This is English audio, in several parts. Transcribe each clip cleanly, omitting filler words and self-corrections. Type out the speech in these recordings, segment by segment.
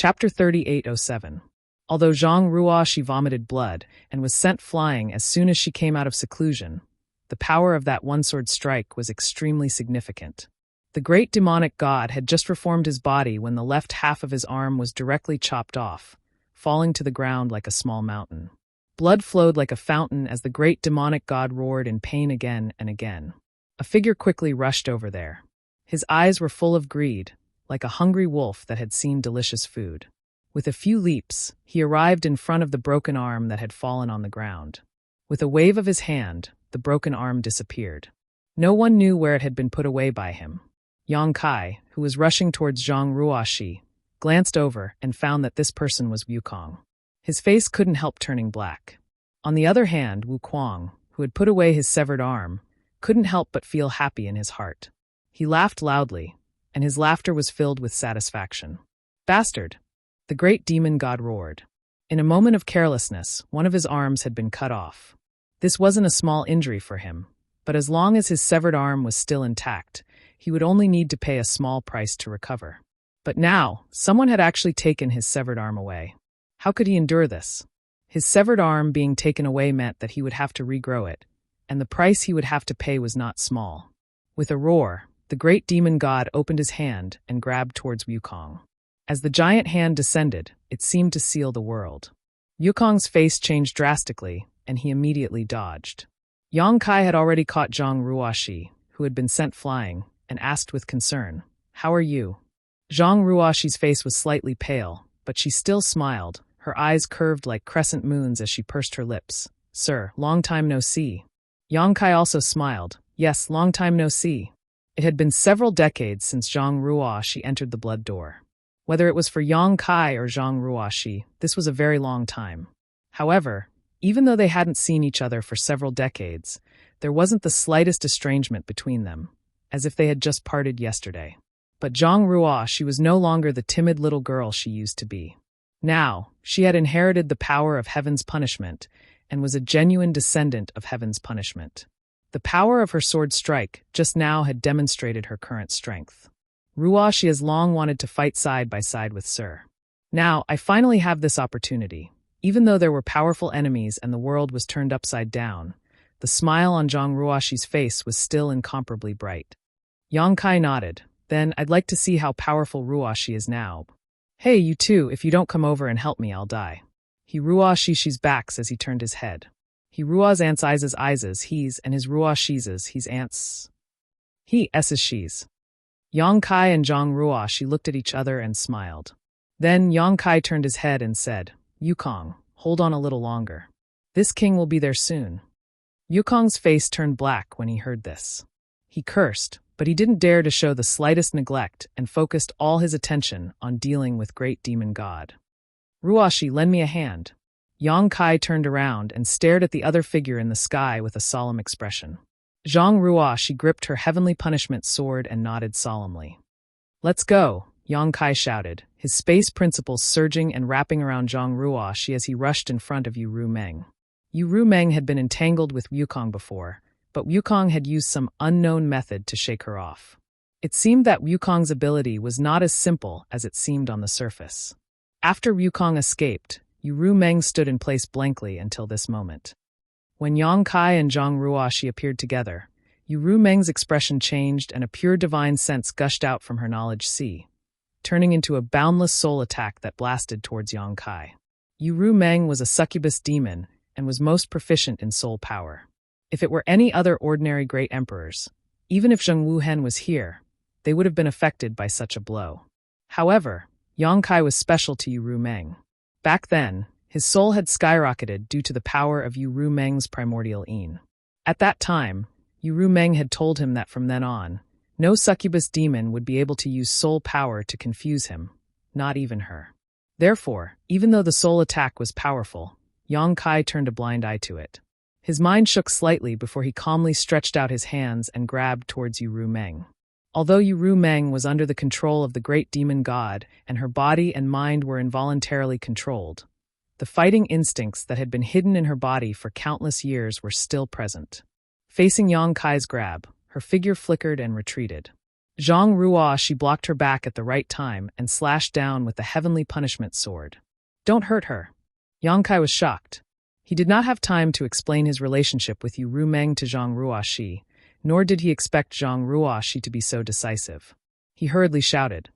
Chapter 3807. Although Zhang Ruoxi vomited blood and was sent flying as soon as she came out of seclusion, the power of that one-sword strike was extremely significant. The great demonic god had just reformed his body when the left half of his arm was directly chopped off, falling to the ground like a small mountain. Blood flowed like a fountain as the great demonic god roared in pain again and again. A figure quickly rushed over there. His eyes were full of greed, like a hungry wolf that had seen delicious food. With a few leaps, he arrived in front of the broken arm that had fallen on the ground. With a wave of his hand, the broken arm disappeared. No one knew where it had been put away by him. Yang Kai, who was rushing towards Zhang Ruoxi, glanced over and found that this person was Wukong. His face couldn't help turning black. On the other hand, Wu Kuang, who had put away his severed arm, couldn't help but feel happy in his heart. He laughed loudly, and his laughter was filled with satisfaction. "Bastard!" the great demon god roared. In a moment of carelessness, one of his arms had been cut off. This wasn't a small injury for him, but as long as his severed arm was still intact, he would only need to pay a small price to recover. But now, someone had actually taken his severed arm away. How could he endure this? His severed arm being taken away meant that he would have to regrow it, and the price he would have to pay was not small. With a roar, the great demon god opened his hand and grabbed towards Wukong. As the giant hand descended, it seemed to seal the world. Wukong's face changed drastically, and he immediately dodged. Yang Kai had already caught Zhang Ruoxi, who had been sent flying, and asked with concern, "How are you?" Zhang Ruoxi's face was slightly pale, but she still smiled, her eyes curved like crescent moons as she pursed her lips. "Sir, long time no see." Yang Kai also smiled. "Yes, long time no see." It had been several decades since Zhang Ruoxi entered the blood door. Whether it was for Yang Kai or Zhang Ruoxi, this was a very long time. However, even though they hadn't seen each other for several decades, there wasn't the slightest estrangement between them, as if they had just parted yesterday. But Zhang Ruoxi was no longer the timid little girl she used to be. Now, she had inherited the power of heaven's punishment and was a genuine descendant of heaven's punishment. The power of her sword strike just now had demonstrated her current strength. Ruoxi has long wanted to fight side by side with Sir. Now, I finally have this opportunity. Even though there were powerful enemies and the world was turned upside down, the smile on Zhang Ruoxi's face was still incomparably bright. Yang Kai nodded. "Then I'd like to see how powerful Ruoxi is now." "Hey, you two, if you don't come over and help me, I'll die." He Ruoxi's backs as he turned his head. He Ruo's ants eyes he's and his Ruoxi's he's ants. He s's she's. Yang Kai and Zhang Ruoxi looked at each other and smiled. Then Yang Kai turned his head and said, "Wukong, hold on a little longer. This king will be there soon." Wukong's face turned black when he heard this. He cursed, but he didn't dare to show the slightest neglect and focused all his attention on dealing with great demon god. "Ruoxi, lend me a hand." Yang Kai turned around and stared at the other figure in the sky with a solemn expression. Zhang Ruoxi gripped her heavenly punishment sword and nodded solemnly. "Let's go," Yang Kai shouted, his space principles surging and wrapping around Zhang Ruoxi as he rushed in front of Yu Rumeng. Yu Rumeng had been entangled with Wukong before, but Wukong had used some unknown method to shake her off. It seemed that Wukong's ability was not as simple as it seemed on the surface. After Wukong escaped, Yu Rumeng stood in place blankly until this moment. When Yang Kai and Zhang Ruoxi appeared together, Yu Rumeng's expression changed and a pure divine sense gushed out from her knowledge sea, turning into a boundless soul attack that blasted towards Yang Kai. Yu Rumeng was a succubus demon and was most proficient in soul power. If it were any other ordinary great emperors, even if Zheng Wuhen was here, they would have been affected by such a blow. However, Yang Kai was special to Yu Rumeng. Back then, his soul had skyrocketed due to the power of Yu Rumeng's primordial yin. At that time, Yu Rumeng had told him that from then on, no succubus demon would be able to use soul power to confuse him, not even her. Therefore, even though the soul attack was powerful, Yang Kai turned a blind eye to it. His mind shook slightly before he calmly stretched out his hands and grabbed towards Yu Rumeng. Although Yu Rumeng was under the control of the great demon god and her body and mind were involuntarily controlled, the fighting instincts that had been hidden in her body for countless years were still present. Facing Yang Kai's grab, her figure flickered and retreated. Zhang Ruoshi blocked her back at the right time and slashed down with the heavenly punishment sword. Don't hurt her. Yang Kai was shocked. He did not have time to explain his relationship with Yu Rumeng to Zhang Ruoshi, nor did he expect Zhang Ruoshi to be so decisive. He hurriedly shouted.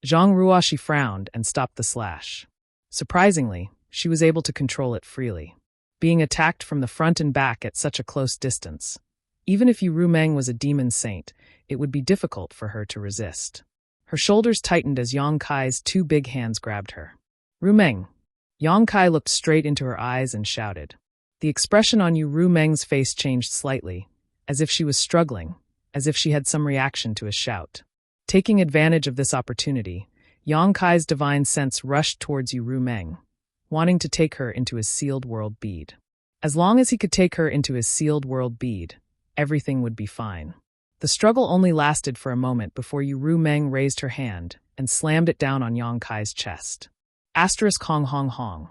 Zhang Ruoshi frowned and stopped the slash. Surprisingly, she was able to control it freely. Being attacked from the front and back at such a close distance, even if Yu Rumeng was a demon saint, it would be difficult for her to resist. Her shoulders tightened as Yang Kai's two big hands grabbed her. Rumeng. Yang Kai looked straight into her eyes and shouted. The expression on Yu Rumeng's face changed slightly, as if she was struggling, as if she had some reaction to his shout. Taking advantage of this opportunity, Yang Kai's divine sense rushed towards Yu Rumeng, wanting to take her into his sealed world bead. As long as he could take her into his sealed world bead, everything would be fine. The struggle only lasted for a moment before Yu Rumeng raised her hand and slammed it down on Yang Kai's chest. Asterisk Hong Hong Hong.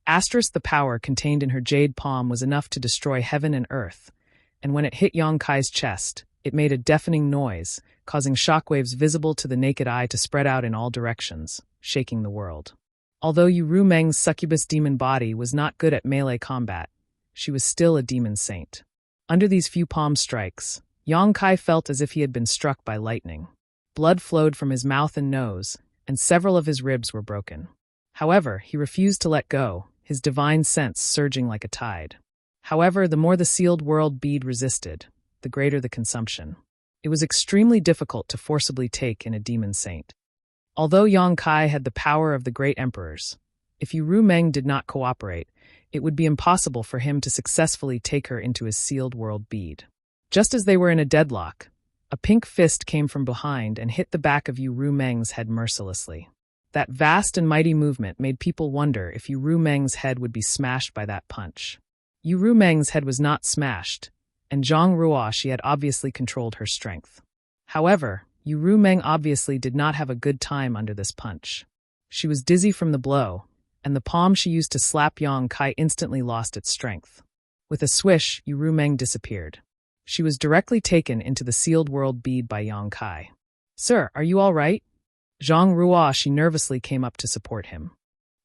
Asterisk the power contained in her jade palm was enough to destroy heaven and earth, and when it hit Yang Kai's chest, it made a deafening noise, causing shockwaves visible to the naked eye to spread out in all directions, shaking the world. Although Yu Rumeng's succubus demon body was not good at melee combat, she was still a demon saint. Under these few palm strikes, Yang Kai felt as if he had been struck by lightning. Blood flowed from his mouth and nose, and several of his ribs were broken. However, he refused to let go, his divine sense surging like a tide. However, the more the sealed world bead resisted, the greater the consumption. It was extremely difficult to forcibly take in a demon saint. Although Yang Kai had the power of the great emperors, if Yu Rumeng did not cooperate, it would be impossible for him to successfully take her into his sealed world bead. Just as they were in a deadlock, a pink fist came from behind and hit the back of Yu Rumeng's head mercilessly. That vast and mighty movement made people wonder if Yu Rumeng's head would be smashed by that punch. Yu Rumeng's head was not smashed, and Zhang Ruoshi had obviously controlled her strength. However, Yu Rumeng obviously did not have a good time under this punch. She was dizzy from the blow, and the palm she used to slap Yang Kai instantly lost its strength. With a swish, Yu Rumeng disappeared. She was directly taken into the sealed world bead by Yang Kai. Sir, are you all right? Zhang Ruoshi nervously came up to support him.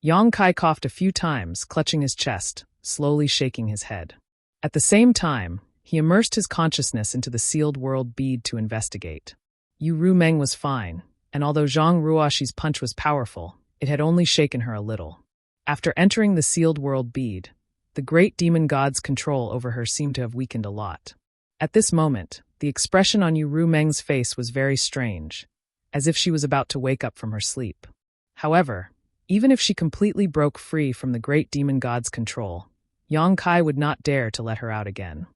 Yang Kai coughed a few times, clutching his chest, slowly shaking his head. At the same time, he immersed his consciousness into the sealed world bead to investigate. Yu Rumeng was fine, and although Zhang Ruoshi's punch was powerful, it had only shaken her a little. After entering the sealed world bead, the great demon god's control over her seemed to have weakened a lot. At this moment, the expression on Yu Rumeng's face was very strange, as if she was about to wake up from her sleep. However, even if she completely broke free from the great demon god's control, Yang Kai would not dare to let her out again.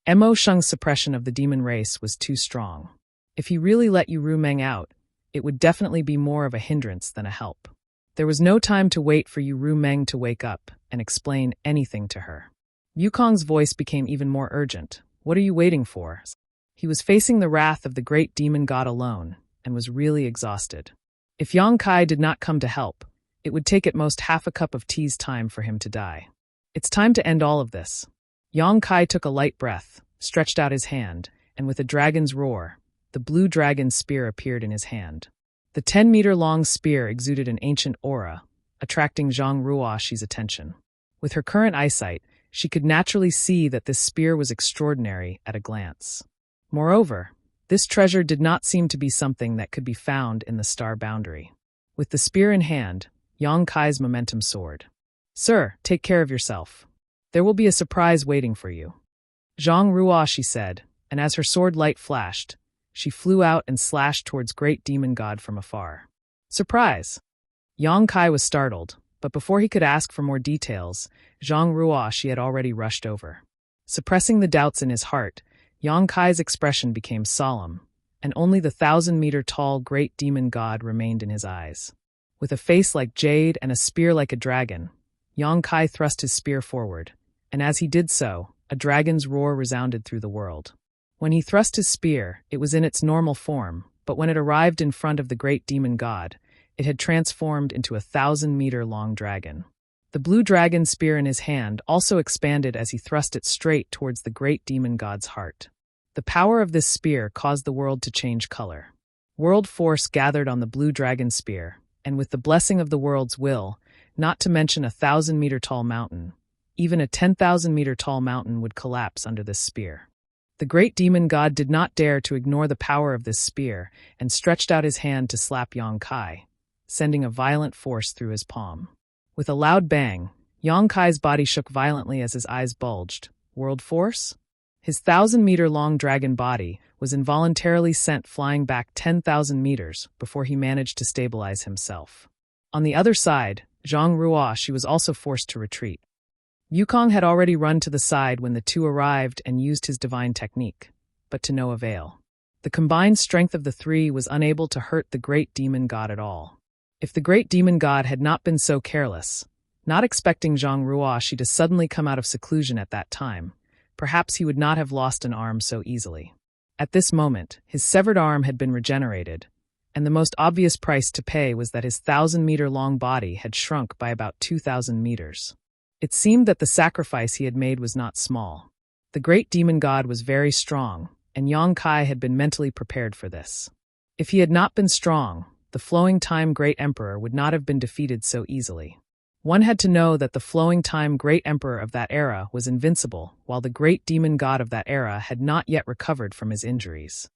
Mo Sheng's suppression of the demon race was too strong. If he really let Yu Rumeng out, it would definitely be more of a hindrance than a help. There was no time to wait for Yu Rumeng to wake up and explain anything to her. Yukong's voice became even more urgent. What are you waiting for? He was facing the wrath of the great demon god alone, and was really exhausted. If Yang Kai did not come to help, it would take at most half a cup of tea's time for him to die. It's time to end all of this. Yang Kai took a light breath, stretched out his hand, and with a dragon's roar, the blue dragon's spear appeared in his hand. The 10-meter-long spear exuded an ancient aura, attracting Zhang Ruoshi's attention. With her current eyesight, she could naturally see that this spear was extraordinary at a glance. Moreover, this treasure did not seem to be something that could be found in the star boundary. With the spear in hand, Yang Kai's momentum soared. Sir, take care of yourself. There will be a surprise waiting for you. Zhang Ruoshi said, and as her sword light flashed, she flew out and slashed towards great demon god from afar. Surprise! Yang Kai was startled, but before he could ask for more details, Zhang Ruoshi had already rushed over. Suppressing the doubts in his heart, Yang Kai's expression became solemn, and only the 1,000-meter-tall great demon god remained in his eyes. With a face like jade and a spear like a dragon, Yang Kai thrust his spear forward, and as he did so, a dragon's roar resounded through the world. When he thrust his spear, it was in its normal form, but when it arrived in front of the great demon god, it had transformed into a 1,000-meter-long dragon. The blue dragon spear in his hand also expanded as he thrust it straight towards the great demon god's heart. The power of this spear caused the world to change color. World force gathered on the blue dragon spear, and with the blessing of the world's will, not to mention a 1,000-meter-tall mountain, even a 10,000-meter-tall mountain would collapse under this spear. The great demon god did not dare to ignore the power of this spear and stretched out his hand to slap Yang Kai, sending a violent force through his palm. With a loud bang, Yang Kai's body shook violently as his eyes bulged. World force? His 1,000-meter-long dragon body was involuntarily sent flying back 10,000 meters before he managed to stabilize himself. On the other side, Zhang Ruoshi was also forced to retreat. Yukong had already run to the side when the two arrived and used his divine technique, but to no avail. The combined strength of the three was unable to hurt the great demon god at all. If the great demon god had not been so careless, not expecting Zhang Ruoshi to suddenly come out of seclusion at that time, perhaps he would not have lost an arm so easily. At this moment, his severed arm had been regenerated, and the most obvious price to pay was that his 1,000-meter-long body had shrunk by about 2,000 meters. It seemed that the sacrifice he had made was not small. The great demon god was very strong, and Yang Kai had been mentally prepared for this. If he had not been strong, the flowing time great emperor would not have been defeated so easily. One had to know that the flowing time great emperor of that era was invincible, while the great demon god of that era had not yet recovered from his injuries.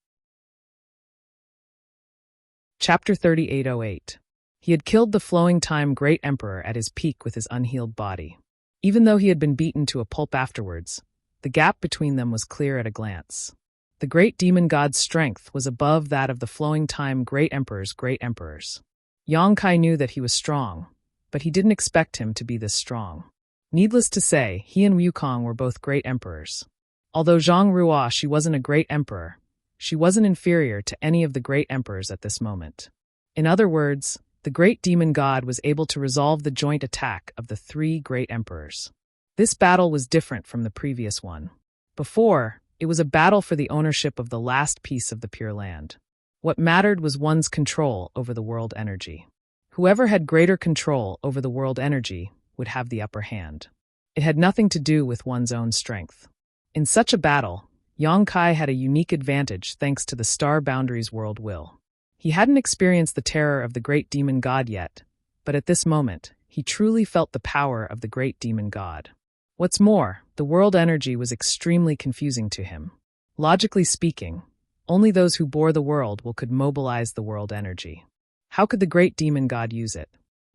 Chapter 3808. He had killed the flowing time great emperor at his peak with his unhealed body. Even though he had been beaten to a pulp afterwards, the gap between them was clear at a glance. The great demon god's strength was above that of the flowing time great emperor's great emperors. Yang Kai knew that he was strong, but he didn't expect him to be this strong. Needless to say, he and Wukong were both great emperors. Although Zhang Ruoshi wasn't a great emperor, she wasn't inferior to any of the great emperors at this moment. In other words, the great demon god was able to resolve the joint attack of the three great emperors. This battle was different from the previous one. Before, it was a battle for the ownership of the last piece of the Pure Land. What mattered was one's control over the world energy. Whoever had greater control over the world energy would have the upper hand. It had nothing to do with one's own strength. In such a battle, Yang Kai had a unique advantage thanks to the Star Boundaries world will. He hadn't experienced the terror of the great demon god yet, but at this moment, he truly felt the power of the great demon god. What's more, the world energy was extremely confusing to him. Logically speaking, only those who bore the world will could mobilize the world energy. How could the great demon god use it?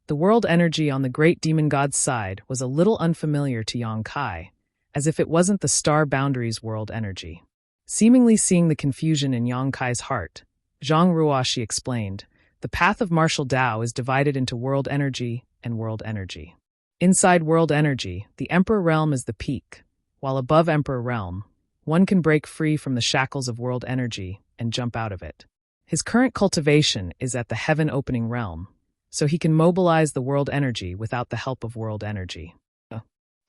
The world energy on the great demon god's side was a little unfamiliar to Yang Kai, as if it wasn't the Star Boundaries world energy. Seemingly seeing the confusion in Yang Kai's heart, Zhang Ruoshi explained, the path of martial Tao is divided into world energy and world energy. Inside world energy, the Emperor Realm is the peak, while above Emperor Realm, one can break free from the shackles of world energy and jump out of it. His current cultivation is at the Heaven Opening Realm, so he can mobilize the world energy without the help of world energy.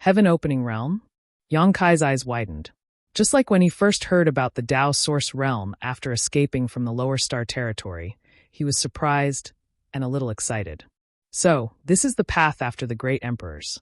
Heaven Opening Realm? Yang Kai's eyes widened. Just like when he first heard about the Tao Source Realm after escaping from the Lower Star Territory, he was surprised and a little excited. So, this is the path after the Great Emperors.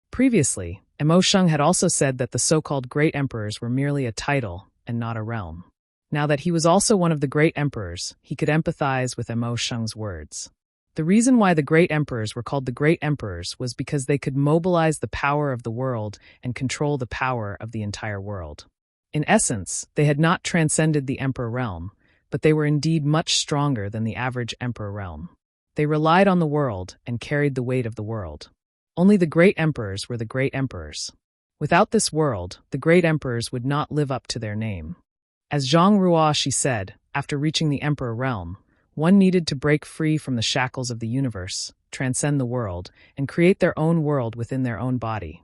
Previously, Emo Sheng had also said that the so-called Great Emperors were merely a title and not a realm. Now that he was also one of the Great Emperors, he could empathize with Emo Sheng's words. The reason why the Great Emperors were called the Great Emperors was because they could mobilize the power of the world and control the power of the entire world. In essence, they had not transcended the Emperor Realm, but they were indeed much stronger than the average Emperor Realm. They relied on the world and carried the weight of the world. Only the Great Emperors were the Great Emperors. Without this world, the Great Emperors would not live up to their name. As Zhang Ruoshi said, after reaching the Emperor Realm, one needed to break free from the shackles of the universe, transcend the world, and create their own world within their own body.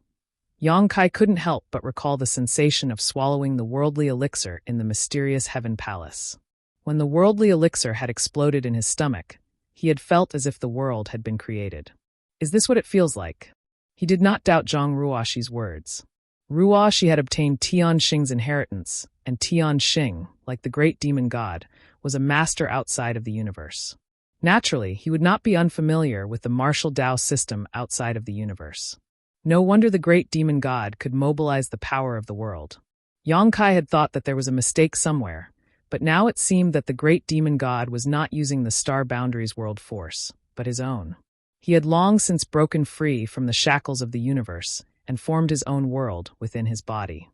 Yang Kai couldn't help but recall the sensation of swallowing the worldly elixir in the mysterious Heaven Palace. When the worldly elixir had exploded in his stomach, he had felt as if the world had been created. Is this what it feels like? He did not doubt Zhang Ruoshi's words. Ruoshi had obtained Tian Xing's inheritance, and Tian Xing, like the great demon god, was a master outside of the universe. Naturally, he would not be unfamiliar with the martial Tao system outside of the universe. No wonder the great demon god could mobilize the power of the world. Yang Kai had thought that there was a mistake somewhere, But now it seemed that the great demon god was not using the star boundaries world force, but his own. He had long since broken free from the shackles of the universe and formed his own world within his body.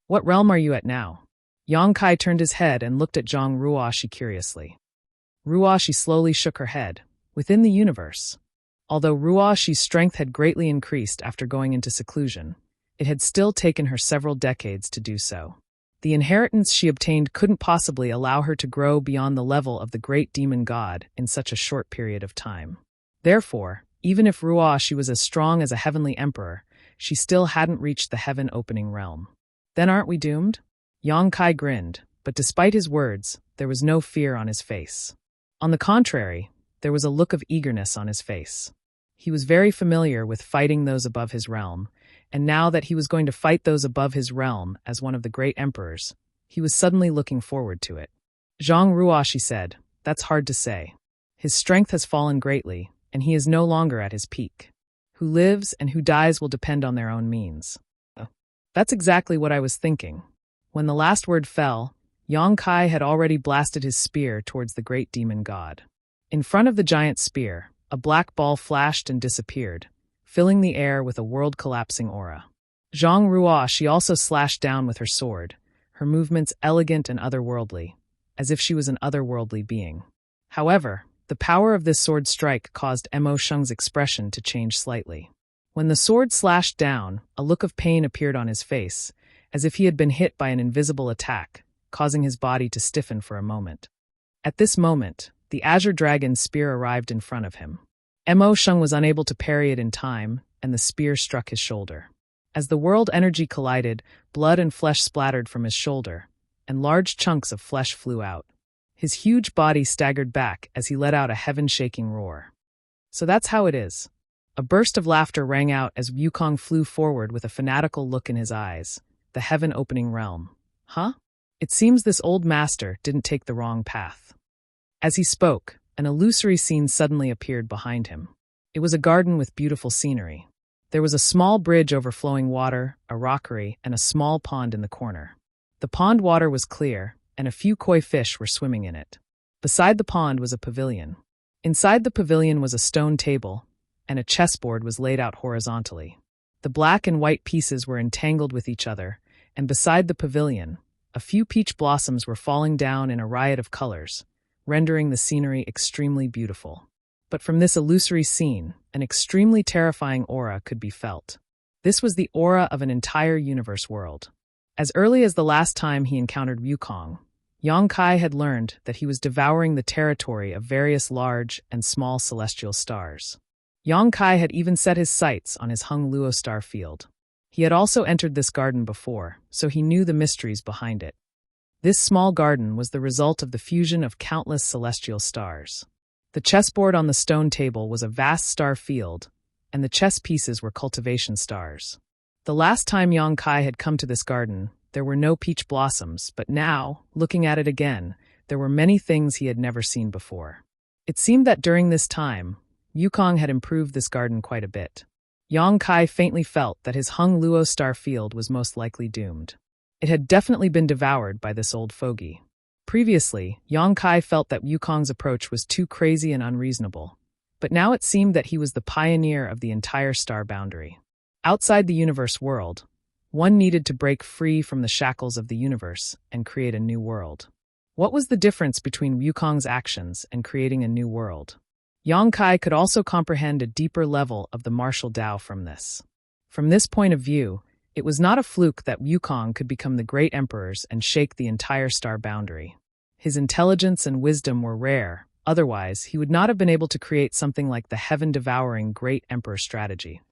What realm are you at now? Yang Kai turned his head and looked at Zhang Ruoshi curiously. Ruoshi slowly shook her head. Within the universe. Although Ruoshi's strength had greatly increased after going into seclusion, it had still taken her several decades to do so. The inheritance she obtained couldn't possibly allow her to grow beyond the level of the great demon god in such a short period of time. Therefore, even if Ruoshi was as strong as a heavenly emperor, she still hadn't reached the heaven-opening realm. Then aren't we doomed? Yang Kai grinned, but despite his words, there was no fear on his face. On the contrary, there was a look of eagerness on his face. He was very familiar with fighting those above his realm, and now that he was going to fight those above his realm as one of the great emperors, he was suddenly looking forward to it. Zhang Ruoshi said, "That's hard to say. His strength has fallen greatly, and he is no longer at his peak. Who lives and who dies will depend on their own means." That's exactly what I was thinking. When the last word fell, Yang Kai had already blasted his spear towards the great demon god. In front of the giant spear, a black ball flashed and disappeared, filling the air with a world-collapsing aura. Zhang Ruoshi also slashed down with her sword, her movements elegant and otherworldly, as if she was an otherworldly being. However, the power of this sword strike caused Mo Sheng's expression to change slightly. When the sword slashed down, a look of pain appeared on his face, as if he had been hit by an invisible attack, causing his body to stiffen for a moment. At this moment, the Azure Dragon's spear arrived in front of him. Mo Sheng was unable to parry it in time, and the spear struck his shoulder. As the world energy collided, blood and flesh splattered from his shoulder, and large chunks of flesh flew out. His huge body staggered back as he let out a heaven-shaking roar. So that's how it is. A burst of laughter rang out as Wukong flew forward with a fanatical look in his eyes. The heaven-opening realm. Huh? It seems this old master didn't take the wrong path. As he spoke, an illusory scene suddenly appeared behind him. It was a garden with beautiful scenery. There was a small bridge overflowing water, a rockery, and a small pond in the corner. The pond water was clear, and a few koi fish were swimming in it. Beside the pond was a pavilion. Inside the pavilion was a stone table, and a chessboard was laid out horizontally. The black and white pieces were entangled with each other, and beside the pavilion, a few peach blossoms were falling down in a riot of colors, rendering the scenery extremely beautiful. But from this illusory scene, an extremely terrifying aura could be felt. This was the aura of an entire universe world. As early as the last time he encountered Wukong, Yang Kai had learned that he was devouring the territory of various large and small celestial stars. Yang Kai had even set his sights on his Hung Luo star field. He had also entered this garden before, so he knew the mysteries behind it. This small garden was the result of the fusion of countless celestial stars. The chessboard on the stone table was a vast star field, and the chess pieces were cultivation stars. The last time Yang Kai had come to this garden, there were no peach blossoms, but now, looking at it again, there were many things he had never seen before. It seemed that during this time, Wukong had improved this garden quite a bit. Yang Kai faintly felt that his Hung Luo star field was most likely doomed. It had definitely been devoured by this old fogey. Previously, Yang Kai felt that Wukong's approach was too crazy and unreasonable, but now it seemed that he was the pioneer of the entire star boundary. Outside the universe world, one needed to break free from the shackles of the universe and create a new world. What was the difference between Wukong's actions and creating a new world? Yang Kai could also comprehend a deeper level of the martial Tao from this. From this point of view, it was not a fluke that Wukong could become the great emperors and shake the entire star boundary. His intelligence and wisdom were rare, otherwise he would not have been able to create something like the heaven-devouring great emperor strategy.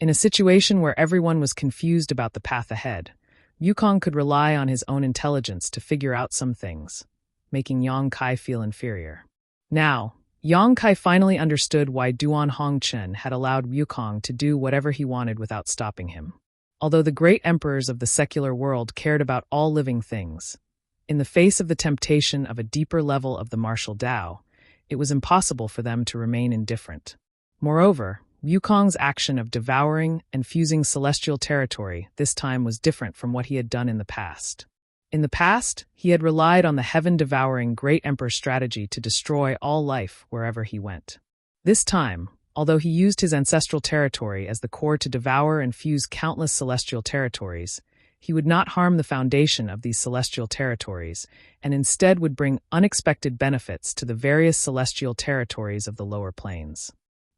In a situation where everyone was confused about the path ahead, Wukong could rely on his own intelligence to figure out some things, making Yang Kai feel inferior. Now, Yang Kai finally understood why Duan Hongchen had allowed Wukong to do whatever he wanted without stopping him. Although the great emperors of the secular world cared about all living things, in the face of the temptation of a deeper level of the martial Tao, it was impossible for them to remain indifferent. Moreover, Wukong's action of devouring and fusing celestial territory this time was different from what he had done in the past. In the past, he had relied on the heaven-devouring Great Emperor's strategy to destroy all life wherever he went. This time, although he used his ancestral territory as the core to devour and fuse countless celestial territories, he would not harm the foundation of these celestial territories, and instead would bring unexpected benefits to the various celestial territories of the lower planes.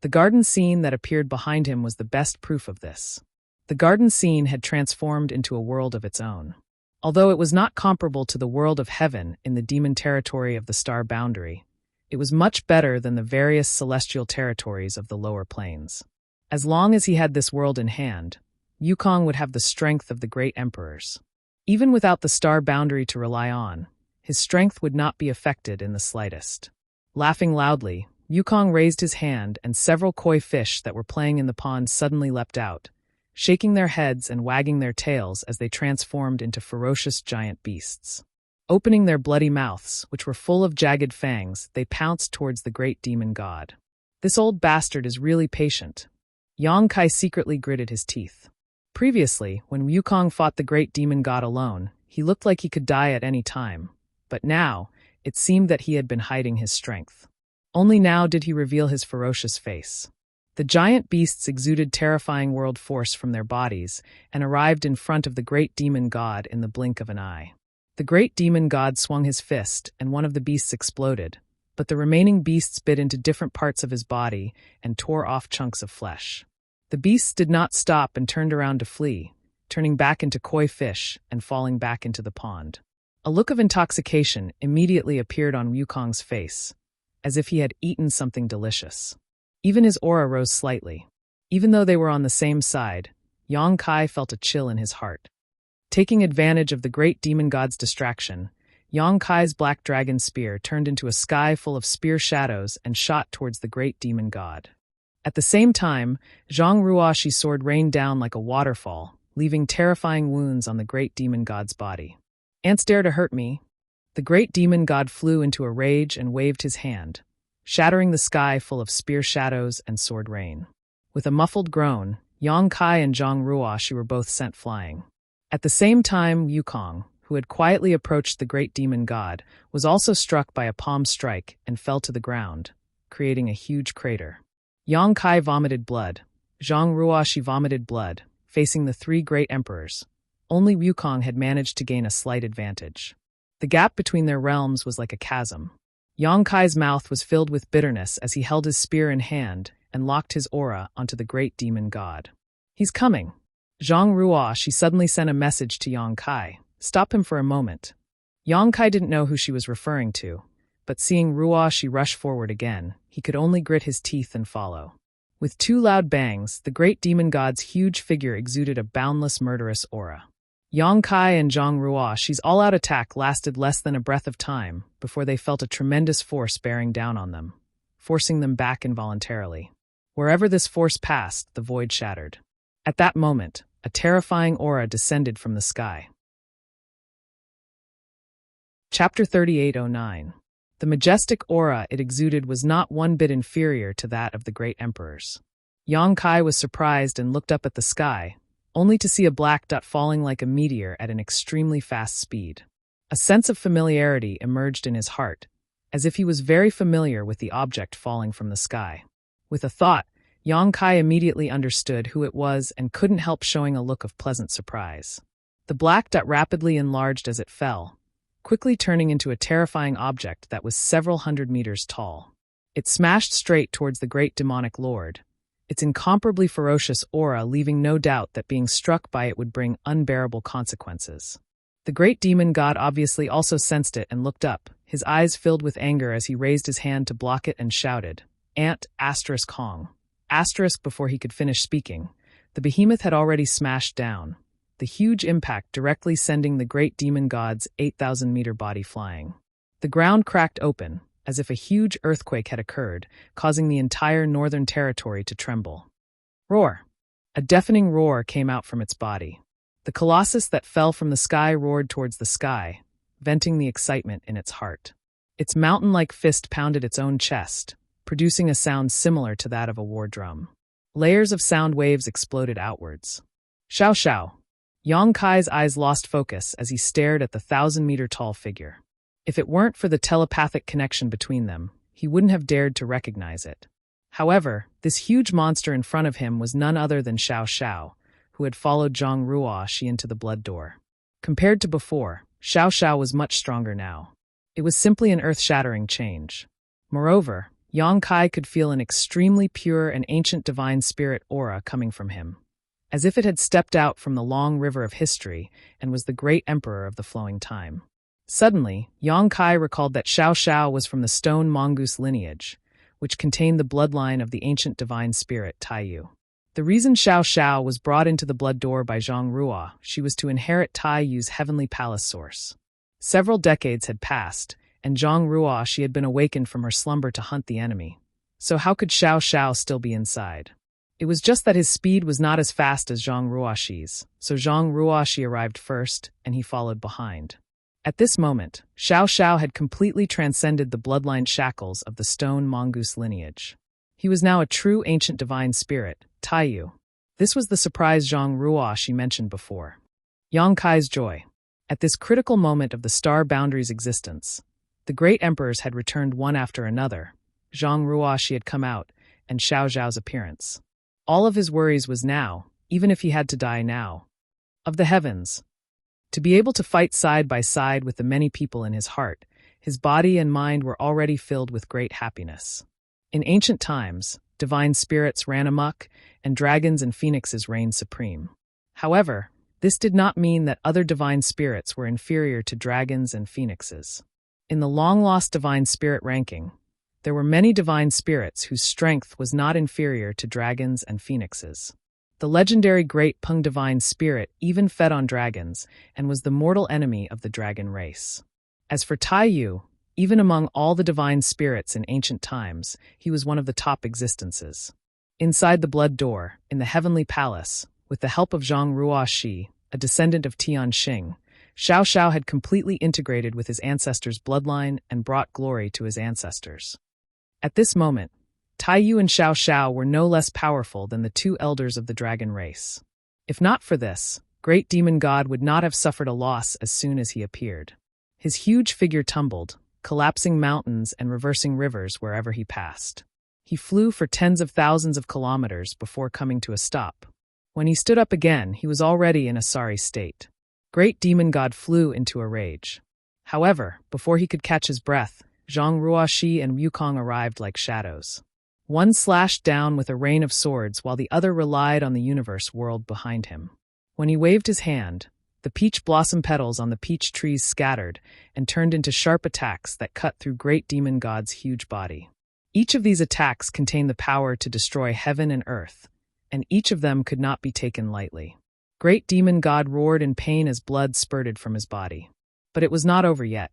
The garden scene that appeared behind him was the best proof of this. The garden scene had transformed into a world of its own. Although it was not comparable to the world of heaven in the demon territory of the star boundary, it was much better than the various celestial territories of the lower planes. As long as he had this world in hand, Yukong would have the strength of the great emperors. Even without the star boundary to rely on, his strength would not be affected in the slightest. Laughing loudly, Yukong raised his hand and several koi fish that were playing in the pond suddenly leapt out, shaking their heads and wagging their tails as they transformed into ferocious giant beasts. Opening their bloody mouths, which were full of jagged fangs, they pounced towards the great demon god. This old bastard is really patient. Yang Kai secretly gritted his teeth. Previously, when Yukong fought the great demon god alone, he looked like he could die at any time. But now, it seemed that he had been hiding his strength. Only now did he reveal his ferocious face. The giant beasts exuded terrifying world force from their bodies and arrived in front of the great demon god in the blink of an eye. The great demon god swung his fist and one of the beasts exploded, but the remaining beasts bit into different parts of his body and tore off chunks of flesh. The beasts did not stop and turned around to flee, turning back into koi fish and falling back into the pond. A look of intoxication immediately appeared on Yukong's face, as if he had eaten something delicious. Even his aura rose slightly. Even though they were on the same side, Yang Kai felt a chill in his heart. Taking advantage of the great demon god's distraction, Yang Kai's black dragon spear turned into a sky full of spear shadows and shot towards the great demon god. At the same time, Zhang Ruoshi's sword rained down like a waterfall, leaving terrifying wounds on the great demon god's body. "Ants dare to hurt me." The great demon god flew into a rage and waved his hand, shattering the sky full of spear shadows and sword rain. With a muffled groan, Yang Kai and Zhang Ruoshi were both sent flying. At the same time, Yukong, who had quietly approached the great demon god, was also struck by a palm strike and fell to the ground, creating a huge crater. Yang Kai vomited blood. Zhang Ruoshi vomited blood, facing the three great emperors. Only Yukong had managed to gain a slight advantage. The gap between their realms was like a chasm. Yang Kai's mouth was filled with bitterness as he held his spear in hand and locked his aura onto the great demon god. "He's coming." Zhang Ruoshi suddenly sent a message to Yang Kai. "Stop him for a moment." Yang Kai didn't know who she was referring to, but seeing Ruoshi rush forward again, he could only grit his teeth and follow. With two loud bangs, the great demon god's huge figure exuded a boundless murderous aura. Yang Kai and Zhang Ruoshi's all-out attack lasted less than a breath of time before they felt a tremendous force bearing down on them, forcing them back involuntarily. Wherever this force passed, the void shattered. At that moment, a terrifying aura descended from the sky. Chapter 3809. The majestic aura it exuded was not one bit inferior to that of the great emperors. Yang Kai was surprised and looked up at the sky, only to see a black dot falling like a meteor at an extremely fast speed. A sense of familiarity emerged in his heart, as if he was very familiar with the object falling from the sky. With a thought, Yang Kai immediately understood who it was and couldn't help showing a look of pleasant surprise. The black dot rapidly enlarged as it fell, quickly turning into a terrifying object that was several hundred meters tall. It smashed straight towards the great demonic lord, its incomparably ferocious aura leaving no doubt that being struck by it would bring unbearable consequences. The great demon god obviously also sensed it and looked up, his eyes filled with anger as he raised his hand to block it and shouted, "Ant, asterisk Hong." Asterisk before he could finish speaking, the behemoth had already smashed down, the huge impact directly sending the great demon god's 8,000-meter body flying. The ground cracked open, as if a huge earthquake had occurred, causing the entire northern territory to tremble. Roar! A deafening roar came out from its body. The colossus that fell from the sky roared towards the sky, venting the excitement in its heart. Its mountain-like fist pounded its own chest, producing a sound similar to that of a war drum. Layers of sound waves exploded outwards. "Xiao Xiao!" Yang Kai's eyes lost focus as he stared at the 1,000-meter-tall figure. If it weren't for the telepathic connection between them, he wouldn't have dared to recognize it. However, this huge monster in front of him was none other than Xiao Xiao, who had followed Zhang Ruoxi into the blood door. Compared to before, Xiao Xiao was much stronger now. It was simply an earth-shattering change. Moreover, Yang Kai could feel an extremely pure and ancient divine spirit aura coming from him, as if it had stepped out from the long river of history and was the great emperor of the flowing time. Suddenly, Yang Kai recalled that Xiao Xiao was from the stone mongoose lineage, which contained the bloodline of the ancient divine spirit Taiyu. The reason Xiao Xiao was brought into the blood door by Zhang Ruoxi was to inherit Taiyu's heavenly palace source. Several decades had passed, and Zhang Ruoxi had been awakened from her slumber to hunt the enemy. So how could Xiao Xiao still be inside? It was just that his speed was not as fast as Zhang Ruoxi's, so Zhang Ruoxi arrived first, and he followed behind. At this moment, Xiao Xiao had completely transcended the bloodline shackles of the stone mongoose lineage. He was now a true ancient divine spirit, Taiyu. This was the surprise Zhang Ruoxi mentioned before. Yang Kai's joy. At this critical moment of the star boundary's existence, the great emperors had returned one after another. Zhang Ruoxi had come out, and Xiao Xiao's appearance. All of his worries was now, even if he had to die now, of the heavens. To be able to fight side by side with the many people in his heart, his body and mind were already filled with great happiness. In ancient times, divine spirits ran amok, and dragons and phoenixes reigned supreme. However, this did not mean that other divine spirits were inferior to dragons and phoenixes. In the long-lost divine spirit ranking, there were many divine spirits whose strength was not inferior to dragons and phoenixes. The legendary Great Peng divine spirit even fed on dragons and was the mortal enemy of the dragon race. As for Taiyu, even among all the divine spirits in ancient times, he was one of the top existences. Inside the blood door, in the heavenly palace, with the help of Zhang Ruoxi, a descendant of Tianxing, Xiao Xiao had completely integrated with his ancestors' bloodline and brought glory to his ancestors. At this moment, Taiyu and Xiao Xiao were no less powerful than the two elders of the dragon race. If not for this, great demon god would not have suffered a loss as soon as he appeared. His huge figure tumbled, collapsing mountains and reversing rivers wherever he passed. He flew for tens of thousands of kilometers before coming to a stop. When he stood up again, he was already in a sorry state. Great demon god flew into a rage. However, before he could catch his breath, Zhang Ruoxi and Wukong arrived like shadows. One slashed down with a rain of swords while the other relied on the universe world behind him. When he waved his hand, the peach blossom petals on the peach trees scattered and turned into sharp attacks that cut through Great Demon God's huge body. Each of these attacks contained the power to destroy heaven and earth, and each of them could not be taken lightly. Great Demon God roared in pain as blood spurted from his body. But it was not over yet.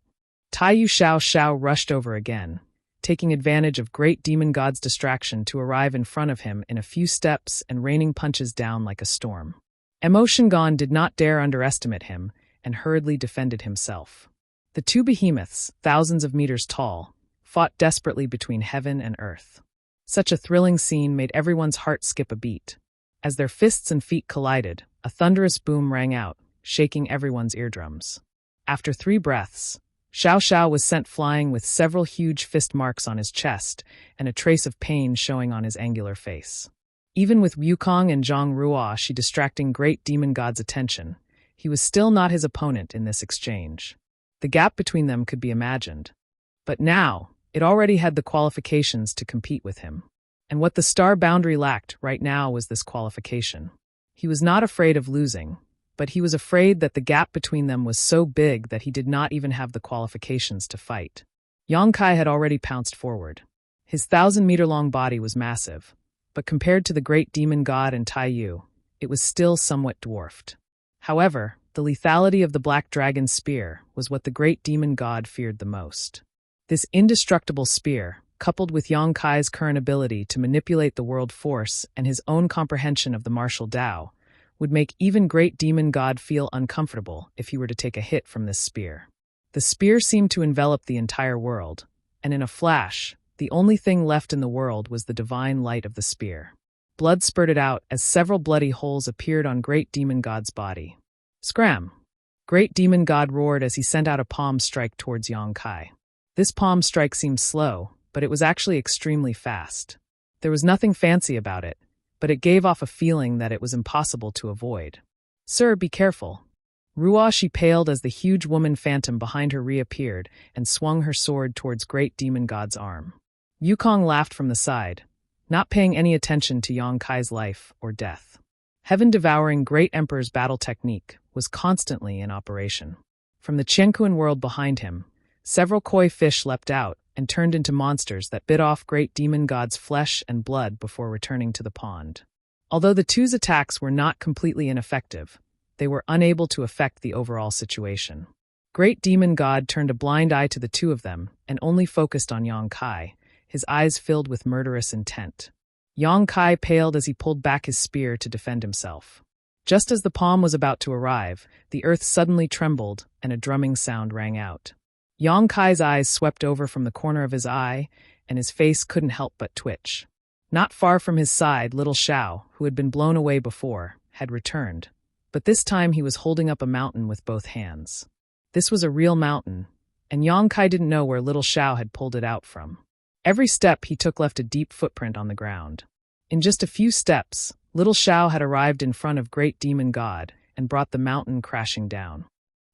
Taiyu Xiao Xiao rushed over again, taking advantage of Great Demon God's distraction to arrive in front of him in a few steps and raining punches down like a storm. Emotion Gon did not dare underestimate him and hurriedly defended himself. The two behemoths, thousands of meters tall, fought desperately between heaven and earth. Such a thrilling scene made everyone's heart skip a beat. As their fists and feet collided, a thunderous boom rang out, shaking everyone's eardrums. After 3 breaths, Xiao Xiao was sent flying with several huge fist marks on his chest and a trace of pain showing on his angular face. Even with Wukong and Zhang Ruoxi distracting Great Demon God's attention, he was still not his opponent in this exchange. The gap between them could be imagined. But now, it already had the qualifications to compete with him. And what the star boundary lacked right now was this qualification. He was not afraid of losing, but he was afraid that the gap between them was so big that he did not even have the qualifications to fight. Yang Kai had already pounced forward. His 1,000-meter-long body was massive, but compared to the Great Demon God and Taiyu, it was still somewhat dwarfed. However, the lethality of the Black Dragon's spear was what the Great Demon God feared the most. This indestructible spear, coupled with Yang Kai's current ability to manipulate the world force and his own comprehension of the martial Tao, would make even Great Demon God feel uncomfortable if he were to take a hit from this spear. The spear seemed to envelop the entire world, and in a flash, the only thing left in the world was the divine light of the spear. Blood spurted out as several bloody holes appeared on Great Demon God's body. Scram! Great demon god roared as he sent out a palm strike towards Yang Kai. This palm strike seemed slow, but it was actually extremely fast. There was nothing fancy about it, but it gave off a feeling that it was impossible to avoid. Sir, be careful. Ruoshi paled as the huge woman phantom behind her reappeared and swung her sword towards Great Demon God's arm. Yukong laughed from the side, not paying any attention to Yang Kai's life or death. Heaven-devouring Great Emperor's battle technique was constantly in operation. From the Qianquan world behind him, several koi fish leapt out and turned into monsters that bit off Great Demon God's flesh and blood before returning to the pond. Although the two's attacks were not completely ineffective, they were unable to affect the overall situation. Great Demon God turned a blind eye to the two of them and only focused on Yang Kai, his eyes filled with murderous intent. Yang Kai paled as he pulled back his spear to defend himself. Just as the palm was about to arrive, the earth suddenly trembled and a drumming sound rang out. Yang Kai's eyes swept over from the corner of his eye, and his face couldn't help but twitch. Not far from his side, little Xiao, who had been blown away before, had returned, but this time he was holding up a mountain with both hands. This was a real mountain, and Yang Kai didn't know where little Xiao had pulled it out from. Every step he took left a deep footprint on the ground. In just a few steps, little Xiao had arrived in front of Great Demon God and brought the mountain crashing down.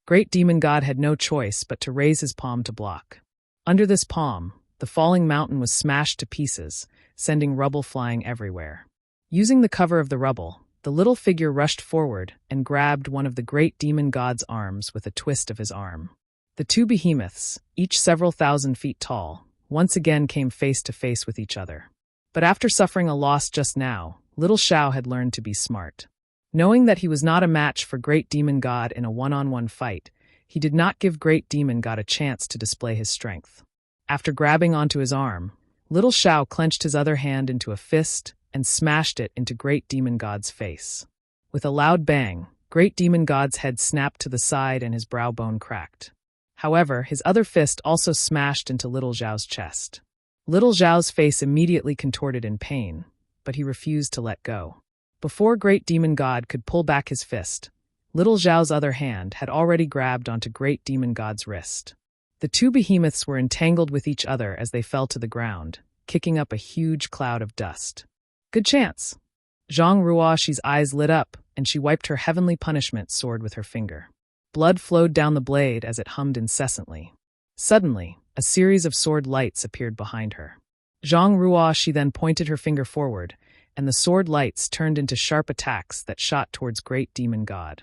Great Demon God had no choice but to raise his palm to block. Under this palm, the falling mountain was smashed to pieces, sending rubble flying everywhere. Using the cover of the rubble, the little figure rushed forward and grabbed one of the Great Demon God's arms with a twist of his arm. The two behemoths, each several thousand feet tall, once again came face to face with each other. But after suffering a loss just now, little Xiao had learned to be smart. Knowing that he was not a match for Great Demon God in a one-on-one fight, he did not give Great Demon God a chance to display his strength. After grabbing onto his arm, little Xiao clenched his other hand into a fist and smashed it into Great Demon God's face. With a loud bang, Great Demon God's head snapped to the side and his brow bone cracked. However, his other fist also smashed into little Xiao's chest. Little Xiao's face immediately contorted in pain, but he refused to let go. Before Great Demon God could pull back his fist, little Xiao's other hand had already grabbed onto Great Demon God's wrist. The two behemoths were entangled with each other as they fell to the ground, kicking up a huge cloud of dust. Good chance. Zhang Ruoshi's eyes lit up, and she wiped her heavenly punishment sword with her finger. Blood flowed down the blade as it hummed incessantly. Suddenly, a series of sword lights appeared behind her. Zhang Ruoshi then pointed her finger forward, and the sword lights turned into sharp attacks that shot towards Great Demon God.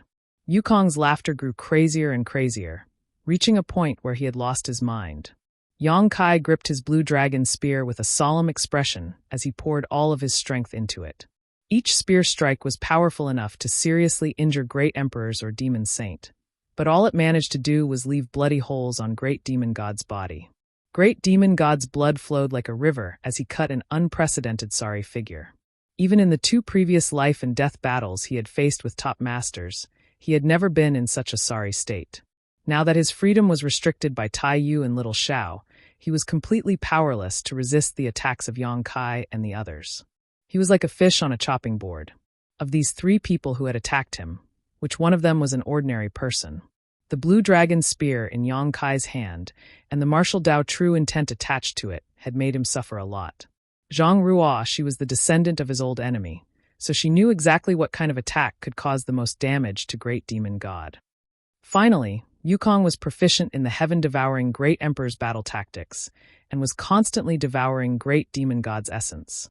Yukong's laughter grew crazier and crazier, reaching a point where he had lost his mind. Yang Kai gripped his blue dragon spear with a solemn expression as he poured all of his strength into it. Each spear strike was powerful enough to seriously injure Great Emperor's or Demon Saint, but all it managed to do was leave bloody holes on Great Demon God's body. Great Demon God's blood flowed like a river as he cut an unprecedented sorry figure. Even in the two previous life and death battles he had faced with top masters, he had never been in such a sorry state. Now that his freedom was restricted by Tai Yu and little Xiao, he was completely powerless to resist the attacks of Yang Kai and the others. He was like a fish on a chopping board. Of these three people who had attacked him, which one of them was an ordinary person? The blue dragon spear in Yang Kai's hand and the martial Dao true intent attached to it had made him suffer a lot. Zhang Ruoshi was the descendant of his old enemy, so she knew exactly what kind of attack could cause the most damage to Great Demon God. Finally, Yukong was proficient in the heaven-devouring Great Emperor's battle tactics and was constantly devouring Great Demon God's essence.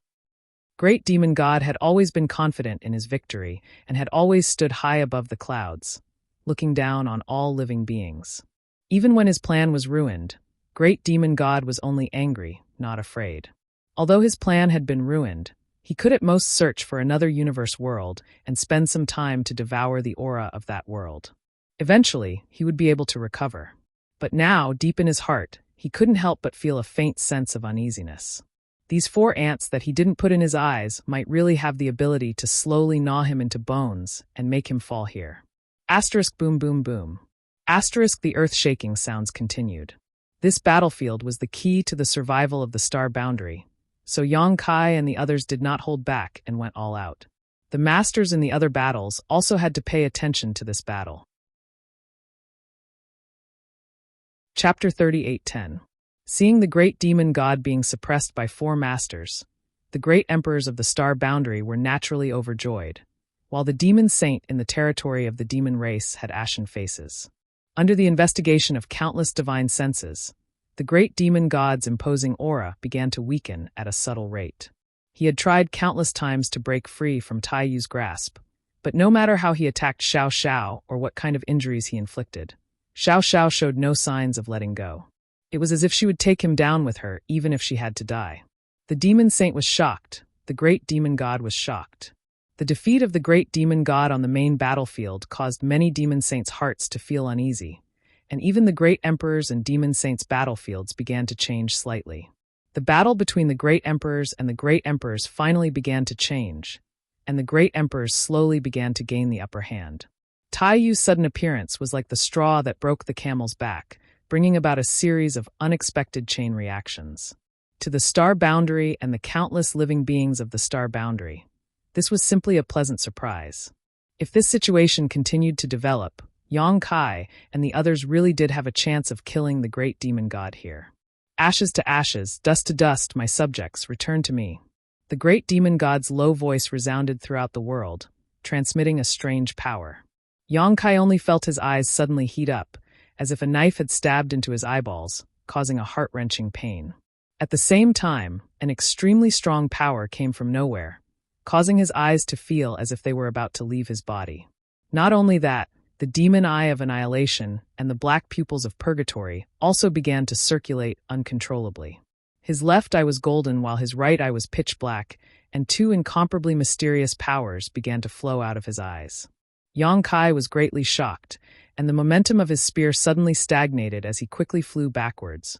Great Demon God had always been confident in his victory and had always stood high above the clouds, looking down on all living beings. Even when his plan was ruined, Great Demon God was only angry, not afraid. Although his plan had been ruined, he could at most search for another universe world and spend some time to devour the aura of that world. Eventually, he would be able to recover. But now, deep in his heart, he couldn't help but feel a faint sense of uneasiness. These 4 ants that he didn't put in his eyes might really have the ability to slowly gnaw him into bones and make him fall here. Asterisk boom boom boom. Asterisk the earth-shaking sounds continued. This battlefield was the key to the survival of the star boundary, so Yang Kai and the others did not hold back and went all out. The masters in the other battles also had to pay attention to this battle. Chapter 38:10. Seeing the great demon god being suppressed by 4 masters, the great emperors of the star boundary were naturally overjoyed, while the demon saint in the territory of the demon race had ashen faces. Under the investigation of countless divine senses, the great demon god's imposing aura began to weaken at a subtle rate. He had tried countless times to break free from Taiyu's grasp, but no matter how he attacked Xiao Xiao or what kind of injuries he inflicted, Xiao Xiao showed no signs of letting go. It was as if she would take him down with her even if she had to die. The demon saint was shocked. The great demon god was shocked. The defeat of the great demon god on the main battlefield caused many demon saints' hearts to feel uneasy, and even the great emperors and demon saints' battlefields began to change slightly. The battle between the great emperors and the great emperors finally began to change, and the great emperors slowly began to gain the upper hand. Taiyu's sudden appearance was like the straw that broke the camel's back, bringing about a series of unexpected chain reactions. To the star boundary and the countless living beings of the star boundary, this was simply a pleasant surprise. If this situation continued to develop, Yang Kai and the others really did have a chance of killing the great demon god here. Ashes to ashes, dust to dust, my subjects, return to me. The great demon god's low voice resounded throughout the world, transmitting a strange power. Yang Kai only felt his eyes suddenly heat up, as if a knife had stabbed into his eyeballs, causing a heart-wrenching pain. At the same time, an extremely strong power came from nowhere, causing his eyes to feel as if they were about to leave his body. Not only that, the demon eye of annihilation and the black pupils of purgatory also began to circulate uncontrollably. His left eye was golden while his right eye was pitch black, and 2 incomparably mysterious powers began to flow out of his eyes. Yang Kai was greatly shocked, and the momentum of his spear suddenly stagnated as he quickly flew backwards,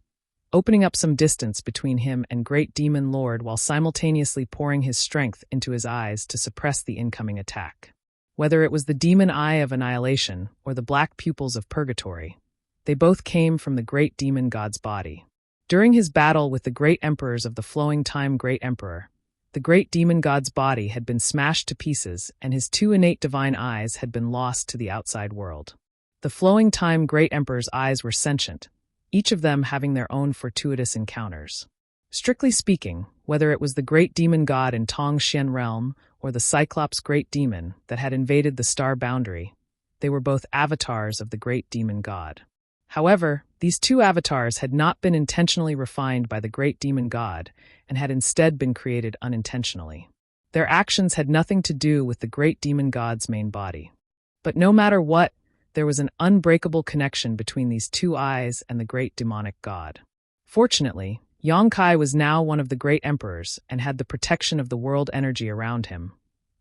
opening up some distance between him and Great Demon Lord while simultaneously pouring his strength into his eyes to suppress the incoming attack. Whether it was the demon eye of annihilation or the black pupils of purgatory, they both came from the great demon god's body. During his battle with the great emperors of the flowing time Great Emperor, the great demon god's body had been smashed to pieces and his 2 innate divine eyes had been lost to the outside world. The flowing time Great Emperor's eyes were sentient, each of them having their own fortuitous encounters. Strictly speaking, whether it was the great demon god in Tong Xian realm or the Cyclops great demon that had invaded the star boundary, they were both avatars of the great demon god. However, these 2 avatars had not been intentionally refined by the great demon god and had instead been created unintentionally. Their actions had nothing to do with the great demon god's main body. But no matter what, there was an unbreakable connection between these 2 eyes and the great demonic god. Fortunately, Yang Kai was now one of the great emperors and had the protection of the world energy around him.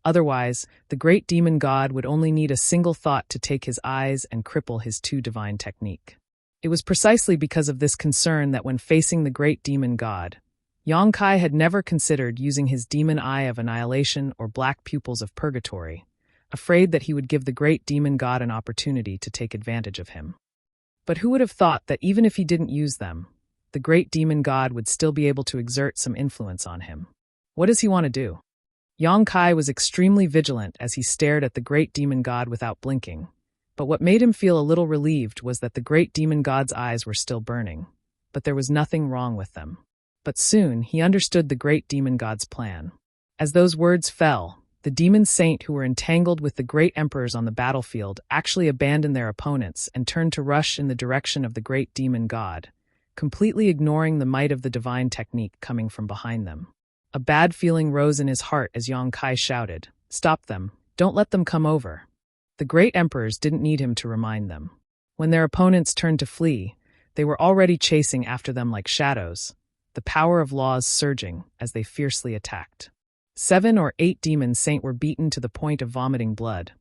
Otherwise, the great demon god would only need a single thought to take his eyes and cripple his 2 divine technique. It was precisely because of this concern that when facing the great demon god, Yang Kai had never considered using his demon eye of annihilation or black pupils of purgatory, afraid that he would give the great demon god an opportunity to take advantage of him. But who would have thought that even if he didn't use them, the great demon god would still be able to exert some influence on him? What does he want to do? Yang Kai was extremely vigilant as he stared at the great demon god without blinking, but what made him feel a little relieved was that the great demon god's eyes were still burning, but there was nothing wrong with them. But soon he understood the great demon god's plan. As those words fell, the demon saint who were entangled with the great emperors on the battlefield actually abandoned their opponents and turned to rush in the direction of the great demon god, completely ignoring the might of the divine technique coming from behind them. A bad feeling rose in his heart as Yang Kai shouted, "Stop them, don't let them come over." The great emperors didn't need him to remind them. When their opponents turned to flee, they were already chasing after them like shadows, the power of laws surging as they fiercely attacked. 7 or 8 demon saint were beaten to the point of vomiting blood,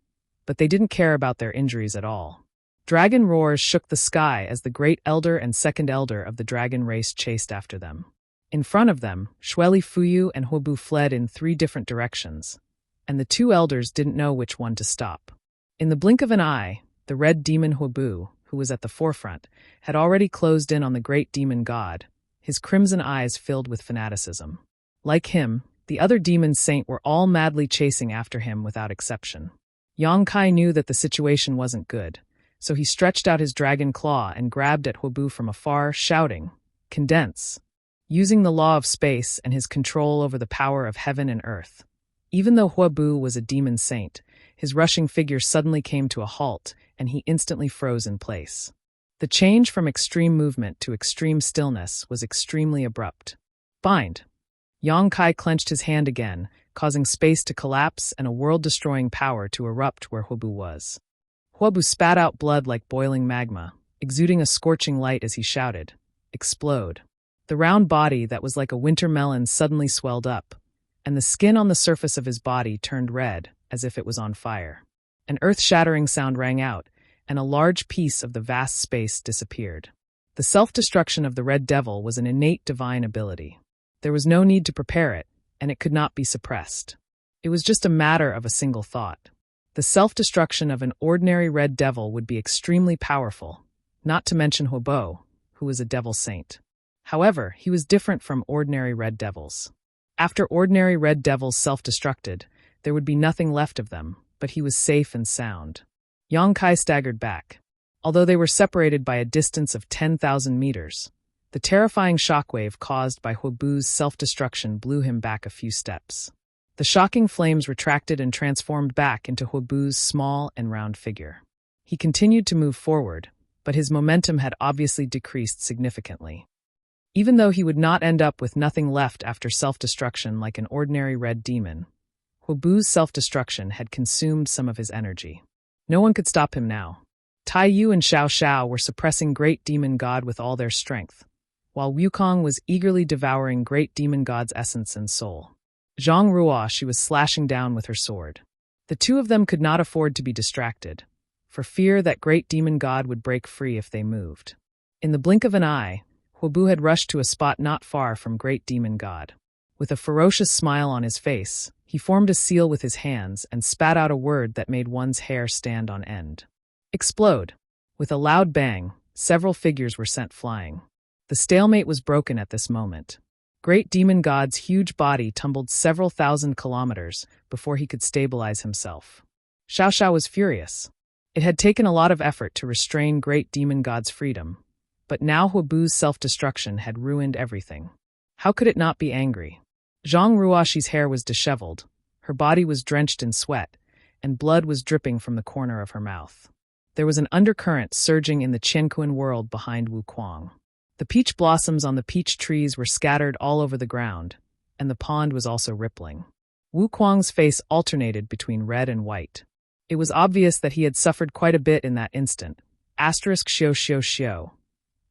but they didn't care about their injuries at all. Dragon roars shook the sky as the great elder and second elder of the dragon race chased after them. In front of them, Shueli Fuyu and Huobu fled in 3 different directions, and the 2 elders didn't know which one to stop. In the blink of an eye, the red demon Huobu, who was at the forefront, had already closed in on the great demon god, his crimson eyes filled with fanaticism. Like him, the other demon saint were all madly chasing after him without exception. Yang Kai knew that the situation wasn't good, So he stretched out his dragon claw and grabbed at Huobu from afar, shouting, "Condense!" Using the law of space and his control over the power of heaven and earth. Even though Huobu was a demon saint, his rushing figure suddenly came to a halt, and he instantly froze in place. The change from extreme movement to extreme stillness was extremely abrupt. Bind! Yang Kai clenched his hand again, causing space to collapse and a world-destroying power to erupt where Huobu was. Huobu spat out blood like boiling magma, exuding a scorching light as he shouted, "Explode!" The round body that was like a winter melon suddenly swelled up, and the skin on the surface of his body turned red, as if it was on fire. An earth-shattering sound rang out, and a large piece of the vast space disappeared. The self-destruction of the Red Devil was an innate divine ability. There was no need to prepare it, and it could not be suppressed. It was just a matter of a single thought. The self-destruction of an ordinary Red Devil would be extremely powerful, not to mention Huobo, who was a devil saint. However, he was different from ordinary Red Devils. After ordinary Red Devils self-destructed, there would be nothing left of them, but he was safe and sound. Yang Kai staggered back. Although they were separated by a distance of 10,000 meters, the terrifying shockwave caused by Huobu's self-destruction blew him back a few steps. The shocking flames retracted and transformed back into Huobu's small and round figure. He continued to move forward, but his momentum had obviously decreased significantly. Even though he would not end up with nothing left after self-destruction like an ordinary red demon, Huobu's self-destruction had consumed some of his energy. No one could stop him now. Tai Yu and Xiao Xiao were suppressing Great Demon God with all their strength, while Wukong was eagerly devouring Great Demon God's essence and soul. Zhang Ruo she was slashing down with her sword. The two of them could not afford to be distracted, for fear that Great Demon God would break free if they moved. In the blink of an eye, Huobu had rushed to a spot not far from Great Demon God. With a ferocious smile on his face, he formed a seal with his hands and spat out a word that made one's hair stand on end. Explode! With a loud bang, several figures were sent flying. The stalemate was broken at this moment. Great Demon God's huge body tumbled several thousand kilometers before he could stabilize himself. Xiao Xiao was furious. It had taken a lot of effort to restrain Great Demon God's freedom, but now Huobu's self-destruction had ruined everything. How could it not be angry? Zhang Ruoxi's hair was disheveled, her body was drenched in sweat, and blood was dripping from the corner of her mouth. There was an undercurrent surging in the Qianquan world behind Wukong. The peach blossoms on the peach trees were scattered all over the ground, and the pond was also rippling. Wukong's face alternated between red and white. It was obvious that he had suffered quite a bit in that instant. *****.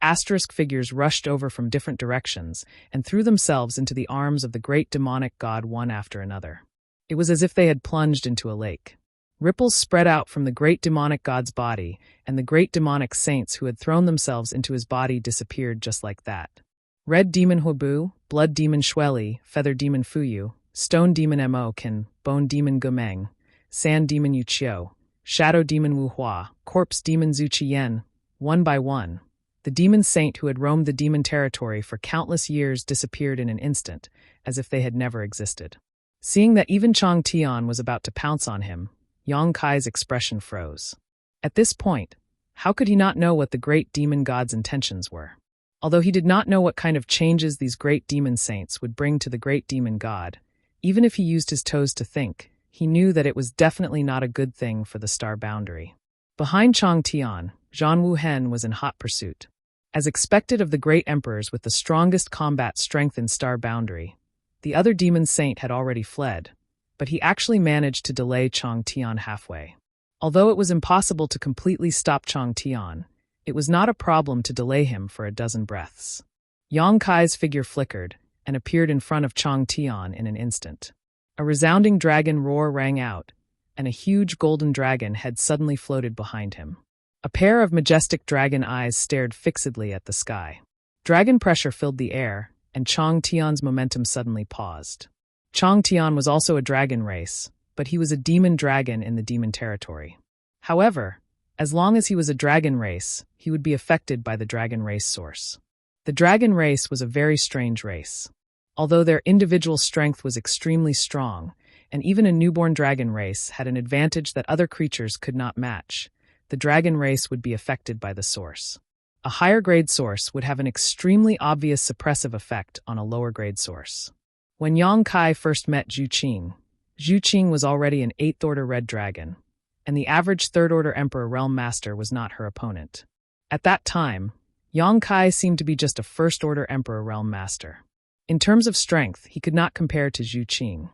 Asterisk figures rushed over from different directions and threw themselves into the arms of the great demonic god one after another. It was as if they had plunged into a lake. Ripples spread out from the great demonic god's body, and the great demonic saints who had thrown themselves into his body disappeared just like that. Red Demon Huobu, Blood Demon Shueli, Feather Demon Fuyu, Stone Demon Mo Qin, Bone Demon Gumeng, Sand Demon Yu Qiu, Shadow Demon Wu Hua, Corpse Demon Zhu Qiyan, one by one. The demon saint who had roamed the demon territory for countless years disappeared in an instant, as if they had never existed. Seeing that even Chang Tian was about to pounce on him, Yang Kai's expression froze. At this point, how could he not know what the great demon god's intentions were? Although he did not know what kind of changes these great demon saints would bring to the great demon god, even if he used his toes to think, he knew that it was definitely not a good thing for the star boundary. Behind Chang Tian, Zhan Wuhen was in hot pursuit. As expected of the great emperors with the strongest combat strength in Star Boundary, the other demon saint had already fled, but he actually managed to delay Chang Tian halfway. Although it was impossible to completely stop Chang Tian, it was not a problem to delay him for a dozen breaths. Yang Kai's figure flickered and appeared in front of Chang Tian in an instant. A resounding dragon roar rang out, and a huge golden dragon head suddenly floated behind him. A pair of majestic dragon eyes stared fixedly at the sky. Dragon pressure filled the air, and Chang Tian's momentum suddenly paused. Chang Tian was also a dragon race, but he was a demon dragon in the demon territory. However, as long as he was a dragon race, he would be affected by the dragon race source. The dragon race was a very strange race. Although their individual strength was extremely strong, and even a newborn dragon race had an advantage that other creatures could not match, the dragon race would be affected by the source. A higher-grade source would have an extremely obvious suppressive effect on a lower-grade source. When Yang Kai first met Zhu Qing was already an 8th-order red dragon, and the average 3rd-order Emperor Realm Master was not her opponent. At that time, Yang Kai seemed to be just a 1st-order Emperor Realm Master. In terms of strength, he could not compare to Zhu Qing.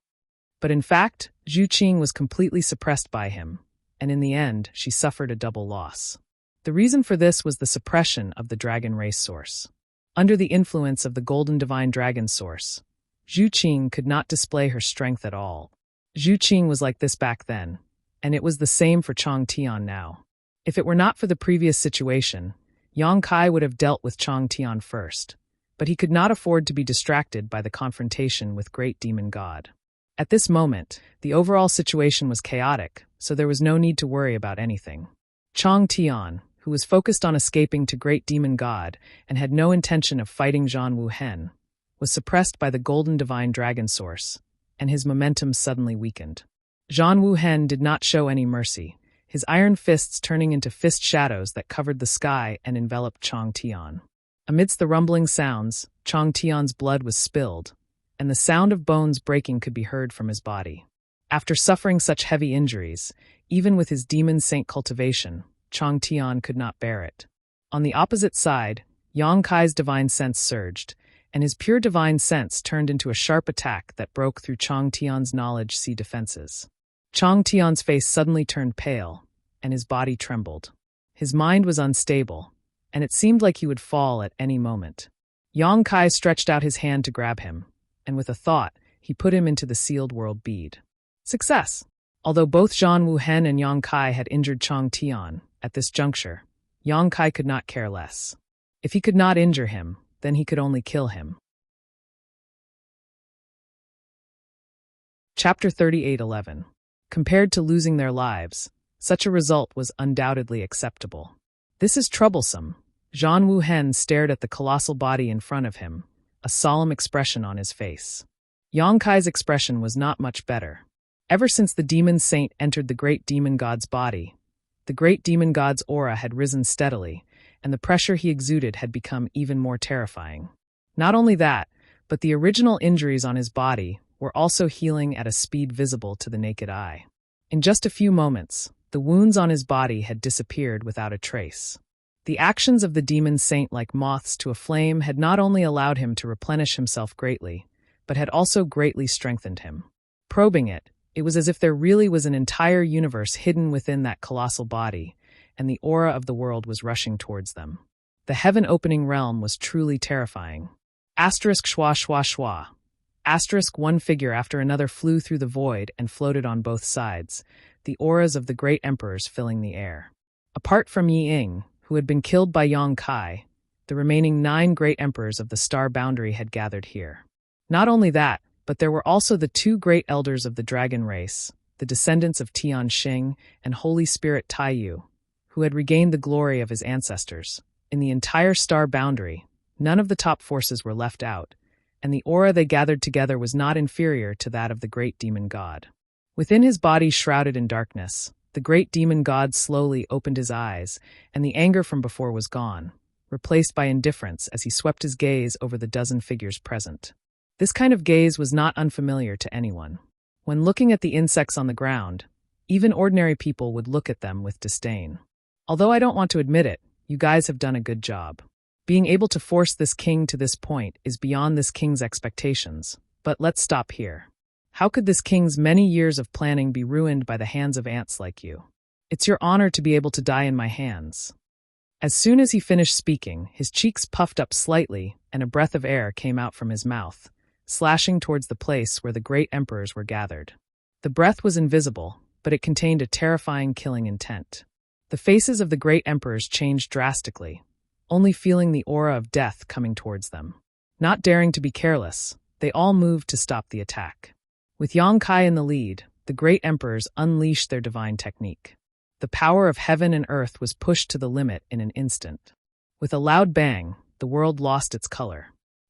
But in fact, Zhu Qing was completely suppressed by him, and in the end, she suffered a double loss. The reason for this was the suppression of the dragon race source. Under the influence of the golden divine dragon source, Zhu Qing could not display her strength at all. Zhu Qing was like this back then, and it was the same for Chang Tian now. If it were not for the previous situation, Yang Kai would have dealt with Chang Tian first, but he could not afford to be distracted by the confrontation with Great Demon God. At this moment, the overall situation was chaotic, so there was no need to worry about anything. Chang Tian, who was focused on escaping to Great Demon God and had no intention of fighting Zhan Wuhen, was suppressed by the golden divine dragon source, and his momentum suddenly weakened. Zhan Wuhen did not show any mercy, his iron fists turning into fist shadows that covered the sky and enveloped Chang Tian. Amidst the rumbling sounds, Chang Tian's blood was spilled, and the sound of bones breaking could be heard from his body. After suffering such heavy injuries, even with his demon saint cultivation, Chang Tian could not bear it. On the opposite side, Yang Kai's divine sense surged, and his pure divine sense turned into a sharp attack that broke through Chang Tian's knowledge sea defenses. Chang Tian's face suddenly turned pale, and his body trembled. His mind was unstable, and it seemed like he would fall at any moment. Yang Kai stretched out his hand to grab him, and with a thought, he put him into the sealed world bead. Success! Although both Zhan Wuhen and Yang Kai had injured Chang Tian, at this juncture, Yang Kai could not care less. If he could not injure him, then he could only kill him. Chapter 38:11. Compared to losing their lives, such a result was undoubtedly acceptable. This is troublesome. Zhan Wuhen stared at the colossal body in front of him, a solemn expression on his face. Yang Kai's expression was not much better. Ever since the demon saint entered the great demon god's body, the great demon god's aura had risen steadily, and the pressure he exuded had become even more terrifying. Not only that, but the original injuries on his body were also healing at a speed visible to the naked eye. In just a few moments, the wounds on his body had disappeared without a trace. The actions of the demon saint, like moths to a flame, had not only allowed him to replenish himself greatly, but had also greatly strengthened him. Probing it, it was as if there really was an entire universe hidden within that colossal body, and the aura of the world was rushing towards them. The heaven-opening realm was truly terrifying. Asterisk schwa schwa schwa. Asterisk one figure after another flew through the void and floated on both sides, the auras of the great emperors filling the air. Apart from Yi Ying, who had been killed by Yang Kai, the remaining 9 great emperors of the star boundary had gathered here. Not only that, but there were also the 2 great elders of the dragon race, the descendants of Tian Xing and Holy Spirit Taiyu, who had regained the glory of his ancestors. In the entire star boundary, none of the top forces were left out, and the aura they gathered together was not inferior to that of the great demon god. Within his body shrouded in darkness, the great demon god slowly opened his eyes, and the anger from before was gone, replaced by indifference as he swept his gaze over the dozen figures present. This kind of gaze was not unfamiliar to anyone. When looking at the insects on the ground, even ordinary people would look at them with disdain. Although I don't want to admit it, you guys have done a good job. Being able to force this king to this point is beyond this king's expectations, but let's stop here. How could this king's many years of planning be ruined by the hands of ants like you? It's your honor to be able to die in my hands. As soon as he finished speaking, his cheeks puffed up slightly, and a breath of air came out from his mouth, slashing towards the place where the great emperors were gathered. The breath was invisible, but it contained a terrifying killing intent. The faces of the great emperors changed drastically, only feeling the aura of death coming towards them. Not daring to be careless, they all moved to stop the attack. With Yang Kai in the lead, the great emperors unleashed their divine technique. The power of heaven and earth was pushed to the limit in an instant. With a loud bang, the world lost its color.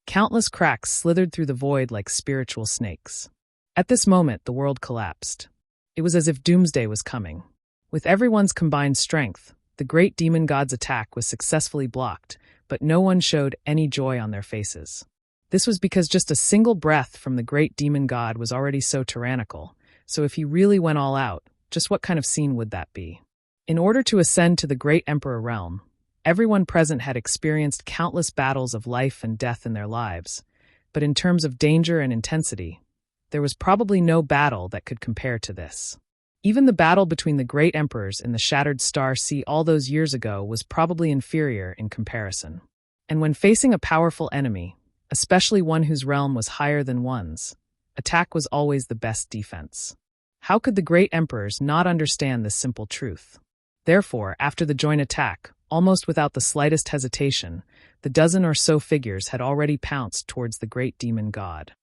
Countless cracks slithered through the void like spiritual snakes. At this moment, the world collapsed. It was as if doomsday was coming. With everyone's combined strength, the great demon god's attack was successfully blocked, but no one showed any joy on their faces. This was because just a single breath from the great demon god was already so tyrannical, so if he really went all out, just what kind of scene would that be? In order to ascend to the great emperor realm, everyone present had experienced countless battles of life and death in their lives, but in terms of danger and intensity, there was probably no battle that could compare to this. Even the battle between the great emperors in the Shattered Star Sea all those years ago was probably inferior in comparison. And when facing a powerful enemy, especially one whose realm was higher than one's, attack was always the best defense. How could the great emperors not understand this simple truth? Therefore, after the joint attack, almost without the slightest hesitation, the dozen or so figures had already pounced towards the great demon god.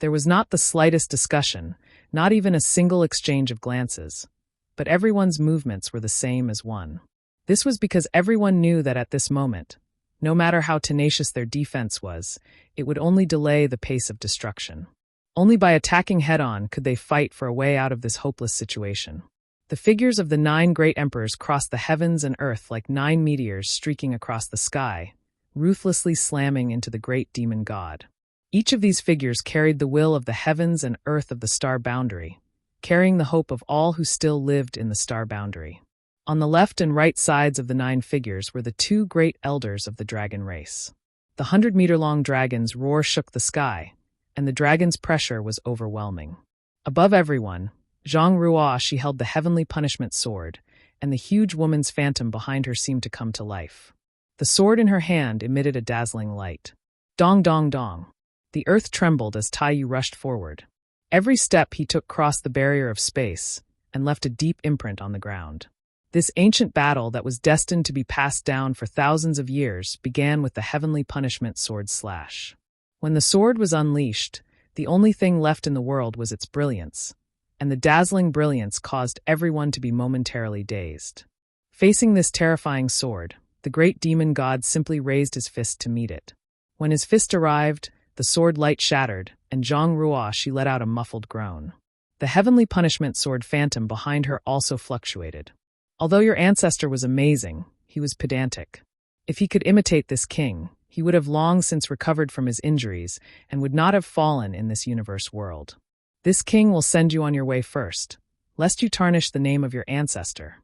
There was not the slightest discussion, not even a single exchange of glances, but everyone's movements were the same as one. This was because everyone knew that at this moment, no matter how tenacious their defense was, it would only delay the pace of destruction. Only by attacking head-on could they fight for a way out of this hopeless situation. The figures of the 9 great emperors crossed the heavens and earth like 9 meteors streaking across the sky, ruthlessly slamming into the great demon god. Each of these figures carried the will of the heavens and earth of the star boundary, carrying the hope of all who still lived in the star boundary. On the left and right sides of the 9 figures were the 2 great elders of the dragon race. The 100-meter-long dragon's roar shook the sky, and the dragon's pressure was overwhelming. Above everyone, Zhang Ruo, she held the heavenly punishment sword, and the huge woman's phantom behind her seemed to come to life. The sword in her hand emitted a dazzling light. Dong dong dong. The earth trembled as Taiyu rushed forward. Every step he took crossed the barrier of space and left a deep imprint on the ground. This ancient battle that was destined to be passed down for thousands of years began with the heavenly punishment sword slash. When the sword was unleashed, the only thing left in the world was its brilliance, and the dazzling brilliance caused everyone to be momentarily dazed. Facing this terrifying sword, the great demon god simply raised his fist to meet it. When his fist arrived, the sword light shattered, and Zhang Ruo, she let out a muffled groan. The heavenly punishment sword phantom behind her also fluctuated. Although your ancestor was amazing, he was pedantic. If he could imitate this king, he would have long since recovered from his injuries and would not have fallen in this universe world. This king will send you on your way first, lest you tarnish the name of your ancestor.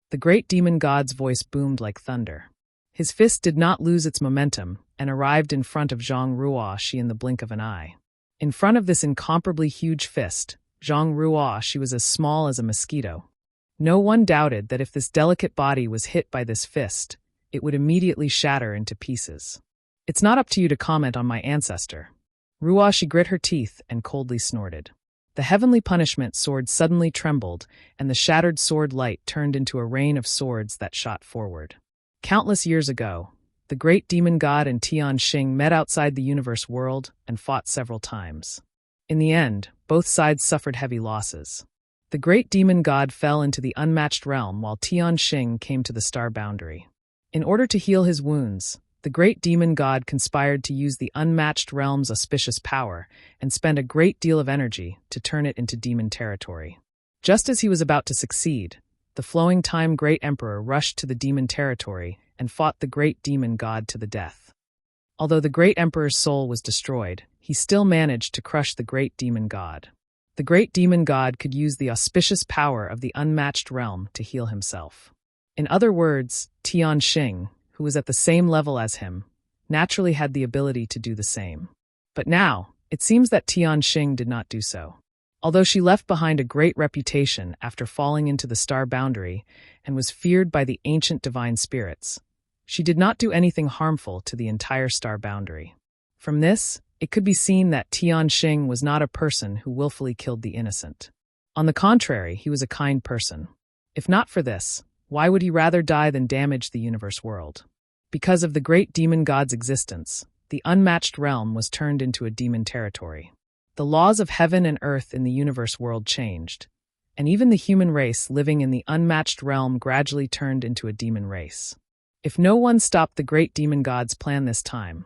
The great demon god's voice boomed like thunder. His fist did not lose its momentum and arrived in front of Zhang Ruo, she in the blink of an eye. In front of this incomparably huge fist, Zhang Ruo, she was as small as a mosquito. No one doubted that if this delicate body was hit by this fist, it would immediately shatter into pieces. It's not up to you to comment on my ancestor. Ruo, she grit her teeth and coldly snorted. The heavenly punishment sword suddenly trembled, and the shattered sword light turned into a rain of swords that shot forward. Countless years ago, the great demon god and Tian Xing met outside the universe world and fought several times. In the end, both sides suffered heavy losses. The great demon god fell into the unmatched realm while Tian Xing came to the star boundary. In order to heal his wounds, the great demon god conspired to use the unmatched realm's auspicious power and spend a great deal of energy to turn it into demon territory. Just as he was about to succeed, the flowing time great emperor rushed to the demon territory and fought the great demon god to the death. Although the great emperor's soul was destroyed, he still managed to crush the great demon god. The great demon god could use the auspicious power of the unmatched realm to heal himself. In other words, Tian Xing, who was at the same level as him, naturally had the ability to do the same. But now, it seems that Tian Xing did not do so. Although she left behind a great reputation after falling into the star boundary and was feared by the ancient divine spirits, she did not do anything harmful to the entire star boundary. From this, it could be seen that Tian Xing was not a person who willfully killed the innocent. On the contrary, he was a kind person. If not for this, why would he rather die than damage the universe world? Because of the great demon god's existence, the unmatched realm was turned into a demon territory. The laws of heaven and earth in the universe world changed, and even the human race living in the unmatched realm gradually turned into a demon race. If no one stopped the great demon god's plan this time,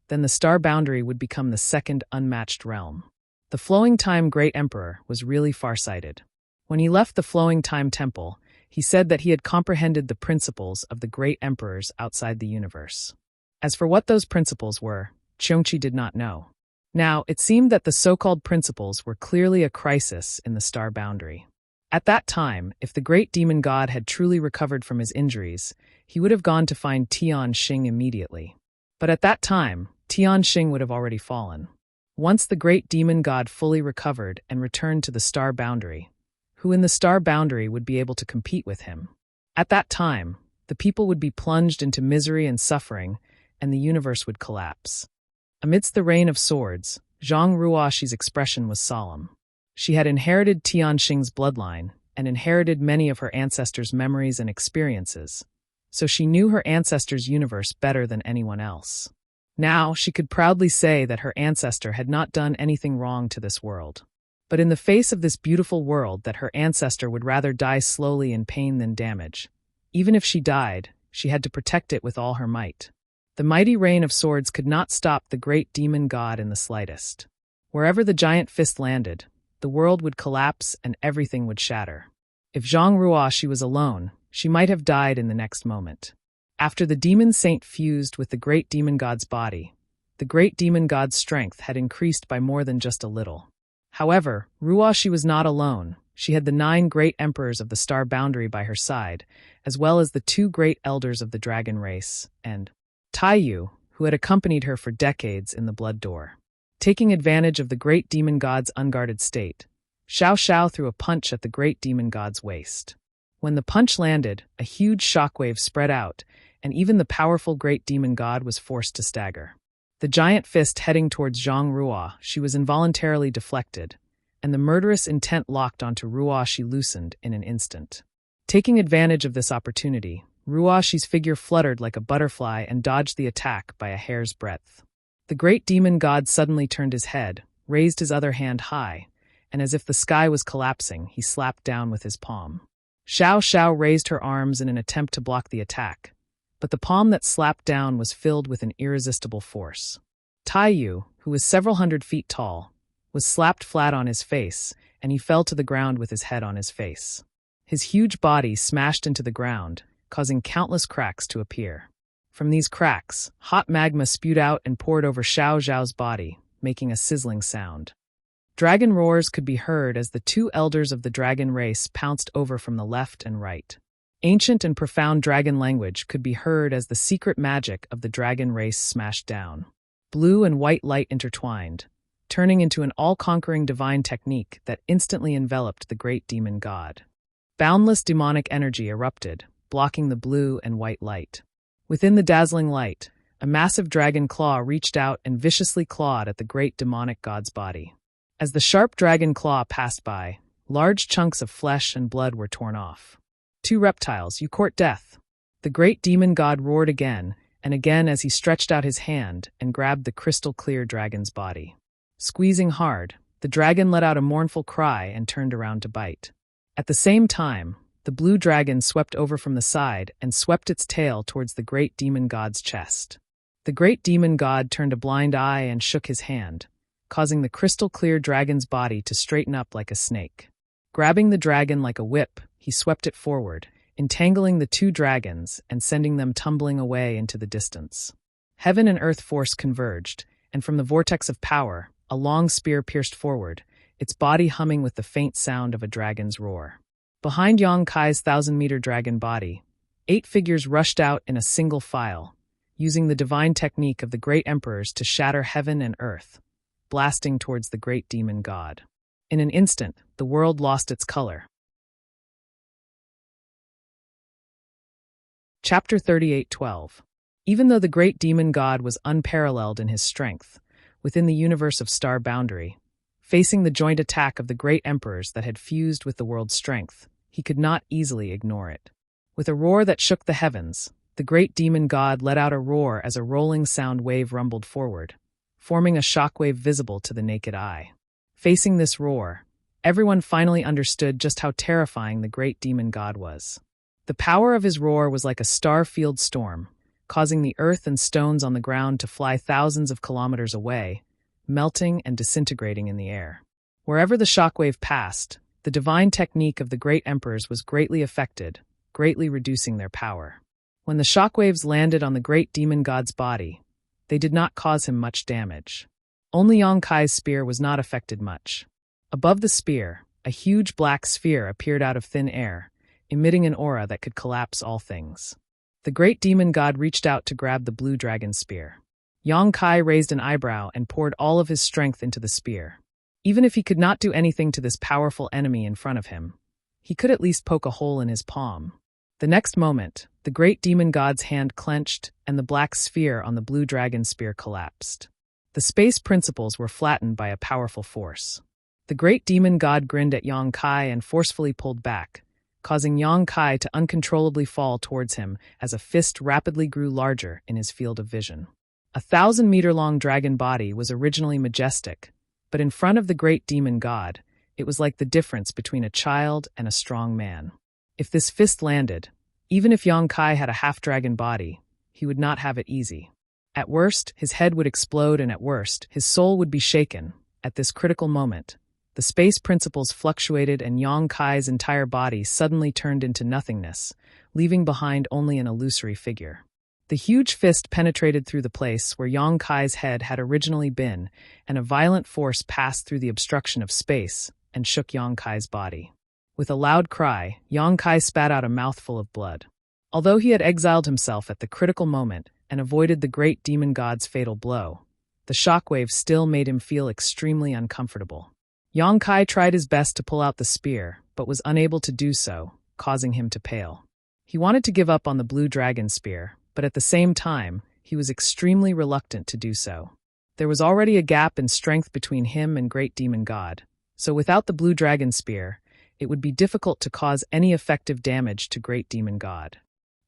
then the star boundary would become the second unmatched realm. The Flowing Time Great Emperor was really farsighted. When he left the Flowing Time Temple, He said that he had comprehended the principles of the great emperors outside the universe. As for what those principles were, Qiongqi did not know. Now, it seemed that the so-called principles were clearly a crisis in the star boundary. At that time, if the great demon god had truly recovered from his injuries, he would have gone to find Tianxing immediately. But at that time, Tianxing would have already fallen. Once the great demon god fully recovered and returned to the star boundary, who in the star boundary would be able to compete with him? At that time, the people would be plunged into misery and suffering, and the universe would collapse. Amidst the rain of swords, Zhang Ruoxi's expression was solemn. She had inherited Tianxing's bloodline and inherited many of her ancestors' memories and experiences, so she knew her ancestors' universe better than anyone else. Now, she could proudly say that her ancestor had not done anything wrong to this world. But in the face of this beautiful world that her ancestor would rather die slowly in pain than damage, even if she died, she had to protect it with all her might. The mighty rain of swords could not stop the great demon god in the slightest. Wherever the giant fist landed, the world would collapse and everything would shatter. If Zhang Ruoxi was alone, she might have died in the next moment. After the demon saint fused with the great demon god's body, the great demon god's strength had increased by more than just a little. However, Ruoxi was not alone. She had the 9 great emperors of the star boundary by her side, as well as the 2 great elders of the dragon race, and Taiyu, who had accompanied her for decades in the blood door. Taking advantage of the great demon god's unguarded state, Xiao Xiao threw a punch at the great demon god's waist. When the punch landed, a huge shockwave spread out, and even the powerful great demon god was forced to stagger. The giant fist heading towards Zhang Ruoxi was involuntarily deflected, and the murderous intent locked onto Ruoxi loosened in an instant. Taking advantage of this opportunity, Ruoxi's figure fluttered like a butterfly and dodged the attack by a hair's breadth. The great demon god suddenly turned his head, raised his other hand high, and as if the sky was collapsing, he slapped down with his palm. Xiao Xiao raised her arms in an attempt to block the attack, but the palm that slapped down was filled with an irresistible force. Taiyu, who was several hundred feet tall, was slapped flat on his face, and he fell to the ground with his head on his face. His huge body smashed into the ground, causing countless cracks to appear. From these cracks, hot magma spewed out and poured over Xiao Xiao's body, making a sizzling sound. Dragon roars could be heard as the 2 elders of the dragon race pounced over from the left and right. Ancient and profound dragon language could be heard as the secret magic of the dragon race smashed down. Blue and white light intertwined, turning into an all-conquering divine technique that instantly enveloped the great demon god. Boundless demonic energy erupted, blocking the blue and white light. Within the dazzling light, a massive dragon claw reached out and viciously clawed at the great demonic god's body. As the sharp dragon claw passed by, large chunks of flesh and blood were torn off. 2 reptiles, you court death. The great demon god roared again and again as he stretched out his hand and grabbed the crystal-clear dragon's body. Squeezing hard, the dragon let out a mournful cry and turned around to bite. At the same time, the blue dragon swept over from the side and swept its tail towards the great demon god's chest. The great demon god turned a blind eye and shook his hand, causing the crystal-clear dragon's body to straighten up like a snake. Grabbing the dragon like a whip, he swept it forward, entangling the 2 dragons and sending them tumbling away into the distance. Heaven and earth force converged, and from the vortex of power, a long spear pierced forward, its body humming with the faint sound of a dragon's roar. Behind Yang Kai's 1,000-meter dragon body, 8 figures rushed out in a single file, using the divine technique of the great emperors to shatter heaven and earth, blasting towards the great demon god. In an instant, the world lost its color. Chapter 38:12. Even though the great demon god was unparalleled in his strength, within the universe of star boundary, facing the joint attack of the great emperors that had fused with the world's strength, he could not easily ignore it. With a roar that shook the heavens, the great demon god let out a roar as a rolling sound wave rumbled forward, forming a shockwave visible to the naked eye. Facing this roar, everyone finally understood just how terrifying the great demon god was. The power of his roar was like a star-field storm, causing the earth and stones on the ground to fly thousands of kilometers away, melting and disintegrating in the air. Wherever the shockwave passed, The divine technique of the great emperors was greatly affected, greatly reducing their power. When the shockwaves landed on the great demon god's body, they did not cause him much damage. Only Yang Kai's spear was not affected much. Above the spear, a huge black sphere appeared out of thin air, emitting an aura that could collapse all things. The great demon god reached out to grab the blue dragon spear. Yang Kai raised an eyebrow and poured all of his strength into the spear. Even if he could not do anything to this powerful enemy in front of him, he could at least poke a hole in his palm. The next moment, the great demon god's hand clenched and the black sphere on the blue dragon spear collapsed. The space principles were flattened by a powerful force. The great demon god grinned at Yang Kai and forcefully pulled back, causing Yang Kai to uncontrollably fall towards him as a fist rapidly grew larger in his field of vision. A 1,000-meter-long dragon body was originally majestic, but in front of the great demon god, it was like the difference between a child and a strong man. If this fist landed, even if Yang Kai had a half-dragon body, he would not have it easy. At worst, his head would explode, and at worst, his soul would be shaken. At this critical moment, the space principles fluctuated and Yang Kai's entire body suddenly turned into nothingness, leaving behind only an illusory figure. The huge fist penetrated through the place where Yang Kai's head had originally been, and a violent force passed through the obstruction of space and shook Yang Kai's body. With a loud cry, Yang Kai spat out a mouthful of blood. Although he had exiled himself at the critical moment and avoided the great demon god's fatal blow, the shockwave still made him feel extremely uncomfortable. Yang Kai tried his best to pull out the spear, but was unable to do so, causing him to pale. He wanted to give up on the blue dragon spear, but at the same time, he was extremely reluctant to do so. There was already a gap in strength between him and Great Demon God, so without the blue dragon spear, it would be difficult to cause any effective damage to Great Demon God.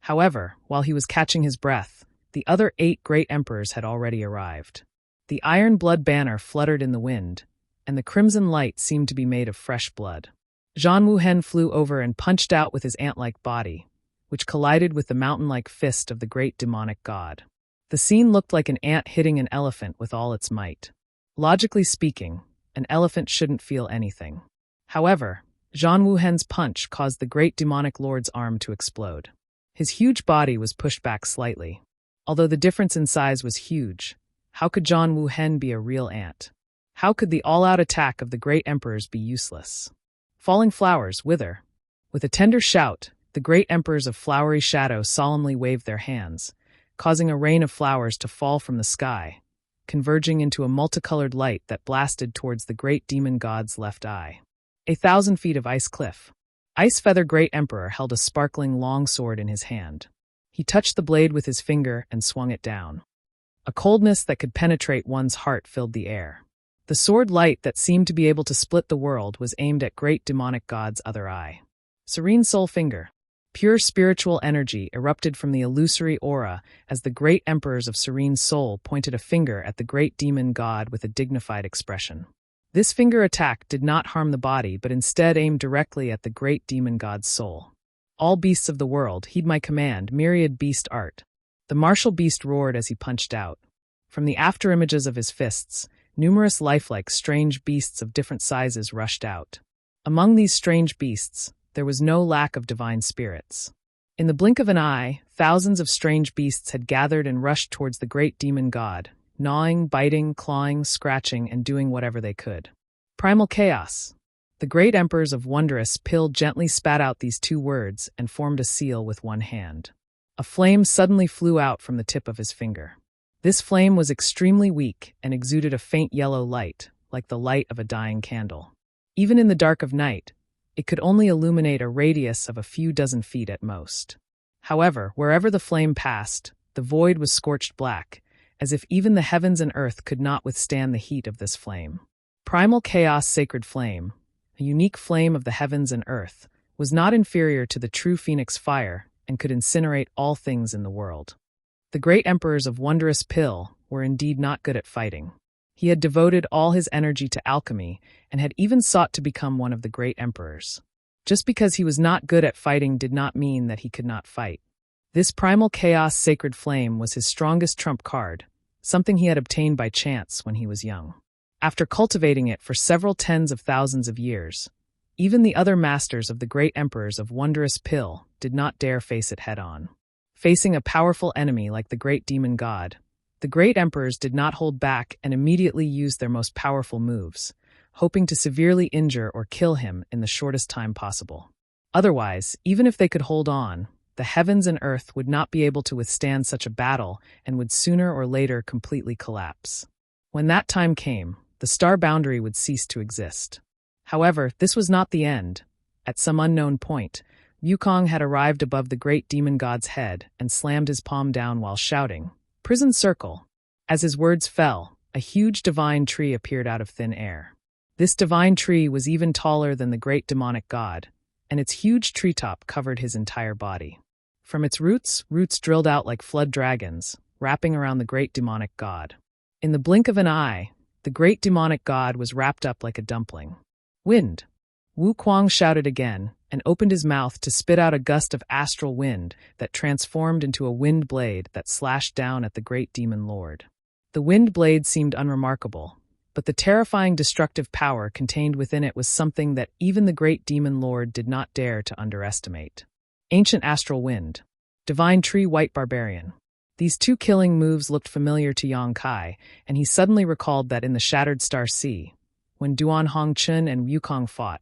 However, while he was catching his breath, the other 8 great emperors had already arrived. The iron blood banner fluttered in the wind, and the crimson light seemed to be made of fresh blood. Zhang Wuhen flew over and punched out with his ant-like body, which collided with the mountain-like fist of the great demonic god. The scene looked like an ant hitting an elephant with all its might. Logically speaking, an elephant shouldn't feel anything. However, Zhang Wuhen's punch caused the great demonic lord's arm to explode. His huge body was pushed back slightly. Although the difference in size was huge, how could Zhang Wuhen be a real ant? How could the all-out attack of the great emperors be useless? Falling flowers wither. With a tender shout, the great emperors of flowery shadow solemnly waved their hands, causing a rain of flowers to fall from the sky, converging into a multicolored light that blasted towards the great demon god's left eye. 1,000 feet of ice cliff. Ice Feather Great Emperor held a sparkling long sword in his hand. He touched the blade with his finger and swung it down. A coldness that could penetrate one's heart filled the air. The sword light that seemed to be able to split the world was aimed at great demonic god's other eye. Serene Soul Finger. Pure spiritual energy erupted from the illusory aura as the great emperors of Serene Soul pointed a finger at the great demon god with a dignified expression. This finger attack did not harm the body but instead aimed directly at the great demon god's soul. All beasts of the world, heed my command, myriad beast art. The martial beast roared as he punched out. From the afterimages of his fists, numerous lifelike strange beasts of different sizes rushed out. Among these strange beasts, there was no lack of divine spirits. In the blink of an eye, thousands of strange beasts had gathered and rushed towards the great demon god, gnawing, biting, clawing, scratching, and doing whatever they could. Primal Chaos. The great emperors of Wondrous Pill gently spat out these 2 words and formed a seal with one hand. A flame suddenly flew out from the tip of his finger. This flame was extremely weak and exuded a faint yellow light, like the light of a dying candle. Even in the dark of night, it could only illuminate a radius of a few dozen feet at most. However, wherever the flame passed, the void was scorched black, as if even the heavens and earth could not withstand the heat of this flame. Primal Chaos Sacred Flame, a unique flame of the heavens and earth, was not inferior to the true phoenix fire and could incinerate all things in the world. The great emperors of Wondrous Pill were indeed not good at fighting. He had devoted all his energy to alchemy and had even sought to become one of the great emperors. Just because he was not good at fighting did not mean that he could not fight. This Primal Chaos Sacred Flame was his strongest trump card, something he had obtained by chance when he was young. After cultivating it for several tens of thousands of years, Even the other masters of the great emperors of Wondrous Pill did not dare face it head-on. Facing a powerful enemy like the great demon god, the great emperors did not hold back and immediately used their most powerful moves, hoping to severely injure or kill him in the shortest time possible. Otherwise, even if they could hold on, the heavens and earth would not be able to withstand such a battle and would sooner or later completely collapse. When that time came, the star boundary would cease to exist. However, this was not the end. At some unknown point, Wukong had arrived above the great demon god's head and slammed his palm down while shouting, "Prison circle!" As his words fell, a huge divine tree appeared out of thin air. This divine tree was even taller than the great demonic god, and its huge treetop covered his entire body. From its roots drilled out like flood dragons, wrapping around the great demonic god. In the blink of an eye, the great demonic god was wrapped up like a dumpling. "Wind!" Wukong shouted again, and opened his mouth to spit out a gust of astral wind that transformed into a wind blade that slashed down at the great demon lord. The wind blade seemed unremarkable, but the terrifying destructive power contained within it was something that even the great demon lord did not dare to underestimate. Ancient astral wind. Divine tree white barbarian. These two killing moves looked familiar to Yang Kai, and he suddenly recalled that in the Shattered Star Sea, when Duan Hongchun and Wukong fought,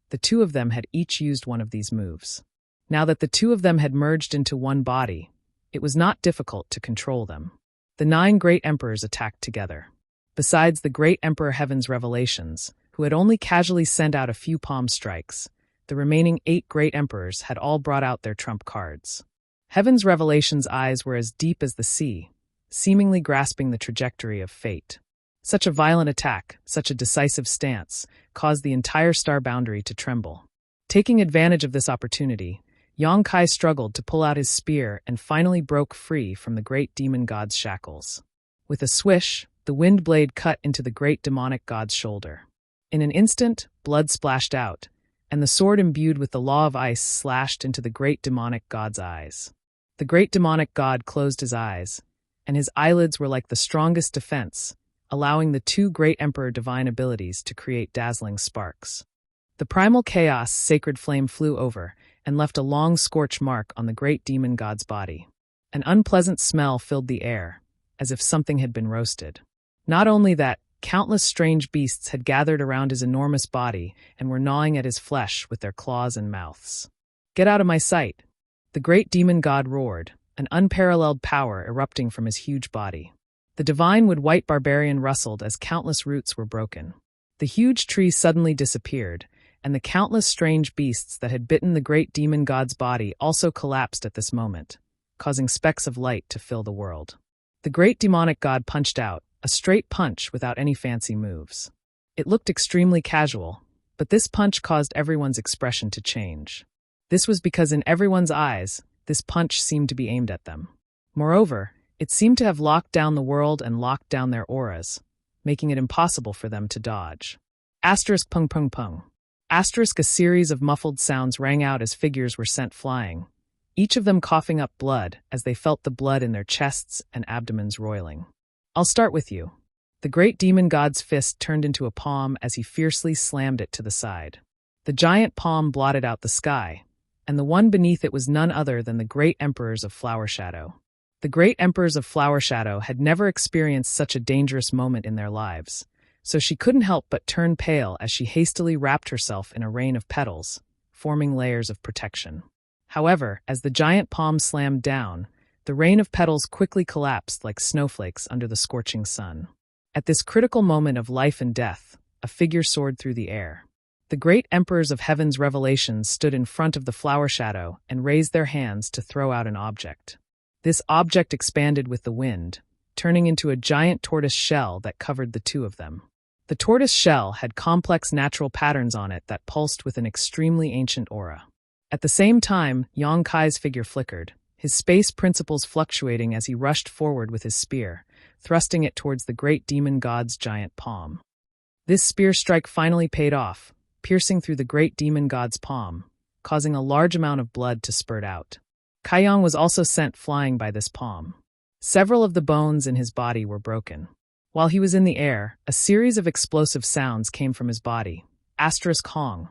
the two of them had each used one of these moves. Now that the two of them had merged into one body, it was not difficult to control them. The 9 great emperors attacked together. Besides the great Emperor Heaven's Revelations, who had only casually sent out a few palm strikes, the remaining 8 great emperors had all brought out their trump cards. Heaven's Revelations' eyes were as deep as the sea, seemingly grasping the trajectory of fate. Such a violent attack, such a decisive stance, caused the entire star boundary to tremble. Taking advantage of this opportunity, Yang Kai struggled to pull out his spear and finally broke free from the great demon god's shackles. With a swish, the wind blade cut into the great demonic god's shoulder. In an instant, blood splashed out, and the sword imbued with the law of ice slashed into the great demonic god's eyes. The great demonic god closed his eyes, and his eyelids were like the strongest defense, allowing the 2 great emperor divine abilities to create dazzling sparks. The primal chaos sacred flame flew over and left a long scorch mark on the great demon god's body. An unpleasant smell filled the air, as if something had been roasted. Not only that, countless strange beasts had gathered around his enormous body and were gnawing at his flesh with their claws and mouths. "Get out of my sight!" The great demon god roared, an unparalleled power erupting from his huge body. The divine wood-white barbarian rustled as countless roots were broken. The huge tree suddenly disappeared, and the countless strange beasts that had bitten the great demon god's body also collapsed at this moment, causing specks of light to fill the world. The great demonic god punched out, a straight punch without any fancy moves. It looked extremely casual, but this punch caused everyone's expression to change. This was because in everyone's eyes, this punch seemed to be aimed at them. Moreover, it seemed to have locked down the world and locked down their auras, making it impossible for them to dodge. Asterisk pung pung pung. Asterisk a series of muffled sounds rang out as figures were sent flying, each of them coughing up blood as they felt the blood in their chests and abdomens roiling. "I'll start with you." The great demon god's fist turned into a palm as he fiercely slammed it to the side. The giant palm blotted out the sky, and the one beneath it was none other than the great emperors of Flower Shadow. The great emperors of Flower Shadow had never experienced such a dangerous moment in their lives, so she couldn't help but turn pale as she hastily wrapped herself in a rain of petals, forming layers of protection. However, as the giant palm slammed down, the rain of petals quickly collapsed like snowflakes under the scorching sun. At this critical moment of life and death, a figure soared through the air. The great emperors of Heaven's Revelations stood in front of the Flower Shadow and raised their hands to throw out an object. This object expanded with the wind, turning into a giant tortoise shell that covered the 2 of them. The tortoise shell had complex natural patterns on it that pulsed with an extremely ancient aura. At the same time, Yang Kai's figure flickered, his space principles fluctuating as he rushed forward with his spear, thrusting it towards the great demon god's giant palm. This spear strike finally paid off, piercing through the great demon god's palm, causing a large amount of blood to spurt out. Kaiyang was also sent flying by this palm. Several of the bones in his body were broken. While he was in the air, a series of explosive sounds came from his body. Asterisk Hong.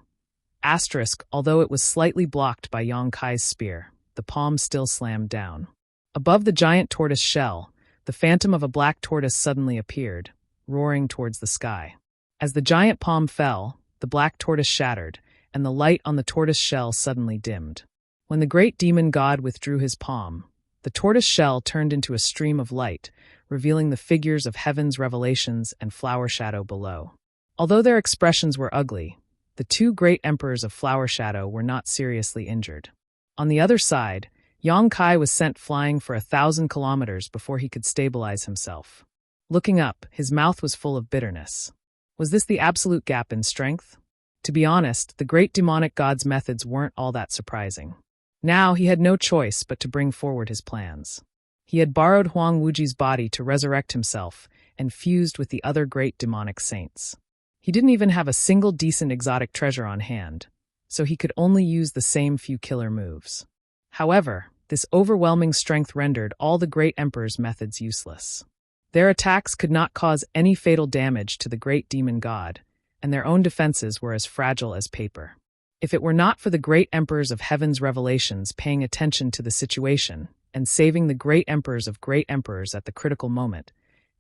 Although it was slightly blocked by Yang Kai's spear, the palm still slammed down. Above the giant tortoise shell, the phantom of a black tortoise suddenly appeared, roaring towards the sky. As the giant palm fell, the black tortoise shattered, and the light on the tortoise shell suddenly dimmed. When the great demon god withdrew his palm, the tortoise shell turned into a stream of light, revealing the figures of heaven's revelations and flower shadow below. Although their expressions were ugly, the two great emperors of flower shadow were not seriously injured. On the other side, Yang Kai was sent flying for 1,000 kilometers before he could stabilize himself. Looking up, his mouth was full of bitterness. Was this the absolute gap in strength? To be honest, the great demonic god's methods weren't all that surprising. Now he had no choice but to bring forward his plans. He had borrowed Huang Wuji's body to resurrect himself and fused with the other great demonic saints. He didn't even have a single decent exotic treasure on hand, so he could only use the same few killer moves. However, this overwhelming strength rendered all the great emperor's methods useless. Their attacks could not cause any fatal damage to the great demon god, and their own defenses were as fragile as paper. If it were not for the great emperors of heaven's revelations paying attention to the situation and saving the great emperors of great emperors at the critical moment,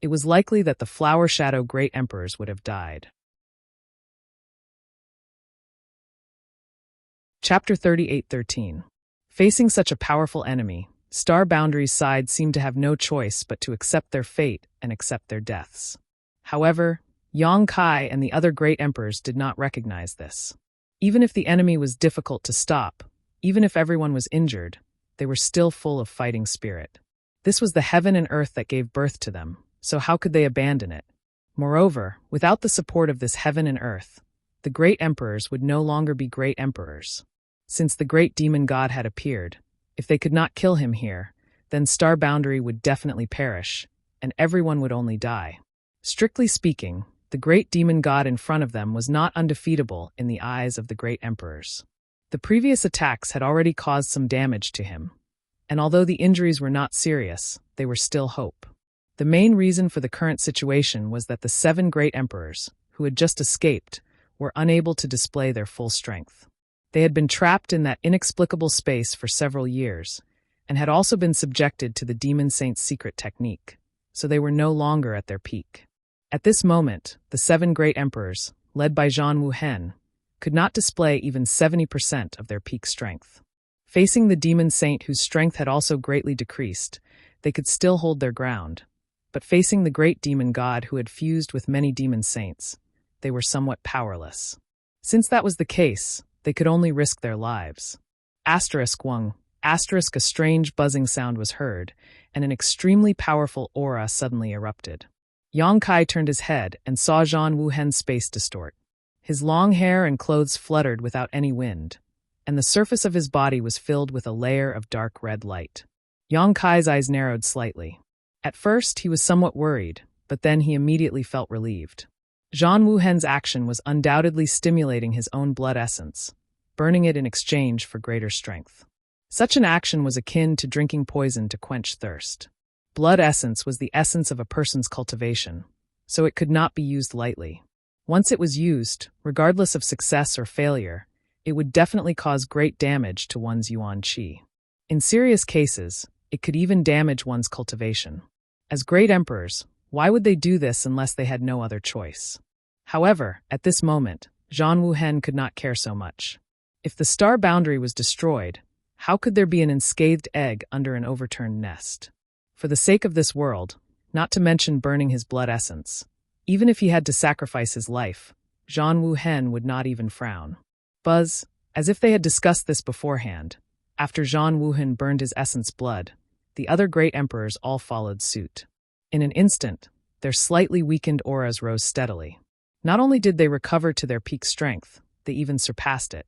it was likely that the flower shadow great emperors would have died. Chapter 38:13. Facing such a powerful enemy, Star Boundary's side seemed to have no choice but to accept their fate and accept their deaths. However, Yang Kai and the other great emperors did not recognize this. Even if the enemy was difficult to stop, even if everyone was injured, they were still full of fighting spirit. This was the heaven and earth that gave birth to them, so how could they abandon it? Moreover, without the support of this heaven and earth, the great emperors would no longer be great emperors. Since the great demon god had appeared, if they could not kill him here, then Star Boundary would definitely perish, and everyone would only die. Strictly speaking, the great demon god in front of them was not undefeatable in the eyes of the great emperors. The previous attacks had already caused some damage to him, and although the injuries were not serious, they were still hope. The main reason for the current situation was that the 7 great emperors, who had just escaped, were unable to display their full strength. They had been trapped in that inexplicable space for several years, and had also been subjected to the demon saint's secret technique, so they were no longer at their peak. At this moment, the 7 great emperors, led by Zhan Wuhen, could not display even 70% of their peak strength. Facing the demon saint whose strength had also greatly decreased, they could still hold their ground, but facing the great demon god who had fused with many demon saints, they were somewhat powerless. Since that was the case, they could only risk their lives. *1. A strange buzzing sound was heard, and an extremely powerful aura suddenly erupted. Yang Kai turned his head and saw Zhan Wuhen's space distort. His long hair and clothes fluttered without any wind, and the surface of his body was filled with a layer of dark red light. Yang Kai's eyes narrowed slightly. At first, he was somewhat worried, but then he immediately felt relieved. Zhan Wuhen's action was undoubtedly stimulating his own blood essence, burning it in exchange for greater strength. Such an action was akin to drinking poison to quench thirst. Blood essence was the essence of a person's cultivation, so it could not be used lightly. Once it was used, regardless of success or failure, it would definitely cause great damage to one's yuan qi. In serious cases, it could even damage one's cultivation. As great emperors, why would they do this unless they had no other choice? However, at this moment, Zhan Wuhen could not care so much. If the Star Boundary was destroyed, how could there be an unscathed egg under an overturned nest? For the sake of this world, not to mention burning his blood essence, even if he had to sacrifice his life, Zhan Wuhen would not even frown. Buzz, as if they had discussed this beforehand, after Zhan Wuhen burned his essence blood, the other great emperors all followed suit. In an instant, their slightly weakened auras rose steadily. Not only did they recover to their peak strength, they even surpassed it.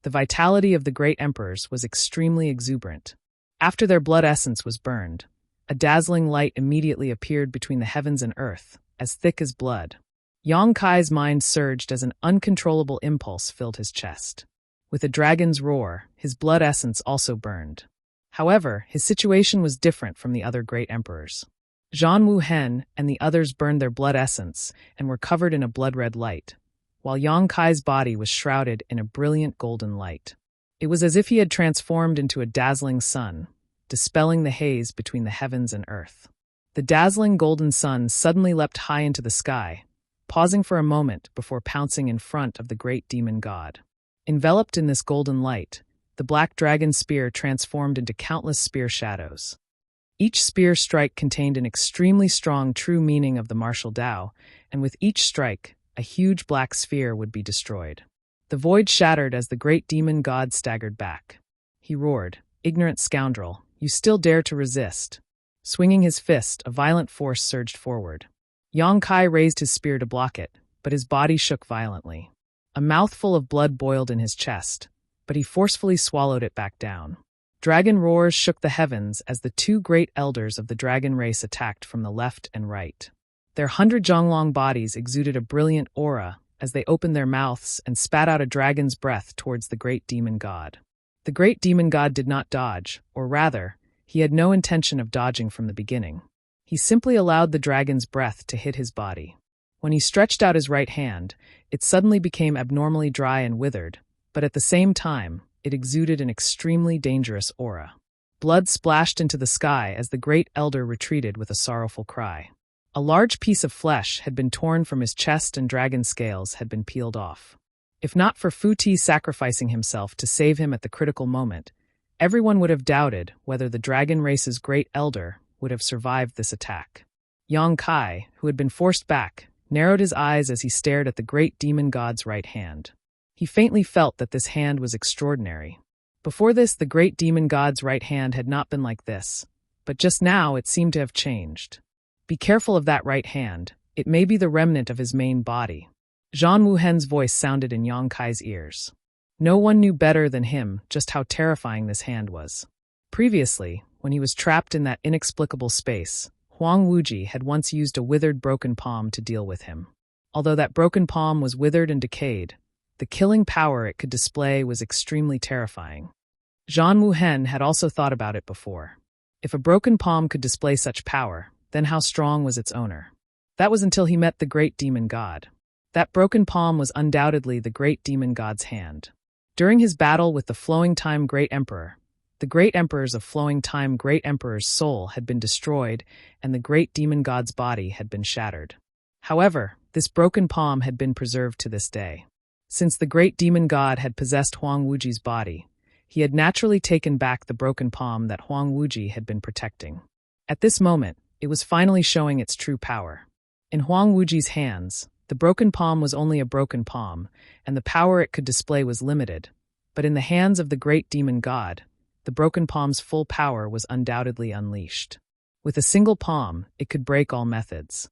The vitality of the great emperors was extremely exuberant. After their blood essence was burned, a dazzling light immediately appeared between the heavens and earth, as thick as blood. Yang Kai's mind surged as an uncontrollable impulse filled his chest. With a dragon's roar, his blood essence also burned. However, his situation was different from the other great emperors. Zhan Wuhen and the others burned their blood essence and were covered in a blood-red light, while Yang Kai's body was shrouded in a brilliant golden light. It was as if he had transformed into a dazzling sun, dispelling the haze between the heavens and earth. The dazzling golden sun suddenly leapt high into the sky, pausing for a moment before pouncing in front of the great demon god. Enveloped in this golden light, the black dragon spear transformed into countless spear shadows. Each spear strike contained an extremely strong true meaning of the martial Tao, and with each strike, a huge black sphere would be destroyed. The void shattered as the great demon god staggered back. He roared, "Ignorant scoundrel, you still dare to resist." Swinging his fist, a violent force surged forward. Yang Kai raised his spear to block it, but his body shook violently. A mouthful of blood boiled in his chest, but he forcefully swallowed it back down. Dragon roars shook the heavens as the two great elders of the dragon race attacked from the left and right. Their 100-jonglong bodies exuded a brilliant aura as they opened their mouths and spat out a dragon's breath towards the great demon god. The great demon god did not dodge, or rather, he had no intention of dodging from the beginning. He simply allowed the dragon's breath to hit his body. When he stretched out his right hand, it suddenly became abnormally dry and withered, but at the same time, it exuded an extremely dangerous aura. Blood splashed into the sky as the great elder retreated with a sorrowful cry. A large piece of flesh had been torn from his chest and dragon scales had been peeled off. If not for Fu Ti sacrificing himself to save him at the critical moment, everyone would have doubted whether the dragon race's great elder would have survived this attack. Yang Kai, who had been forced back, narrowed his eyes as he stared at the great demon god's right hand. He faintly felt that this hand was extraordinary. Before this, the great demon god's right hand had not been like this, but just now it seemed to have changed. Be careful of that right hand, it may be the remnant of his main body. Zhang Wuhen's voice sounded in Yang Kai's ears. No one knew better than him just how terrifying this hand was. Previously, when he was trapped in that inexplicable space, Huang Wuji had once used a withered broken palm to deal with him. Although that broken palm was withered and decayed, the killing power it could display was extremely terrifying. Zhang Wuhen had also thought about it before. If a broken palm could display such power, then how strong was its owner? That was until he met the great demon god. That broken palm was undoubtedly the great demon god's hand. During his battle with the Flowing Time Great Emperor, the great emperors of Flowing Time Great Emperor's soul had been destroyed and the great demon god's body had been shattered. However, this broken palm had been preserved to this day. Since the great demon god had possessed Huang Wuji's body, he had naturally taken back the broken palm that Huang Wuji had been protecting. At this moment, it was finally showing its true power. In Huang Wuji's hands, the broken palm was only a broken palm, and the power it could display was limited. But in the hands of the great demon god, the broken palm's full power was undoubtedly unleashed. With a single palm, it could break all methods.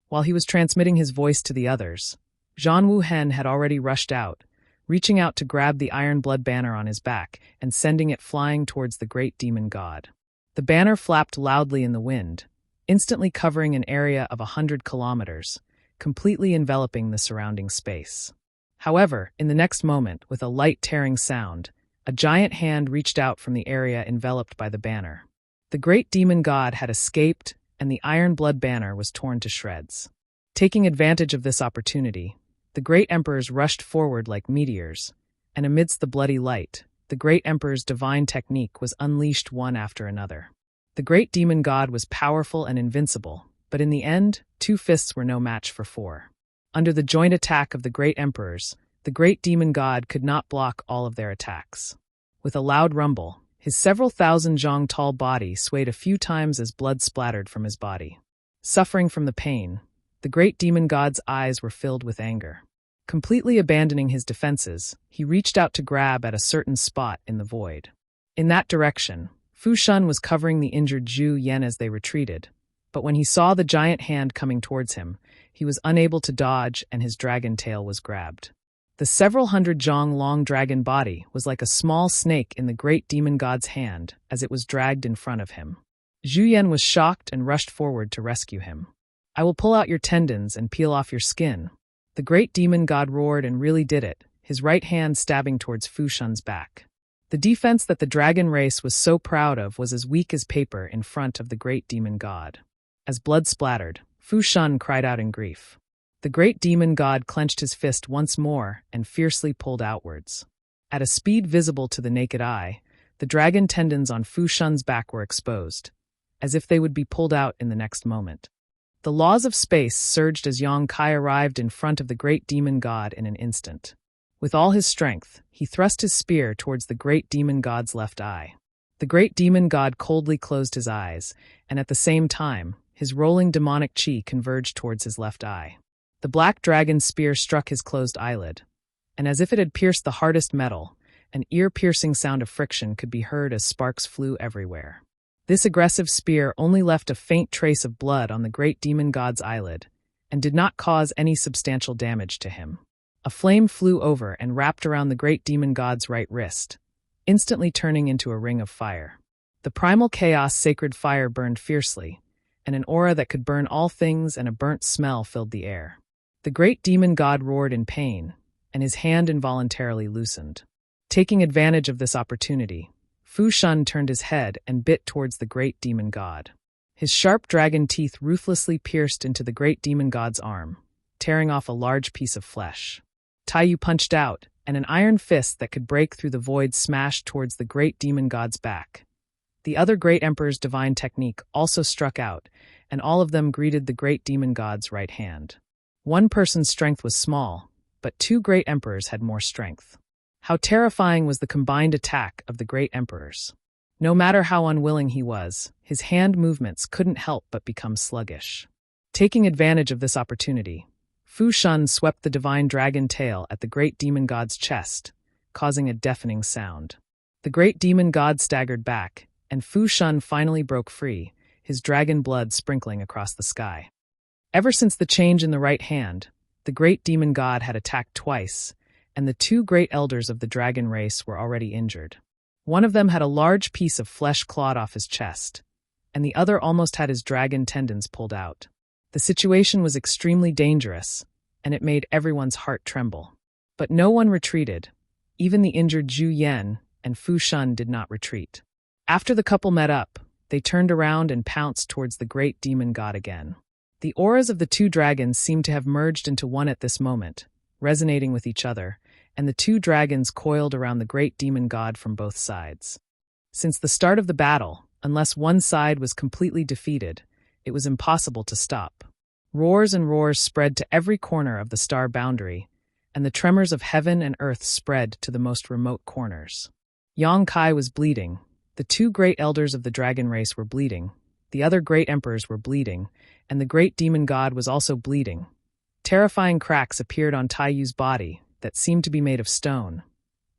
While he was transmitting his voice to the others, Zhang Wuhen had already rushed out, reaching out to grab the iron blood banner on his back and sending it flying towards the great demon god. The banner flapped loudly in the wind, instantly covering an area of 100 kilometers, completely enveloping the surrounding space. However, in the next moment, with a light tearing sound, a giant hand reached out from the area enveloped by the banner. The great demon god had escaped, and the iron blood banner was torn to shreds. Taking advantage of this opportunity, the great emperors rushed forward like meteors, and amidst the bloody light, the great emperor's divine technique was unleashed one after another. The great demon god was powerful and invincible, but in the end, 2 fists were no match for 4. Under the joint attack of the great emperors, the great demon god could not block all of their attacks. With a loud rumble, his several thousand zhang tall body swayed a few times as blood splattered from his body. Suffering from the pain, the great demon god's eyes were filled with anger. Completely abandoning his defenses, he reached out to grab at a certain spot in the void. In that direction, Fu Shun was covering the injured Zhu Yan as they retreated, but when he saw the giant hand coming towards him, he was unable to dodge and his dragon tail was grabbed. The several hundred zhang long dragon body was like a small snake in the great demon god's hand as it was dragged in front of him. Zhu Yan was shocked and rushed forward to rescue him. "I will pull out your tendons and peel off your skin." The great demon god roared and really did it, his right hand stabbing towards Fu Shun's back. The defense that the dragon race was so proud of was as weak as paper in front of the great demon god. As blood splattered, Fu Shun cried out in grief. The great demon god clenched his fist once more and fiercely pulled outwards. At a speed visible to the naked eye, the dragon tendons on Fu Shun's back were exposed, as if they would be pulled out in the next moment. The laws of space surged as Yang Kai arrived in front of the great demon god in an instant. With all his strength, he thrust his spear towards the great demon god's left eye. The great demon god coldly closed his eyes, and at the same time, his rolling demonic chi converged towards his left eye. The black dragon's spear struck his closed eyelid, and as if it had pierced the hardest metal, an ear-piercing sound of friction could be heard as sparks flew everywhere. This aggressive spear only left a faint trace of blood on the great demon god's eyelid, and did not cause any substantial damage to him. A flame flew over and wrapped around the great demon god's right wrist, instantly turning into a ring of fire. The primal chaos sacred fire burned fiercely, and an aura that could burn all things and a burnt smell filled the air. The great demon god roared in pain, and his hand involuntarily loosened. Taking advantage of this opportunity, Fu Shun turned his head and bit towards the great demon god. His sharp dragon teeth ruthlessly pierced into the great demon god's arm, tearing off a large piece of flesh. Taiyu punched out, and an iron fist that could break through the void smashed towards the great demon god's back. The other great emperor's divine technique also struck out, and all of them greeted the great demon god's right hand. One person's strength was small, but two great emperors had more strength. How terrifying was the combined attack of the great emperors. No matter how unwilling he was, his hand movements couldn't help but become sluggish. Taking advantage of this opportunity, Fu Shun swept the divine dragon tail at the great demon god's chest, causing a deafening sound. The great demon god staggered back, and Fu Shun finally broke free, his dragon blood sprinkling across the sky. Ever since the change in the right hand, the great demon god had attacked twice, and the two great elders of the dragon race were already injured. One of them had a large piece of flesh clawed off his chest, and the other almost had his dragon tendons pulled out. The situation was extremely dangerous, and it made everyone's heart tremble. But no one retreated. Even the injured Zhu Yan and Fu Shun did not retreat. After the couple met up, they turned around and pounced towards the great demon god again. The auras of the two dragons seemed to have merged into one at this moment, resonating with each other, and the two dragons coiled around the great demon god from both sides. Since the start of the battle, unless one side was completely defeated, it was impossible to stop. Roars and roars spread to every corner of the star boundary, and the tremors of heaven and earth spread to the most remote corners. Yang Kai was bleeding, the two great elders of the dragon race were bleeding, the other great emperors were bleeding, and the great demon god was also bleeding. Terrifying cracks appeared on Taiyu's body that seemed to be made of stone.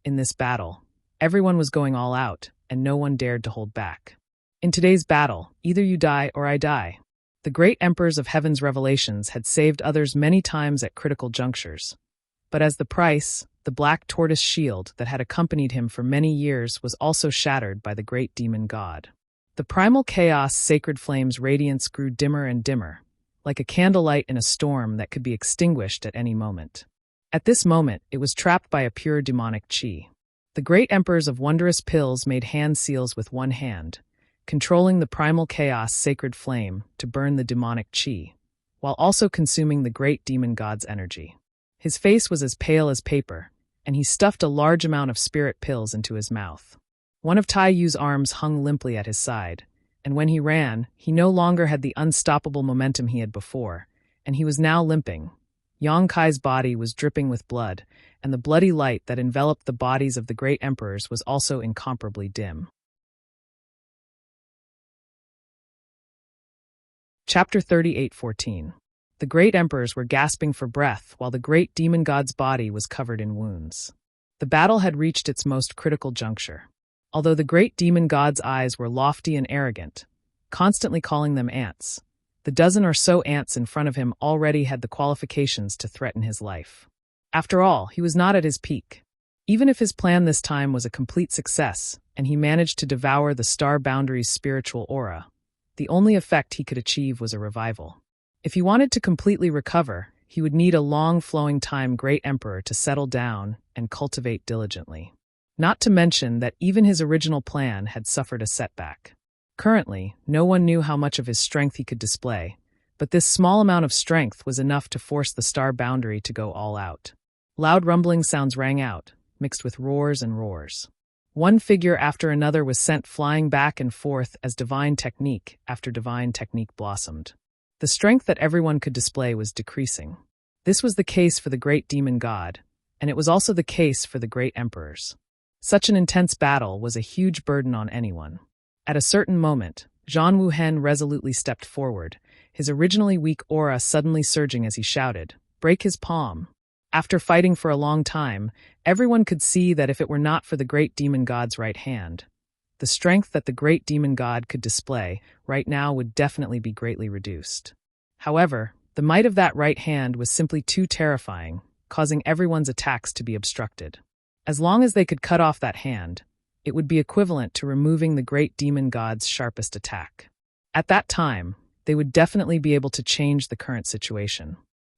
In this battle, everyone was going all out, and no one dared to hold back. In today's battle, either you die or I die. The great emperors of heaven's revelations had saved others many times at critical junctures. But as the price, the black tortoise shield that had accompanied him for many years was also shattered by the great demon god. The primal chaos sacred flame's radiance grew dimmer and dimmer, like a candlelight in a storm that could be extinguished at any moment. At this moment, it was trapped by a pure demonic chi. The great emperors of wondrous pills made hand seals with one hand, controlling the primal chaos sacred flame to burn the demonic chi, while also consuming the great demon god's energy. His face was as pale as paper, and he stuffed a large amount of spirit pills into his mouth. One of Taiyu's arms hung limply at his side, and when he ran, he no longer had the unstoppable momentum he had before, and he was now limping. Yang Kai's body was dripping with blood, and the bloody light that enveloped the bodies of the great emperors was also incomparably dim. Chapter 38:14. The great emperors were gasping for breath while the great demon god's body was covered in wounds. The battle had reached its most critical juncture. Although the great demon god's eyes were lofty and arrogant, constantly calling them ants, the dozen or so ants in front of him already had the qualifications to threaten his life. After all, he was not at his peak. Even if his plan this time was a complete success, and he managed to devour the star boundary's spiritual aura, the only effect he could achieve was a revival. If he wanted to completely recover, he would need a long flowing time great emperor to settle down and cultivate diligently. Not to mention that even his original plan had suffered a setback. Currently, no one knew how much of his strength he could display, But this small amount of strength was enough to force the star boundary to go all out. Loud rumbling sounds rang out, mixed with roars and roars. One figure after another was sent flying back and forth as divine technique after divine technique blossomed. The strength that everyone could display was decreasing. This was the case for the great demon god, and it was also the case for the great emperors. Such an intense battle was a huge burden on anyone. At a certain moment, Zhang Wuhen resolutely stepped forward, his originally weak aura suddenly surging as he shouted, "Break his palm." After fighting for a long time, everyone could see that if it were not for the great demon god's right hand, the strength that the great demon god could display right now would definitely be greatly reduced. However, the might of that right hand was simply too terrifying, causing everyone's attacks to be obstructed. As long as they could cut off that hand, it would be equivalent to removing the great demon god's sharpest attack. At that time, they would definitely be able to change the current situation.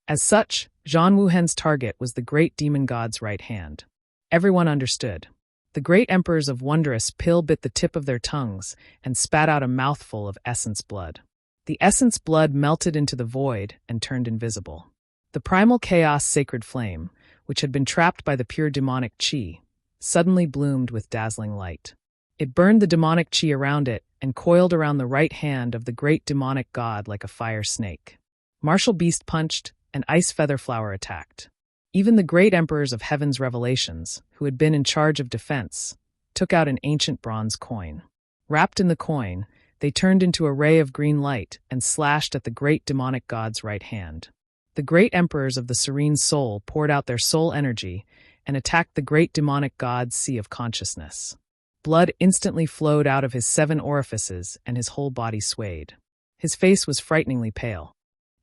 As such, Zhang Wuhen's target was the great demon god's right hand. Everyone understood. The great emperors of Wondrous Pill bit the tip of their tongues and spat out a mouthful of essence blood. The essence blood melted into the void and turned invisible. The primal chaos sacred flame, which had been trapped by the pure demonic qi, suddenly bloomed with dazzling light. It burned the demonic qi around it and coiled around the right hand of the great demonic god like a fire snake. Martial Beast punched, and Ice Feather Flower attacked. Even the great emperors of Heaven's Revelations, who had been in charge of defense, took out an ancient bronze coin. Wrapped in the coin, they turned into a ray of green light and slashed at the great demonic god's right hand. The great emperors of the Serene Soul poured out their soul energy and attacked the great demonic god's sea of consciousness. Blood instantly flowed out of his 7 orifices and his whole body swayed. His face was frighteningly pale.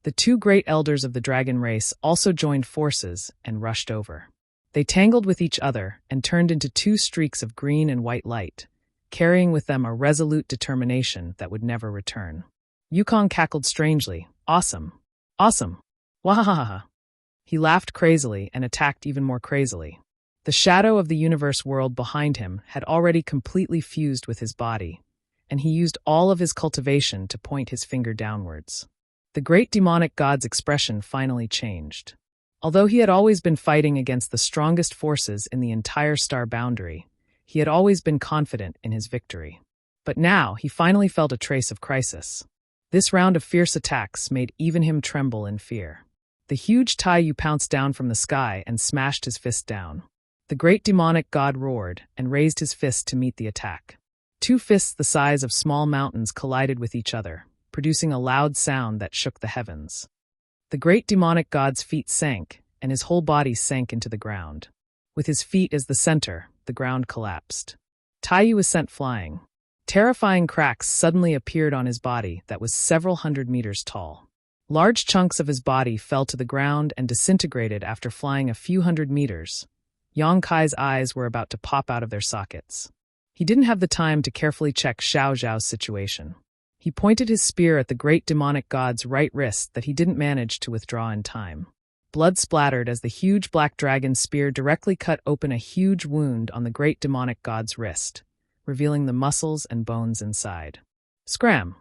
The 2 great elders of the dragon race also joined forces and rushed over. They tangled with each other and turned into 2 streaks of green and white light, carrying with them a resolute determination that would never return. Yukong cackled strangely. Awesome. Awesome. Wahahaha. He laughed crazily and attacked even more crazily. The shadow of the universe world behind him had already completely fused with his body, and he used all of his cultivation to point his finger downwards. The great demonic god's expression finally changed. Although he had always been fighting against the strongest forces in the entire star boundary, he had always been confident in his victory. But now he finally felt a trace of crisis. This round of fierce attacks made even him tremble in fear. The huge Taiyu pounced down from the sky and smashed his fist down. The great demonic god roared and raised his fist to meet the attack. 2 fists the size of small mountains collided with each other, producing a loud sound that shook the heavens. The great demonic god's feet sank, and his whole body sank into the ground. With his feet as the center, the ground collapsed. Taiyu was sent flying. Terrifying cracks suddenly appeared on his body that was several hundred meters tall. Large chunks of his body fell to the ground and disintegrated after flying a few hundred meters. Yang Kai's eyes were about to pop out of their sockets. He didn't have the time to carefully check Xiao Zhao's situation. He pointed his spear at the great demonic god's right wrist that he didn't manage to withdraw in time. Blood splattered as the huge black dragon's spear directly cut open a huge wound on the great demonic god's wrist, revealing the muscles and bones inside. Scram!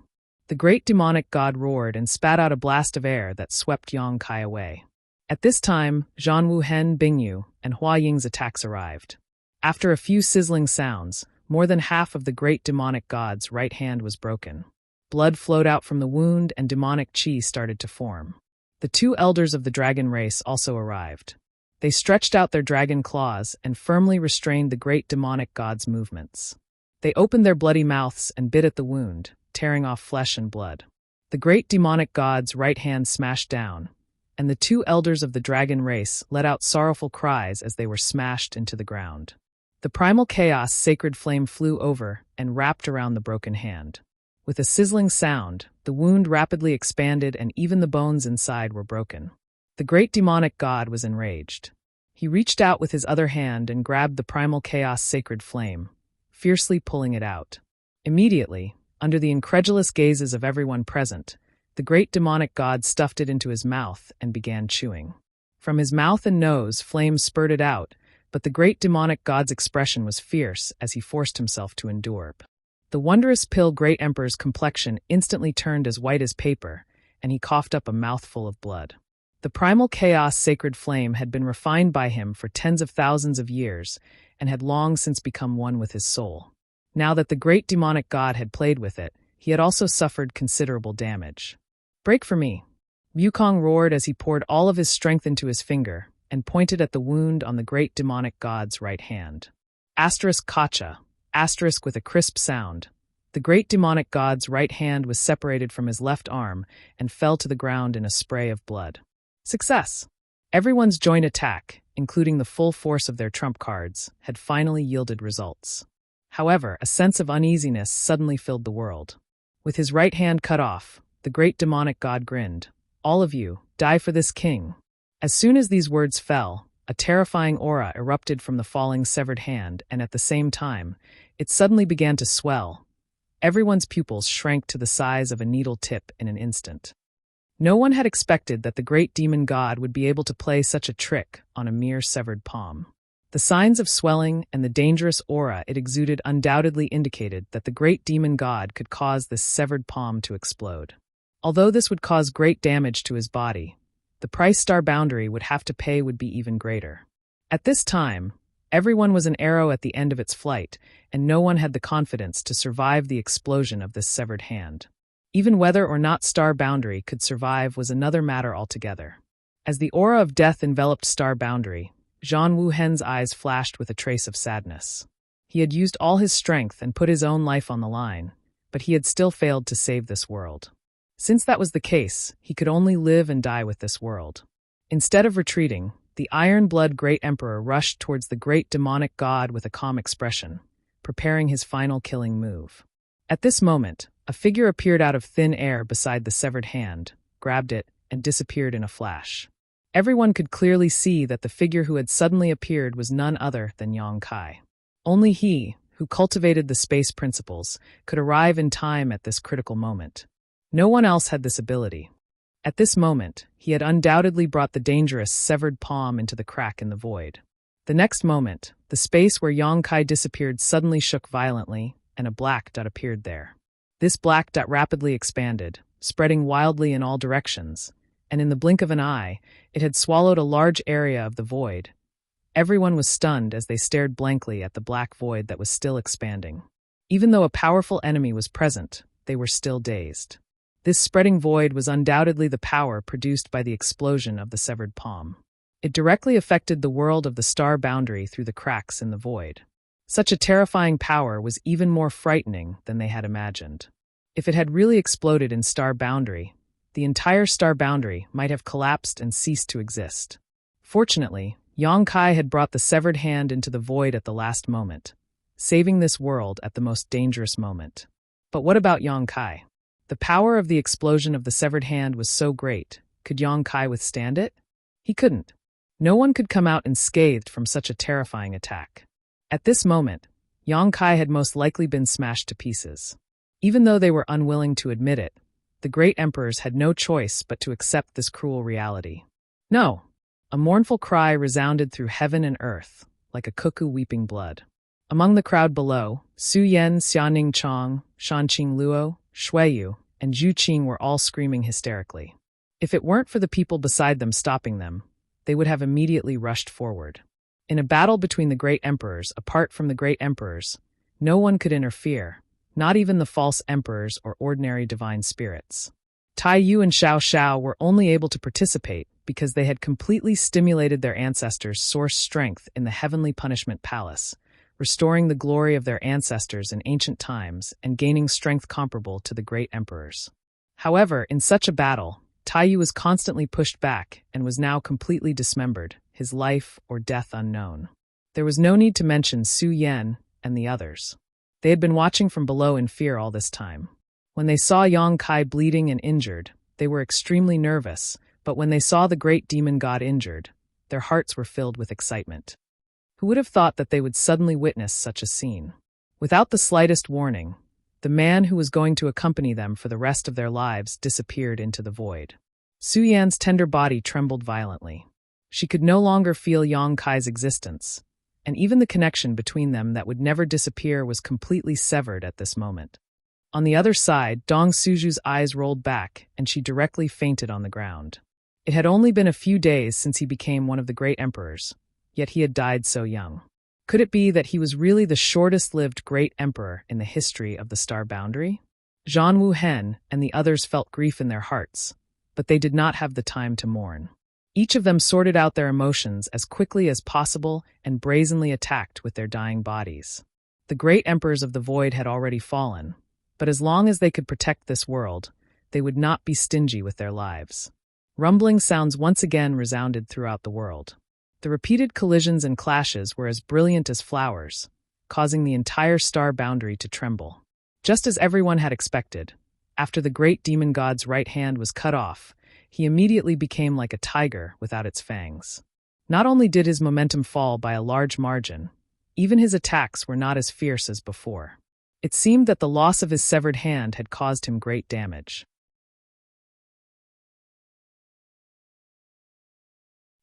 The great demonic god roared and spat out a blast of air that swept Yang Kai away. At this time, Zhan Wuhen, Bingyu, and Hua Ying's attacks arrived. After a few sizzling sounds, more than half of the great demonic god's right hand was broken. Blood flowed out from the wound and demonic qi started to form. The 2 elders of the dragon race also arrived. They stretched out their dragon claws and firmly restrained the great demonic god's movements. They opened their bloody mouths and bit at the wound, tearing off flesh and blood. The great demonic god's right hand smashed down, and the 2 elders of the dragon race let out sorrowful cries as they were smashed into the ground. The primal chaos sacred flame flew over and wrapped around the broken hand. With a sizzling sound, the wound rapidly expanded and even the bones inside were broken. The great demonic god was enraged. He reached out with his other hand and grabbed the primal chaos sacred flame, fiercely pulling it out. Immediately, under the incredulous gazes of everyone present, the great demonic god stuffed it into his mouth and began chewing. From his mouth and nose, flames spurted out, but the great demonic god's expression was fierce as he forced himself to endure. The wondrous pill great emperor's complexion instantly turned as white as paper, and he coughed up a mouthful of blood. The primal chaos sacred flame had been refined by him for tens of thousands of years and had long since become one with his soul. Now that the great demonic god had played with it, he had also suffered considerable damage. "Break for me," Wukong roared as he poured all of his strength into his finger and pointed at the wound on the great demonic god's right hand. Asterisk kacha, asterisk with a crisp sound. The great demonic god's right hand was separated from his left arm and fell to the ground in a spray of blood. Success! Everyone's joint attack, including the full force of their trump cards, had finally yielded results. However, a sense of uneasiness suddenly filled the world. With his right hand cut off, the great demonic god grinned. "All of you, die for this king." As soon as these words fell, a terrifying aura erupted from the falling severed hand, and at the same time, it suddenly began to swell. Everyone's pupils shrank to the size of a needle tip in an instant. No one had expected that the great demon god would be able to play such a trick on a mere severed palm. The signs of swelling and the dangerous aura it exuded undoubtedly indicated that the great demon god could cause this severed palm to explode. Although this would cause great damage to his body, the price Star Boundary would have to pay would be even greater. At this time, everyone was an arrow at the end of its flight, and no one had the confidence to survive the explosion of this severed hand. Even whether or not Star Boundary could survive was another matter altogether. As the aura of death enveloped Star Boundary, Zhang Wuhen's eyes flashed with a trace of sadness. He had used all his strength and put his own life on the line, but he had still failed to save this world. Since that was the case, he could only live and die with this world. Instead of retreating, the Iron-Blood Great Emperor rushed towards the great demonic god with a calm expression, preparing his final killing move. At this moment, a figure appeared out of thin air beside the severed hand, grabbed it, and disappeared in a flash. Everyone could clearly see that the figure who had suddenly appeared was none other than Yang Kai. Only he, who cultivated the space principles, could arrive in time at this critical moment. No one else had this ability. At this moment, he had undoubtedly brought the dangerous severed palm into the crack in the void. The next moment, the space where Yang Kai disappeared suddenly shook violently, and a black dot appeared there. This black dot rapidly expanded, spreading wildly in all directions, and in the blink of an eye, it had swallowed a large area of the void. Everyone was stunned as they stared blankly at the black void that was still expanding. Even though a powerful enemy was present, they were still dazed. This spreading void was undoubtedly the power produced by the explosion of the severed palm. It directly affected the world of the Star Boundary through the cracks in the void. Such a terrifying power was even more frightening than they had imagined. If it had really exploded in Star Boundary, the entire Star Boundary might have collapsed and ceased to exist. Fortunately, Yang Kai had brought the severed hand into the void at the last moment, saving this world at the most dangerous moment. But what about Yang Kai? The power of the explosion of the severed hand was so great. Could Yang Kai withstand it? He couldn't. No one could come out unscathed from such a terrifying attack. At this moment, Yang Kai had most likely been smashed to pieces. Even though they were unwilling to admit it, the great emperors had no choice but to accept this cruel reality. No! A mournful cry resounded through heaven and earth, like a cuckoo weeping blood. Among the crowd below, Su Yan, Xianing Chong, Shanqing Luo, Shuiyu, and Zhu Qing were all screaming hysterically. If it weren't for the people beside them stopping them, they would have immediately rushed forward. In a battle between the great emperors, apart from the great emperors, no one could interfere, not even the false emperors or ordinary divine spirits. Tai Yu and Xiao Xiao were only able to participate because they had completely stimulated their ancestors' source strength in the heavenly punishment palace, restoring the glory of their ancestors in ancient times and gaining strength comparable to the great emperors. However, in such a battle, Tai Yu was constantly pushed back and was now completely dismembered, his life or death unknown. There was no need to mention Su Yan and the others. They had been watching from below in fear all this time. When they saw Yang Kai bleeding and injured, they were extremely nervous, but when they saw the great demon god injured, their hearts were filled with excitement. Who would have thought that they would suddenly witness such a scene? Without the slightest warning, the man who was going to accompany them for the rest of their lives disappeared into the void. Su Yan's tender body trembled violently. She could no longer feel Yang Kai's existence, and even the connection between them that would never disappear was completely severed at this moment. On the other side, Dong Suju's eyes rolled back, and she directly fainted on the ground. It had only been a few days since he became one of the great emperors, yet he had died so young. Could it be that he was really the shortest-lived great emperor in the history of the star boundary? Zhan Wuhen and the others felt grief in their hearts, but they did not have the time to mourn. Each of them sorted out their emotions as quickly as possible and brazenly attacked with their dying bodies. The great emperors of the void had already fallen, but as long as they could protect this world, they would not be stingy with their lives. Rumbling sounds once again resounded throughout the world. The repeated collisions and clashes were as brilliant as flowers, causing the entire star boundary to tremble. Just as everyone had expected, after the great demon god's right hand was cut off, he immediately became like a tiger without its fangs. Not only did his momentum fall by a large margin, even his attacks were not as fierce as before. It seemed that the loss of his severed hand had caused him great damage.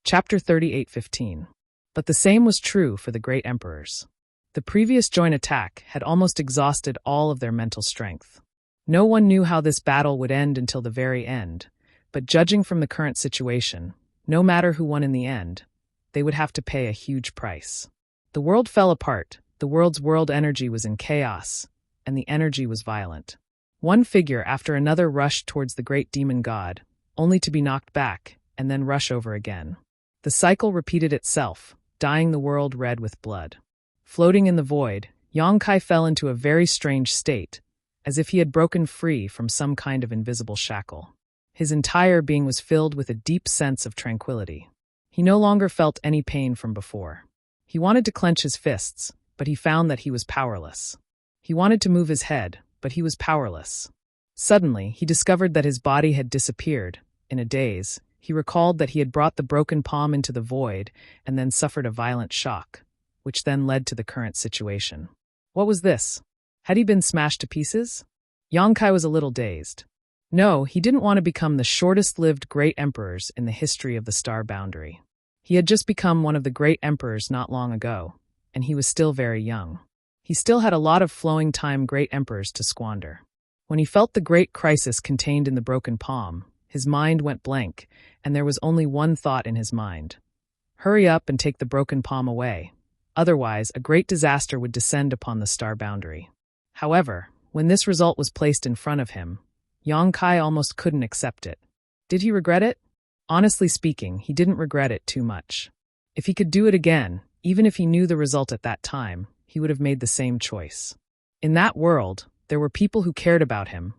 Chapter 38:15. But the same was true for the great emperors. The previous joint attack had almost exhausted all of their mental strength. No one knew how this battle would end until the very end, but judging from the current situation, no matter who won in the end, they would have to pay a huge price. The world fell apart, the world's world energy was in chaos, and the energy was violent. One figure after another rushed towards the great demon god, only to be knocked back, and then rush over again. The cycle repeated itself, dyeing the world red with blood. Floating in the void, Yang Kai fell into a very strange state, as if he had broken free from some kind of invisible shackle. His entire being was filled with a deep sense of tranquility. He no longer felt any pain from before. He wanted to clench his fists, but he found that he was powerless. He wanted to move his head, but he was powerless. Suddenly, he discovered that his body had disappeared. In a daze, he recalled that he had brought the broken palm into the void and then suffered a violent shock, which then led to the current situation. What was this? Had he been smashed to pieces? Yang Kai was a little dazed. No, he didn't want to become the shortest-lived great emperors in the history of the star boundary. He had just become one of the great emperors not long ago, and he was still very young. He still had a lot of flowing time great emperors to squander. When he felt the great crisis contained in the broken palm, his mind went blank, and there was only one thought in his mind. Hurry up and take the broken palm away. Otherwise, a great disaster would descend upon the star boundary. However, when this result was placed in front of him, Yang Kai almost couldn't accept it. Did he regret it? Honestly speaking, he didn't regret it too much. If he could do it again, even if he knew the result at that time, he would have made the same choice. In that world, there were people who cared about him,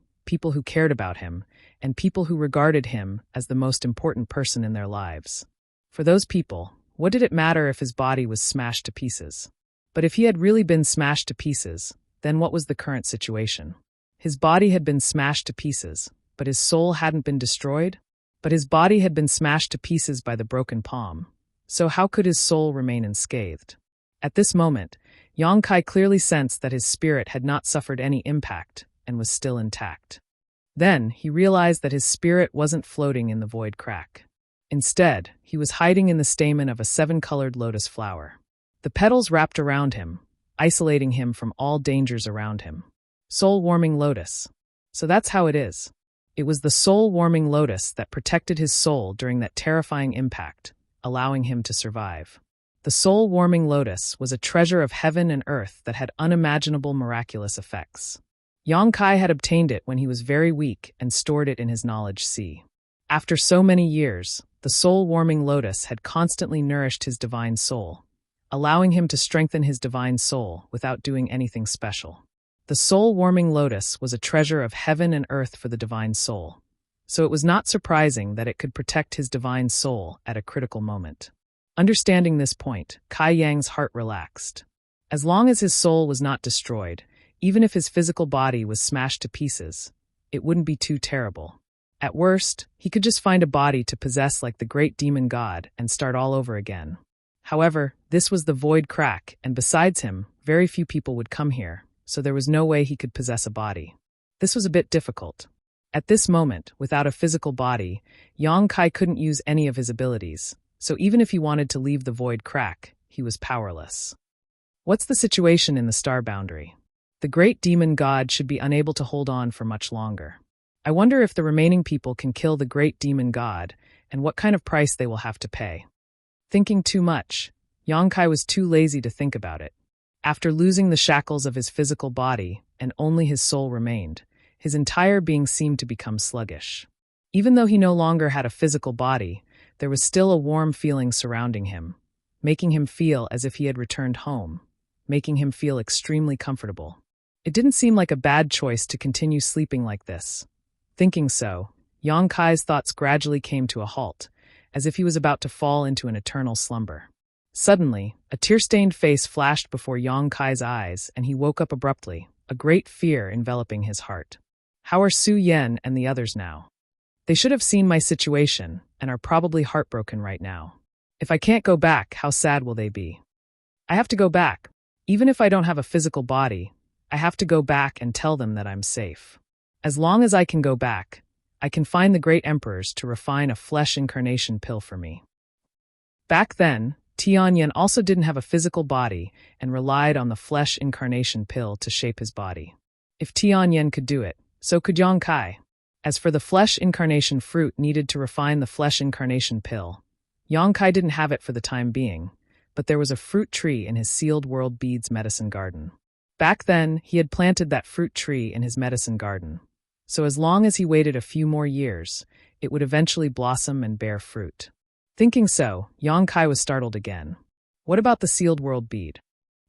and people who regarded him as the most important person in their lives. For those people, what did it matter if his body was smashed to pieces? But if he had really been smashed to pieces, then what was the current situation? His body had been smashed to pieces, but his soul hadn't been destroyed? But his body had been smashed to pieces by the broken palm, so how could his soul remain unscathed? At this moment, Yang Kai clearly sensed that his spirit had not suffered any impact and was still intact. Then, he realized that his spirit wasn't floating in the void crack. Instead, he was hiding in the stamen of a 7-colored lotus flower. The petals wrapped around him, isolating him from all dangers around him. Soul-warming lotus. So that's how it is. It was the soul-warming lotus that protected his soul during that terrifying impact, allowing him to survive. The soul-warming lotus was a treasure of heaven and earth that had unimaginable miraculous effects. Yang Kai had obtained it when he was very weak and stored it in his knowledge sea. After so many years, the soul-warming lotus had constantly nourished his divine soul, allowing him to strengthen his divine soul without doing anything special. The soul-warming lotus was a treasure of heaven and earth for the divine soul, so it was not surprising that it could protect his divine soul at a critical moment. Understanding this point, Kai Yang's heart relaxed. As long as his soul was not destroyed, even if his physical body was smashed to pieces, it wouldn't be too terrible. At worst, he could just find a body to possess like the great demon god and start all over again. However, this was the void crack, and besides him, very few people would come here, so there was no way he could possess a body. This was a bit difficult. At this moment, without a physical body, Yang Kai couldn't use any of his abilities, so even if he wanted to leave the void crack, he was powerless. What's the situation in the star boundary? The great demon god should be unable to hold on for much longer. I wonder if the remaining people can kill the great demon god, and what kind of price they will have to pay. Thinking too much, Yongkai was too lazy to think about it. After losing the shackles of his physical body, and only his soul remained, his entire being seemed to become sluggish. Even though he no longer had a physical body, there was still a warm feeling surrounding him, making him feel as if he had returned home, making him feel extremely comfortable. It didn't seem like a bad choice to continue sleeping like this. Thinking so, Yongkai's thoughts gradually came to a halt, as if he was about to fall into an eternal slumber. Suddenly, a tear-stained face flashed before Yongkai's eyes, and he woke up abruptly, a great fear enveloping his heart. How are Su Yen and the others now? They should have seen my situation, and are probably heartbroken right now. If I can't go back, how sad will they be? I have to go back. Even if I don't have a physical body, I have to go back and tell them that I'm safe. As long as I can go back, I can find the great emperors to refine a flesh incarnation pill for me. Back then, Tianyan also didn't have a physical body and relied on the flesh incarnation pill to shape his body. If Tianyan could do it, so could Yongkai. As for the flesh incarnation fruit needed to refine the flesh incarnation pill, Yongkai didn't have it for the time being, but there was a fruit tree in his sealed world beads medicine garden. Back then, he had planted that fruit tree in his medicine garden. So as long as he waited a few more years, it would eventually blossom and bear fruit. Thinking so, Yongkai was startled again. What about the sealed world bead?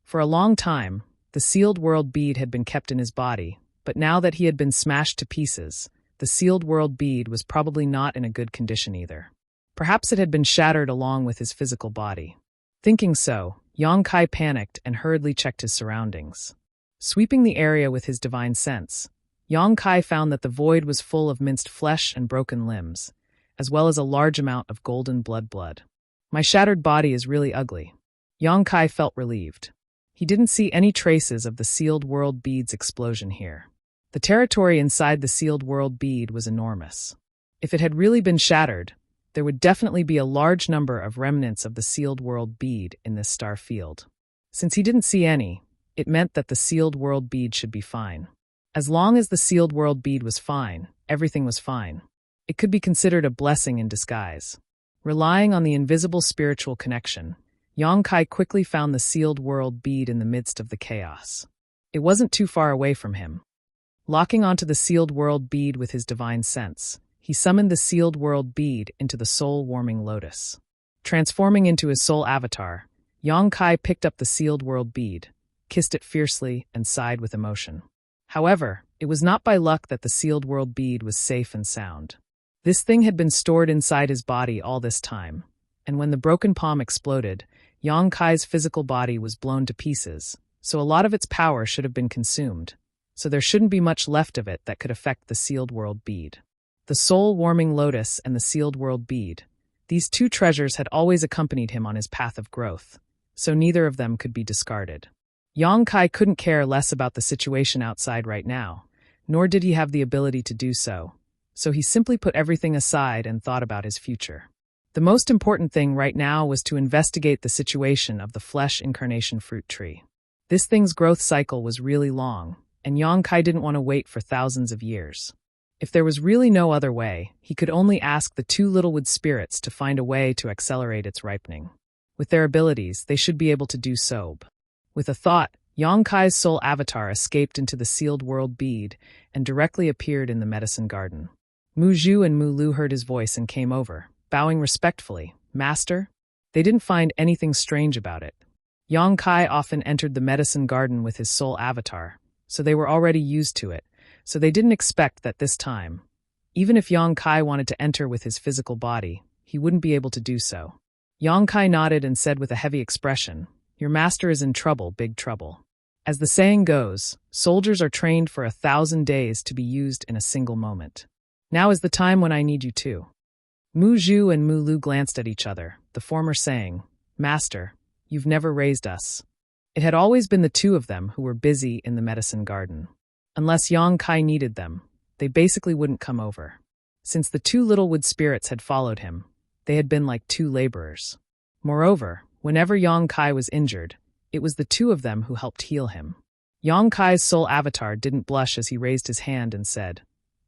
For a long time, the sealed world bead had been kept in his body, but now that he had been smashed to pieces, the sealed world bead was probably not in a good condition either. Perhaps it had been shattered along with his physical body. Thinking so, Yongkai panicked and hurriedly checked his surroundings. Sweeping the area with his divine sense, Yongkai found that the void was full of minced flesh and broken limbs, as well as a large amount of golden blood. My shattered body is really ugly. Yongkai felt relieved. He didn't see any traces of the sealed world bead's explosion here. The territory inside the sealed world bead was enormous. If it had really been shattered, there would definitely be a large number of remnants of the sealed world bead in this star field. Since he didn't see any, it meant that the sealed world bead should be fine. As long as the sealed world bead was fine, everything was fine. It could be considered a blessing in disguise. Relying on the invisible spiritual connection, Yongkai quickly found the sealed world bead in the midst of the chaos. It wasn't too far away from him. Locking onto the sealed world bead with his divine sense, he summoned the sealed world bead into the soul-warming lotus. Transforming into his soul avatar, Yongkai picked up the sealed world bead, kissed it fiercely, and sighed with emotion. However, it was not by luck that the sealed world bead was safe and sound. This thing had been stored inside his body all this time, and when the broken palm exploded, Yongkai's physical body was blown to pieces, so a lot of its power should have been consumed, so there shouldn't be much left of it that could affect the sealed world bead. The soul-warming lotus and the sealed world bead, these two treasures had always accompanied him on his path of growth, so neither of them could be discarded. Yongkai couldn't care less about the situation outside right now, nor did he have the ability to do so, so he simply put everything aside and thought about his future. The most important thing right now was to investigate the situation of the flesh incarnation fruit tree. This thing's growth cycle was really long, and Yongkai didn't want to wait for thousands of years. If there was really no other way, he could only ask the two Littlewood spirits to find a way to accelerate its ripening. With their abilities, they should be able to do so. With a thought, Yongkai's soul avatar escaped into the sealed world bead and directly appeared in the medicine garden. Mu Zhu and Mu Lu heard his voice and came over, bowing respectfully. Master? They didn't find anything strange about it. Yongkai often entered the medicine garden with his soul avatar, so they were already used to it, so they didn't expect that this time. Even if Yongkai wanted to enter with his physical body, he wouldn't be able to do so. Yongkai nodded and said with a heavy expression, "Your master is in trouble, big trouble." As the saying goes, soldiers are trained for 1,000 days to be used in a single moment. Now is the time when I need you too. Mu Zhu and Mu Lu glanced at each other, the former saying, "Master, you've never raised us." It had always been the two of them who were busy in the medicine garden. Unless Yongkai needed them, they basically wouldn't come over. Since the two Littlewood spirits had followed him, they had been like two laborers. Moreover, whenever Yongkai was injured, it was the two of them who helped heal him. Yang Kai's soul avatar didn't blush as he raised his hand and said,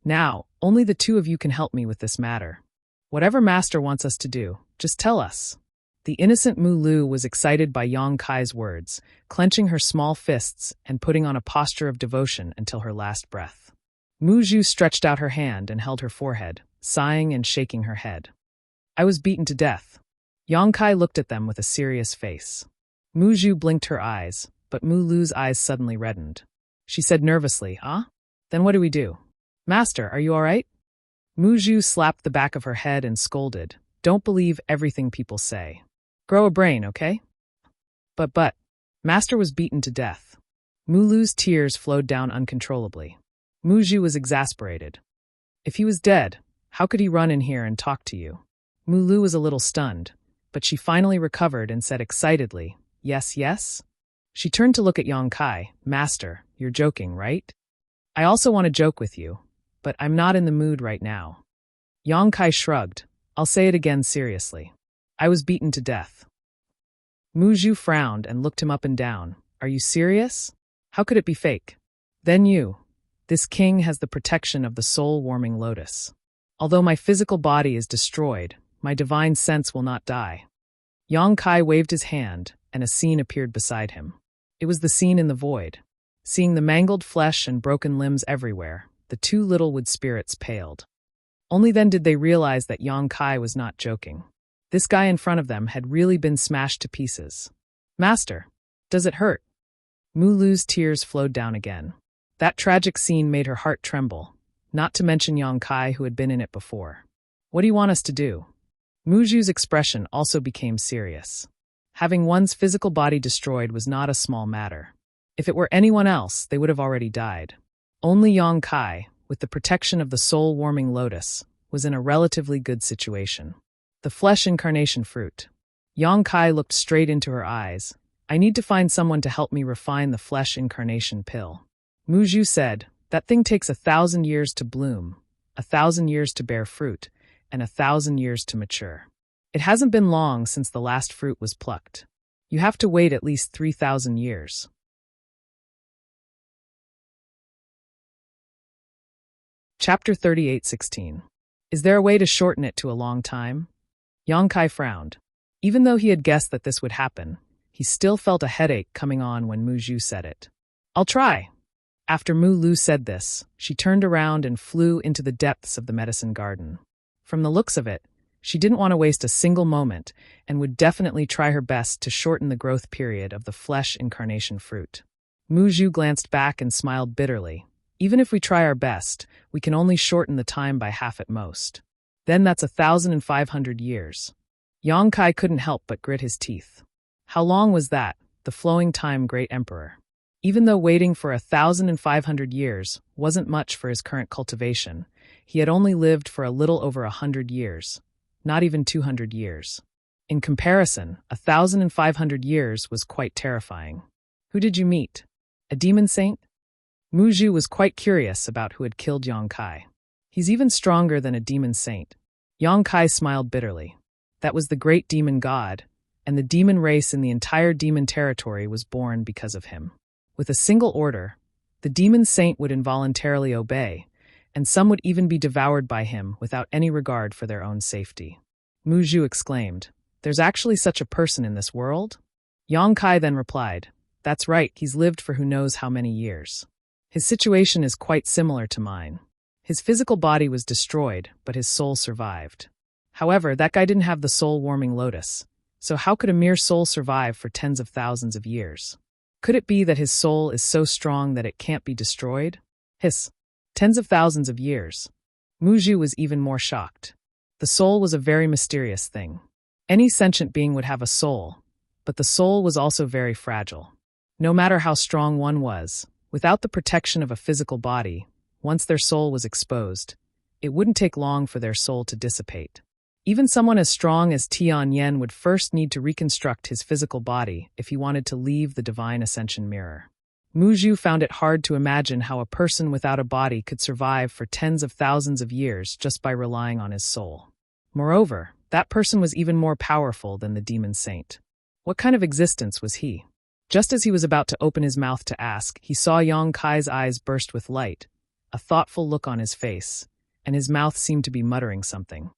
"Now, only the two of you can help me with this matter. Whatever Master wants us to do, just tell us." The innocent Mu Lu was excited by Yang Kai's words, clenching her small fists and putting on a posture of devotion until her last breath. Mu Zhu stretched out her hand and held her forehead, sighing and shaking her head. "I was beaten to death." Yang Kai looked at them with a serious face. Mu Zhu blinked her eyes, but Mu Lu's eyes suddenly reddened. She said nervously, "Ah? Then what do we do? Master, are you all right?" Mu Zhu slapped the back of her head and scolded, "Don't believe everything people say. Grow a brain, okay?" But, Master was beaten to death." Mu Lu's tears flowed down uncontrollably. Mu Zhu was exasperated. "If he was dead, how could he run in here and talk to you?" Mu Lu was a little stunned, but she finally recovered and said excitedly, "Yes, yes?" She turned to look at Yang Kai. "Master, you're joking, right?" "I also want to joke with you, but I'm not in the mood right now." Yang Kai shrugged. "I'll say it again seriously. I was beaten to death." Mu Zhu frowned and looked him up and down. "Are you serious? How could it be fake?" "Then this king has the protection of the soul-warming lotus. Although my physical body is destroyed, my divine sense will not die." Yang Kai waved his hand, and a scene appeared beside him. It was the scene in the void. Seeing the mangled flesh and broken limbs everywhere, the two little wood spirits paled. Only then did they realize that Yang Kai was not joking. This guy in front of them had really been smashed to pieces. "Master, does it hurt?" Mu Lu's tears flowed down again. That tragic scene made her heart tremble, not to mention Yang Kai who had been in it before. "What do you want us to do?" Mu Zhu's expression also became serious. Having one's physical body destroyed was not a small matter. If it were anyone else, they would have already died. Only Yang Kai, with the protection of the soul-warming lotus, was in a relatively good situation. The flesh incarnation fruit. Yang Kai looked straight into her eyes. "I need to find someone to help me refine the flesh incarnation pill." Mu Zhu said, "That thing takes 1,000 years to bloom, 1,000 years to bear fruit, and 1,000 years to mature. It hasn't been long since the last fruit was plucked. You have to wait at least 3,000 years. Chapter 38:16. Is there a way to shorten it to a long time? Yang Kai frowned. Even though he had guessed that this would happen, he still felt a headache coming on when Mu Zhu said it. "I'll try." After Mu Lu said this, she turned around and flew into the depths of the medicine garden. From the looks of it, she didn't want to waste a single moment and would definitely try her best to shorten the growth period of the flesh incarnation fruit. Mu Zhu glanced back and smiled bitterly. "Even if we try our best, we can only shorten the time by half at most. Then that's 1,500 years. Yang Kai couldn't help but grit his teeth. How long was that, the flowing time great emperor? Even though waiting for 1,500 years wasn't much for his current cultivation, he had only lived for a little over 100 years, not even 200 years. In comparison, 1,500 years was quite terrifying. Who did you meet? A demon saint? Mu Zhu was quite curious about who had killed Yang Kai. He's even stronger than a demon saint. Yang Kai smiled bitterly. That was the great demon god, and the demon race in the entire demon territory was born because of him. With a single order, the demon saint would involuntarily obey, and some would even be devoured by him without any regard for their own safety. Mu Zhu exclaimed, "There's actually such a person in this world?" Yang Kai then replied, "That's right, he's lived for who knows how many years. His situation is quite similar to mine. His physical body was destroyed, but his soul survived. However, that guy didn't have the soul-warming lotus, so how could a mere soul survive for tens of thousands of years? Could it be that his soul is so strong that it can't be destroyed? Tens of thousands of years." Mu Zhu was even more shocked. The soul was a very mysterious thing. Any sentient being would have a soul, but the soul was also very fragile. No matter how strong one was, without the protection of a physical body, once their soul was exposed, it wouldn't take long for their soul to dissipate. Even someone as strong as Tian Yen would first need to reconstruct his physical body if he wanted to leave the divine ascension mirror. Mu Zhu found it hard to imagine how a person without a body could survive for tens of thousands of years just by relying on his soul. Moreover, that person was even more powerful than the demon saint. What kind of existence was he? Just as he was about to open his mouth to ask, he saw Yang Kai's eyes burst with light, a thoughtful look on his face, and his mouth seemed to be muttering something.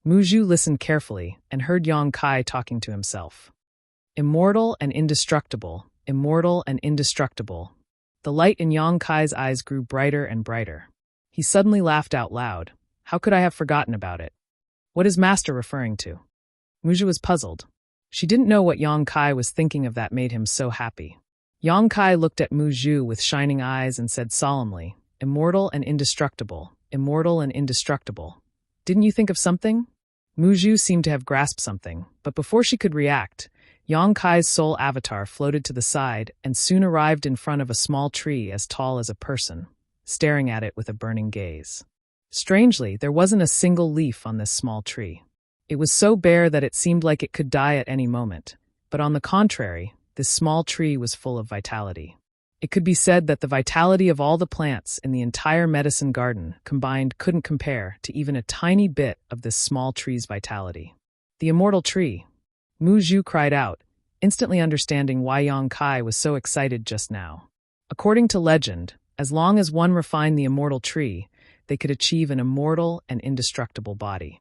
Mu Zhu listened carefully and heard Yang Kai talking to himself. Immortal and indestructible, immortal and indestructible. The light in Yang Kai's eyes grew brighter and brighter. He suddenly laughed out loud. How could I have forgotten about it? What is Master referring to? Mu Zhu was puzzled. She didn't know what Yang Kai was thinking of that made him so happy. Yang Kai looked at Mu Zhu with shining eyes and said solemnly, Immortal and indestructible, immortal and indestructible. Didn't you think of something? Mu Zhu seemed to have grasped something, but before she could react, Yang Kai's soul avatar floated to the side and soon arrived in front of a small tree as tall as a person, staring at it with a burning gaze. Strangely, there wasn't a single leaf on this small tree. It was so bare that it seemed like it could die at any moment, but on the contrary, this small tree was full of vitality. It could be said that the vitality of all the plants in the entire medicine garden combined couldn't compare to even a tiny bit of this small tree's vitality. The immortal tree! Mu Zhu cried out, instantly understanding why Yang Kai was so excited just now. According to legend, as long as one refined the immortal tree, they could achieve an immortal and indestructible body.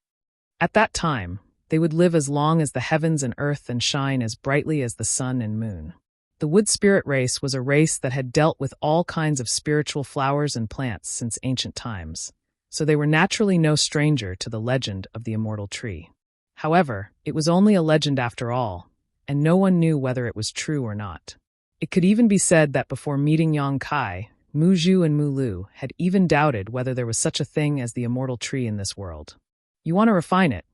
At that time, they would live as long as the heavens and earth and shine as brightly as the sun and moon. The wood spirit race was a race that had dealt with all kinds of spiritual flowers and plants since ancient times, so they were naturally no stranger to the legend of the immortal tree. However, it was only a legend after all, and no one knew whether it was true or not. It could even be said that before meeting Yang Kai, Mu Zhu and Mu Lu had even doubted whether there was such a thing as the immortal tree in this world. You want to refine it?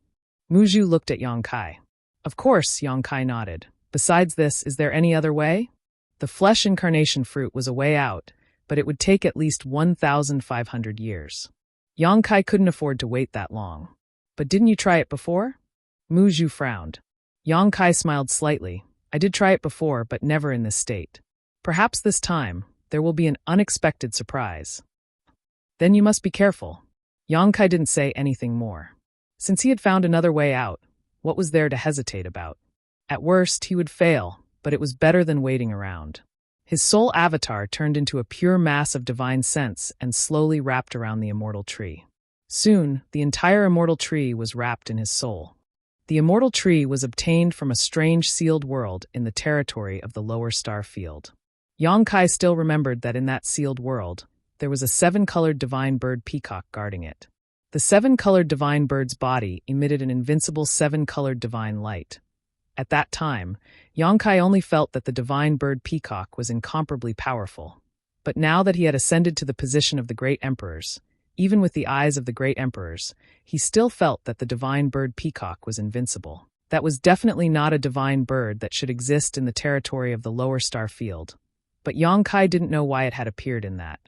Mu Zhu looked at Yang Kai. Of course, Yang Kai nodded. Besides this, is there any other way? The flesh incarnation fruit was a way out, but it would take at least 1,500 years. Yang Kai couldn't afford to wait that long. But didn't you try it before? Mu Zhu frowned. Yang Kai smiled slightly. I did try it before, but never in this state. Perhaps this time, there will be an unexpected surprise. Then you must be careful. Yang Kai didn't say anything more. Since he had found another way out, what was there to hesitate about? At worst, he would fail, but it was better than waiting around. His soul avatar turned into a pure mass of divine sense and slowly wrapped around the immortal tree. Soon, the entire immortal tree was wrapped in his soul. The immortal tree was obtained from a strange sealed world in the territory of the lower star field. Yang Kai still remembered that in that sealed world, there was a 7-colored divine bird peacock guarding it. The 7-colored divine bird's body emitted an invincible 7-colored divine light. At that time, Yang Kai only felt that the divine bird peacock was incomparably powerful. But now that he had ascended to the position of the great emperors, even with the eyes of the great emperors, he still felt that the divine bird peacock was invincible. That was definitely not a divine bird that should exist in the territory of the lower star field. But Yang Kai didn't know why it had appeared in that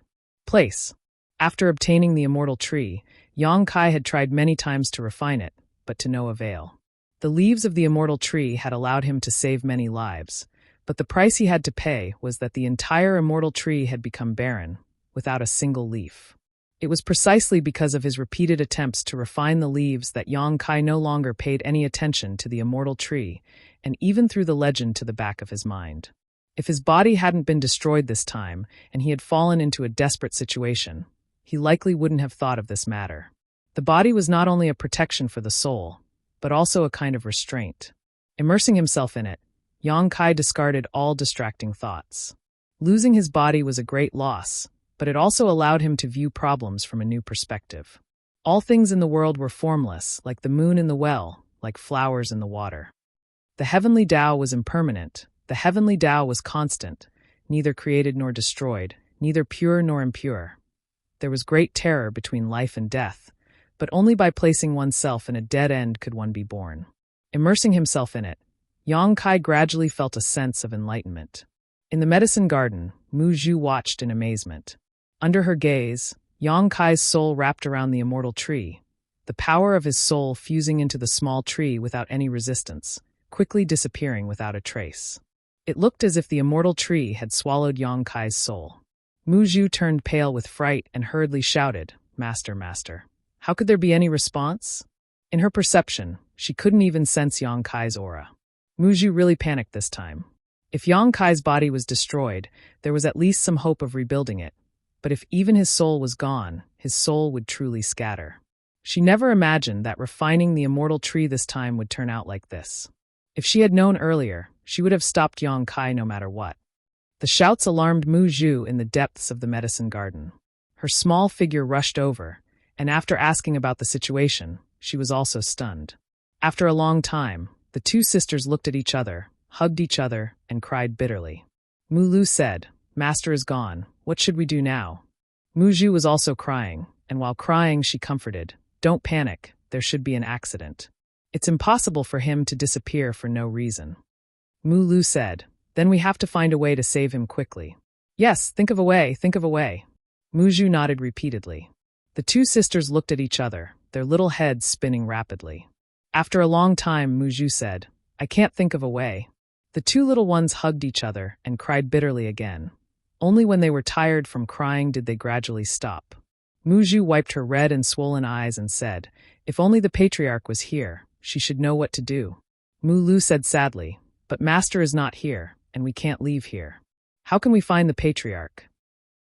place. After obtaining the immortal tree, Yang Kai had tried many times to refine it, but to no avail. The leaves of the immortal tree had allowed him to save many lives, but the price he had to pay was that the entire immortal tree had become barren, without a single leaf. It was precisely because of his repeated attempts to refine the leaves that Yang Kai no longer paid any attention to the immortal tree, and even threw the legend to the back of his mind. If his body hadn't been destroyed this time, and he had fallen into a desperate situation, he likely wouldn't have thought of this matter. The body was not only a protection for the soul, but also a kind of restraint. Immersing himself in it, Yang Kai discarded all distracting thoughts. Losing his body was a great loss, but it also allowed him to view problems from a new perspective. All things in the world were formless, like the moon in the well, like flowers in the water. The heavenly Tao was impermanent. The heavenly Tao was constant, neither created nor destroyed, neither pure nor impure. There was great terror between life and death, but only by placing oneself in a dead end could one be born. Immersing himself in it, Yang Kai gradually felt a sense of enlightenment. In the medicine garden, Mu Zhu watched in amazement. Under her gaze, Yang Kai's soul wrapped around the immortal tree, the power of his soul fusing into the small tree without any resistance, quickly disappearing without a trace. It looked as if the immortal tree had swallowed Yang Kai's soul. Mu Zhu turned pale with fright and hurriedly shouted, Master, Master. How could there be any response? In her perception, she couldn't even sense Yang Kai's aura. Mu Zhu really panicked this time. If Yang Kai's body was destroyed, there was at least some hope of rebuilding it. But if even his soul was gone, his soul would truly scatter. She never imagined that refining the immortal tree this time would turn out like this. If she had known earlier, she would have stopped Yang Kai no matter what. The shouts alarmed Mu Zhu in the depths of the medicine garden. Her small figure rushed over, and after asking about the situation, she was also stunned. After a long time, the two sisters looked at each other, hugged each other, and cried bitterly. Mu Lu said, "Master is gone. What should we do now?" Mu Zhu was also crying, and while crying she comforted, "Don't panic, there should be an accident. It's impossible for him to disappear for no reason." Mu Lu said, "Then we have to find a way to save him quickly." "Yes, think of a way, think of a way." Mu Zhu nodded repeatedly. The two sisters looked at each other, their little heads spinning rapidly. After a long time, Mu Zhu said, "I can't think of a way." The two little ones hugged each other and cried bitterly again. Only when they were tired from crying did they gradually stop. Mu Zhu wiped her red and swollen eyes and said, "If only the patriarch was here, she should know what to do." Mu Lu said sadly, "But Master is not here, and we can't leave here. How can we find the patriarch?"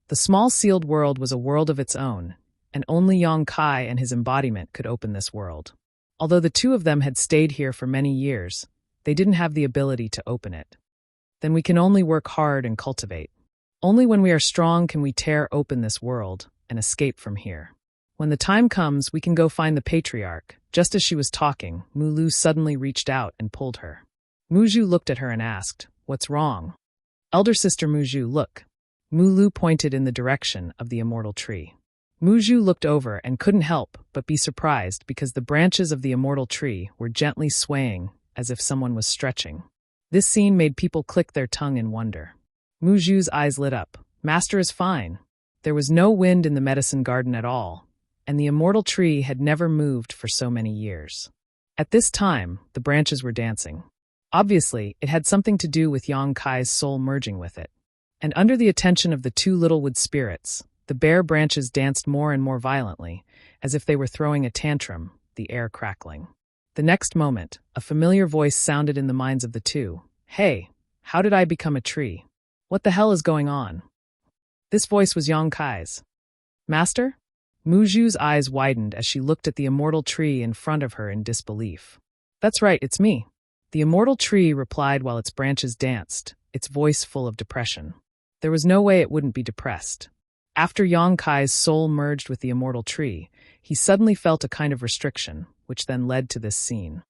The small sealed world was a world of its own, and only Yang Kai and his embodiment could open this world. Although the two of them had stayed here for many years, they didn't have the ability to open it. Then we can only work hard and cultivate. Only when we are strong can we tear open this world and escape from here. When the time comes, we can go find the patriarch. Just as she was talking, Mu Lu suddenly reached out and pulled her. Mu Zhu looked at her and asked, "What's wrong?" "Elder sister Mu Zhu, look." Mu Lu pointed in the direction of the immortal tree. Mu Zhu looked over and couldn't help but be surprised because the branches of the immortal tree were gently swaying as if someone was stretching. This scene made people click their tongue in wonder. Mu Zhu's eyes lit up. Master is fine. There was no wind in the medicine garden at all, and the immortal tree had never moved for so many years. At this time, the branches were dancing. Obviously, it had something to do with Yang Kai's soul merging with it. And under the attention of the two little wood spirits, the bare branches danced more and more violently, as if they were throwing a tantrum, the air crackling. The next moment, a familiar voice sounded in the minds of the two. "Hey, how did I become a tree? What the hell is going on?" This voice was Yang Kai's. "Master?" Mu Zhu's eyes widened as she looked at the immortal tree in front of her in disbelief. "That's right, it's me." The immortal tree replied while its branches danced, its voice full of depression. There was no way it wouldn't be depressed. After Yang Kai's soul merged with the immortal tree, he suddenly felt a kind of restriction, which then led to this scene.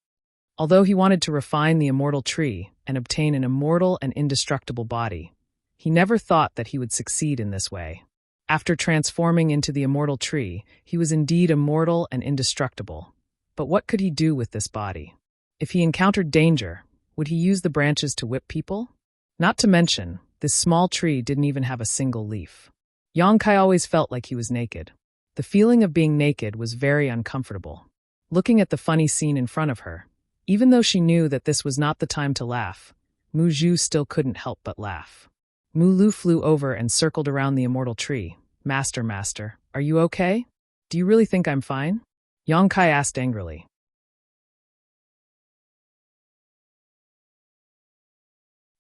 Although he wanted to refine the immortal tree and obtain an immortal and indestructible body, he never thought that he would succeed in this way. After transforming into the immortal tree, he was indeed immortal and indestructible. But what could he do with this body? If he encountered danger, would he use the branches to whip people? Not to mention, this small tree didn't even have a single leaf. Yang Kai always felt like he was naked. The feeling of being naked was very uncomfortable. Looking at the funny scene in front of her, even though she knew that this was not the time to laugh, Mu Zhu still couldn't help but laugh. Mu Lu flew over and circled around the immortal tree. Master, are you okay? Do you really think I'm fine?" Yang Kai asked angrily.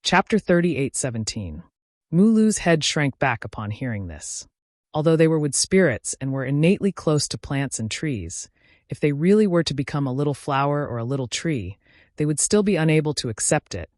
Chapter 38:17. Mu Lu's head shrank back upon hearing this. Although they were wood spirits and were innately close to plants and trees, if they really were to become a little flower or a little tree, they would still be unable to accept it,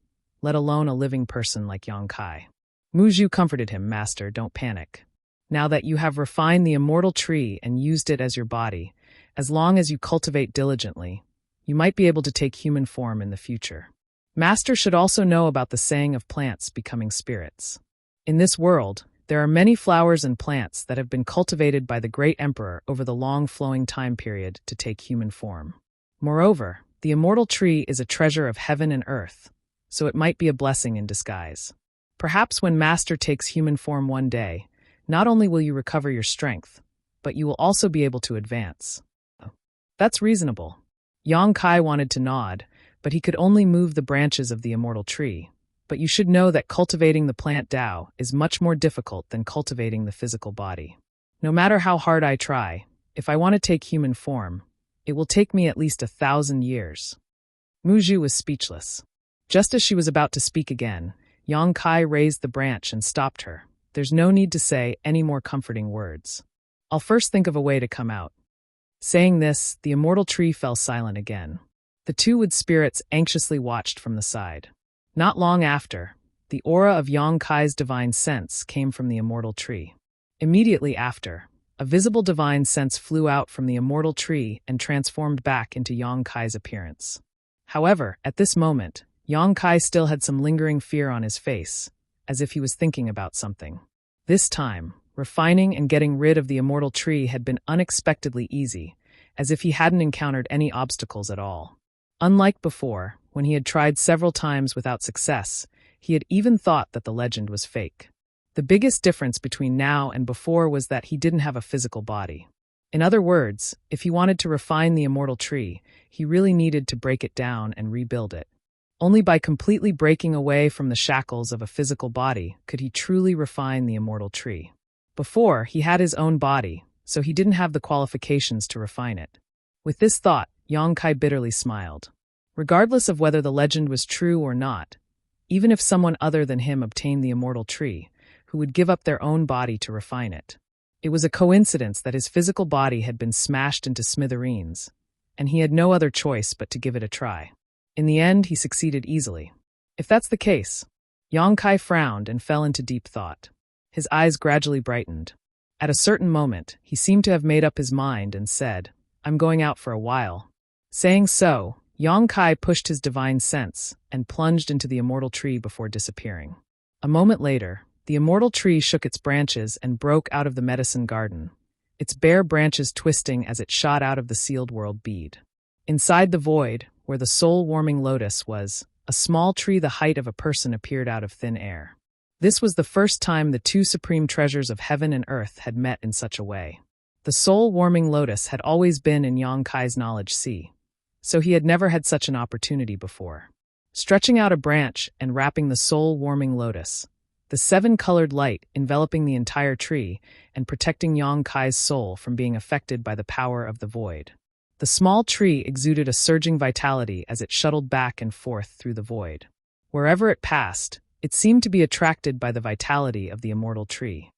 let alone a living person like Yang Kai. Mu Zhu comforted him, "Master, don't panic. Now that you have refined the immortal tree and used it as your body, as long as you cultivate diligently, you might be able to take human form in the future. Master should also know about the saying of plants becoming spirits. In this world, there are many flowers and plants that have been cultivated by the great emperor over the long flowing time period to take human form. Moreover, the immortal tree is a treasure of heaven and earth, so it might be a blessing in disguise. Perhaps when Master takes human form one day, not only will you recover your strength, but you will also be able to advance." "That's reasonable." Yang Kai wanted to nod, but he could only move the branches of the immortal tree. But you should know that cultivating the plant Tao is much more difficult than cultivating the physical body. No matter how hard I try, if I want to take human form, it will take me at least 1,000 years. Mu Zhu was speechless. Just as she was about to speak again, Yang Kai raised the branch and stopped her. There's no need to say any more comforting words. I'll first think of a way to come out. Saying this, the immortal tree fell silent again. The two wood spirits anxiously watched from the side. Not long after, the aura of Yang Kai's divine sense came from the immortal tree. Immediately after, a visible divine sense flew out from the immortal tree and transformed back into Yang Kai's appearance. However, at this moment, Yang Kai still had some lingering fear on his face, as if he was thinking about something. This time, refining and getting rid of the immortal tree had been unexpectedly easy, as if he hadn't encountered any obstacles at all. Unlike before, when he had tried several times without success, he had even thought that the legend was fake. The biggest difference between now and before was that he didn't have a physical body. In other words, if he wanted to refine the immortal tree, he really needed to break it down and rebuild it. Only by completely breaking away from the shackles of a physical body could he truly refine the immortal tree. Before, he had his own body, so he didn't have the qualifications to refine it. With this thought, Yang Kai bitterly smiled. Regardless of whether the legend was true or not, even if someone other than him obtained the immortal tree, who would give up their own body to refine it. It was a coincidence that his physical body had been smashed into smithereens, and he had no other choice but to give it a try. In the end, he succeeded easily. If that's the case, Yang Kai frowned and fell into deep thought. His eyes gradually brightened. At a certain moment, he seemed to have made up his mind and said, "I'm going out for a while." Saying so, Yang Kai pushed his divine sense and plunged into the immortal tree before disappearing. A moment later, the immortal tree shook its branches and broke out of the medicine garden, its bare branches twisting as it shot out of the sealed world bead. Inside the void, where the soul-warming lotus was, a small tree the height of a person appeared out of thin air. This was the first time the two supreme treasures of heaven and earth had met in such a way. The soul-warming lotus had always been in Yang Kai's knowledge sea, so he had never had such an opportunity before. Stretching out a branch and wrapping the soul-warming lotus, the seven-colored light enveloping the entire tree and protecting Yang Kai's soul from being affected by the power of the void. The small tree exuded a surging vitality as it shuttled back and forth through the void. Wherever it passed, it seemed to be attracted by the vitality of the immortal tree.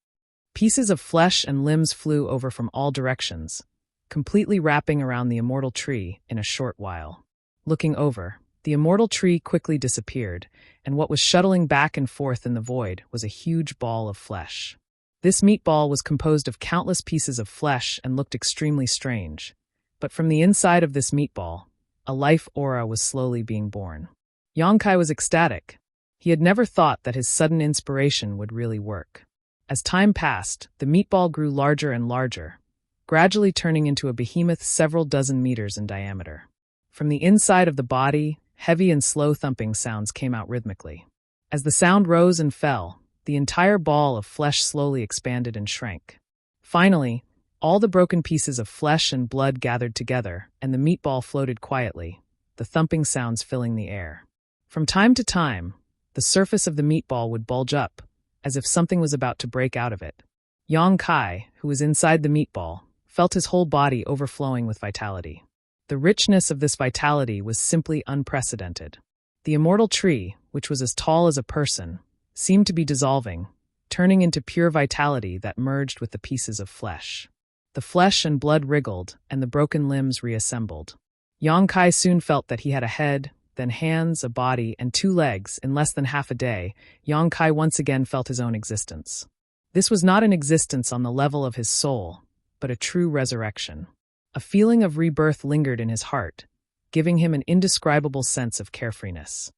Pieces of flesh and limbs flew over from all directions, completely wrapping around the immortal tree in a short while. Looking over, the immortal tree quickly disappeared, and what was shuttling back and forth in the void was a huge ball of flesh. This meatball was composed of countless pieces of flesh and looked extremely strange. But from the inside of this meatball, a life aura was slowly being born. Yang Kai was ecstatic. He had never thought that his sudden inspiration would really work. As time passed, the meatball grew larger and larger, gradually turning into a behemoth several dozen meters in diameter. From the inside of the body, heavy and slow thumping sounds came out rhythmically. As the sound rose and fell, the entire ball of flesh slowly expanded and shrank. Finally, all the broken pieces of flesh and blood gathered together, and the meatball floated quietly, the thumping sounds filling the air. From time to time, the surface of the meatball would bulge up, as if something was about to break out of it. Yang Kai, who was inside the meatball, felt his whole body overflowing with vitality. The richness of this vitality was simply unprecedented. The immortal tree, which was as tall as a person, seemed to be dissolving, turning into pure vitality that merged with the pieces of flesh. The flesh and blood wriggled, and the broken limbs reassembled. Yang Kai soon felt that he had a head, then hands, a body, and 2 legs. In less than half a day, Yang Kai once again felt his own existence. This was not an existence on the level of his soul, but a true resurrection. A feeling of rebirth lingered in his heart, giving him an indescribable sense of carefreeness.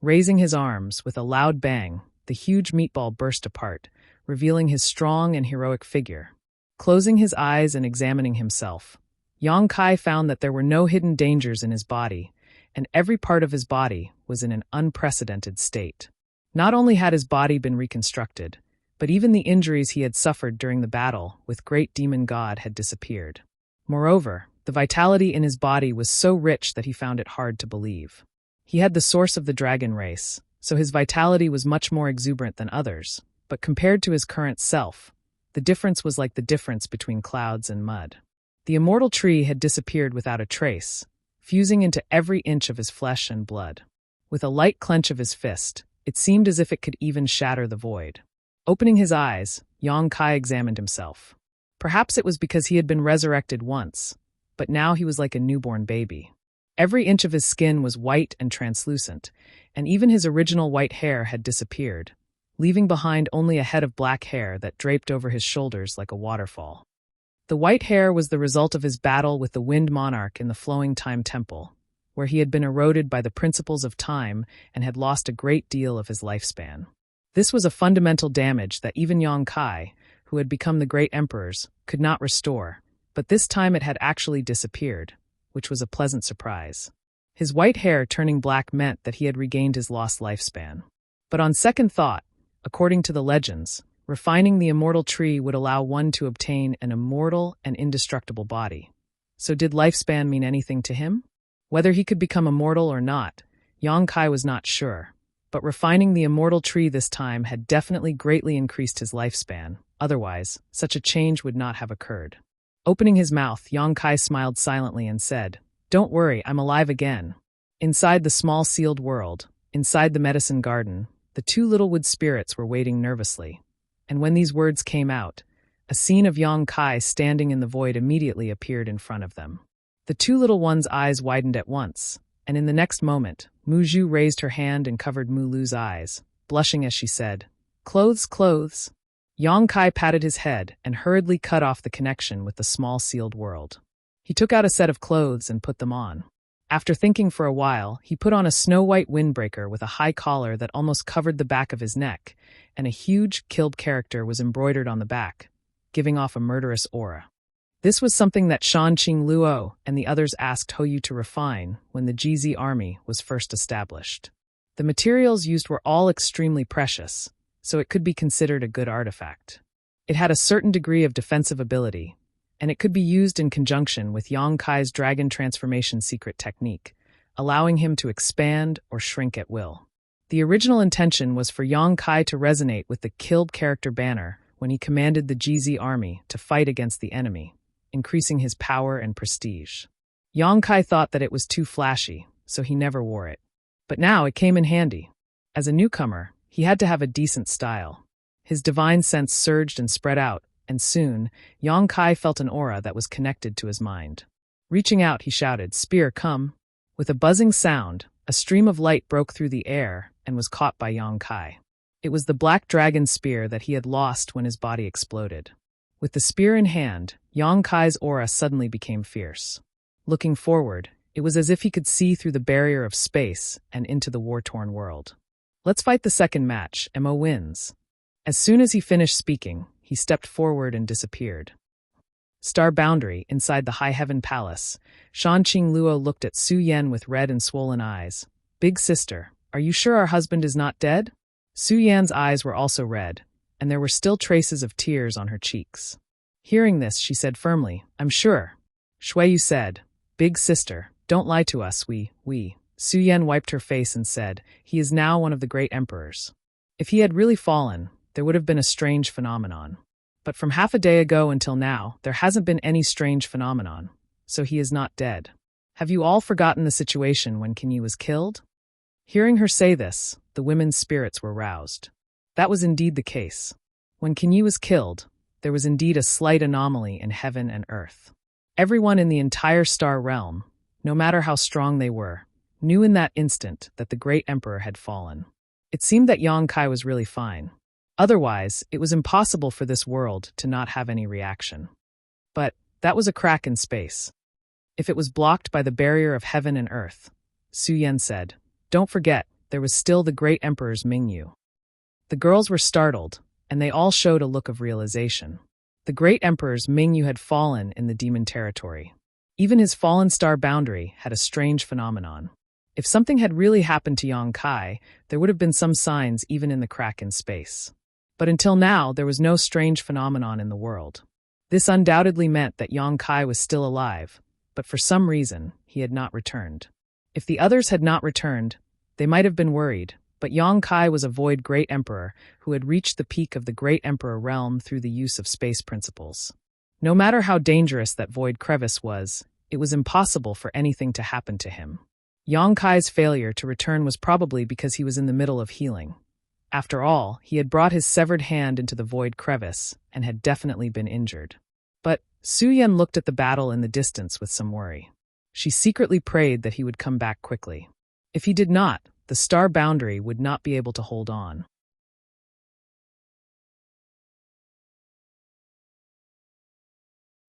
Raising his arms, with a loud bang, the huge meatball burst apart, revealing his strong and heroic figure. Closing his eyes and examining himself, Yang Kai found that there were no hidden dangers in his body, and every part of his body was in an unprecedented state. Not only had his body been reconstructed, but even the injuries he had suffered during the battle with Great Demon God had disappeared. Moreover, the vitality in his body was so rich that he found it hard to believe. He had the source of the dragon race, so his vitality was much more exuberant than others, but compared to his current self, the difference was like the difference between clouds and mud. The immortal tree had disappeared without a trace, fusing into every inch of his flesh and blood. With a light clench of his fist, It seemed as if it could even shatter the void. Opening his eyes, Yang Kai examined himself. Perhaps it was because he had been resurrected once, but now he was like a newborn baby. Every inch of his skin was white and translucent, and even his original white hair had disappeared, leaving behind only a head of black hair that draped over his shoulders like a waterfall. The white hair was the result of his battle with the Wind Monarch in the Flowing Time Temple, where he had been eroded by the principles of time and had lost a great deal of his lifespan. This was a fundamental damage that even Yang Kai, who had become the great emperors, could not restore, but this time it had actually disappeared, which was a pleasant surprise. His white hair turning black meant that he had regained his lost lifespan. But on second thought, according to the legends, refining the immortal tree would allow one to obtain an immortal and indestructible body. So did lifespan mean anything to him? Whether he could become immortal or not, Yang Kai was not sure, but refining the immortal tree this time had definitely greatly increased his lifespan. Otherwise, such a change would not have occurred. Opening his mouth, Yang Kai smiled silently and said, "Don't worry, I'm alive again." Inside the small sealed world, inside the medicine garden, the two little wood spirits were waiting nervously. And when these words came out, a scene of Yang Kai standing in the void immediately appeared in front of them. The two little ones' eyes widened at once, and in the next moment, Mu Zhu raised her hand and covered Mu Lu's eyes, blushing as she said, "Clothes, clothes." Yang Kai patted his head and hurriedly cut off the connection with the small sealed world. He took out a set of clothes and put them on. After thinking for a while, he put on a snow-white windbreaker with a high collar that almost covered the back of his neck, and a huge Kilb character was embroidered on the back, giving off a murderous aura. This was something that Shanqing Luo and the others asked Hou Yu to refine when the GZ army was first established. The materials used were all extremely precious, so it could be considered a good artifact. It had a certain degree of defensive ability, and it could be used in conjunction with Yang Kai's dragon transformation secret technique, allowing him to expand or shrink at will. The original intention was for Yang Kai to resonate with the Kilb character banner when he commanded the GZ army to fight against the enemy, increasing his power and prestige. Yang Kai thought that it was too flashy, so he never wore it. But now it came in handy. As a newcomer, he had to have a decent style. His divine sense surged and spread out, and soon, Yang Kai felt an aura that was connected to his mind. Reaching out, he shouted, "Spear, come!" With a buzzing sound, a stream of light broke through the air and was caught by Yang Kai. It was the black dragon spear that he had lost when his body exploded. With the spear in hand, Yang Kai's aura suddenly became fierce. Looking forward, it was as if he could see through the barrier of space and into the war-torn world. "Let's fight the second match, Mo wins." As soon as he finished speaking, he stepped forward and disappeared. Star Boundary, inside the High Heaven Palace, Shanqing Luo looked at Su Yan with red and swollen eyes. "Big sister, are you sure our husband is not dead?" Su Yan's eyes were also red, and there were still traces of tears on her cheeks. Hearing this, she said firmly, "I'm sure." Shui Yu said, "Big sister, don't lie to us, we. Su Yan wiped her face and said, "He is now one of the great emperors." If he had really fallen, there would have been a strange phenomenon. But from half a day ago until now, there hasn't been any strange phenomenon, so he is not dead. Have you all forgotten the situation when Qin Yi was killed? Hearing her say this, the women's spirits were roused. That was indeed the case. When Qin Yi was killed, there was indeed a slight anomaly in heaven and earth. Everyone in the entire star realm, no matter how strong they were, knew in that instant that the great emperor had fallen. It seemed that Yang Kai was really fine. Otherwise, it was impossible for this world to not have any reaction. But that was a crack in space. If it was blocked by the barrier of heaven and earth, Su Yan said, "Don't forget, there was still the great emperor's Mingyu." The girls were startled, and they all showed a look of realization. The great emperor's Mingyu had fallen in the demon territory. Even his fallen star Boundary had a strange phenomenon. If something had really happened to Yang Kai, there would have been some signs even in the crack in space. But until now, there was no strange phenomenon in the world. This undoubtedly meant that Yang Kai was still alive, but for some reason, he had not returned. If the others had not returned, they might have been worried, but Yang Kai was a void great emperor who had reached the peak of the great emperor realm through the use of space principles. No matter how dangerous that void crevice was, it was impossible for anything to happen to him. Yang Kai's failure to return was probably because he was in the middle of healing. After all, he had brought his severed hand into the void crevice and had definitely been injured. But Su Yan looked at the battle in the distance with some worry. She secretly prayed that he would come back quickly. If he did not, the star boundary would not be able to hold on.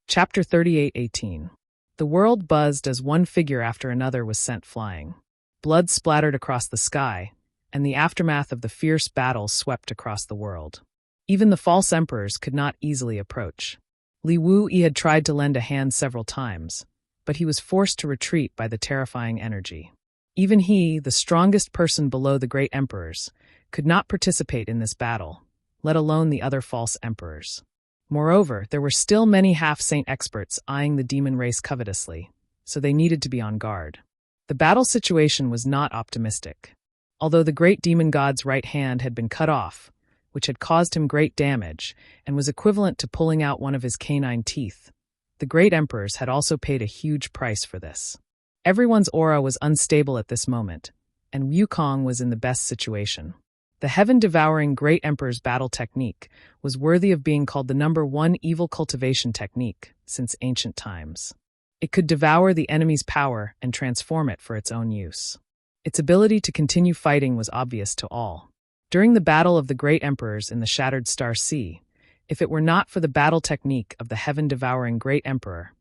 Chapter 38:18. The world buzzed as one figure after another was sent flying. Blood splattered across the sky, and the aftermath of the fierce battle swept across the world. Even the false emperors could not easily approach. Li Wu-yi had tried to lend a hand several times, but he was forced to retreat by the terrifying energy. Even he, the strongest person below the great emperors, could not participate in this battle, let alone the other false emperors. Moreover, there were still many half-saint experts eyeing the demon race covetously, so they needed to be on guard. The battle situation was not optimistic. Although the great demon god's right hand had been cut off, which had caused him great damage and was equivalent to pulling out one of his canine teeth, the great emperors had also paid a huge price for this. Everyone's aura was unstable at this moment, and Wukong was in the best situation. The heaven-devouring Great Emperor's battle technique was worthy of being called the #1 evil cultivation technique since ancient times. It could devour the enemy's power and transform it for its own use. Its ability to continue fighting was obvious to all. During the battle of the Great Emperors in the Shattered Star Sea, if it were not for the battle technique of the heaven-devouring Great Emperor,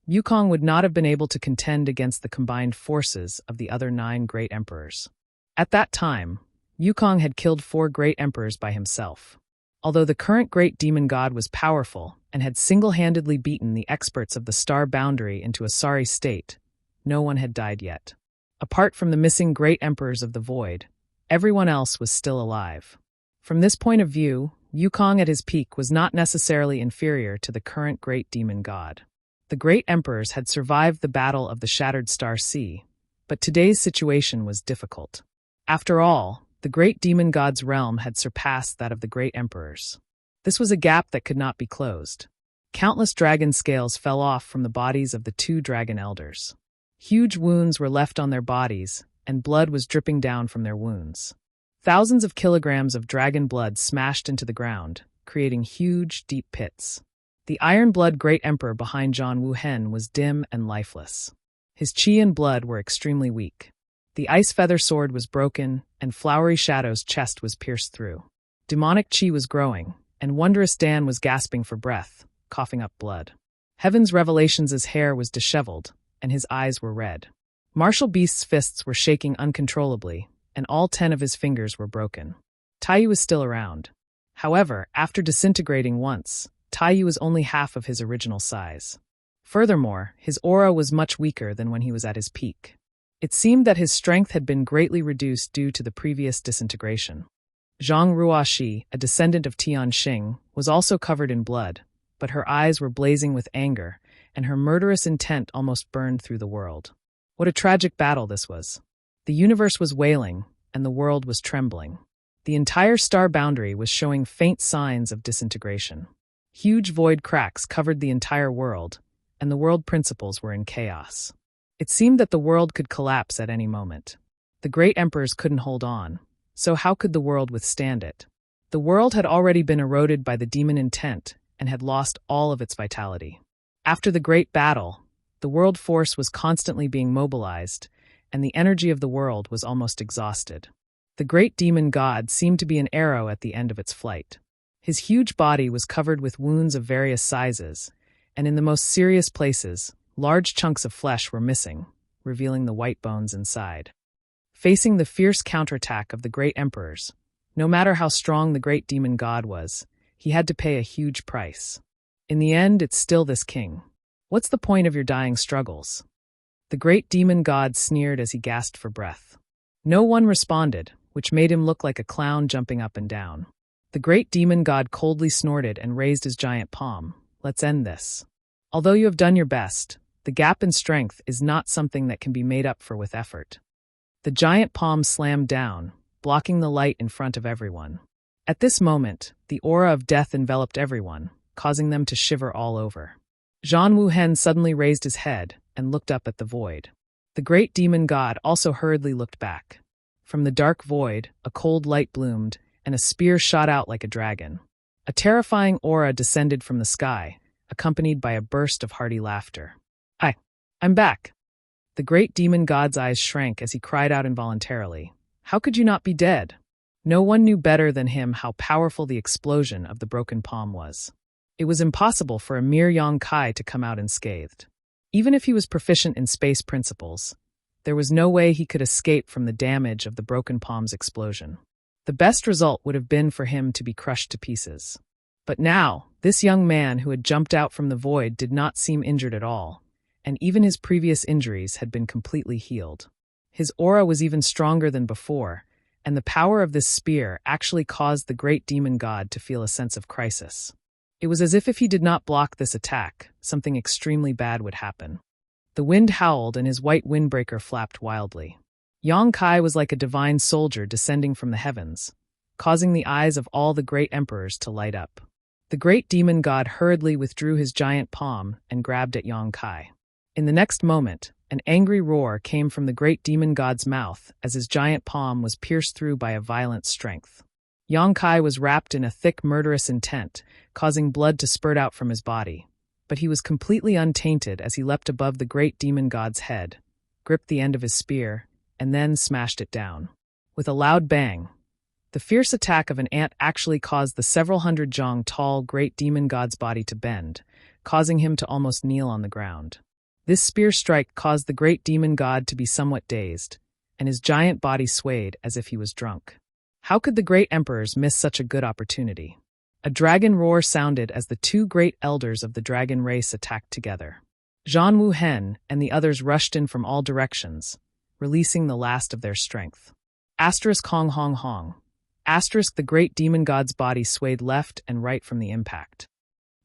Wukong would not have been able to contend against the combined forces of the other 9 Great Emperors. At that time, Wukong had killed 4 Great Emperors by himself. Although the current Great Demon God was powerful and had single-handedly beaten the experts of the Star Boundary into a sorry state, no one had died yet. Apart from the missing Great Emperors of the Void, everyone else was still alive. From this point of view, Wukong at his peak was not necessarily inferior to the current Great Demon God. The Great Emperors had survived the battle of the Shattered Star Sea, but today's situation was difficult. After all, the Great Demon God's realm had surpassed that of the Great Emperors. This was a gap that could not be closed. Countless dragon scales fell off from the bodies of the 2 dragon elders. Huge wounds were left on their bodies, and blood was dripping down from their wounds. Thousands of kilograms of dragon blood smashed into the ground, creating huge, deep pits. The iron-blood Great Emperor behind Zhang Wuhen was dim and lifeless. His qi and blood were extremely weak. The ice feather sword was broken, and Flowery Shadow's chest was pierced through. Demonic qi was growing, and Wondrous Dan was gasping for breath, coughing up blood. Heaven's Revelations' hair was disheveled, and his eyes were red. Martial Beast's fists were shaking uncontrollably, and all 10 of his fingers were broken. Taiyu was still around. However, after disintegrating once, Taiyu was only half of his original size. Furthermore, his aura was much weaker than when he was at his peak. It seemed that his strength had been greatly reduced due to the previous disintegration. Zhang Ruoxi, a descendant of Tian Xing, was also covered in blood, but her eyes were blazing with anger, and her murderous intent almost burned through the world. What a tragic battle this was. The universe was wailing, and the world was trembling. The entire star boundary was showing faint signs of disintegration. Huge void cracks covered the entire world, and the world principles were in chaos. It seemed that the world could collapse at any moment. The great emperors couldn't hold on, so how could the world withstand it? The world had already been eroded by the demon intent and had lost all of its vitality. After the great battle, the world force was constantly being mobilized, and the energy of the world was almost exhausted. The great demon god seemed to be an arrow at the end of its flight. His huge body was covered with wounds of various sizes, and in the most serious places, large chunks of flesh were missing, revealing the white bones inside. Facing the fierce counterattack of the great emperors, no matter how strong the great demon god was, he had to pay a huge price. In the end, it's still this king. What's the point of your dying struggles? The great demon god sneered as he gasped for breath. No one responded, which made him look like a clown jumping up and down. The great demon god coldly snorted and raised his giant palm. Let's end this. Although you have done your best, the gap in strength is not something that can be made up for with effort. The giant palm slammed down, blocking the light in front of everyone. At this moment, the aura of death enveloped everyone, causing them to shiver all over. Zhang Wuhen suddenly raised his head and looked up at the void. The great demon god also hurriedly looked back. From the dark void, a cold light bloomed, and a spear shot out like a dragon. A terrifying aura descended from the sky, accompanied by a burst of hearty laughter. I'm back. The great demon god's eyes shrank as he cried out involuntarily. How could you not be dead? No one knew better than him how powerful the explosion of the broken palm was. It was impossible for a mere Yong-kai to come out unscathed. Even if he was proficient in space principles, there was no way he could escape from the damage of the broken palm's explosion. The best result would have been for him to be crushed to pieces. But now, this young man who had jumped out from the void did not seem injured at all, and even his previous injuries had been completely healed. His aura was even stronger than before, and the power of this spear actually caused the great demon god to feel a sense of crisis. It was as if he did not block this attack, something extremely bad would happen. The wind howled and his white windbreaker flapped wildly. Yong-kai was like a divine soldier descending from the heavens, causing the eyes of all the great emperors to light up. The great demon god hurriedly withdrew his giant palm and grabbed at Yong-kai. In the next moment, an angry roar came from the great demon god's mouth as his giant palm was pierced through by a violent strength. Yong-kai was wrapped in a thick murderous intent, causing blood to spurt out from his body. But he was completely untainted as he leapt above the great demon god's head, gripped the end of his spear, and then smashed it down. With a loud bang, the fierce attack of an ant actually caused the several hundred jong tall great demon god's body to bend, causing him to almost kneel on the ground. This spear strike caused the great demon god to be somewhat dazed, and his giant body swayed as if he was drunk. How could the great emperors miss such a good opportunity? A dragon roar sounded as the two great elders of the dragon race attacked together. Zhan Wuhen and the others rushed in from all directions, releasing the last of their strength. Hong Hong Hong. The great demon god's body swayed left and right from the impact.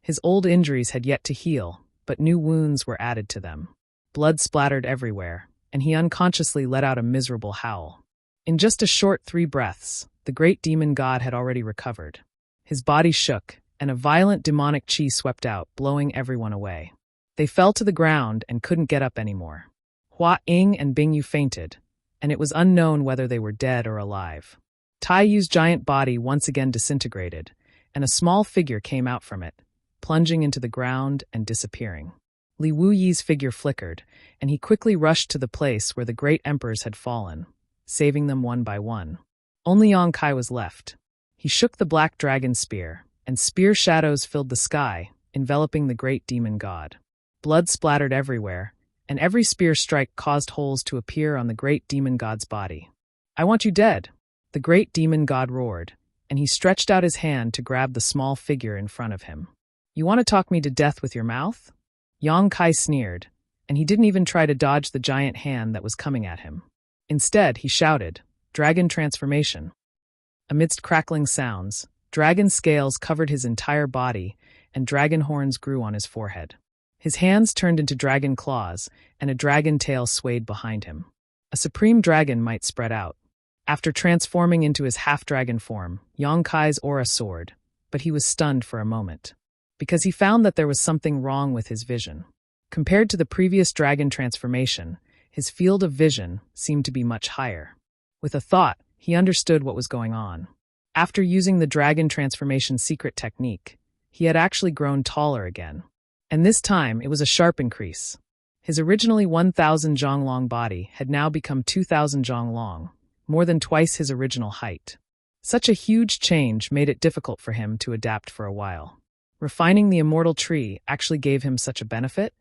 His old injuries had yet to heal, but new wounds were added to them. Blood splattered everywhere, and he unconsciously let out a miserable howl. In just a short 3 breaths, the great demon god had already recovered. His body shook, and a violent demonic chi swept out, blowing everyone away. They fell to the ground and couldn't get up anymore. Hua Ying and Bing Yu fainted, and it was unknown whether they were dead or alive. Tai Yu's giant body once again disintegrated, and a small figure came out from it, plunging into the ground and disappearing. Li Wuyi's figure flickered, and he quickly rushed to the place where the great emperors had fallen, saving them one by one. Only Yong-kai was left. He shook the black dragon spear, and spear shadows filled the sky, enveloping the great demon god. Blood splattered everywhere, and every spear strike caused holes to appear on the great demon god's body. I want you dead, the great demon god roared, and he stretched out his hand to grab the small figure in front of him. You want to talk me to death with your mouth? Yong-kai sneered, and he didn't even try to dodge the giant hand that was coming at him. Instead, he shouted, Dragon transformation. Amidst crackling sounds, dragon scales covered his entire body, and dragon horns grew on his forehead. His hands turned into dragon claws, and a dragon tail swayed behind him. A supreme dragon might spread out. After transforming into his half-dragon form, Yong-kai's aura soared, but he was stunned for a moment, because he found that there was something wrong with his vision. Compared to the previous dragon transformation, his field of vision seemed to be much higher. With a thought, he understood what was going on. After using the dragon transformation secret technique, he had actually grown taller again. And this time, it was a sharp increase. His originally 1,000 zhong long body had now become 2,000 zhong long, more than twice his original height. Such a huge change made it difficult for him to adapt for a while. Refining the immortal tree actually gave him such a benefit.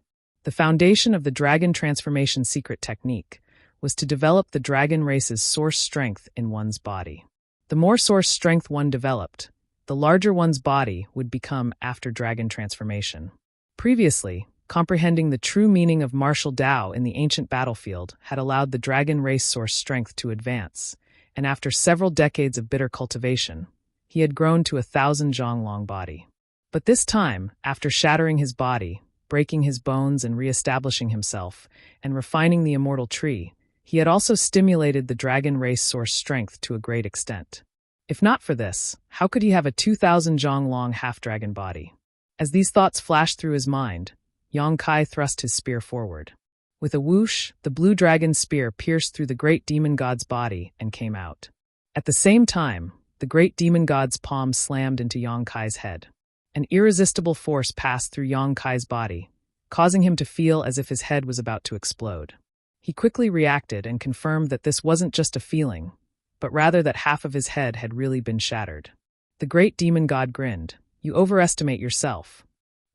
The foundation of the dragon transformation secret technique was to develop the dragon race's source strength in one's body. The more source strength one developed, the larger one's body would become after dragon transformation. Previously, comprehending the true meaning of martial Tao in the ancient battlefield had allowed the dragon race source strength to advance, and after several decades of bitter cultivation, he had grown to 1,000 zhong long body. But this time, after shattering his body, breaking his bones and re-establishing himself, and refining the immortal tree, he had also stimulated the dragon race source strength to a great extent. If not for this, how could he have a 2,000 zhong long half-dragon body? As these thoughts flashed through his mind, Yong-kai thrust his spear forward. With a whoosh, the blue dragon's spear pierced through the great demon god's body and came out. At the same time, the great demon god's palm slammed into Yang Kai's head. An irresistible force passed through Yang Kai's body, causing him to feel as if his head was about to explode. He quickly reacted and confirmed that this wasn't just a feeling, but rather that half of his head had really been shattered. The great demon god grinned. "You overestimate yourself."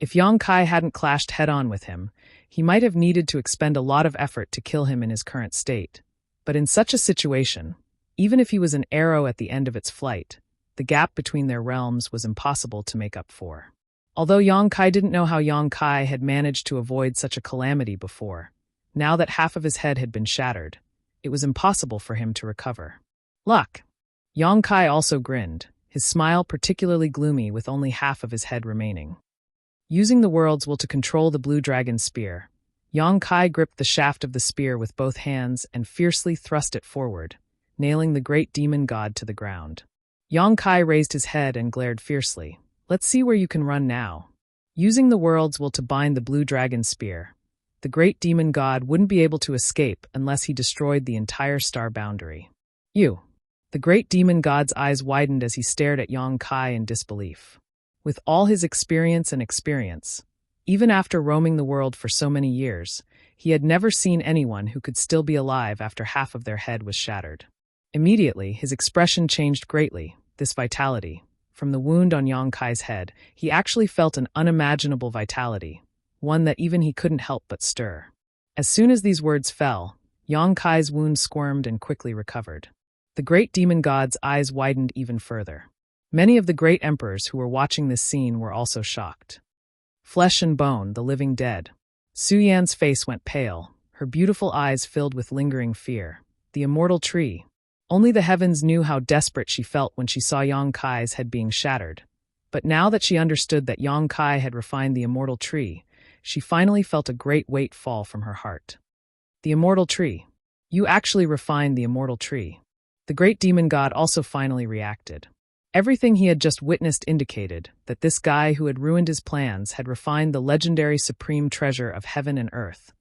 If Yang Kai hadn't clashed head-on with him, he might have needed to expend a lot of effort to kill him in his current state. But in such a situation, even if he was an arrow at the end of its flight, the gap between their realms was impossible to make up for. Although Yang Kai didn't know how Yang Kai had managed to avoid such a calamity before, now that half of his head had been shattered, it was impossible for him to recover. Luck! Yang Kai also grinned, his smile particularly gloomy with only half of his head remaining. Using the world's will to control the blue dragon's spear, Yang Kai gripped the shaft of the spear with both hands and fiercely thrust it forward, nailing the great demon god to the ground. Yang Kai raised his head and glared fiercely. "Let's see where you can run now." Using the world's will to bind the blue dragon's spear, the great demon god wouldn't be able to escape unless he destroyed the entire star boundary. "You!" The great demon god's eyes widened as he stared at Yang Kai in disbelief. With all his experience, even after roaming the world for so many years, he had never seen anyone who could still be alive after half of their head was shattered. Immediately, his expression changed greatly. This vitality. From the wound on Yang Kai's head, he actually felt an unimaginable vitality, one that even he couldn't help but stir. As soon as these words fell, Yang Kai's wound squirmed and quickly recovered. The great demon god's eyes widened even further. Many of the great emperors who were watching this scene were also shocked. Flesh and bone, the living dead. Su Yan's face went pale, her beautiful eyes filled with lingering fear. The immortal tree. Only the heavens knew how desperate she felt when she saw Yang Kai's head being shattered. But now that she understood that Yang Kai had refined the immortal tree, she finally felt a great weight fall from her heart. The immortal tree. You actually refined the immortal tree. The great demon god also finally reacted. Everything he had just witnessed indicated that this guy who had ruined his plans had refined the legendary supreme treasure of heaven and earth,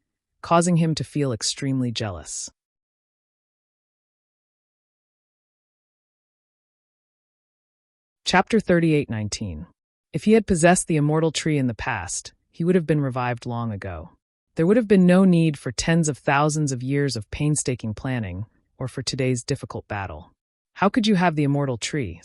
causing him to feel extremely jealous. Chapter 38:19. If he had possessed the immortal tree in the past, he would have been revived long ago. There would have been no need for tens of thousands of years of painstaking planning, or for today's difficult battle. How could you have the immortal tree?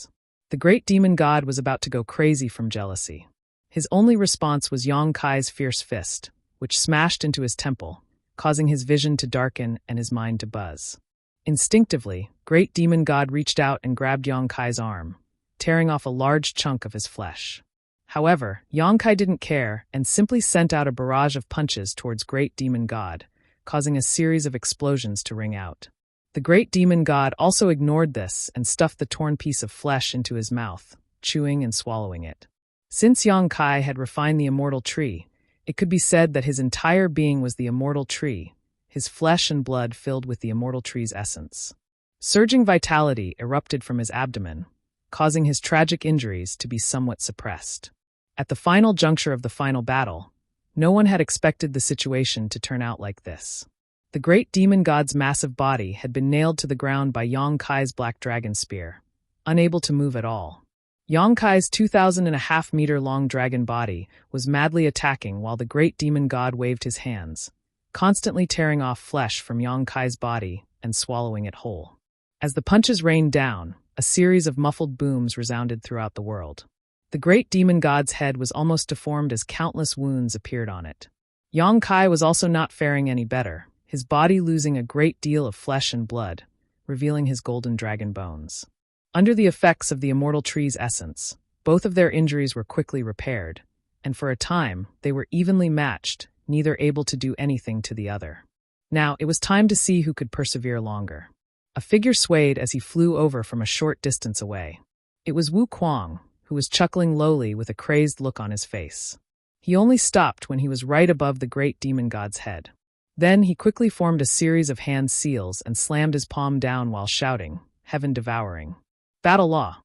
The great demon god was about to go crazy from jealousy. His only response was Yang Kai's fierce fist, which smashed into his temple, causing his vision to darken and his mind to buzz. Instinctively, great demon god reached out and grabbed Yang Kai's arm, tearing off a large chunk of his flesh. However, Yang Kai didn't care and simply sent out a barrage of punches towards great demon god, causing a series of explosions to ring out. The great demon god also ignored this and stuffed the torn piece of flesh into his mouth, chewing and swallowing it. Since Yang Kai had refined the immortal tree, it could be said that his entire being was the immortal tree, his flesh and blood filled with the immortal tree's essence. Surging vitality erupted from his abdomen, causing his tragic injuries to be somewhat suppressed. At the final juncture of the final battle, no one had expected the situation to turn out like this. The great demon god's massive body had been nailed to the ground by Yang Kai's black dragon spear, unable to move at all. Yang Kai's 2,500-meter-long dragon body was madly attacking while the great demon god waved his hands, constantly tearing off flesh from Yang Kai's body and swallowing it whole. As the punches rained down, a series of muffled booms resounded throughout the world. The great demon god's head was almost deformed as countless wounds appeared on it. Yang Kai was also not faring any better, his body losing a great deal of flesh and blood, revealing his golden dragon bones. Under the effects of the immortal tree's essence, both of their injuries were quickly repaired, and for a time they were evenly matched, neither able to do anything to the other. Now it was time to see who could persevere longer. A figure swayed as he flew over from a short distance away. It was Wu Kuang, who was chuckling lowly with a crazed look on his face. He only stopped when he was right above the great demon god's head. Then he quickly formed a series of hand seals and slammed his palm down while shouting, "Heaven devouring. Battle law."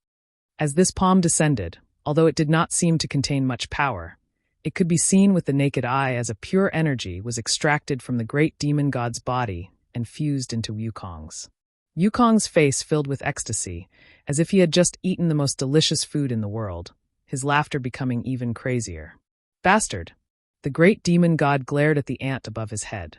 As this palm descended, although it did not seem to contain much power, It could be seen with the naked eye as a pure energy was extracted from the great demon god's body and fused into Wukong's. Wukong's face filled with ecstasy, as if he had just eaten the most delicious food in the world, his laughter becoming even crazier. Bastard! The great demon god glared at the ant above his head.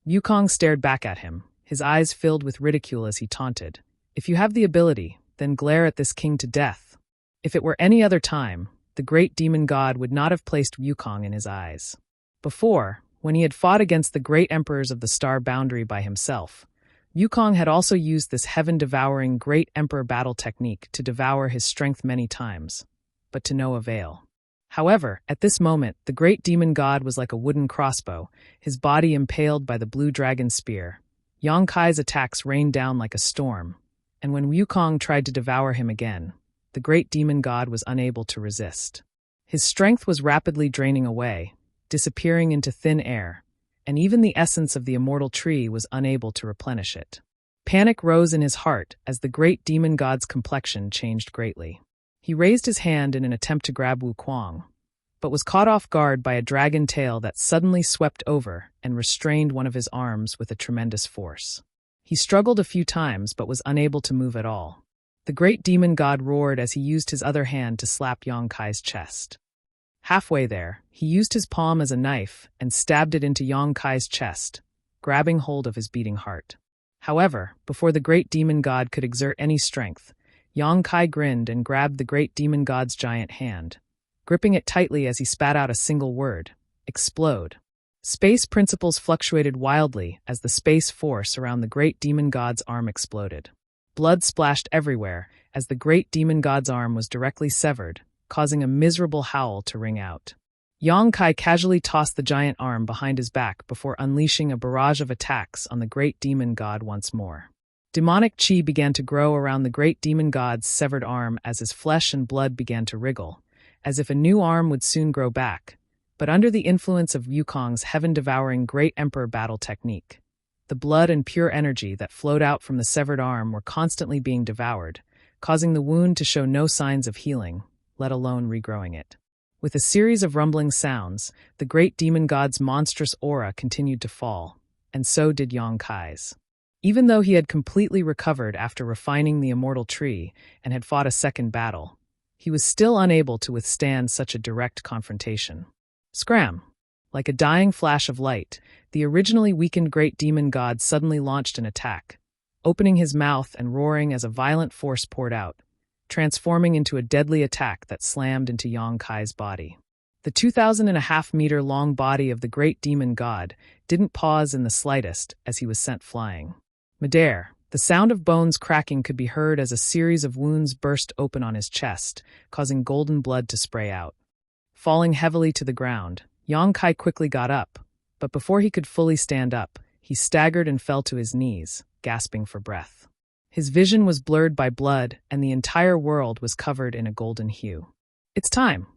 Wukong stared back at him, his eyes filled with ridicule as he taunted. If you have the ability, then glare at this king to death. If it were any other time, the great demon god would not have placed Wukong in his eyes. Before, when he had fought against the great emperors of the star boundary by himself, Wukong had also used this heaven-devouring great emperor battle technique to devour his strength many times, but to no avail. However, at this moment, the great demon god was like a wooden crossbow, his body impaled by the blue dragon spear. Yang Kai's attacks rained down like a storm, and when Wukong tried to devour him again, the great demon god was unable to resist. His strength was rapidly draining away, disappearing into thin air, and even the essence of the immortal tree was unable to replenish it. Panic rose in his heart as the great demon god's complexion changed greatly. He raised his hand in an attempt to grab Wukong, but was caught off guard by a dragon tail that suddenly swept over and restrained one of his arms with a tremendous force. He struggled a few times but was unable to move at all. The great demon god roared as he used his other hand to slap Yang Kai's chest. Halfway there, he used his palm as a knife and stabbed it into Yang Kai's chest, grabbing hold of his beating heart. However, before the great demon god could exert any strength, Yang Kai grinned and grabbed the great demon god's giant hand, gripping it tightly as he spat out a single word: explode. Space principles fluctuated wildly as the space force around the great demon god's arm exploded. Blood splashed everywhere as the great demon god's arm was directly severed, causing a miserable howl to ring out. Yang Kai casually tossed the giant arm behind his back before unleashing a barrage of attacks on the great demon god once more. Demonic chi began to grow around the great demon god's severed arm as his flesh and blood began to wriggle, as if a new arm would soon grow back, but under the influence of Wukong's heaven-devouring great emperor battle technique. The blood and pure energy that flowed out from the severed arm were constantly being devoured, causing the wound to show no signs of healing, let alone regrowing it. With a series of rumbling sounds, the great demon god's monstrous aura continued to fall, and so did Yang Kai's. Even though he had completely recovered after refining the immortal tree and had fought a second battle, he was still unable to withstand such a direct confrontation. Scram! Like a dying flash of light, the originally weakened great demon god suddenly launched an attack, opening his mouth and roaring as a violent force poured out, transforming into a deadly attack that slammed into Yang Kai's body. The 2,500-meter long body of the great demon god didn't pause in the slightest as he was sent flying. Midair, the sound of bones cracking could be heard as a series of wounds burst open on his chest, causing golden blood to spray out. Falling heavily to the ground, Yang Kai quickly got up, but before he could fully stand up, he staggered and fell to his knees, gasping for breath. His vision was blurred by blood, and the entire world was covered in a golden hue. It's time!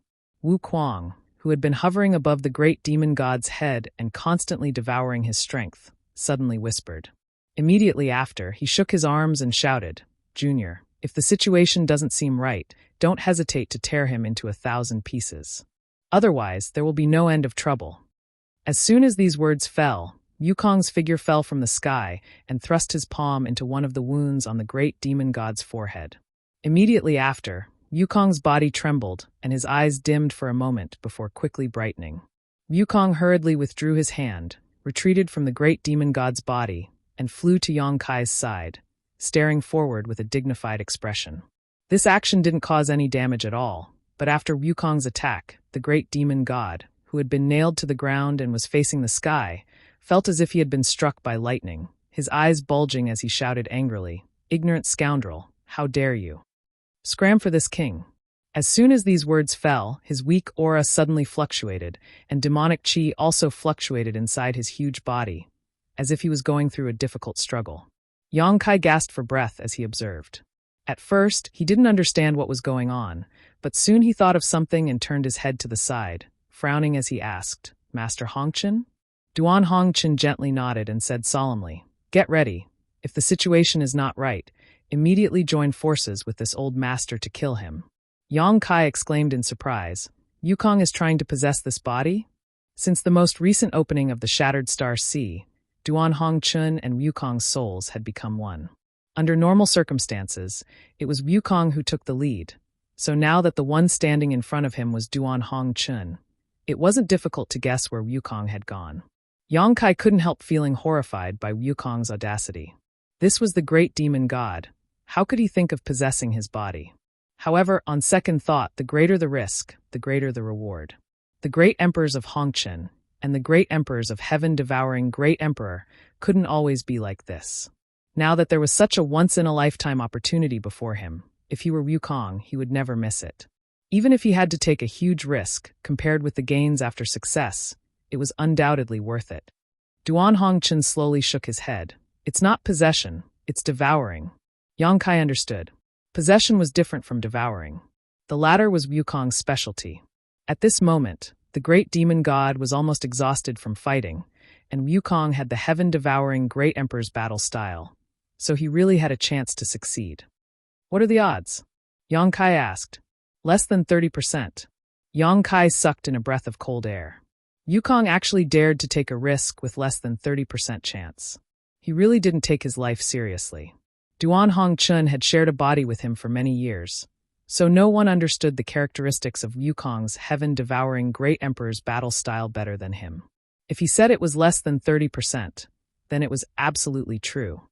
Wukong, who had been hovering above the great demon god's head and constantly devouring his strength, suddenly whispered. Immediately after, he shook his arms and shouted, "Junior, if the situation doesn't seem right, don't hesitate to tear him into 1,000 pieces. Otherwise, there will be no end of trouble." As soon as these words fell, Wukong's figure fell from the sky and thrust his palm into one of the wounds on the great demon god's forehead. Immediately after, Wukong's body trembled and his eyes dimmed for a moment before quickly brightening. Wukong hurriedly withdrew his hand, retreated from the great demon god's body, and flew to Yang Kai's side, staring forward with a dignified expression. This action didn't cause any damage at all, but after Wukong's attack, the great demon god, who had been nailed to the ground and was facing the sky, felt as if he had been struck by lightning, his eyes bulging as he shouted angrily, "Ignorant scoundrel, how dare you? Scram for this king." As soon as these words fell, his weak aura suddenly fluctuated, and demonic chi also fluctuated inside his huge body, as if he was going through a difficult struggle. Yang Kai gasped for breath as he observed. At first, he didn't understand what was going on, but soon he thought of something and turned his head to the side, frowning as he asked, "Master Hongqin?" Duan Hongqin gently nodded and said solemnly, "Get ready. If the situation is not right, immediately join forces with this old master to kill him." Yang Kai exclaimed in surprise, Wukong is trying to possess this body? Since the most recent opening of the Shattered Star Sea, Duan Hongchun and Wukong's souls had become one. Under normal circumstances, it was Wukong who took the lead, so now that the one standing in front of him was Duan Hongchun, it wasn't difficult to guess where Wukong had gone. Yang Kai couldn't help feeling horrified by Wukong's audacity. This was the great demon god. How could he think of possessing his body? However, on second thought, the greater the risk, the greater the reward. The great emperors of Hongchen and the great emperors of heaven-devouring great emperor couldn't always be like this. Now that there was such a once-in-a-lifetime opportunity before him, if he were Wukong, he would never miss it. Even if he had to take a huge risk, compared with the gains after success, it was undoubtedly worth it. Duan Hongchen slowly shook his head. It's not possession, it's devouring. Yang Kai understood. Possession was different from devouring. The latter was Wukong's specialty. At this moment, the great demon god was almost exhausted from fighting, and Wukong had the heaven-devouring great emperor's battle style, so he really had a chance to succeed. What are the odds? Yang Kai asked. Less than 30%. Yang Kai sucked in a breath of cold air. Wukong actually dared to take a risk with less than 30% chance. He really didn't take his life seriously. Duan Hongchun had shared a body with him for many years, so no one understood the characteristics of Wukong's heaven-devouring great emperor's battle style better than him. If he said it was less than 30%, then it was absolutely true.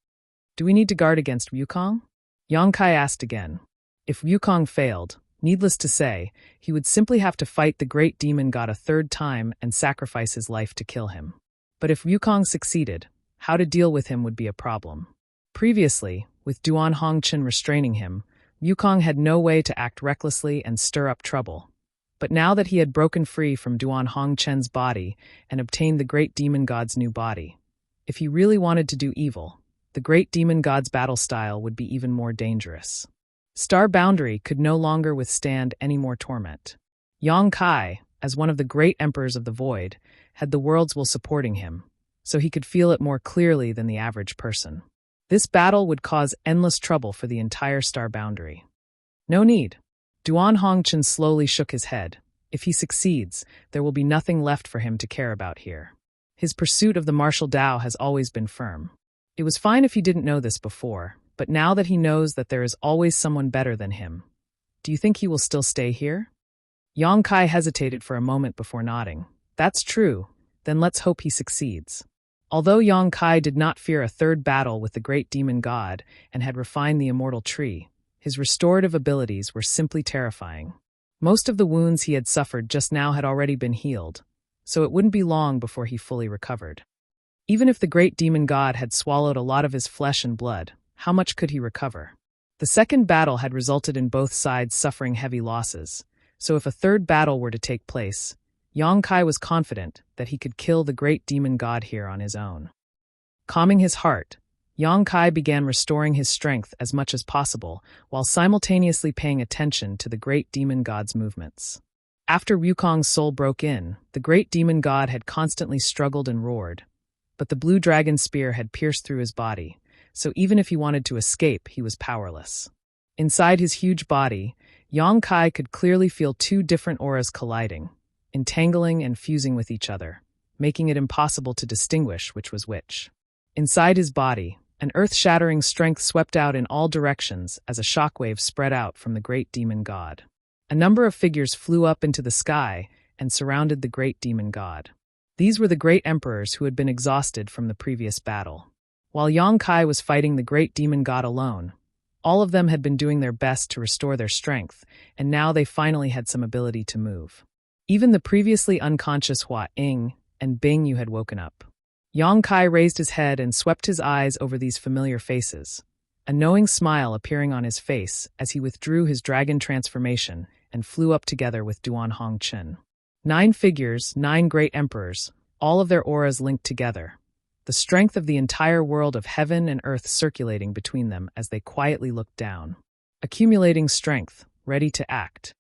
Do we need to guard against Wukong? Yang Kai asked again. If Wukong failed, needless to say, he would simply have to fight the great demon god a third time and sacrifice his life to kill him. But if Wukong succeeded, how to deal with him would be a problem. Previously, with Duan Hongchun restraining him, Wukong had no way to act recklessly and stir up trouble. But now that he had broken free from Duan Hongchun's body and obtained the great demon god's new body, if he really wanted to do evil, the great demon god's battle style would be even more dangerous. Star Boundary could no longer withstand any more torment. Yang Kai, as one of the great emperors of the void, had the world's will supporting him, so he could feel it more clearly than the average person. This battle would cause endless trouble for the entire Star Boundary. No need. Duan Hongchun slowly shook his head. If he succeeds, there will be nothing left for him to care about here. His pursuit of the martial Tao has always been firm. It was fine if he didn't know this before, but now that he knows that there is always someone better than him, do you think he will still stay here? Yang Kai hesitated for a moment before nodding. That's true, then let's hope he succeeds. Although Yang Kai did not fear a third battle with the great demon god and had refined the immortal tree, his restorative abilities were simply terrifying. Most of the wounds he had suffered just now had already been healed, so it wouldn't be long before he fully recovered. Even if the great demon god had swallowed a lot of his flesh and blood, how much could he recover? The second battle had resulted in both sides suffering heavy losses, so if a third battle were to take place, Yang Kai was confident that he could kill the great demon god here on his own. Calming his heart, Yang Kai began restoring his strength as much as possible while simultaneously paying attention to the great demon god's movements. After Wukong's soul broke in, the great demon god had constantly struggled and roared, but the blue dragon spear had pierced through his body, so even if he wanted to escape, he was powerless. Inside his huge body, Yang Kai could clearly feel two different auras colliding, entangling and fusing with each other, making it impossible to distinguish which was which. Inside his body, an earth-shattering strength swept out in all directions as a shockwave spread out from the great demon god. A number of figures flew up into the sky and surrounded the great demon god. These were the great emperors who had been exhausted from the previous battle. While Yang Kai was fighting the great demon god alone, all of them had been doing their best to restore their strength, and now they finally had some ability to move. Even the previously unconscious Hua Ying and Bing Yu had woken up. Yang Kai raised his head and swept his eyes over these familiar faces, a knowing smile appearing on his face as he withdrew his dragon transformation and flew up together with Duan Hongchun. 9 figures, 9 great emperors, all of their auras linked together, the strength of the entire world of heaven and earth circulating between them as they quietly looked down, accumulating strength, ready to act.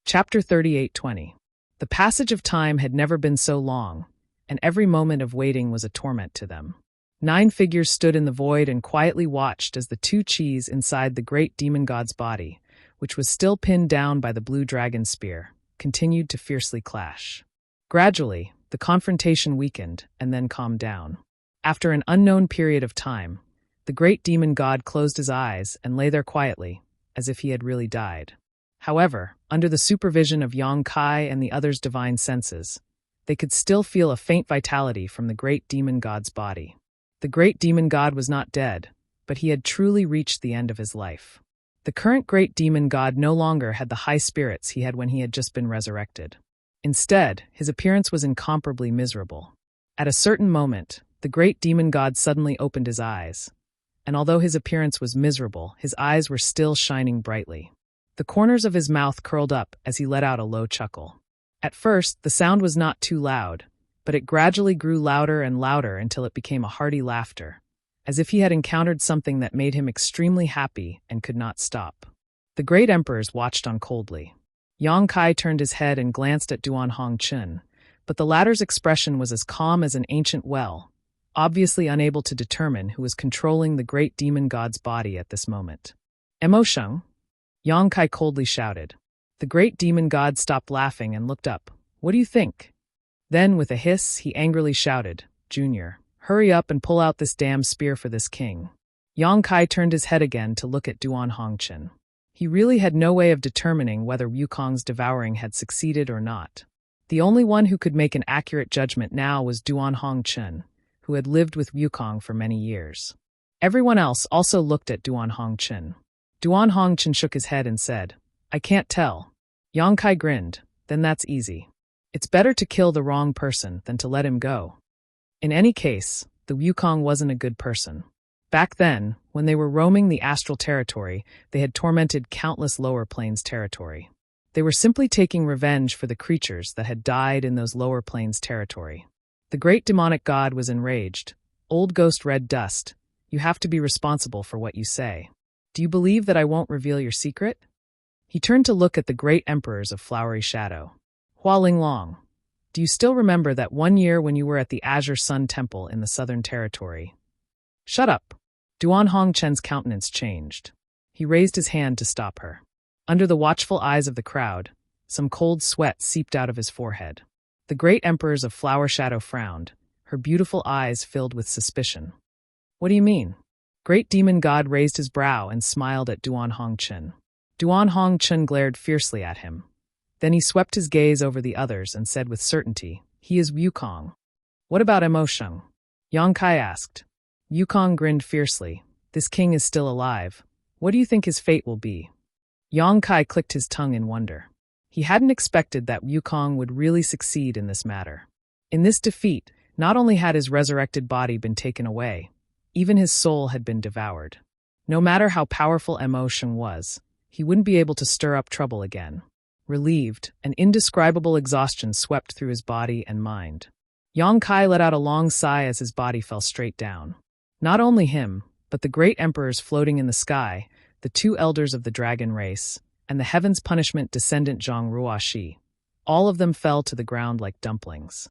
Chapter 38:20. The passage of time had never been so long, and every moment of waiting was a torment to them. 9 figures stood in the void and quietly watched as the two Chis inside the great demon god's body, which was still pinned down by the blue dragon spear, continued to fiercely clash. Gradually, the confrontation weakened and then calmed down. After an unknown period of time, the great demon god closed his eyes and lay there quietly, as if he had really died. However, under the supervision of Yang Kai and the others' divine senses, they could still feel a faint vitality from the great demon god's body. The great demon god was not dead, but he had truly reached the end of his life. The current great demon god no longer had the high spirits he had when he had just been resurrected. Instead, his appearance was incomparably miserable. At a certain moment, the great demon god suddenly opened his eyes, and although his appearance was miserable, his eyes were still shining brightly. The corners of his mouth curled up as he let out a low chuckle. At first, the sound was not too loud, but it gradually grew louder and louder until it became a hearty laughter, as if he had encountered something that made him extremely happy and could not stop. The great emperors watched on coldly. Yang Kai turned his head and glanced at Duan Hongchen, but the latter's expression was as calm as an ancient well, obviously unable to determine who was controlling the great demon god's body at this moment. "Emosheng?" Yang Kai coldly shouted. The great demon god stopped laughing and looked up. "What do you think?" Then, with a hiss, he angrily shouted, "Junior, hurry up and pull out this damn spear for this king." Yang Kai turned his head again to look at Duan Hongchen. He really had no way of determining whether Wukong's devouring had succeeded or not. The only one who could make an accurate judgment now was Duan Hongchen, who had lived with Wukong for many years. Everyone else also looked at Duan Hongchen. Duan Hongchen shook his head and said, "I can't tell." Yang Kai grinned. "Then that's easy. It's better to kill the wrong person than to let him go." In any case, the Wukong wasn't a good person. Back then, when they were roaming the astral territory, they had tormented countless lower planes territory. They were simply taking revenge for the creatures that had died in those lower planes territory. The great demonic god was enraged. "Old ghost red dust, you have to be responsible for what you say. Do you believe that I won't reveal your secret?" He turned to look at the great emperors of Flowery Shadow. "Hua Linglong, do you still remember that one year when you were at the Azure Sun Temple in the Southern Territory?" "Shut up." Duan Hongchen's countenance changed. He raised his hand to stop her. Under the watchful eyes of the crowd, some cold sweat seeped out of his forehead. The great emperors of Flower Shadow frowned, her beautiful eyes filled with suspicion. "What do you mean?" Great demon god raised his brow and smiled at Duan Hongchen. Duan Hongchen glared fiercely at him. Then he swept his gaze over the others and said with certainty, "He is Wukong." "What about Emosheng?" Yang Kai asked. Wukong grinned fiercely. "This king is still alive. What do you think his fate will be?" Yang Kai clicked his tongue in wonder. He hadn't expected that Wukong would really succeed in this matter. In this defeat, not only had his resurrected body been taken away, even his soul had been devoured. No matter how powerful Emosheng was, he wouldn't be able to stir up trouble again. Relieved, an indescribable exhaustion swept through his body and mind. Yang Kai let out a long sigh as his body fell straight down. Not only him, but the great emperors floating in the sky, the two elders of the dragon race, and the heaven's punishment descendant Zhang Ruoxi, all of them fell to the ground like dumplings.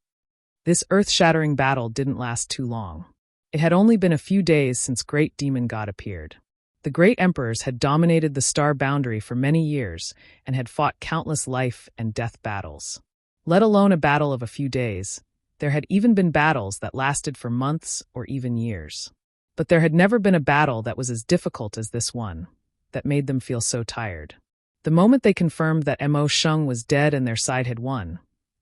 This earth-shattering battle didn't last too long. It had only been a few days since Great Demon God appeared. The great emperors had dominated the star boundary for many years and had fought countless life and death battles. Let alone a battle of a few days, there had even been battles that lasted for months or even years. But there had never been a battle that was as difficult as this one, that made them feel so tired. The moment they confirmed that Emosheng was dead and their side had won,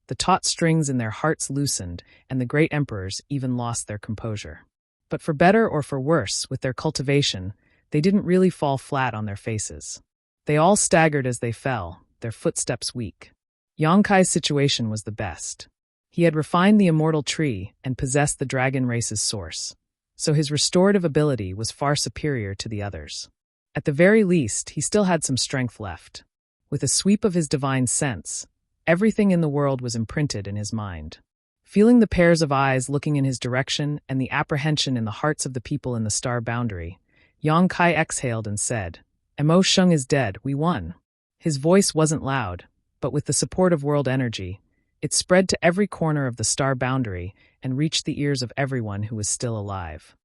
the taut strings in their hearts loosened and the great emperors even lost their composure. But for better or for worse, with their cultivation, they didn't really fall flat on their faces. They all staggered as they fell, their footsteps weak. Yang Kai's situation was the best. He had refined the immortal tree and possessed the dragon race's source, so his restorative ability was far superior to the others. At the very least, he still had some strength left. With a sweep of his divine sense, everything in the world was imprinted in his mind. Feeling the pairs of eyes looking in his direction and the apprehension in the hearts of the people in the star boundary, Yang Kai exhaled and said, "Emosheng is dead, we won." His voice wasn't loud, but with the support of world energy, It spread to every corner of the star boundary and reached the ears of everyone who was still alive.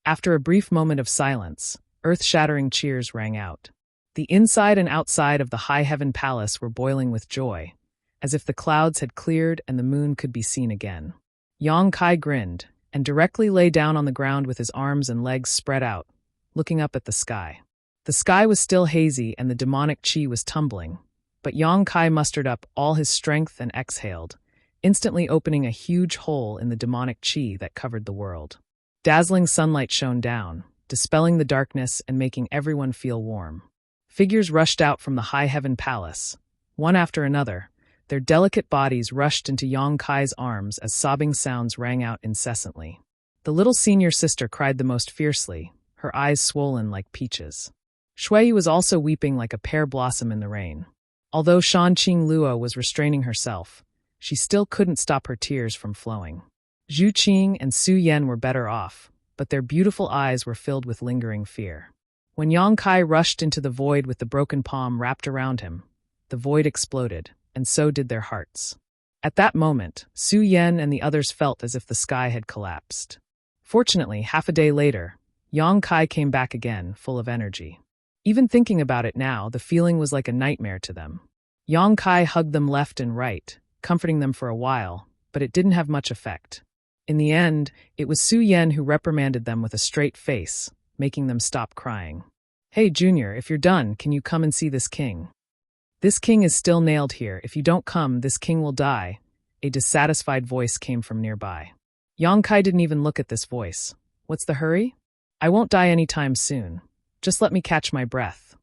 After a brief moment of silence, earth-shattering cheers rang out. The inside and outside of the high heaven palace were boiling with joy, as if the clouds had cleared and the moon could be seen again. Yang Kai grinned, and directly lay down on the ground with his arms and legs spread out, looking up at the sky. The sky was still hazy and the demonic chi was tumbling, but Yang Kai mustered up all his strength and exhaled, instantly opening a huge hole in the demonic chi that covered the world. Dazzling sunlight shone down, dispelling the darkness and making everyone feel warm. Figures rushed out from the high heaven palace, one after another. Their delicate bodies rushed into Yang Kai's arms as sobbing sounds rang out incessantly. The little senior sister cried the most fiercely, her eyes swollen like peaches. Shui was also weeping like a pear blossom in the rain. Although Shan Qing Luo was restraining herself, she still couldn't stop her tears from flowing. Zhu Qing and Su Yan were better off, but their beautiful eyes were filled with lingering fear. When Yang Kai rushed into the void with the broken palm wrapped around him, the void exploded, and so did their hearts. At that moment, Su Yan and the others felt as if the sky had collapsed. Fortunately, half a day later, Yang Kai came back again, full of energy. Even thinking about it now, the feeling was like a nightmare to them. Yang Kai hugged them left and right, comforting them for a while, but it didn't have much effect. In the end, it was Su Yan who reprimanded them with a straight face, making them stop crying. "Hey, Junior, if you're done, can you come and see this king? This king is still nailed here. If you don't come, this king will die." A dissatisfied voice came from nearby. Yang Kai didn't even look at this voice. "What's the hurry? I won't die anytime soon. Just let me catch my breath."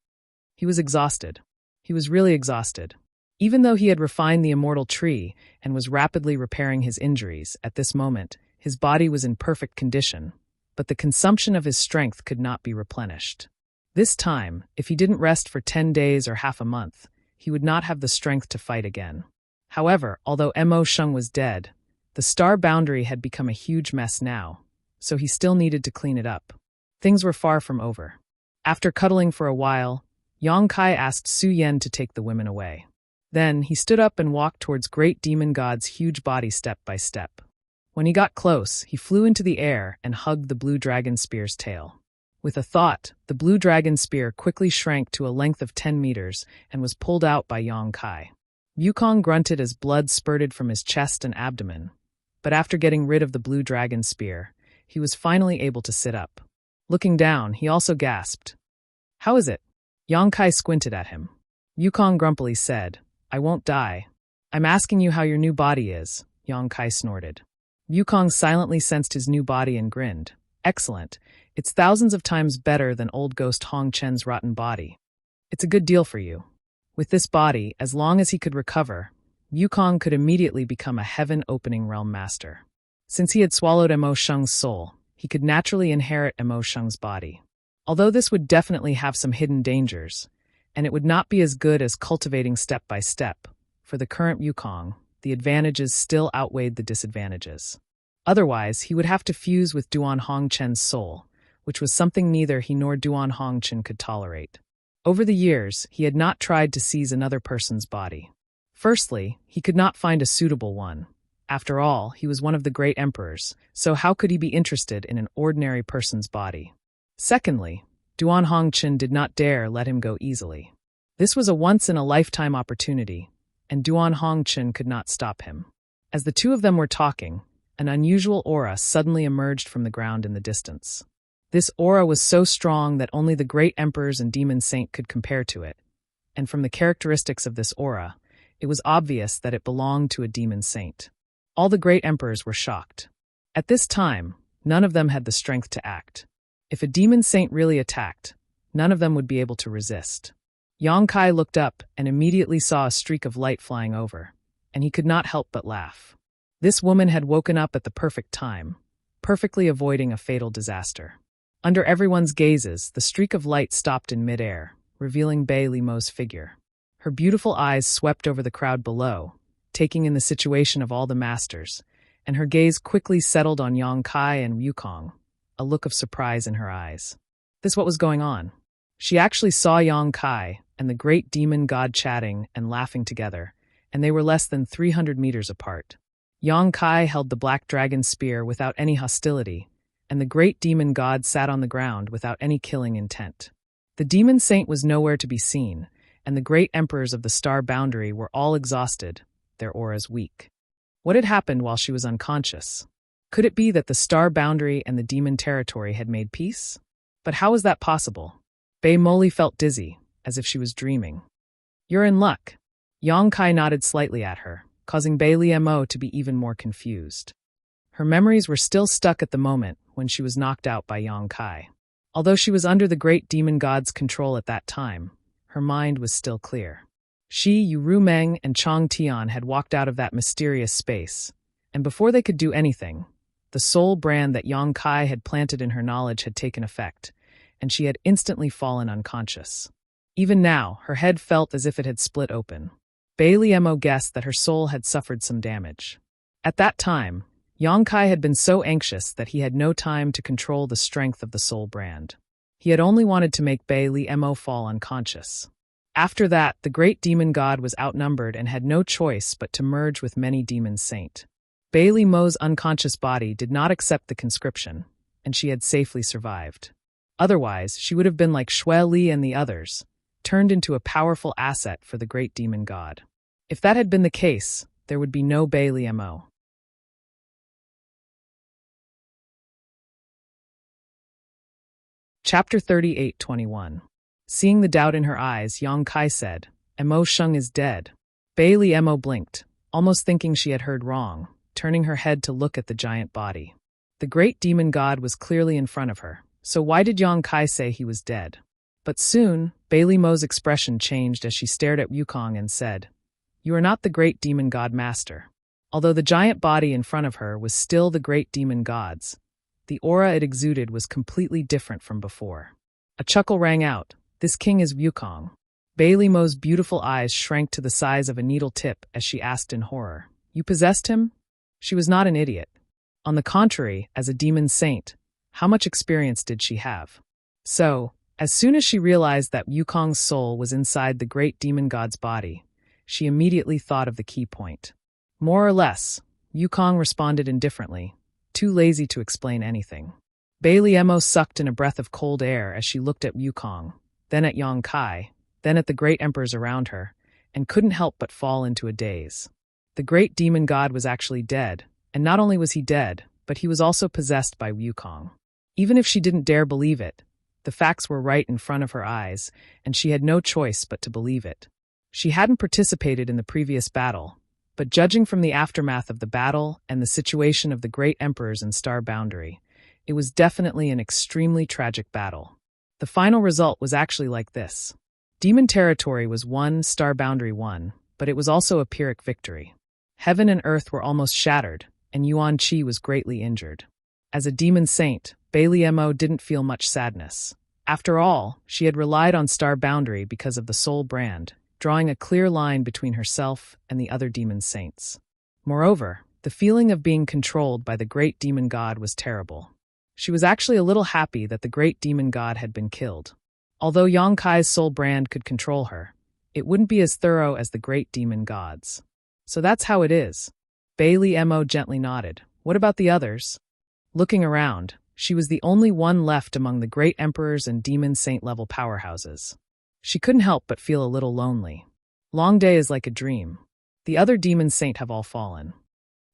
He was exhausted. He was really exhausted. Even though he had refined the immortal tree and was rapidly repairing his injuries, at this moment, his body was in perfect condition, but the consumption of his strength could not be replenished. This time, if he didn't rest for 10 days or half a month, he would not have the strength to fight again. However, although Mo Sheng was dead, the star boundary had become a huge mess now, so he still needed to clean it up. Things were far from over. After cuddling for a while, Yang Kai asked Su Yan to take the women away. Then he stood up and walked towards Great Demon God's huge body step by step. When he got close, he flew into the air and hugged the blue dragon spear's tail. With a thought, the blue dragon spear quickly shrank to a length of 10 meters and was pulled out by Yang Kai. Yukong grunted as blood spurted from his chest and abdomen, but after getting rid of the blue dragon spear, he was finally able to sit up. Looking down, he also gasped. "How is it?" Yang Kai squinted at him. Yukong grumpily said, "I won't die." "I'm asking you how your new body is," Yang Kai snorted. Yukong silently sensed his new body and grinned. "Excellent. It's thousands of times better than old ghost Hong Chen's rotten body. It's a good deal for you." With this body, as long as he could recover, Yukong could immediately become a heaven-opening realm master. Since he had swallowed Mo Sheng's soul, he could naturally inherit Mo Sheng's body. Although this would definitely have some hidden dangers, and it would not be as good as cultivating step by step, for the current Yukong, the advantages still outweighed the disadvantages. Otherwise, he would have to fuse with Duan Hong Chen's soul, which was something neither he nor Duan Hong Chen could tolerate. Over the years, he had not tried to seize another person's body. Firstly, he could not find a suitable one. After all, he was one of the great emperors, so how could he be interested in an ordinary person's body? Secondly, Duan Hong Chen did not dare let him go easily. This was a once-in-a-lifetime opportunity, and Duan Hong Chen could not stop him. As the two of them were talking, an unusual aura suddenly emerged from the ground in the distance. This aura was so strong that only the great emperors and demon saint could compare to it, and from the characteristics of this aura, it was obvious that it belonged to a demon saint. All the great emperors were shocked. At this time, none of them had the strength to act. If a demon saint really attacked, none of them would be able to resist. Yang Kai looked up and immediately saw a streak of light flying over, and he could not help but laugh. This woman had woken up at the perfect time, perfectly avoiding a fatal disaster. Under everyone's gazes, the streak of light stopped in midair, revealing Bei Limo's figure. Her beautiful eyes swept over the crowd below, taking in the situation of all the masters, and her gaze quickly settled on Yang Kai and Yukong, a look of surprise in her eyes. This what was going on. She actually saw Yang Kai and the great demon god chatting and laughing together, and they were less than 300 meters apart. Yong Kai held the black dragon spear without any hostility, and the great demon god sat on the ground without any killing intent. The demon saint was nowhere to be seen, and the great emperors of the star boundary were all exhausted, their auras weak. What had happened while she was unconscious? Could it be that the star boundary and the demon territory had made peace? But how was that possible? Bei Moli felt dizzy, as if she was dreaming. "You're in luck." Yong Kai nodded slightly at her, causing Bei Liemo to be even more confused. Her memories were still stuck at the moment when she was knocked out by Yong Kai. Although she was under the great demon god's control at that time, her mind was still clear. She, Yu Rumeng, and Chong Tian had walked out of that mysterious space, and before they could do anything, the soul brand that Yong Kai had planted in her knowledge had taken effect, and she had instantly fallen unconscious. Even now, her head felt as if it had split open. Bei Liemo guessed that her soul had suffered some damage. At that time, Yong Kai had been so anxious that he had no time to control the strength of the soul brand. He had only wanted to make Bei Liemo fall unconscious. After that, the great demon god was outnumbered and had no choice but to merge with many demon saint. Bei Liemo's unconscious body did not accept the conscription, and she had safely survived. Otherwise, she would have been like Xue Li and the others, turned into a powerful asset for the great demon god. If that had been the case, there would be no Bei Liemo. Chapter 38:21. Seeing the doubt in her eyes, Yong Kai said, "Emo Sheng is dead." Bei Liemo blinked, almost thinking she had heard wrong, turning her head to look at the giant body. The great demon god was clearly in front of her, so why did Yong Kai say he was dead? But soon, Bei Liemo's expression changed as she stared at Wukong and said, "You are not the great demon god master." Although the giant body in front of her was still the great demon god's, the aura it exuded was completely different from before. A chuckle rang out. "This king is Wukong." Bei Liemo's beautiful eyes shrank to the size of a needle tip as she asked in horror, "You possessed him?" She was not an idiot. On the contrary, as a demon saint, how much experience did she have? So, as soon as she realized that Wukong's soul was inside the great demon god's body, she immediately thought of the key point. More or less, Wukong responded indifferently, too lazy to explain anything. Bei Liemo sucked in a breath of cold air as she looked at Wukong, then at Yong Kai, then at the great emperors around her, and couldn't help but fall into a daze. The great demon god was actually dead, and not only was he dead, but he was also possessed by Wukong. Even if she didn't dare believe it, the facts were right in front of her eyes, and she had no choice but to believe it. She hadn't participated in the previous battle, but judging from the aftermath of the battle and the situation of the great emperors in Star Boundary, it was definitely an extremely tragic battle. The final result was actually like this. Demon territory was won, Star Boundary won, but it was also a Pyrrhic victory. Heaven and earth were almost shattered, and Yuan Qi was greatly injured. As a demon saint, Bei Liemo didn't feel much sadness. After all, she had relied on Star Boundary because of the soul brand, drawing a clear line between herself and the other demon saints. Moreover, the feeling of being controlled by the great demon god was terrible. She was actually a little happy that the great demon god had been killed. Although Yong Kai's soul brand could control her, it wouldn't be as thorough as the great demon god's. So that's how it is. Bei Liemo gently nodded. What about the others? Looking around, she was the only one left among the great emperors and demon saint-level powerhouses. She couldn't help but feel a little lonely. Long day is like a dream. The other demon saint have all fallen.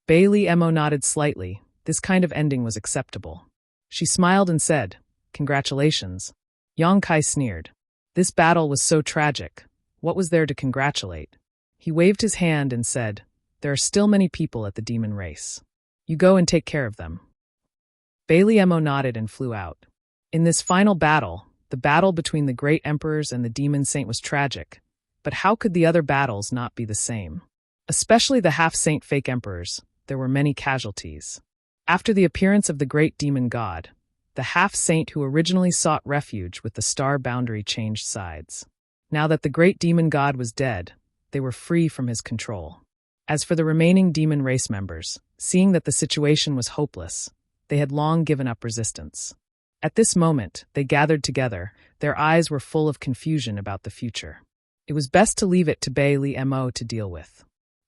Bei Liemo nodded slightly. This kind of ending was acceptable. She smiled and said, "Congratulations." Yong Kai sneered. This battle was so tragic. What was there to congratulate? He waved his hand and said, "There are still many people at the demon race. You go and take care of them." Bei Liemo nodded and flew out. In this final battle, the battle between the great emperors and the demon saint was tragic, but how could the other battles not be the same? Especially the half-saint fake emperors, there were many casualties. After the appearance of the great demon god, the half-saint who originally sought refuge with the Star Boundary changed sides. Now that the great demon god was dead, they were free from his control. As for the remaining demon race members, seeing that the situation was hopeless, they had long given up resistance. At this moment, they gathered together, their eyes were full of confusion about the future. It was best to leave it to Bei Liemo to deal with.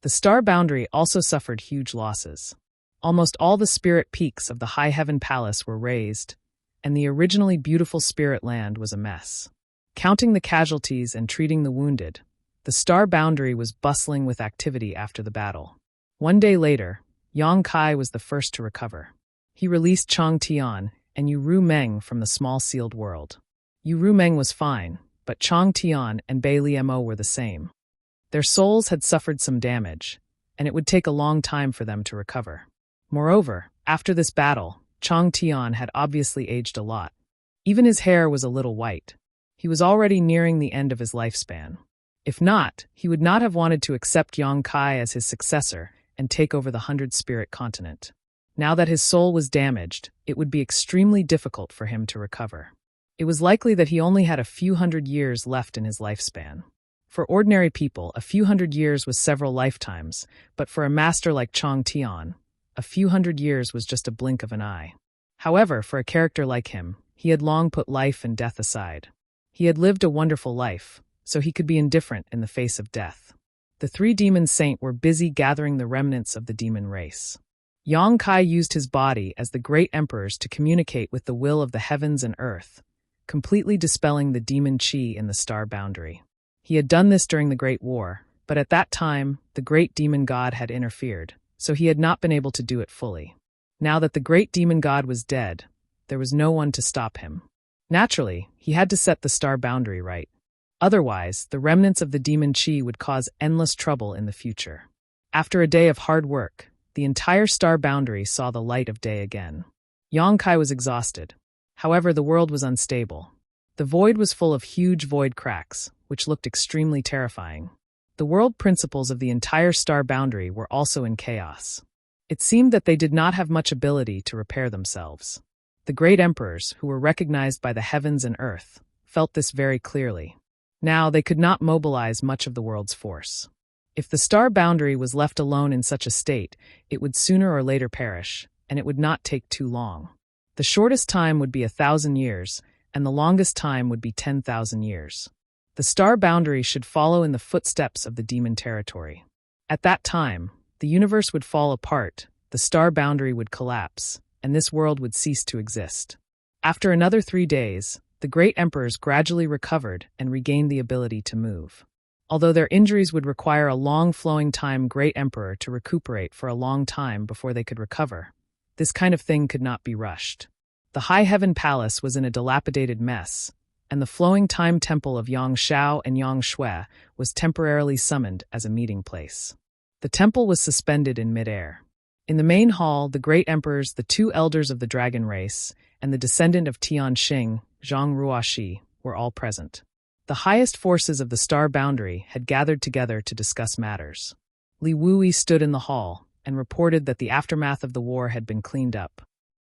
The star boundary also suffered huge losses. Almost all the spirit peaks of the High Heaven Palace were razed, and the originally beautiful spirit land was a mess. Counting the casualties and treating the wounded, the star boundary was bustling with activity after the battle. One day later, Yang Kai was the first to recover. He released Chang Tian and Yu Meng from the small sealed world. Yu Meng was fine, but Chang Tian and Bai Liemo were the same. Their souls had suffered some damage, and it would take a long time for them to recover. Moreover, after this battle, Chang Tian had obviously aged a lot. Even his hair was a little white. He was already nearing the end of his lifespan. If not, he would not have wanted to accept Yang Kai as his successor and take over the 100-spirit continent. Now that his soul was damaged, it would be extremely difficult for him to recover. It was likely that he only had a few hundred years left in his lifespan. For ordinary people, a few hundred years was several lifetimes, but for a master like Chang Tian, a few hundred years was just a blink of an eye. However, for a character like him, he had long put life and death aside. He had lived a wonderful life, so he could be indifferent in the face of death. The three demon saints were busy gathering the remnants of the demon race. Yang Kai used his body as the great emperors to communicate with the will of the heavens and earth, completely dispelling the demon chi in the star boundary. He had done this during the Great War, but at that time, the great demon god had interfered, so he had not been able to do it fully. Now that the great demon god was dead, there was no one to stop him. Naturally, he had to set the star boundary right. Otherwise, the remnants of the demon chi would cause endless trouble in the future. After a day of hard work, the entire star boundary saw the light of day again. Yang Kai was exhausted. However, the world was unstable. The void was full of huge void cracks, which looked extremely terrifying. The world principles of the entire star boundary were also in chaos. It seemed that they did not have much ability to repair themselves. The great emperors, who were recognized by the heavens and earth, felt this very clearly. Now they could not mobilize much of the world's force. If the star boundary was left alone in such a state, it would sooner or later perish, and it would not take too long. The shortest time would be 1,000 years, and the longest time would be 10,000 years. The star boundary should follow in the footsteps of the demon territory. At that time, the universe would fall apart, the star boundary would collapse, and this world would cease to exist. After another 3 days, the great emperors gradually recovered and regained the ability to move. Although their injuries would require a long flowing time great emperor to recuperate for a long time before they could recover, this kind of thing could not be rushed. The High Heaven Palace was in a dilapidated mess, and the flowing time temple of Yang Shao and Yang Shui was temporarily summoned as a meeting place. The temple was suspended in midair. In the main hall, the great emperors, the 2 elders of the dragon race, and the descendant of Tianxing, Zhang Ruoxi, were all present. The highest forces of the star boundary had gathered together to discuss matters. Li Wui stood in the hall and reported that the aftermath of the war had been cleaned up.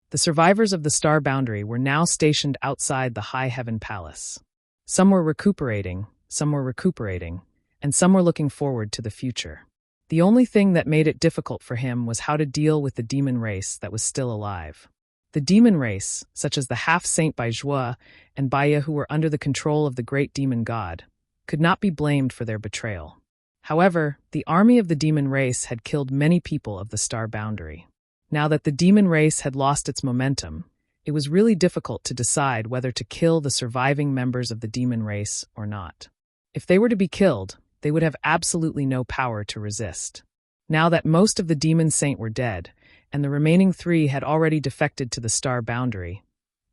The survivors of the star boundary were now stationed outside the High Heaven Palace. Some were recuperating, and some were looking forward to the future. The only thing that made it difficult for him was how to deal with the demon race that was still alive. The demon race, such as the half-saint Baizhua and Baya who were under the control of the great demon god, could not be blamed for their betrayal. However, the army of the demon race had killed many people of the star boundary. Now that the demon race had lost its momentum, it was really difficult to decide whether to kill the surviving members of the demon race or not. If they were to be killed, they would have absolutely no power to resist. Now that most of the demon saint were dead, and the remaining 3 had already defected to the star boundary,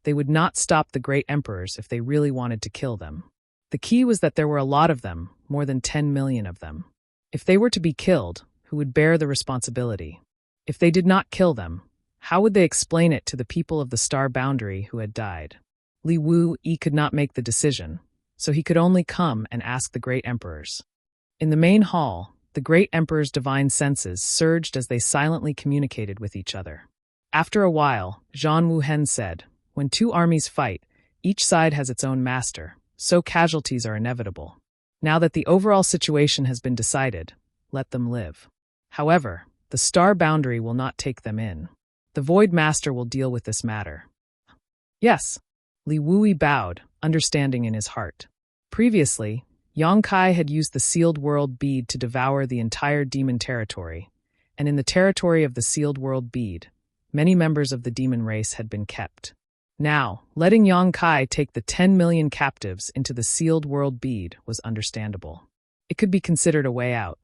they would not stop the great emperors if they really wanted to kill them. The key was that there were a lot of them, more than 10 million of them. If they were to be killed, who would bear the responsibility? If they did not kill them, how would they explain it to the people of the star boundary who had died? Li Wui could not make the decision, so he could only come and ask the great emperors. In the main hall, the great emperor's divine senses surged as they silently communicated with each other. After a while, Zhang Wuhen said, "When 2 armies fight, each side has its own master, so casualties are inevitable. Now that the overall situation has been decided, let them live. However, the star boundary will not take them in. The Void Master will deal with this matter." Yes, Li Wui bowed, understanding in his heart. Previously, Yang Kai had used the sealed world bead to devour the entire demon territory, and in the territory of the sealed world bead, many members of the demon race had been kept. Now, letting Yang Kai take the 10 million captives into the sealed world bead was understandable. It could be considered a way out.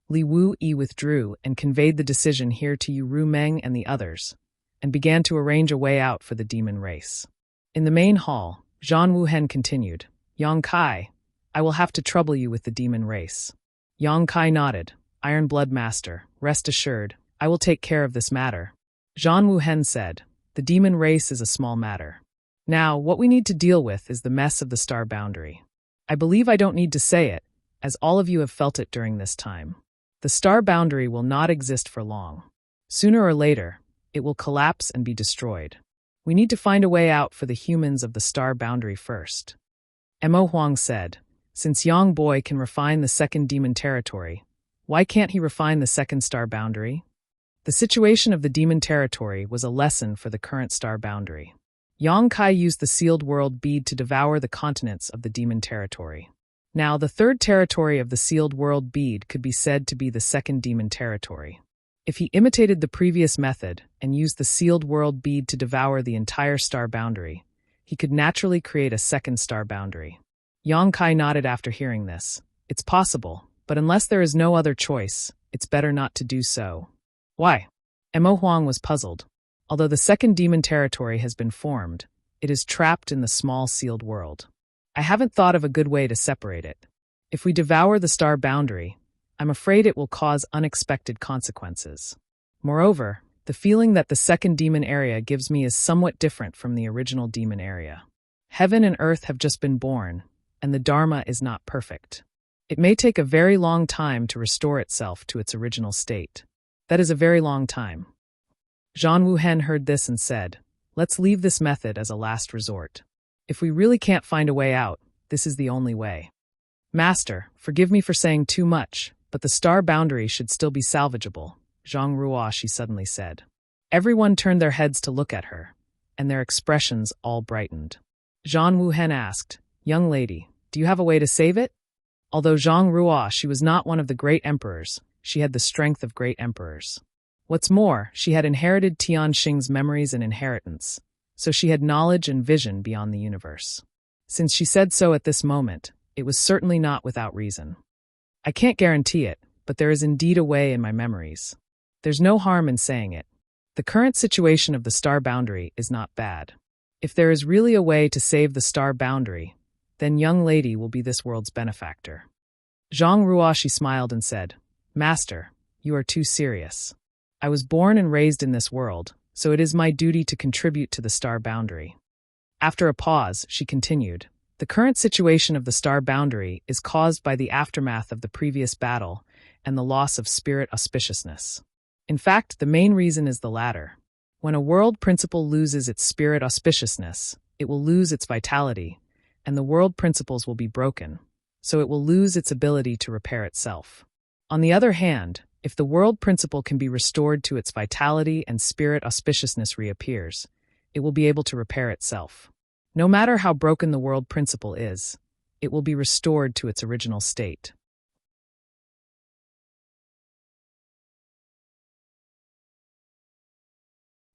Li Wu-yi withdrew and conveyed the decision here to Yu Ru-meng and the others, and began to arrange a way out for the demon race. In the main hall, Zhan Wuhen continued, Yang Kai, I will have to trouble you with the demon race. Yang Kai nodded. Iron Blood Master, rest assured, I will take care of this matter. Zhan Wuhen said, the demon race is a small matter. Now, what we need to deal with is the mess of the star boundary. I believe I don't need to say it, as all of you have felt it during this time. The star boundary will not exist for long. Sooner or later, it will collapse and be destroyed. We need to find a way out for the humans of the star boundary first. Mo Huang said, since Yang Boy can refine the second demon territory, why can't he refine the second star boundary? The situation of the demon territory was a lesson for the current star boundary. Yang Kai used the sealed world bead to devour the continents of the demon territory. Now, the third territory of the sealed world bead could be said to be the second demon territory. If he imitated the previous method and used the sealed world bead to devour the entire star boundary, he could naturally create a second star boundary. Yang Kai nodded after hearing this. It's possible, but unless there is no other choice, it's better not to do so. Why? Mo Huang was puzzled. Although the second demon territory has been formed, it is trapped in the small sealed world. I haven't thought of a good way to separate it. If we devour the star boundary, I'm afraid it will cause unexpected consequences. Moreover, the feeling that the second demon area gives me is somewhat different from the original demon area. Heaven and earth have just been born, and the Dharma is not perfect. It may take a very long time to restore itself to its original state. That is a very long time. Zhan Wuhen heard this and said, let's leave this method as a last resort. If we really can't find a way out, this is the only way. Master, forgive me for saying too much, but the star boundary should still be salvageable, Zhang Ruo, she suddenly said. Everyone turned their heads to look at her, and their expressions all brightened. Zhan Wuhen asked, young lady, do you have a way to save it? Although Zhang Ruo, she was not one of the great emperors, she had the strength of great emperors. What's more, she had inherited Tianxing's memories and inheritance, so she had knowledge and vision beyond the universe. Since she said so at this moment, it was certainly not without reason. I can't guarantee it, but there is indeed a way in my memories. There's no harm in saying it. The current situation of the star boundary is not bad. If there is really a way to save the star boundary, then young lady will be this world's benefactor. Zhang Ruoshi smiled and said, Master, you are too serious. I was born and raised in this world, so it is my duty to contribute to the star boundary. After a pause, she continued, the current situation of the star boundary is caused by the aftermath of the previous battle and the loss of spirit auspiciousness. In fact, the main reason is the latter. When a world principle loses its spirit auspiciousness, it will lose its vitality, and the world principles will be broken, so it will lose its ability to repair itself. On the other hand, if the world principle can be restored to its vitality and spirit auspiciousness reappears, it will be able to repair itself. No matter how broken the world principle is, it will be restored to its original state.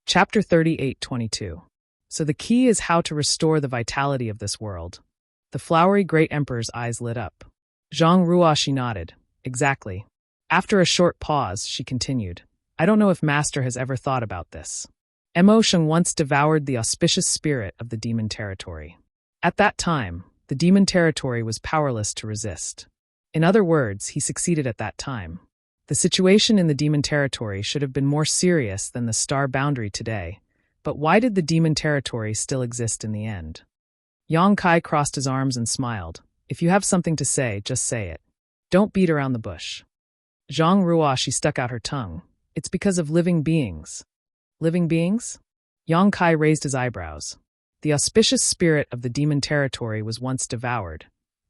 Chapter 38:22. So the key is how to restore the vitality of this world. The flowery great emperor's eyes lit up. Zhang Ruoshi nodded. Exactly. After a short pause, she continued, I don't know if Master has ever thought about this. Mo Sheng once devoured the auspicious spirit of the demon territory. At that time, the demon territory was powerless to resist. In other words, he succeeded at that time. The situation in the demon territory should have been more serious than the star boundary today, but why did the demon territory still exist in the end? Yang Kai crossed his arms and smiled. If you have something to say, just say it. Don't beat around the bush. Zhang Ruoshi stuck out her tongue. It's because of living beings. Living beings? Yang Kai raised his eyebrows. The auspicious spirit of the demon territory was once devoured,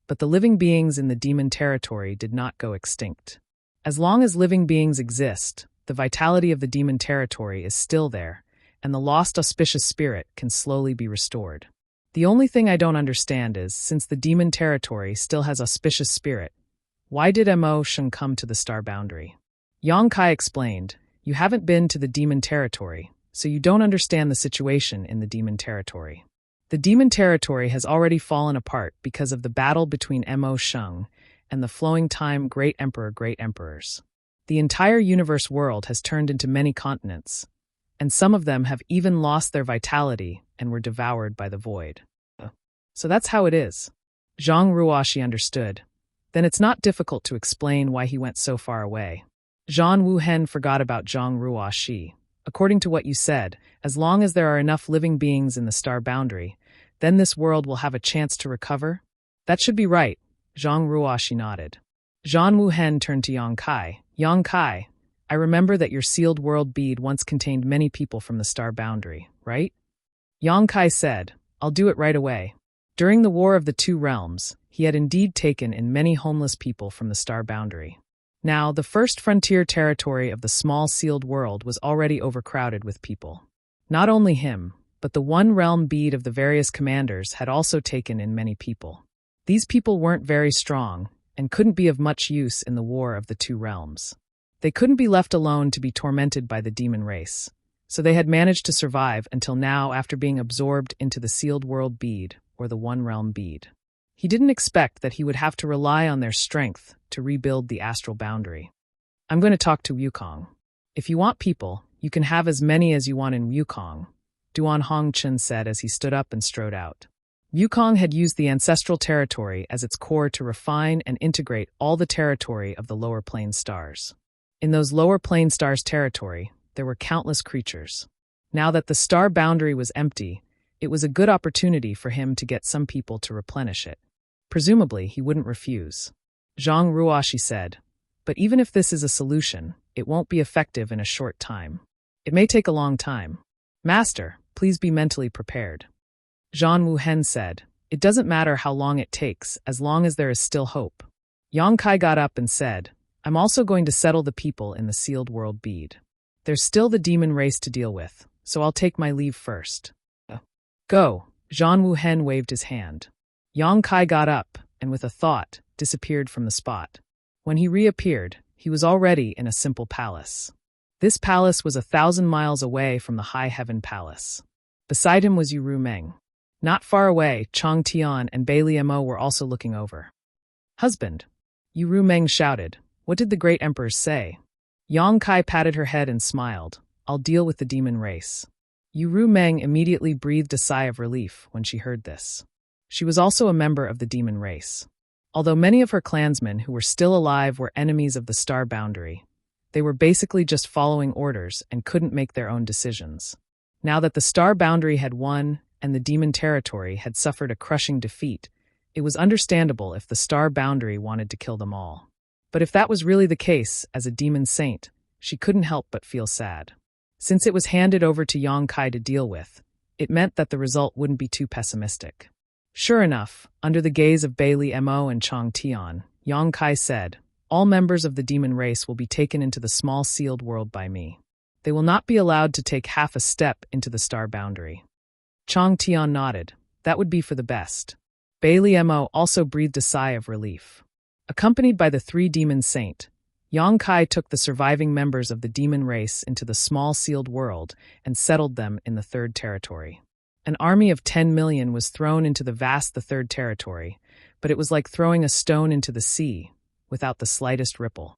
but the living beings in the demon territory did not go extinct. As long as living beings exist, the vitality of the demon territory is still there, and the lost auspicious spirit can slowly be restored. The only thing I don't understand is, since the demon territory still has auspicious spirit, why did Mo Sheng come to the star boundary? Yang Kai explained, you haven't been to the demon territory, so you don't understand the situation in the demon territory. The demon territory has already fallen apart because of the battle between Mo Sheng and the flowing time great emperors. The entire universe world has turned into many continents, and some of them have even lost their vitality and were devoured by the void. So that's how it is. Zhang Ruoxi understood. Then it's not difficult to explain why he went so far away. Zhan Wuhen forgot about Zhang Ruoxi. According to what you said, as long as there are enough living beings in the star boundary, then this world will have a chance to recover? That should be right, Zhang Ruoxi nodded. Zhan Wuhen turned to Yang Kai. Yang Kai, I remember that your sealed world bead once contained many people from the star boundary, right? Yang Kai said, I'll do it right away. During the War of the Two Realms, he had indeed taken in many homeless people from the star boundary. Now, the first frontier territory of the small sealed world was already overcrowded with people. Not only him, but the one realm bead of the various commanders had also taken in many people. These people weren't very strong, and couldn't be of much use in the War of the Two Realms. They couldn't be left alone to be tormented by the demon race, so they had managed to survive until now after being absorbed into the sealed world bead, or the one realm bead. He didn't expect that he would have to rely on their strength to rebuild the astral boundary. I'm going to talk to Wukong. If you want people, you can have as many as you want in Wukong, Duan Hongchen said as he stood up and strode out. Wukong had used the ancestral territory as its core to refine and integrate all the territory of the lower plane stars. In those lower plane stars' territory, there were countless creatures. Now that the star boundary was empty, it was a good opportunity for him to get some people to replenish it. Presumably, he wouldn't refuse. Zhang Ruoxi said, but even if this is a solution, it won't be effective in a short time. It may take a long time. Master, please be mentally prepared. Zhan Wuhen said, it doesn't matter how long it takes, as long as there is still hope. Yang Kai got up and said, I'm also going to settle the people in the sealed world bead. There's still the demon race to deal with, so I'll take my leave first. Go, Zhan Wuhen waved his hand. Yang Kai got up, and with a thought, disappeared from the spot. When he reappeared, he was already in a simple palace. This palace was 1,000 miles away from the High Heaven Palace. Beside him was Yu Meng. Not far away, Chang Tian and Bai Liemo were also looking over. Husband, Yu Meng shouted, what did the great emperors say? Yang Kai patted her head and smiled, I'll deal with the demon race. Yu Meng immediately breathed a sigh of relief when she heard this. She was also a member of the demon race. Although many of her clansmen who were still alive were enemies of the star boundary, they were basically just following orders and couldn't make their own decisions. Now that the star boundary had won and the demon territory had suffered a crushing defeat, it was understandable if the star boundary wanted to kill them all. But if that was really the case, as a demon saint, she couldn't help but feel sad. Since it was handed over to Yang Kai to deal with, it meant that the result wouldn't be too pessimistic. Sure enough, under the gaze of Bai Liemo and Chang Tian, Yang Kai said, all members of the demon race will be taken into the small sealed world by me. They will not be allowed to take half a step into the star boundary. Chang Tian nodded. That would be for the best. Bai Liemo also breathed a sigh of relief. Accompanied by the 3 demon saint, Yang Kai took the surviving members of the demon race into the small sealed world and settled them in the third territory. An army of 10 million was thrown into the vast the third territory, but it was like throwing a stone into the sea, without the slightest ripple.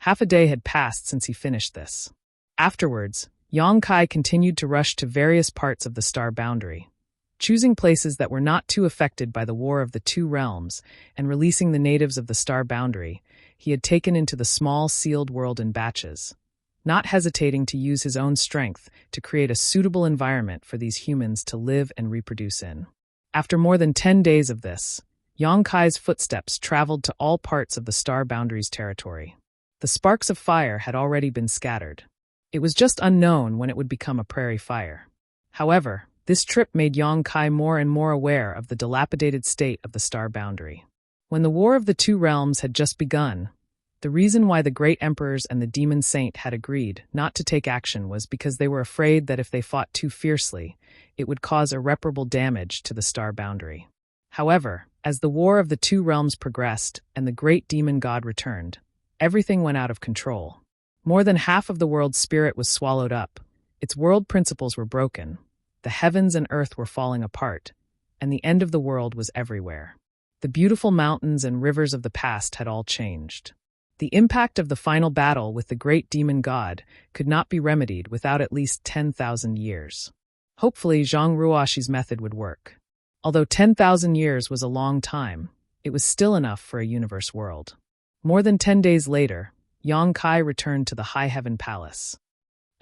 Half a day had passed since he finished this. Afterwards, Yang Kai continued to rush to various parts of the star boundary, choosing places that were not too affected by the War of the Two Realms and releasing the natives of the star boundary he had taken into the small sealed world in batches, not hesitating to use his own strength to create a suitable environment for these humans to live and reproduce in. After more than 10 days of this, Yang Kai's footsteps traveled to all parts of the star boundary's territory. The sparks of fire had already been scattered. It was just unknown when it would become a prairie fire. However, this trip made Yang Kai more and more aware of the dilapidated state of the star boundary. When the War of the Two Realms had just begun, The reason why the great emperors and the demon saint had agreed not to take action was because they were afraid that if they fought too fiercely, it would cause irreparable damage to the star boundary. However, as the war of the two realms progressed and the great demon god returned, everything went out of control. More than half of the world's spirit was swallowed up, its world principles were broken, the heavens and earth were falling apart, and the end of the world was everywhere. The beautiful mountains and rivers of the past had all changed. The impact of the final battle with the great demon god could not be remedied without at least 10,000 years. Hopefully, Zhang Ruoxi's method would work. Although 10,000 years was a long time, it was still enough for a universe world. More than 10 days later, Yang Kai returned to the High Heaven Palace.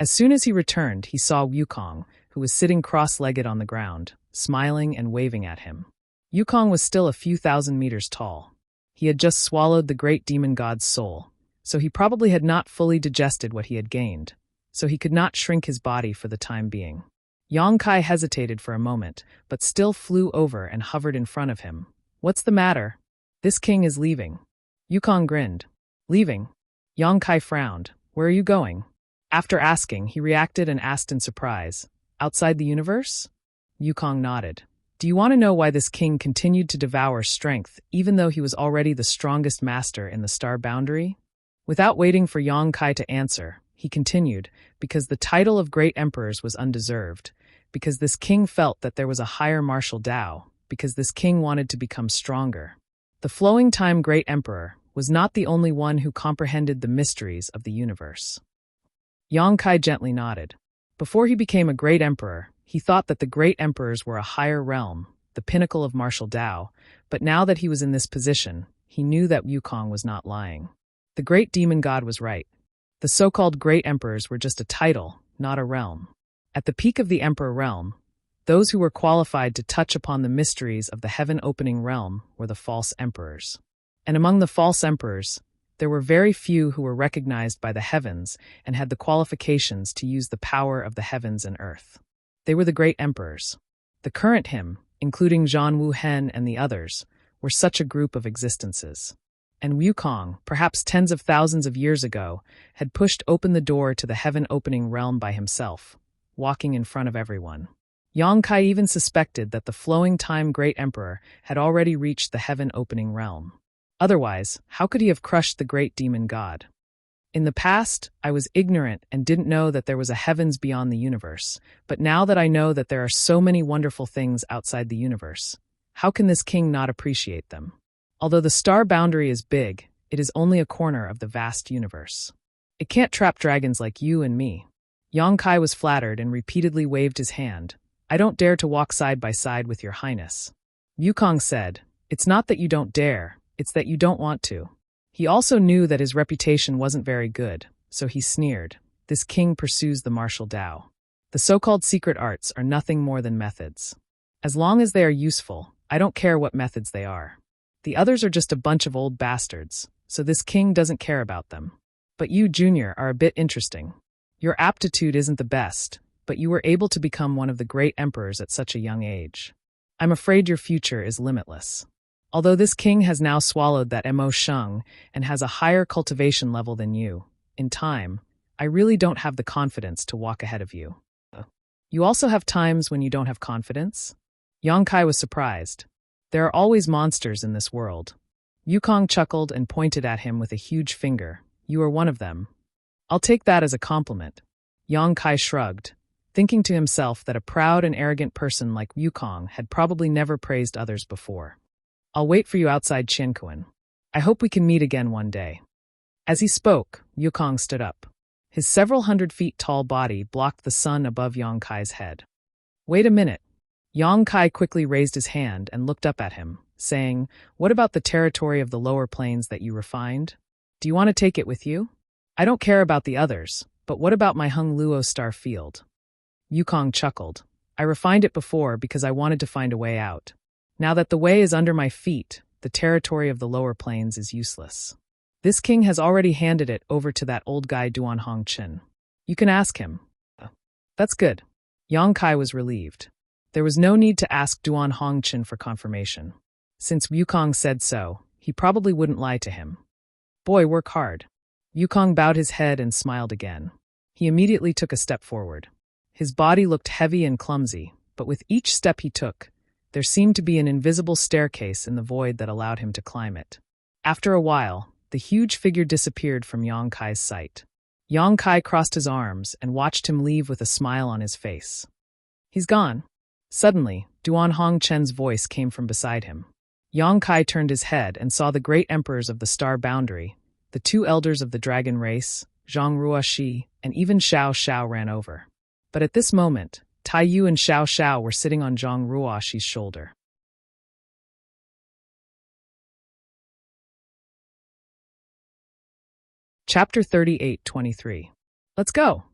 As soon as he returned, he saw Wukong, who was sitting cross-legged on the ground, smiling and waving at him. Wukong was still a few thousand meters tall. He had just swallowed the great demon god's soul, so he probably had not fully digested what he had gained, so he could not shrink his body for the time being. Yang Kai hesitated for a moment, but still flew over and hovered in front of him. "What's the matter? This king is leaving." Wukong grinned. "Leaving?" Yang Kai frowned. "Where are you going?" After asking, he reacted and asked in surprise, "Outside the universe?" Wukong nodded. "Do you want to know why this king continued to devour strength, even though he was already the strongest master in the star boundary?" Without waiting for Yang Kai to answer, he continued, "Because the title of great emperors was undeserved, because this king felt that there was a higher martial Tao, because this king wanted to become stronger. The flowing time great emperor was not the only one who comprehended the mysteries of the universe." Yang Kai gently nodded. Before he became a great emperor, he thought that the great emperors were a higher realm, the pinnacle of martial Tao, but now that he was in this position, he knew that Wukong was not lying. The great demon god was right. The so-called great emperors were just a title, not a realm. At the peak of the emperor realm, those who were qualified to touch upon the mysteries of the heaven-opening realm were the false emperors. And among the false emperors, there were very few who were recognized by the heavens and had the qualifications to use the power of the heavens and earth. They were the great emperors. The current him, including Zhan Wuhen and the others, were such a group of existences. And Wukong, perhaps tens of thousands of years ago, had pushed open the door to the heaven-opening realm by himself, walking in front of everyone. Yang Kai even suspected that the flowing time great emperor had already reached the heaven-opening realm. Otherwise, how could he have crushed the great demon god? "In the past, I was ignorant and didn't know that there was a heavens beyond the universe, but now that I know that there are so many wonderful things outside the universe, how can this king not appreciate them? Although the star boundary is big, it is only a corner of the vast universe. It can't trap dragons like you and me." Yang Kai was flattered and repeatedly waved his hand. "I don't dare to walk side by side with your highness." Wukong said, "It's not that you don't dare, it's that you don't want to." He also knew that his reputation wasn't very good, so he sneered. "This king pursues the martial Tao. The so-called secret arts are nothing more than methods. As long as they are useful, I don't care what methods they are. The others are just a bunch of old bastards, so this king doesn't care about them. But you, Junior, are a bit interesting. Your aptitude isn't the best, but you were able to become one of the great emperors at such a young age. I'm afraid your future is limitless. Although this king has now swallowed that Mo Sheng and has a higher cultivation level than you, in time, I really don't have the confidence to walk ahead of you." "You also have times when you don't have confidence?" Yang Kai was surprised. "There are always monsters in this world." Wukong chuckled and pointed at him with a huge finger. "You are one of them." "I'll take that as a compliment." Yang Kai shrugged, thinking to himself that a proud and arrogant person like Wukong had probably never praised others before. "I'll wait for you outside Qianquan. I hope we can meet again one day." As he spoke, Wukong stood up. His several hundred feet tall body blocked the sun above Yang Kai's head. "Wait a minute." Yang Kai quickly raised his hand and looked up at him, saying, "What about the territory of the lower plains that you refined? Do you want to take it with you? I don't care about the others, but what about my Hung Luo star field?" Wukong chuckled. "I refined it before because I wanted to find a way out. Now that the way is under my feet, the territory of the lower plains is useless. This king has already handed it over to that old guy Duan Hongqin. You can ask him." "That's good." Yang Kai was relieved. There was no need to ask Duan Hongqin for confirmation. Since Wukong said so, he probably wouldn't lie to him. Boy, work hard. Yukong bowed his head and smiled again. He immediately took a step forward. His body looked heavy and clumsy, but with each step he took, there seemed to be an invisible staircase in the void that allowed him to climb it. After a while, the huge figure disappeared from Yang Kai's sight. Yang Kai crossed his arms and watched him leave with a smile on his face. He's gone. Suddenly, Duan Hongchen's voice came from beside him. Yang Kai turned his head and saw the great emperors of the Star Boundary, the two elders of the dragon race, Zhang Ruoxi, and even Xiao Xiao ran over. But at this moment, Tai Yu and Xiao Xiao were sitting on Zhang Ruoxi's shoulder. Chapter 38:23. Let's go.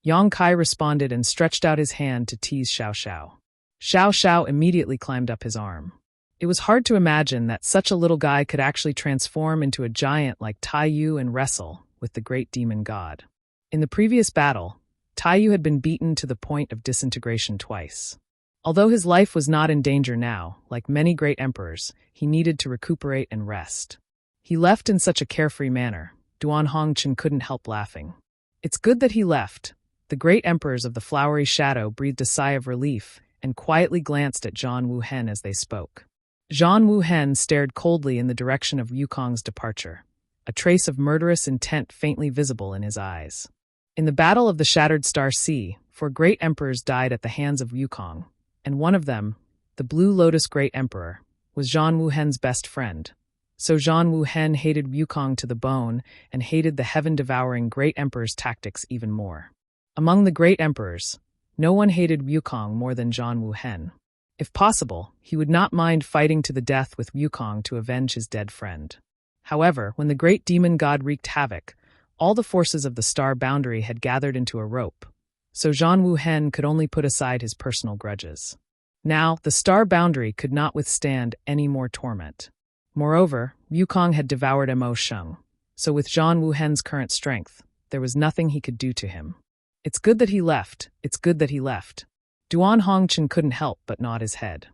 Yang Kai responded and stretched out his hand to tease Xiao Xiao. Xiao Xiao immediately climbed up his arm. It was hard to imagine that such a little guy could actually transform into a giant like Tai Yu and wrestle with the great demon god. In the previous battle, Tai Yu had been beaten to the point of disintegration twice. Although his life was not in danger now, like many great emperors, he needed to recuperate and rest. He left in such a carefree manner. Duan Hongchen couldn't help laughing. It's good that he left. The great emperors of the flowery shadow breathed a sigh of relief and quietly glanced at Zhan Wuhen as they spoke. Zhan Wuhen stared coldly in the direction of Yukong's departure, a trace of murderous intent faintly visible in his eyes. In the Battle of the Shattered Star Sea, 4 great emperors died at the hands of Yukong, and one of them, the Blue Lotus Great Emperor, was Zhan Wuhen's best friend. So Zhan Wuhen hated Yukong to the bone and hated the heaven-devouring Great Emperor's tactics even more. Among the Great Emperors, no one hated Yukong more than Zhan Wuhen. If possible, he would not mind fighting to the death with Yukong to avenge his dead friend. However, when the great demon god wreaked havoc, all the forces of the Star Boundary had gathered into a rope, so Zhan Wuhen could only put aside his personal grudges. Now, the Star Boundary could not withstand any more torment. Moreover, Yukong had devoured Mo Sheng, so with Zhan Wuhen's current strength, there was nothing he could do to him. It's good that he left, it's good that he left. Duan Hongchen couldn't help but nod his head.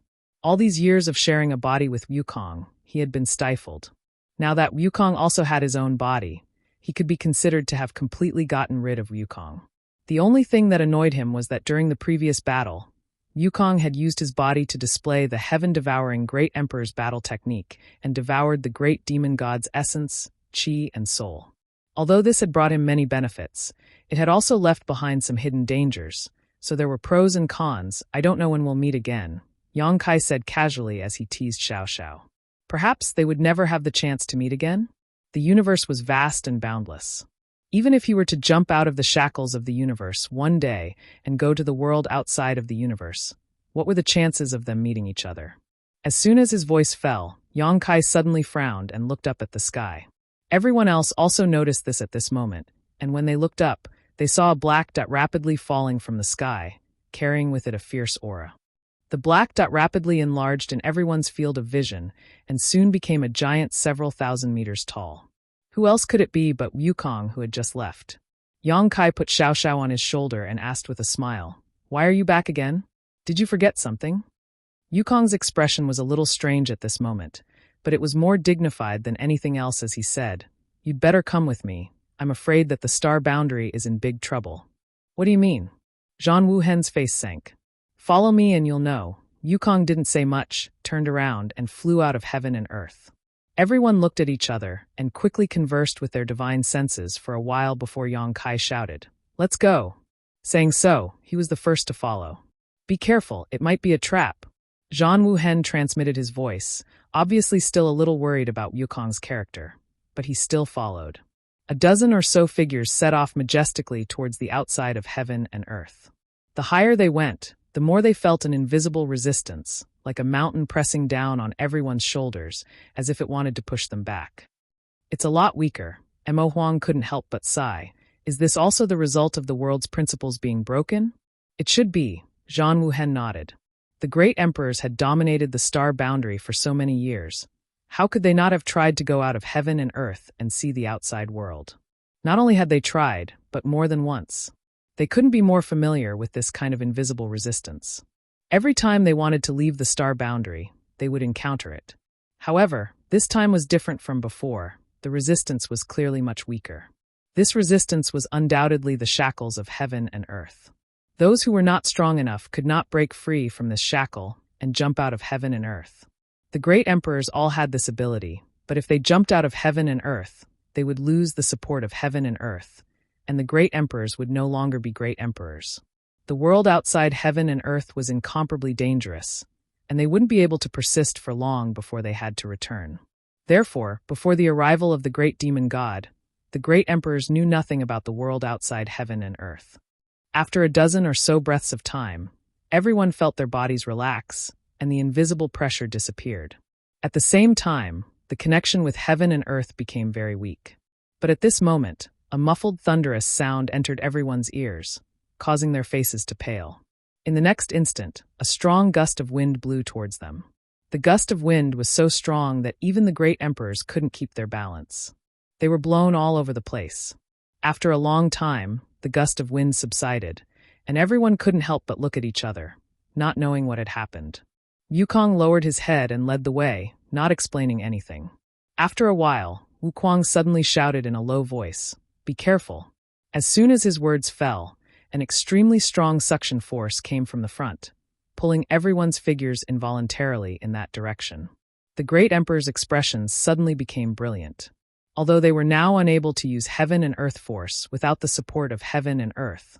All these years of sharing a body with Yukong, he had been stifled. Now that Yukong also had his own body, he could be considered to have completely gotten rid of Yukong. The only thing that annoyed him was that during the previous battle, Yukong had used his body to display the heaven-devouring Great Emperor's battle technique and devoured the great demon god's essence, chi, and soul. Although this had brought him many benefits, it had also left behind some hidden dangers, so there were pros and cons. I don't know when we'll meet again, Yang Kai said casually as he teased Xiao Xiao. Perhaps they would never have the chance to meet again? The universe was vast and boundless. Even if he were to jump out of the shackles of the universe one day and go to the world outside of the universe, what were the chances of them meeting each other? As soon as his voice fell, Yang Kai suddenly frowned and looked up at the sky. Everyone else also noticed this at this moment, and when they looked up, they saw a black dot rapidly falling from the sky, carrying with it a fierce aura. The black dot rapidly enlarged in everyone's field of vision and soon became a giant several thousand meters tall. Who else could it be but Yukong, who had just left? Yang Kai put Xiao Xiao on his shoulder and asked with a smile, "Why are you back again? Did you forget something?" Yukong's expression was a little strange at this moment, but it was more dignified than anything else as he said, "You'd better come with me. I'm afraid that the Star Boundary is in big trouble." "What do you mean?" Zhan Wuhen's face sank. "Follow me and you'll know." Yukong didn't say much, turned around, and flew out of heaven and earth. Everyone looked at each other and quickly conversed with their divine senses for a while before Yang Kai shouted, "Let's go." Saying so, he was the first to follow. "Be careful, it might be a trap." Zhan Wuhen transmitted his voice, obviously still a little worried about Yukong's character, but he still followed. A dozen or so figures set off majestically towards the outside of heaven and earth. The higher they went, the more they felt an invisible resistance, like a mountain pressing down on everyone's shoulders, as if it wanted to push them back. "It's a lot weaker," Mo Huang couldn't help but sigh. "Is this also the result of the world's principles being broken?" "It should be," Zhan Wuhen nodded. The great emperors had dominated the Star Boundary for so many years. How could they not have tried to go out of heaven and earth and see the outside world? Not only had they tried, but more than once. They couldn't be more familiar with this kind of invisible resistance. Every time they wanted to leave the Star Boundary, they would encounter it. However, this time was different from before, the resistance was clearly much weaker. This resistance was undoubtedly the shackles of heaven and earth. Those who were not strong enough could not break free from this shackle and jump out of heaven and earth. The great emperors all had this ability, but if they jumped out of heaven and earth, they would lose the support of heaven and earth, and the great emperors would no longer be great emperors. The world outside heaven and earth was incomparably dangerous, and they wouldn't be able to persist for long before they had to return. Therefore, before the arrival of the great demon god, the great emperors knew nothing about the world outside heaven and earth. After a dozen or so breaths of time, everyone felt their bodies relax, and the invisible pressure disappeared. At the same time, the connection with heaven and earth became very weak. But at this moment, a muffled thunderous sound entered everyone's ears, causing their faces to pale. In the next instant, a strong gust of wind blew towards them. The gust of wind was so strong that even the great emperors couldn't keep their balance. They were blown all over the place. After a long time, the gust of wind subsided, and everyone couldn't help but look at each other, not knowing what had happened. Wukong lowered his head and led the way, not explaining anything. After a while, Wukong suddenly shouted in a low voice, "Be careful." As soon as his words fell, an extremely strong suction force came from the front, pulling everyone's figures involuntarily in that direction. The great emperor's expressions suddenly became brilliant. Although they were now unable to use heaven and earth force without the support of heaven and earth,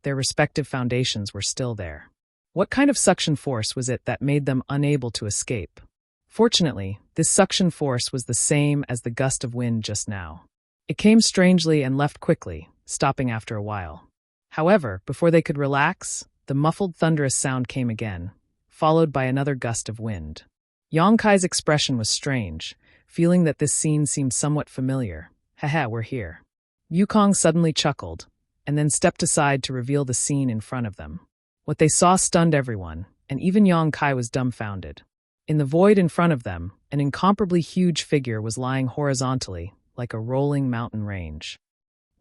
their respective foundations were still there. What kind of suction force was it that made them unable to escape? Fortunately, this suction force was the same as the gust of wind just now. It came strangely and left quickly, stopping after a while. However, before they could relax, the muffled thunderous sound came again, followed by another gust of wind. Yang Kai's expression was strange, feeling that this scene seemed somewhat familiar. "Haha, we're here." Wukong suddenly chuckled, and then stepped aside to reveal the scene in front of them. What they saw stunned everyone, and even Yang Kai was dumbfounded. In the void in front of them, an incomparably huge figure was lying horizontally, like a rolling mountain range.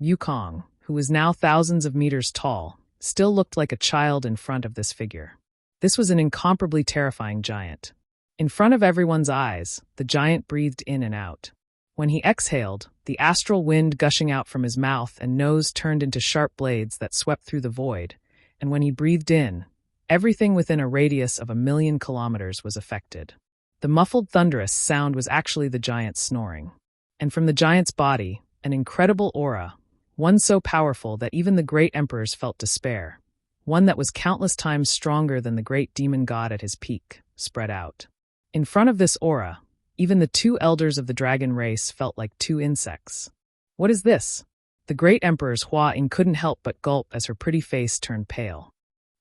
Wukong, who was now thousands of meters tall, still looked like a child in front of this figure. This was an incomparably terrifying giant. In front of everyone's eyes, the giant breathed in and out. When he exhaled, the astral wind gushing out from his mouth and nose turned into sharp blades that swept through the void, and when he breathed in, everything within a radius of 1,000,000 kilometers was affected. The muffled thunderous sound was actually the giant snoring. And from the giant's body, an incredible aura, one so powerful that even the great emperors felt despair, one that was countless times stronger than the great demon god at his peak, spread out. In front of this aura, even the two elders of the dragon race felt like two insects. "What is this?" The great emperor's Hua Ying couldn't help but gulp as her pretty face turned pale.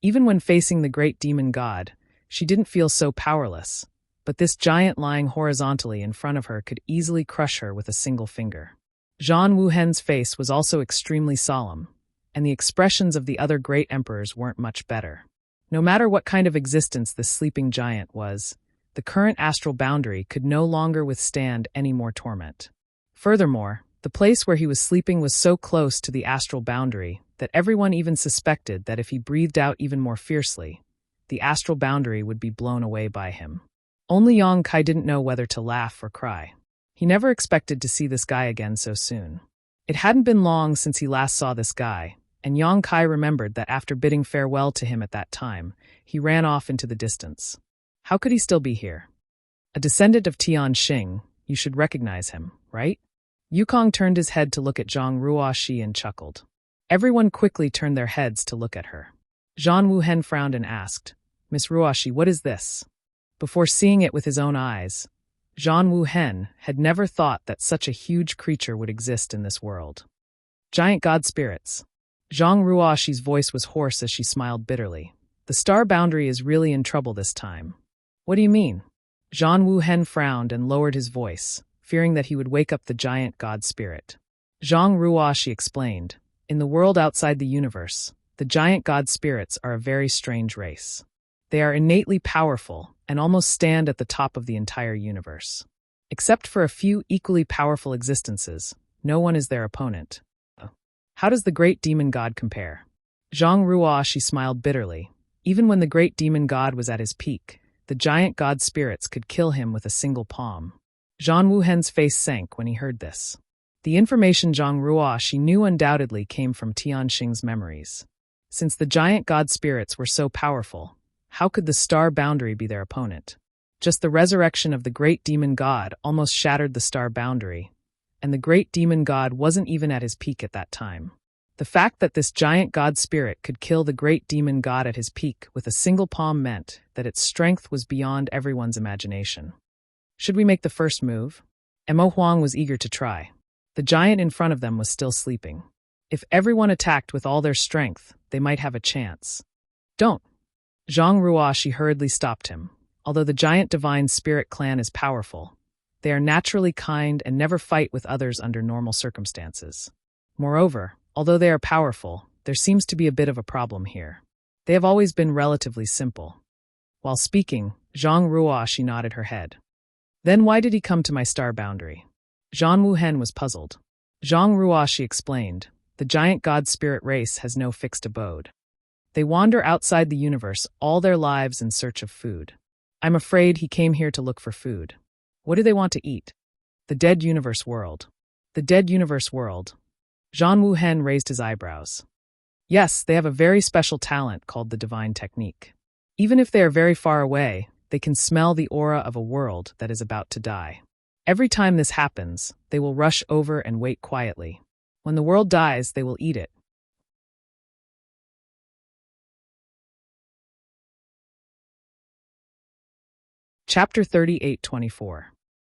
Even when facing the great demon god, she didn't feel so powerless, but this giant lying horizontally in front of her could easily crush her with a single finger. Zhang Wuhen's face was also extremely solemn, and the expressions of the other great emperors weren't much better. No matter what kind of existence this sleeping giant was, the current astral boundary could no longer withstand any more torment. Furthermore, the place where he was sleeping was so close to the astral boundary that everyone even suspected that if he breathed out even more fiercely, the astral boundary would be blown away by him. Only Yang Kai didn't know whether to laugh or cry. He never expected to see this guy again so soon. It hadn't been long since he last saw this guy, and Yang Kai remembered that after bidding farewell to him at that time, he ran off into the distance. How could he still be here? A descendant of Tian Xing, you should recognize him, right? Wukong turned his head to look at Zhang Ruoxi and chuckled. Everyone quickly turned their heads to look at her. Zhang Wuhen frowned and asked, "Miss Ruoxi, what is this?" Before seeing it with his own eyes, Zhang Wuhen had never thought that such a huge creature would exist in this world. Giant god spirits. Zhang Ruoxi's voice was hoarse as she smiled bitterly. The star boundary is really in trouble this time. What do you mean? Zhang Wuhen frowned and lowered his voice, fearing that he would wake up the giant god spirit. Zhang Ruoxi explained, "In the world outside the universe, the giant god spirits are a very strange race. They are innately powerful and almost stand at the top of the entire universe. Except for a few equally powerful existences, no one is their opponent." How does the great demon god compare? Zhang Ruoxi smiled bitterly. Even when the great demon god was at his peak, the giant god spirits could kill him with a single palm. Zhang Wuhen's face sank when he heard this. The information Zhang Ruoshi knew undoubtedly came from Tianxing's memories. Since the giant god spirits were so powerful, how could the star boundary be their opponent? Just the resurrection of the great demon god almost shattered the star boundary, and the great demon god wasn't even at his peak at that time. The fact that this giant god spirit could kill the great demon god at his peak with a single palm meant that its strength was beyond everyone's imagination. Should we make the first move? Mo Huang was eager to try. The giant in front of them was still sleeping. If everyone attacked with all their strength, they might have a chance. Don't. Zhang Ruoshi hurriedly stopped him. Although the giant divine spirit clan is powerful, they are naturally kind and never fight with others under normal circumstances. Moreover, although they are powerful, there seems to be a bit of a problem here. They have always been relatively simple. While speaking, Zhang Ruoshi nodded her head. Then why did he come to my star boundary? Zhang Wuhen was puzzled. Zhang Ruoshi explained, the giant god spirit race has no fixed abode. They wander outside the universe all their lives in search of food. I'm afraid he came here to look for food. What do they want to eat? The dead universe world. The dead universe world. Zhang Wuhen raised his eyebrows. Yes, they have a very special talent called the divine technique. Even if they are very far away, they can smell the aura of a world that is about to die. Every time this happens, they will rush over and wait quietly. When the world dies, they will eat it. Chapter 38-24.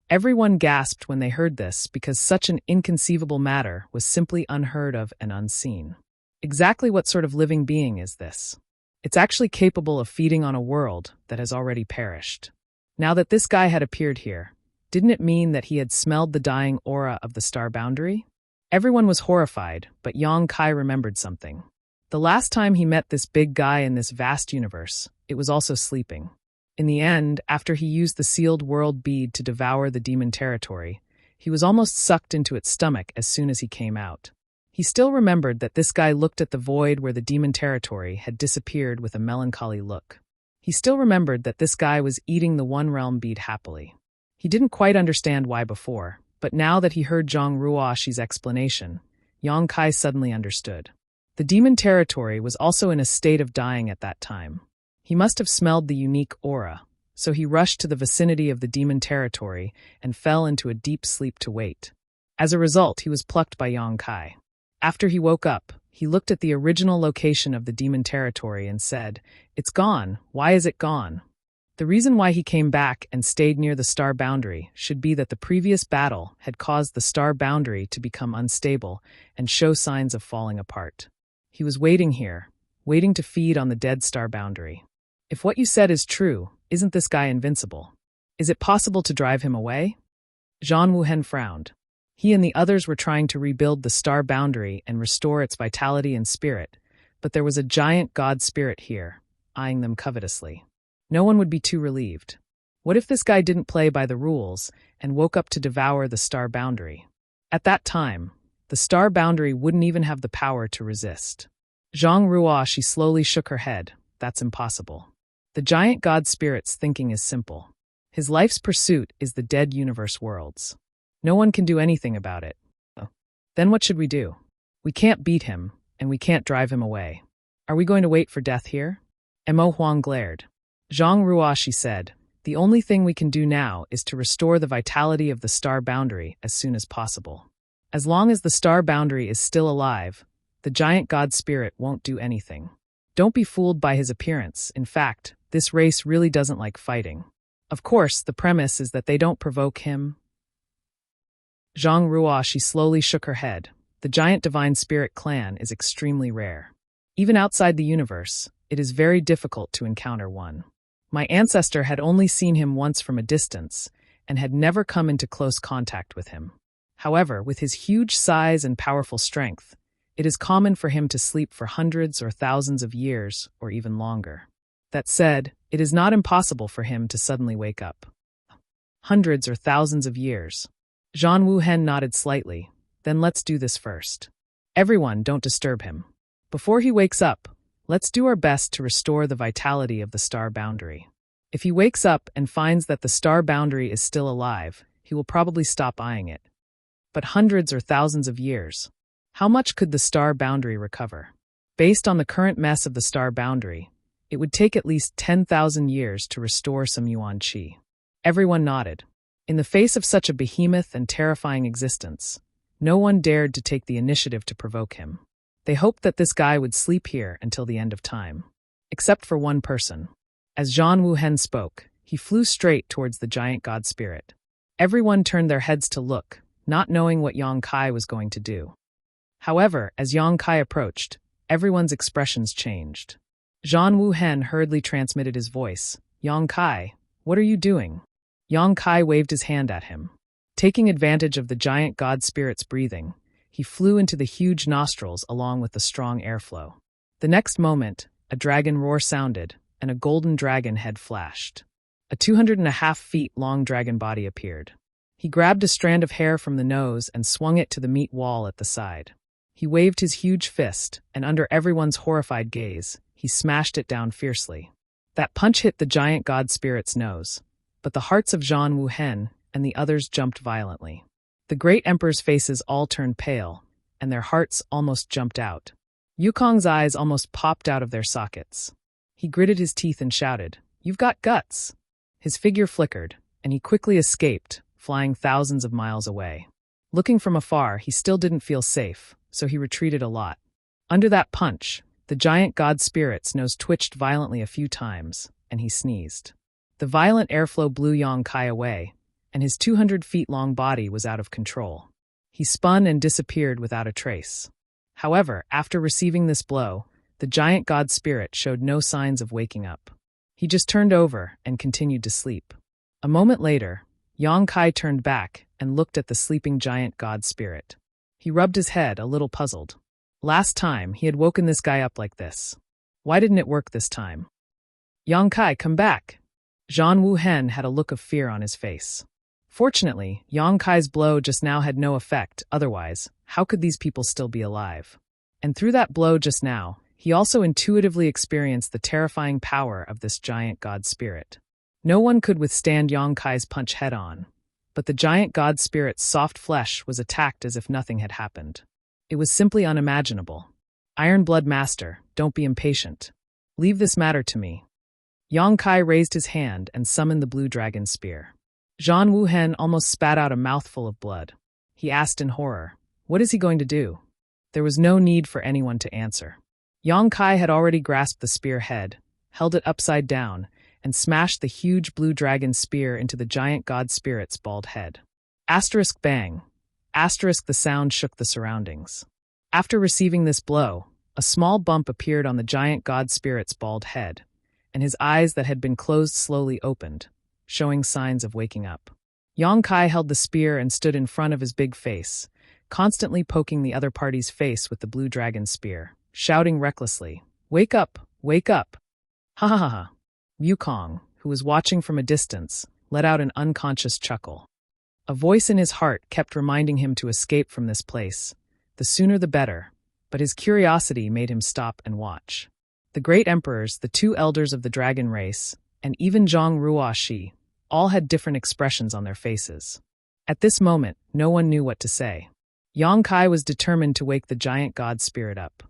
Everyone gasped when they heard this because such an inconceivable matter was simply unheard of and unseen. Exactly what sort of living being is this? It's actually capable of feeding on a world that has already perished. Now that this guy had appeared here, didn't it mean that he had smelled the dying aura of the star boundary? Everyone was horrified, but Yang Kai remembered something. The last time he met this big guy in this vast universe, it was also sleeping. In the end, after he used the sealed world bead to devour the demon territory, he was almost sucked into its stomach as soon as he came out. He still remembered that this guy looked at the void where the demon territory had disappeared with a melancholy look. He still remembered that this guy was eating the One Realm bead happily. He didn't quite understand why before, but now that he heard Zhang Ruoshi's explanation, Yang Kai suddenly understood. The demon territory was also in a state of dying at that time. He must have smelled the unique aura, so he rushed to the vicinity of the demon territory and fell into a deep sleep to wait. As a result, he was plucked by Yang Kai. After he woke up, he looked at the original location of the demon territory and said, "It's gone. Why is it gone?" The reason why he came back and stayed near the star boundary should be that the previous battle had caused the star boundary to become unstable and show signs of falling apart. He was waiting here, waiting to feed on the dead star boundary. If what you said is true, isn't this guy invincible? Is it possible to drive him away? Zhang Wuhen frowned. He and the others were trying to rebuild the star boundary and restore its vitality and spirit, but there was a giant god spirit here, eyeing them covetously. No one would be too relieved. What if this guy didn't play by the rules and woke up to devour the star boundary? At that time, the star boundary wouldn't even have the power to resist. Zhang Ruoshi slowly shook her head. That's impossible. The giant god spirit's thinking is simple. His life's pursuit is the dead universe worlds. No one can do anything about it. Then what should we do? We can't beat him, and we can't drive him away. Are we going to wait for death here? Mo Huang glared. Zhang Ruoshi said, the only thing we can do now is to restore the vitality of the star boundary as soon as possible. As long as the star boundary is still alive, the giant god spirit won't do anything. Don't be fooled by his appearance. In fact, this race really doesn't like fighting. Of course, the premise is that they don't provoke him. Zhang Ruoshi slowly shook her head. The giant divine spirit clan is extremely rare. Even outside the universe, it is very difficult to encounter one. My ancestor had only seen him once from a distance and had never come into close contact with him. However, with his huge size and powerful strength, it is common for him to sleep for hundreds or thousands of years or even longer. That said, it is not impossible for him to suddenly wake up. Hundreds or thousands of years. Zhang Wuhen nodded slightly. Then let's do this first. Everyone, don't disturb him. Before he wakes up, let's do our best to restore the vitality of the star boundary. If he wakes up and finds that the star boundary is still alive, he will probably stop eyeing it. But hundreds or thousands of years. How much could the star boundary recover? Based on the current mess of the star boundary, it would take at least 10,000 years to restore some yuan qi. Everyone nodded. In the face of such a behemoth and terrifying existence, no one dared to take the initiative to provoke him. They hoped that this guy would sleep here until the end of time. Except for one person. As Zhang Wuhen spoke, he flew straight towards the giant god spirit. Everyone turned their heads to look, not knowing what Yang Kai was going to do. However, as Yang Kai approached, everyone's expressions changed. Zhang Wuhen hurriedly transmitted his voice. Yang Kai, what are you doing? Yang Kai waved his hand at him. Taking advantage of the giant god spirit's breathing, he flew into the huge nostrils along with the strong airflow. The next moment, a dragon roar sounded, and a golden dragon head flashed. A 2.5 feet long dragon body appeared. He grabbed a strand of hair from the nose and swung it to the meat wall at the side. He waved his huge fist, and under everyone's horrified gaze, he smashed it down fiercely. That punch hit the giant god spirit's nose, but the hearts of Zhang Wuhen and the others jumped violently. The great emperor's faces all turned pale, and their hearts almost jumped out. Yukong's eyes almost popped out of their sockets. He gritted his teeth and shouted, "You've got guts!" His figure flickered, and he quickly escaped, flying thousands of miles away. Looking from afar, he still didn't feel safe, so he retreated a lot. Under that punch, the giant god spirit's nose twitched violently a few times, and he sneezed. The violent airflow blew Yang Kai away, and his 200 feet long body was out of control. He spun and disappeared without a trace. However, after receiving this blow, the giant god spirit showed no signs of waking up. He just turned over and continued to sleep. A moment later, Yang Kai turned back and looked at the sleeping giant god spirit. He rubbed his head, a little puzzled. Last time, he had woken this guy up like this. Why didn't it work this time? Yang Kai, come back! Zhang Wuhen had a look of fear on his face. Fortunately, Yang Kai's blow just now had no effect, otherwise, how could these people still be alive? And through that blow just now, he also intuitively experienced the terrifying power of this giant god spirit. No one could withstand Yang Kai's punch head-on, but the giant god spirit's soft flesh was attacked as if nothing had happened. It was simply unimaginable. Iron Blood Master, don't be impatient. Leave this matter to me. Yang Kai raised his hand and summoned the blue dragon spear. Zhang Wuhen almost spat out a mouthful of blood. He asked in horror, what is he going to do? There was no need for anyone to answer. Yang Kai had already grasped the spear head, held it upside down, and smashed the huge blue dragon spear into the giant god spirit's bald head. Asterisk bang. Asterisk the sound shook the surroundings. After receiving this blow, a small bump appeared on the giant god spirit's bald head, and his eyes that had been closed slowly opened, showing signs of waking up. Yang Kai held the spear and stood in front of his big face, constantly poking the other party's face with the blue dragon spear, shouting recklessly, wake up, wake up! Ha ha ha ha! Yukong, who was watching from a distance, let out an unconscious chuckle. A voice in his heart kept reminding him to escape from this place, the sooner the better, but his curiosity made him stop and watch. The great emperors, the two elders of the dragon race, and even Zhang Ruoxi, all had different expressions on their faces. At this moment, no one knew what to say. Yang Kai was determined to wake the giant god spirit up.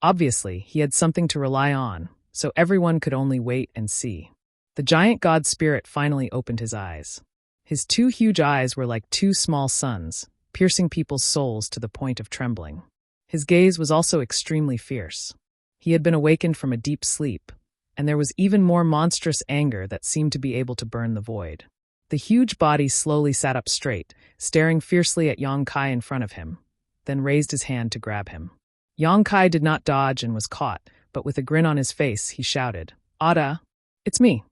Obviously, he had something to rely on, so everyone could only wait and see. The giant god spirit finally opened his eyes. His two huge eyes were like two small suns, piercing people's souls to the point of trembling. His gaze was also extremely fierce. He had been awakened from a deep sleep, and there was even more monstrous anger that seemed to be able to burn the void. The huge body slowly sat up straight, staring fiercely at Yang Kai in front of him, then raised his hand to grab him. Yang Kai did not dodge and was caught, but with a grin on his face, he shouted, Ada, it's me.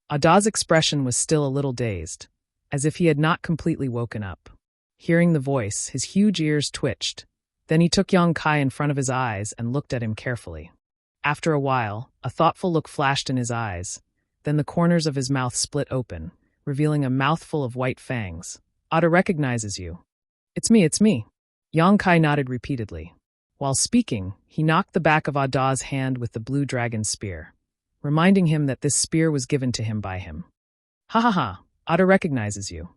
Ada's expression was still a little dazed, as if he had not completely woken up. Hearing the voice, his huge ears twitched. Then he took Yang Kai in front of his eyes and looked at him carefully. After a while, a thoughtful look flashed in his eyes. Then the corners of his mouth split open, revealing a mouthful of white fangs. Ada recognizes you. It's me, it's me. Yang Kai nodded repeatedly. While speaking, he knocked the back of Ada's hand with the blue dragon spear, reminding him that this spear was given to him by him. Ha ha ha, Ada recognizes you.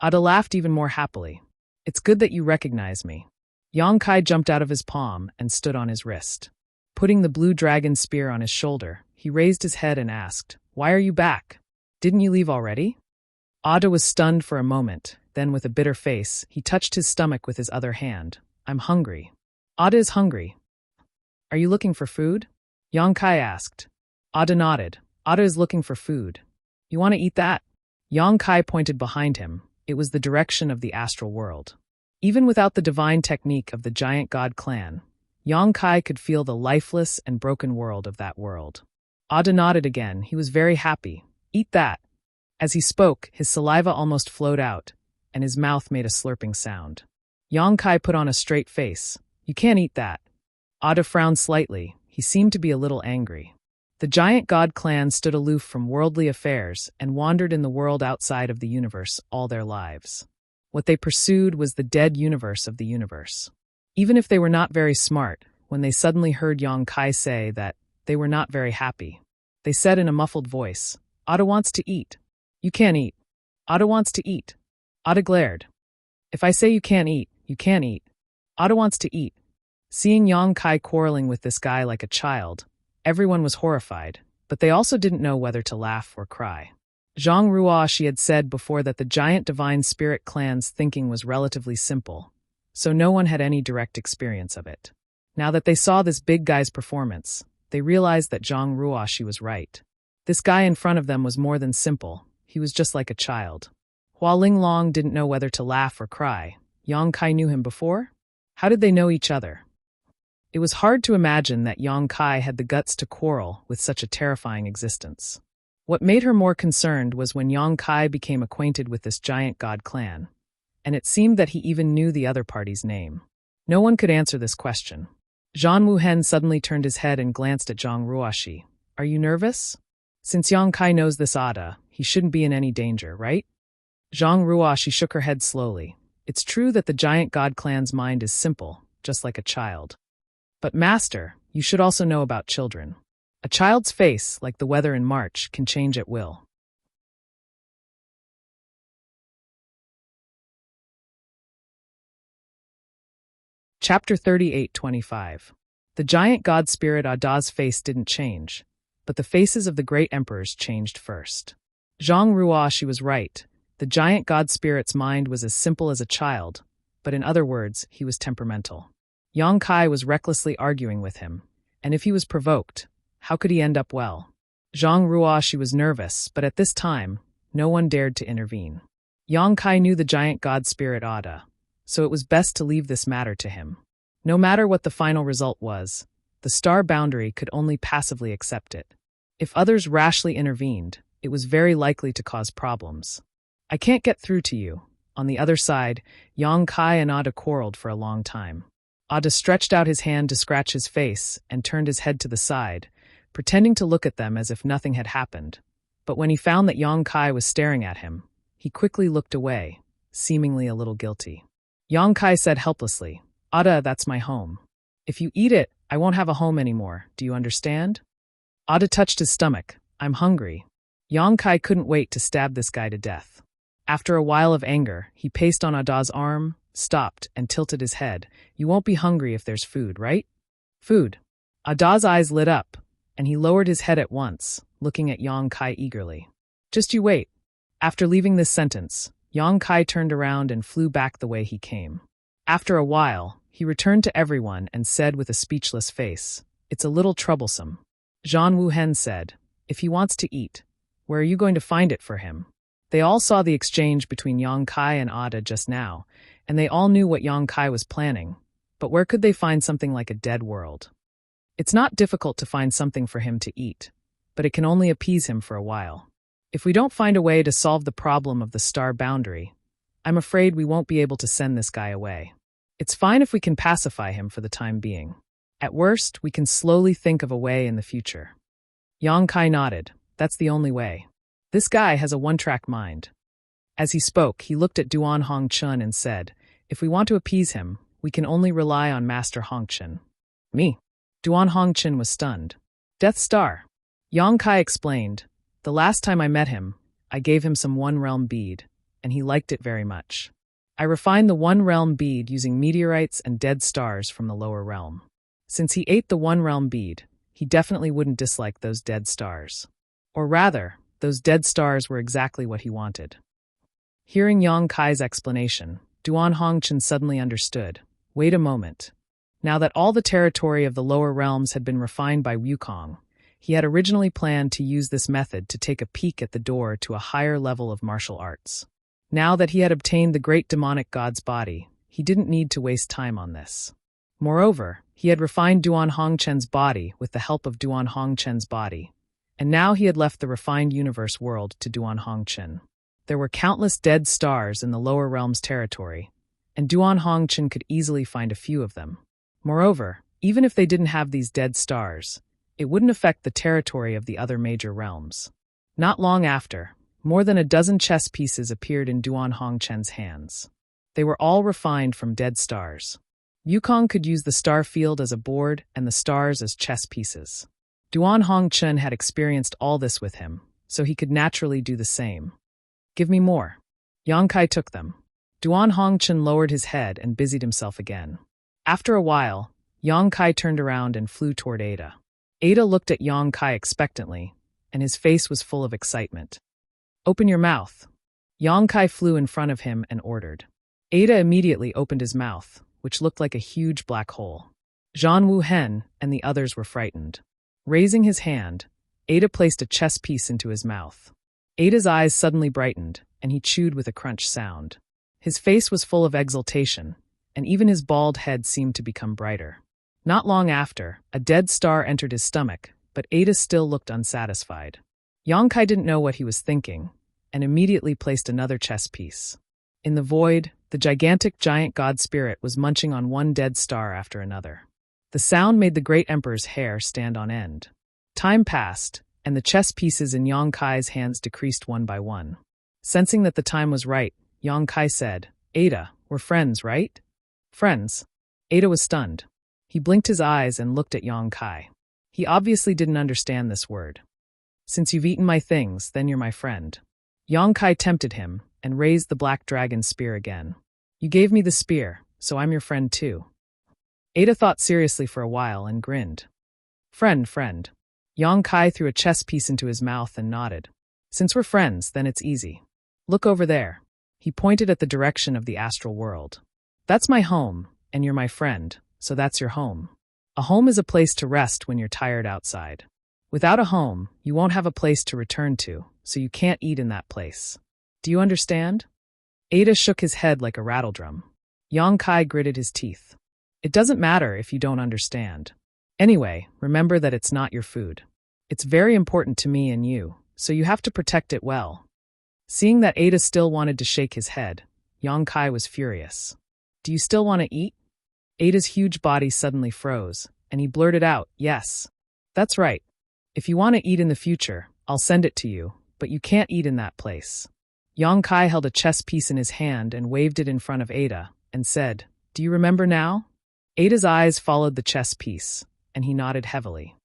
Ada laughed even more happily. It's good that you recognize me. Yang Kai jumped out of his palm and stood on his wrist. Putting the blue dragon spear on his shoulder, he raised his head and asked, "Why are you back? Didn't you leave already?" Ada was stunned for a moment, then with a bitter face, he touched his stomach with his other hand. "I'm hungry." "Ada is hungry." "Are you looking for food?" Yang Kai asked. Ada nodded. Ada is looking for food. "You want to eat that?" Yang Kai pointed behind him. It was the direction of the astral world. Even without the divine technique of the giant god clan, Yang Kai could feel the lifeless and broken world of that world. Ada nodded again. He was very happy. "Eat that." As he spoke, his saliva almost flowed out, and his mouth made a slurping sound. Yang Kai put on a straight face. "You can't eat that." Ada frowned slightly. He seemed to be a little angry. The giant god clan stood aloof from worldly affairs and wandered in the world outside of the universe all their lives. What they pursued was the dead universe of the universe. Even if they were not very smart, when they suddenly heard Yang Kai say that, they were not very happy. They said in a muffled voice, "Ada wants to eat." "You can't eat." "Ada wants to eat." Ada glared. "If I say you can't eat, you can't eat." "Ada wants to eat." Seeing Yang Kai quarreling with this guy like a child, everyone was horrified, but they also didn't know whether to laugh or cry. Zhang Ruoshi had said before that the giant divine spirit clan's thinking was relatively simple, so no one had any direct experience of it. Now that they saw this big guy's performance, they realized that Zhang Ruoshi was right. This guy in front of them was more than simple, he was just like a child. Hua Linglong didn't know whether to laugh or cry. Yang Kai knew him before? How did they know each other? It was hard to imagine that Yang Kai had the guts to quarrel with such a terrifying existence. What made her more concerned was when Yang Kai became acquainted with this giant god clan, and it seemed that he even knew the other party's name. No one could answer this question. Zhang Wuhen suddenly turned his head and glanced at Zhang Ruoshi. "Are you nervous? Since Yang Kai knows this Ada, he shouldn't be in any danger, right?" Zhang Ruoshi shook her head slowly. "It's true that the giant god clan's mind is simple, just like a child. But master, you should also know about children. A child's face, like the weather in March, can change at will." Chapter 38:25. The giant god spirit Ada's face didn't change, but the faces of the great emperors changed first. Zhang Ruoshi was right. The giant god spirit's mind was as simple as a child, but in other words, he was temperamental. Yang Kai was recklessly arguing with him, and if he was provoked, how could he end up well? Zhang Ruoshi was nervous, but at this time, no one dared to intervene. Yang Kai knew the giant god spirit Ada, so it was best to leave this matter to him. No matter what the final result was, the star boundary could only passively accept it. If others rashly intervened, it was very likely to cause problems. "I can't get through to you." On the other side, Yang Kai and Ada quarreled for a long time. Ada stretched out his hand to scratch his face and turned his head to the side, pretending to look at them as if nothing had happened. But when he found that Yang Kai was staring at him, he quickly looked away, seemingly a little guilty. Yang Kai said helplessly, "Ada, that's my home. If you eat it, I won't have a home anymore. Do you understand?" Ada touched his stomach. "I'm hungry." Yang Kai couldn't wait to stab this guy to death. After a while of anger, he paced on Ada's arm, stopped, and tilted his head. "You won't be hungry if there's food, right?" "Food." Ada's eyes lit up, and he lowered his head at once, looking at Yang Kai eagerly. "Just you wait." After leaving this sentence, Yang Kai turned around and flew back the way he came. After a while, he returned to everyone and said with a speechless face, "It's a little troublesome." Zhang Wuhen said, "If he wants to eat, where are you going to find it for him?" They all saw the exchange between Yang Kai and Ada just now, and they all knew what Yang Kai was planning, but where could they find something like a dead world? It's not difficult to find something for him to eat, but it can only appease him for a while. If we don't find a way to solve the problem of the star boundary, I'm afraid we won't be able to send this guy away. It's fine if we can pacify him for the time being. At worst, we can slowly think of a way in the future. Yang Kai nodded. That's the only way. This guy has a one-track mind. As he spoke, he looked at Duan Hongchun and said, "If we want to appease him, we can only rely on Master Hongchun." "Me?" Duan Hongchun was stunned. "Death Star." Yang Kai explained, "The last time I met him, I gave him some one-realm bead, and he liked it very much. I refined the One Realm bead using meteorites and dead stars from the lower realm. Since he ate the One Realm bead, he definitely wouldn't dislike those dead stars. Or rather, those dead stars were exactly what he wanted. Hearing Yang Kai's explanation, Duan Hongchen suddenly understood. Wait a moment. Now that all the territory of the lower realms had been refined by Wukong, he had originally planned to use this method to take a peek at the door to a higher level of martial arts. Now that he had obtained the great demonic god's body, he didn't need to waste time on this. Moreover, he had refined Duan Hongchen's body with the help of Duan Hongchen's body, and now he had left the refined universe world to Duan Hongchen. There were countless dead stars in the lower realms territory, and Duan Hongchen could easily find a few of them. Moreover, even if they didn't have these dead stars, it wouldn't affect the territory of the other major realms. Not long after, more than a dozen chess pieces appeared in Duan Hongchen's hands. They were all refined from dead stars. Wukong could use the star field as a board and the stars as chess pieces. Duan Hongchen had experienced all this with him, so he could naturally do the same. Give me more. Yang Kai took them. Duan Hongchen lowered his head and busied himself again. After a while, Yang Kai turned around and flew toward Ada. Ada looked at Yang Kai expectantly, and his face was full of excitement. Open your mouth. Yang Kai flew in front of him and ordered. Ada immediately opened his mouth, which looked like a huge black hole. Zhan Wuhen and the others were frightened. Raising his hand, Ada placed a chess piece into his mouth. Ada's eyes suddenly brightened, and he chewed with a crunch sound. His face was full of exultation, and even his bald head seemed to become brighter. Not long after, a dead star entered his stomach, but Ada still looked unsatisfied. Yang Kai didn't know what he was thinking, and immediately placed another chess piece. In the void, the gigantic giant god spirit was munching on one dead star after another. The sound made the great emperor's hair stand on end. Time passed, and the chess pieces in Yang Kai's hands decreased one by one. Sensing that the time was right, Yang Kai said, Ada, we're friends, right? Friends. Ada was stunned. He blinked his eyes and looked at Yang Kai. He obviously didn't understand this word. Since you've eaten my things, then you're my friend. Yang Kai tempted him and raised the black dragon spear again. You gave me the spear, so I'm your friend too. Ada thought seriously for a while and grinned. Friend. Yang Kai threw a chess piece into his mouth and nodded. Since we're friends, then it's easy. Look over there. He pointed at the direction of the astral world. That's my home, and you're my friend, so that's your home. A home is a place to rest when you're tired outside. Without a home, you won't have a place to return to, so you can't eat in that place. Do you understand? Ada shook his head like a rattledrum. Yang Kai gritted his teeth. It doesn't matter if you don't understand. Anyway, remember that it's not your food. It's very important to me and you, so you have to protect it well. Seeing that Ada still wanted to shake his head, Yang Kai was furious. Do you still want to eat? Ada's huge body suddenly froze, and he blurted out, yes. That's right. If you want to eat in the future, I'll send it to you, but you can't eat in that place. Yang Kai held a chess piece in his hand and waved it in front of Ada, and said, Do you remember now? Ada's eyes followed the chess piece, and he nodded heavily.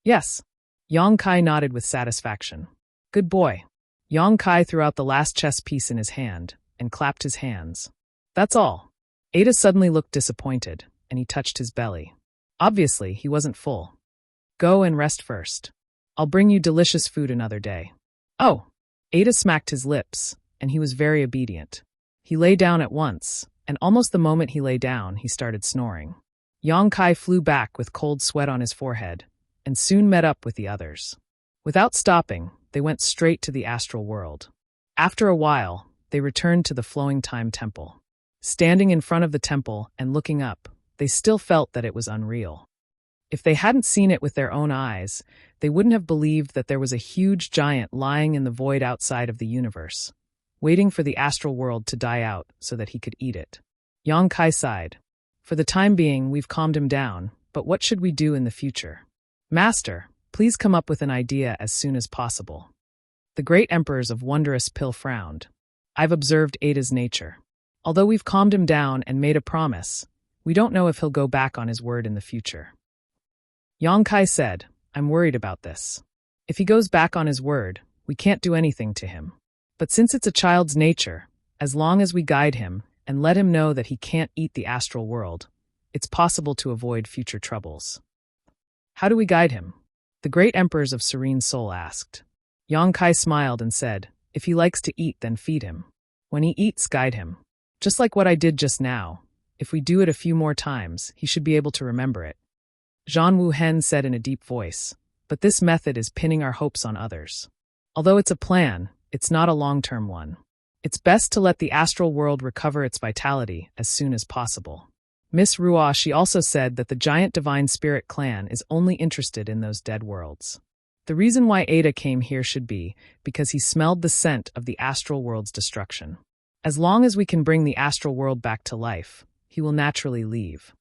Yes. Yang Kai nodded with satisfaction. Good boy. Yang Kai threw out the last chess piece in his hand, and clapped his hands. That's all. Ada suddenly looked disappointed, and he touched his belly. Obviously, he wasn't full. Go and rest first. I'll bring you delicious food another day. Oh! Ada smacked his lips, and he was very obedient. He lay down at once, and almost the moment he lay down, he started snoring. Yang Kai flew back with cold sweat on his forehead, and soon met up with the others. Without stopping, they went straight to the astral world. After a while, they returned to the Flowing Time Temple. Standing in front of the temple and looking up, they still felt that it was unreal. If they hadn't seen it with their own eyes, they wouldn't have believed that there was a huge giant lying in the void outside of the universe, waiting for the astral world to die out so that he could eat it. Yang Kai sighed. For the time being, we've calmed him down, but what should we do in the future? Master, please come up with an idea as soon as possible. The great emperors of Wondrous Pill frowned. I've observed Ada's nature. Although we've calmed him down and made a promise, we don't know if he'll go back on his word in the future. Yang Kai said, I'm worried about this. If he goes back on his word, we can't do anything to him. But since it's a child's nature, As long as we guide him and let him know that he can't eat the astral world, it's possible to avoid future troubles. How do we guide him? The great emperors of serene soul asked. Yang Kai smiled and said, if he likes to eat, then feed him. When he eats, guide him. Just like what I did just now. If we do it a few more times, he should be able to remember it. Zhan Wuhen said in a deep voice, but this method is pinning our hopes on others. Although it's a plan, it's not a long-term one. It's best to let the astral world recover its vitality as soon as possible. Miss Ruoshi also said that the giant divine spirit clan is only interested in those dead worlds. The reason why Ada came here should be because he smelled the scent of the astral world's destruction. As long as we can bring the astral world back to life, he will naturally leave.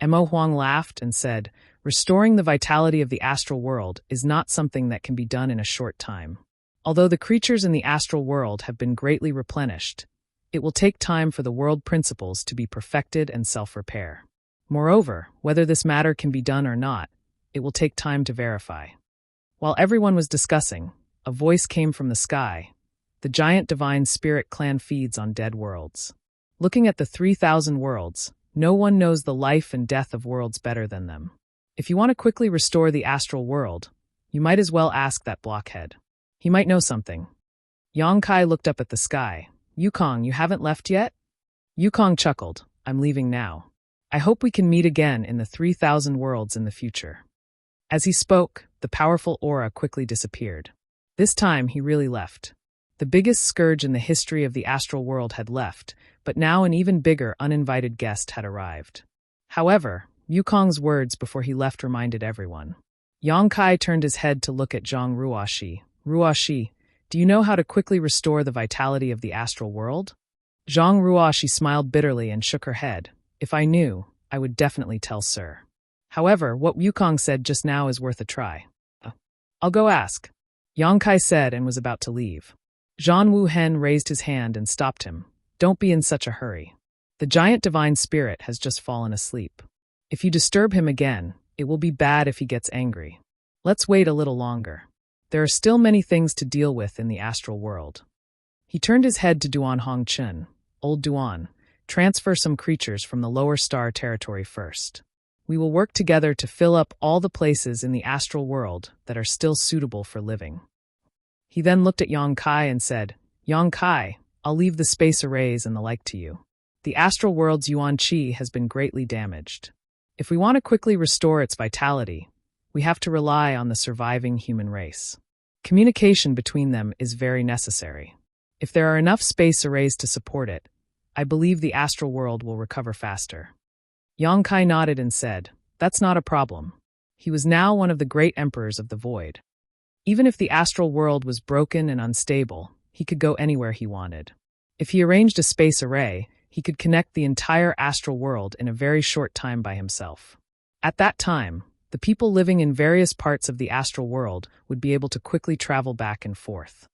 Mo Huang laughed and said, restoring the vitality of the astral world is not something that can be done in a short time. Although the creatures in the astral world have been greatly replenished, it will take time for the world principles to be perfected and self-repair. Moreover, whether this matter can be done or not, it will take time to verify. While everyone was discussing, a voice came from the sky. The giant divine spirit clan feeds on dead worlds. Looking at the 3,000 worlds, no one knows the life and death of worlds better than them. If you want to quickly restore the astral world, you might as well ask that blockhead. He might know something. Yang Kai looked up at the sky. Yukong, you haven't left yet? Yukong chuckled. I'm leaving now. I hope we can meet again in the 3,000 worlds in the future. As he spoke, the powerful aura quickly disappeared. This time he really left. The biggest scourge in the history of the astral world had left, but now an even bigger uninvited guest had arrived. However, Yukong's words before he left reminded everyone. Yang Kai turned his head to look at Zhang Ruoshi. Ruoshi, do you know how to quickly restore the vitality of the astral world? Zhang Ruoshi smiled bitterly and shook her head. If I knew, I would definitely tell sir. However, what Yukong said just now is worth a try. I'll go ask. Yang Kai said and was about to leave. Zhan Wuhen raised his hand and stopped him. Don't be in such a hurry. The giant divine spirit has just fallen asleep. If you disturb him again, it will be bad if he gets angry. Let's wait a little longer. There are still many things to deal with in the astral world. He turned his head to Duan Hongchun. Old Duan, transfer some creatures from the lower star territory first. We will work together to fill up all the places in the astral world that are still suitable for living. He then looked at Yang Kai and said, Yang Kai, I'll leave the space arrays and the like to you. The astral world's Yuan Qi has been greatly damaged. If we want to quickly restore its vitality, we have to rely on the surviving human race. Communication between them is very necessary. If there are enough space arrays to support it, I believe the astral world will recover faster. Yang Kai nodded and said, that's not a problem. He was now one of the great emperors of the void. Even if the astral world was broken and unstable, he could go anywhere he wanted. If he arranged a space array, he could connect the entire astral world in a very short time by himself. At that time, the people living in various parts of the astral world would be able to quickly travel back and forth.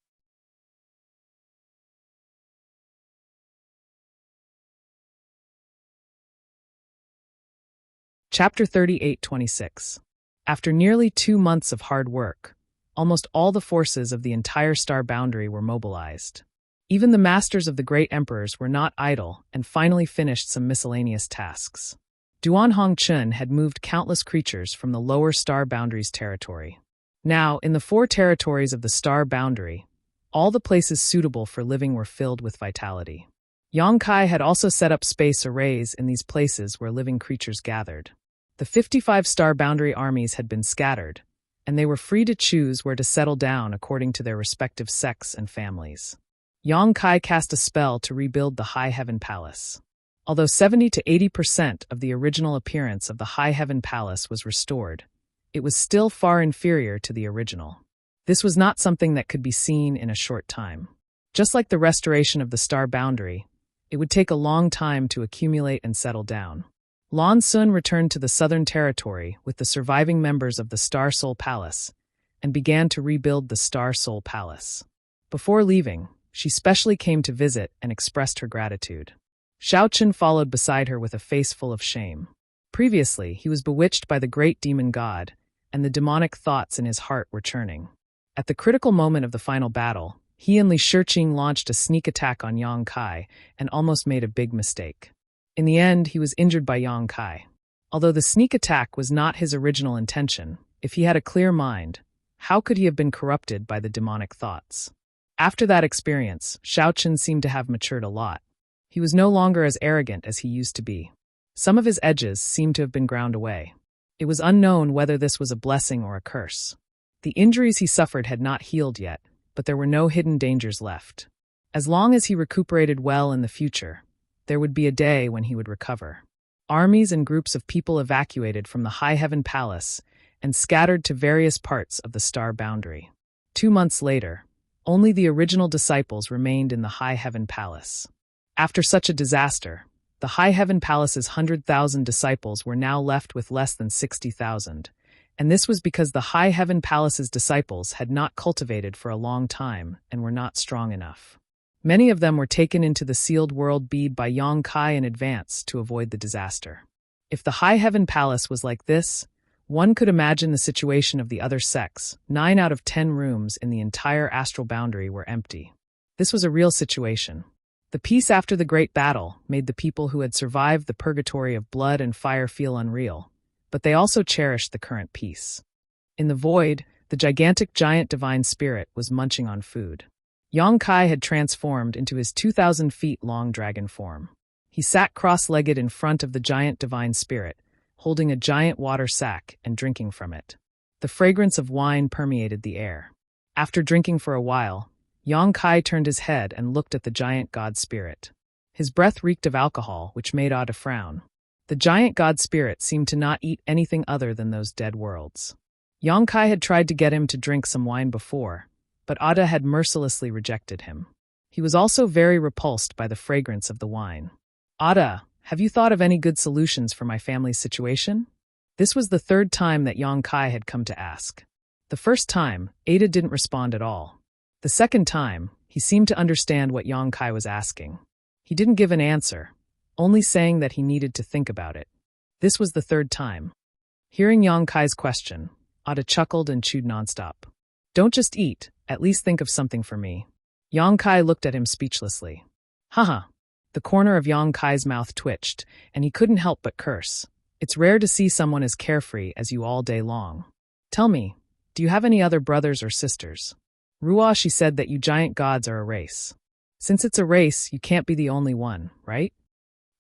Chapter 38:26. After nearly 2 months of hard work, almost all the forces of the entire star boundary were mobilized. Even the masters of the great emperors were not idle and finally finished some miscellaneous tasks. Duan Hongchun had moved countless creatures from the lower star boundary's territory. Now, in the 4 territories of the star boundary, all the places suitable for living were filled with vitality. Yang Kai had also set up space arrays in these places where living creatures gathered. The 55 star boundary armies had been scattered, and they were free to choose where to settle down according to their respective sects and families. Yang Kai cast a spell to rebuild the High Heaven Palace. Although 70 to 80% of the original appearance of the High Heaven Palace was restored, it was still far inferior to the original. This was not something that could be seen in a short time. Just like the restoration of the star boundary, it would take a long time to accumulate and settle down. Lan Sun returned to the Southern Territory with the surviving members of the Star Soul Palace and began to rebuild the Star Soul Palace. Before leaving, she specially came to visit and expressed her gratitude. Xiaochen followed beside her with a face full of shame. Previously, he was bewitched by the great demon god, and the demonic thoughts in his heart were churning. At the critical moment of the final battle, He and Li Shiqing launched a sneak attack on Yang Kai and almost made a big mistake. In the end, he was injured by Yang Kai. Although the sneak attack was not his original intention, if he had a clear mind, how could he have been corrupted by the demonic thoughts? After that experience, Xiaochen seemed to have matured a lot. He was no longer as arrogant as he used to be. Some of his edges seemed to have been ground away. It was unknown whether this was a blessing or a curse. The injuries he suffered had not healed yet, but there were no hidden dangers left. As long as he recuperated well in the future, there would be a day when he would recover. Armies and groups of people evacuated from the High Heaven Palace and scattered to various parts of the star boundary. 2 months later, only the original disciples remained in the High Heaven Palace. After such a disaster, the High Heaven Palace's 100,000 disciples were now left with less than 60,000, and this was because the High Heaven Palace's disciples had not cultivated for a long time and were not strong enough. Many of them were taken into the sealed world bead by Yang Kai in advance to avoid the disaster. If the High Heaven Palace was like this, one could imagine the situation of the other sects. 9 out of 10 rooms in the entire astral boundary were empty. This was a real situation. The peace after the great battle made the people who had survived the purgatory of blood and fire feel unreal, but they also cherished the current peace. In the void, the gigantic giant divine spirit was munching on food. Yang Kai had transformed into his 2,000 feet long dragon form. He sat cross-legged in front of the giant divine spirit, holding a giant water sack and drinking from it. The fragrance of wine permeated the air. After drinking for a while, Yang Kai turned his head and looked at the giant god spirit. His breath reeked of alcohol, which made Ada frown. The giant god spirit seemed to not eat anything other than those dead worlds. Yang Kai had tried to get him to drink some wine before, but Ada had mercilessly rejected him. He was also very repulsed by the fragrance of the wine. Ada, have you thought of any good solutions for my family's situation? This was the 3rd time that Yang Kai had come to ask. The first time, Ada didn't respond at all. The second time, he seemed to understand what Yang Kai was asking. He didn't give an answer, only saying that he needed to think about it. This was the 3rd time. Hearing Yang Kai's question, Ada chuckled and chewed nonstop. Don't just eat, at least think of something for me. Yang Kai looked at him speechlessly. Haha. The corner of Yang Kai's mouth twitched, and he couldn't help but curse. It's rare to see someone as carefree as you all day long. Tell me, do you have any other brothers or sisters? Ruoshi she said that you giant gods are a race. Since it's a race, you can't be the only one, right?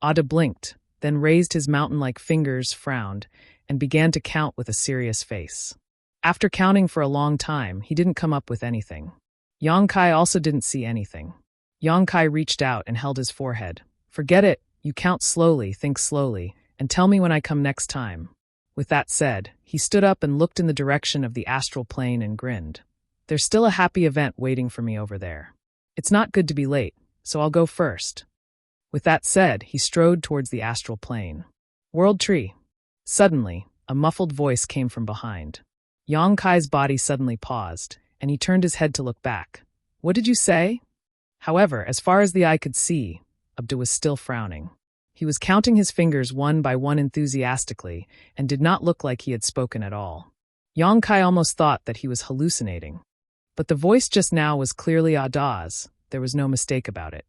Ada blinked, then raised his mountain-like fingers, frowned, and began to count with a serious face. After counting for a long time, he didn't come up with anything. Yang Kai also didn't see anything. Yang Kai reached out and held his forehead. Forget it, you count slowly, think slowly, and tell me when I come next time. With that said, he stood up and looked in the direction of the astral plane and grinned. There's still a happy event waiting for me over there. It's not good to be late, so I'll go first. With that said, he strode towards the astral plane. World Tree. Suddenly, a muffled voice came from behind. Yang Kai's body suddenly paused, and he turned his head to look back. What did you say? However, as far as the eye could see, Abdu was still frowning. He was counting his fingers one by one enthusiastically, and did not look like he had spoken at all. Yang Kai almost thought that he was hallucinating. But the voice just now was clearly Ada's, there was no mistake about it.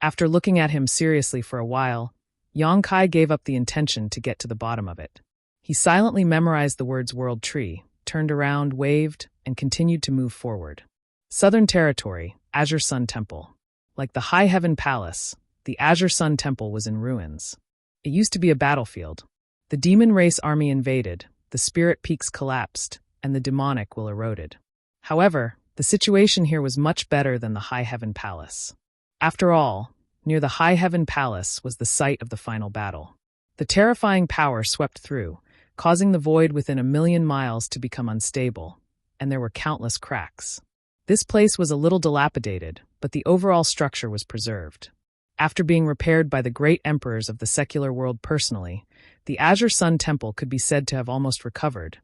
After looking at him seriously for a while, Yang Kai gave up the intention to get to the bottom of it. He silently memorized the words World Tree, turned around, waved, and continued to move forward. Southern Territory, Azure Sun Temple. Like the High Heaven Palace, the Azure Sun Temple was in ruins. It used to be a battlefield. The demon race army invaded, the spirit peaks collapsed, and the demonic will eroded. However, the situation here was much better than the High Heaven Palace. After all, near the High Heaven Palace was the site of the final battle. The terrifying power swept through, causing the void within 1,000,000 miles to become unstable, and there were countless cracks. This place was a little dilapidated, but the overall structure was preserved. After being repaired by the great emperors of the secular world personally, the Azure Sun Temple could be said to have almost recovered,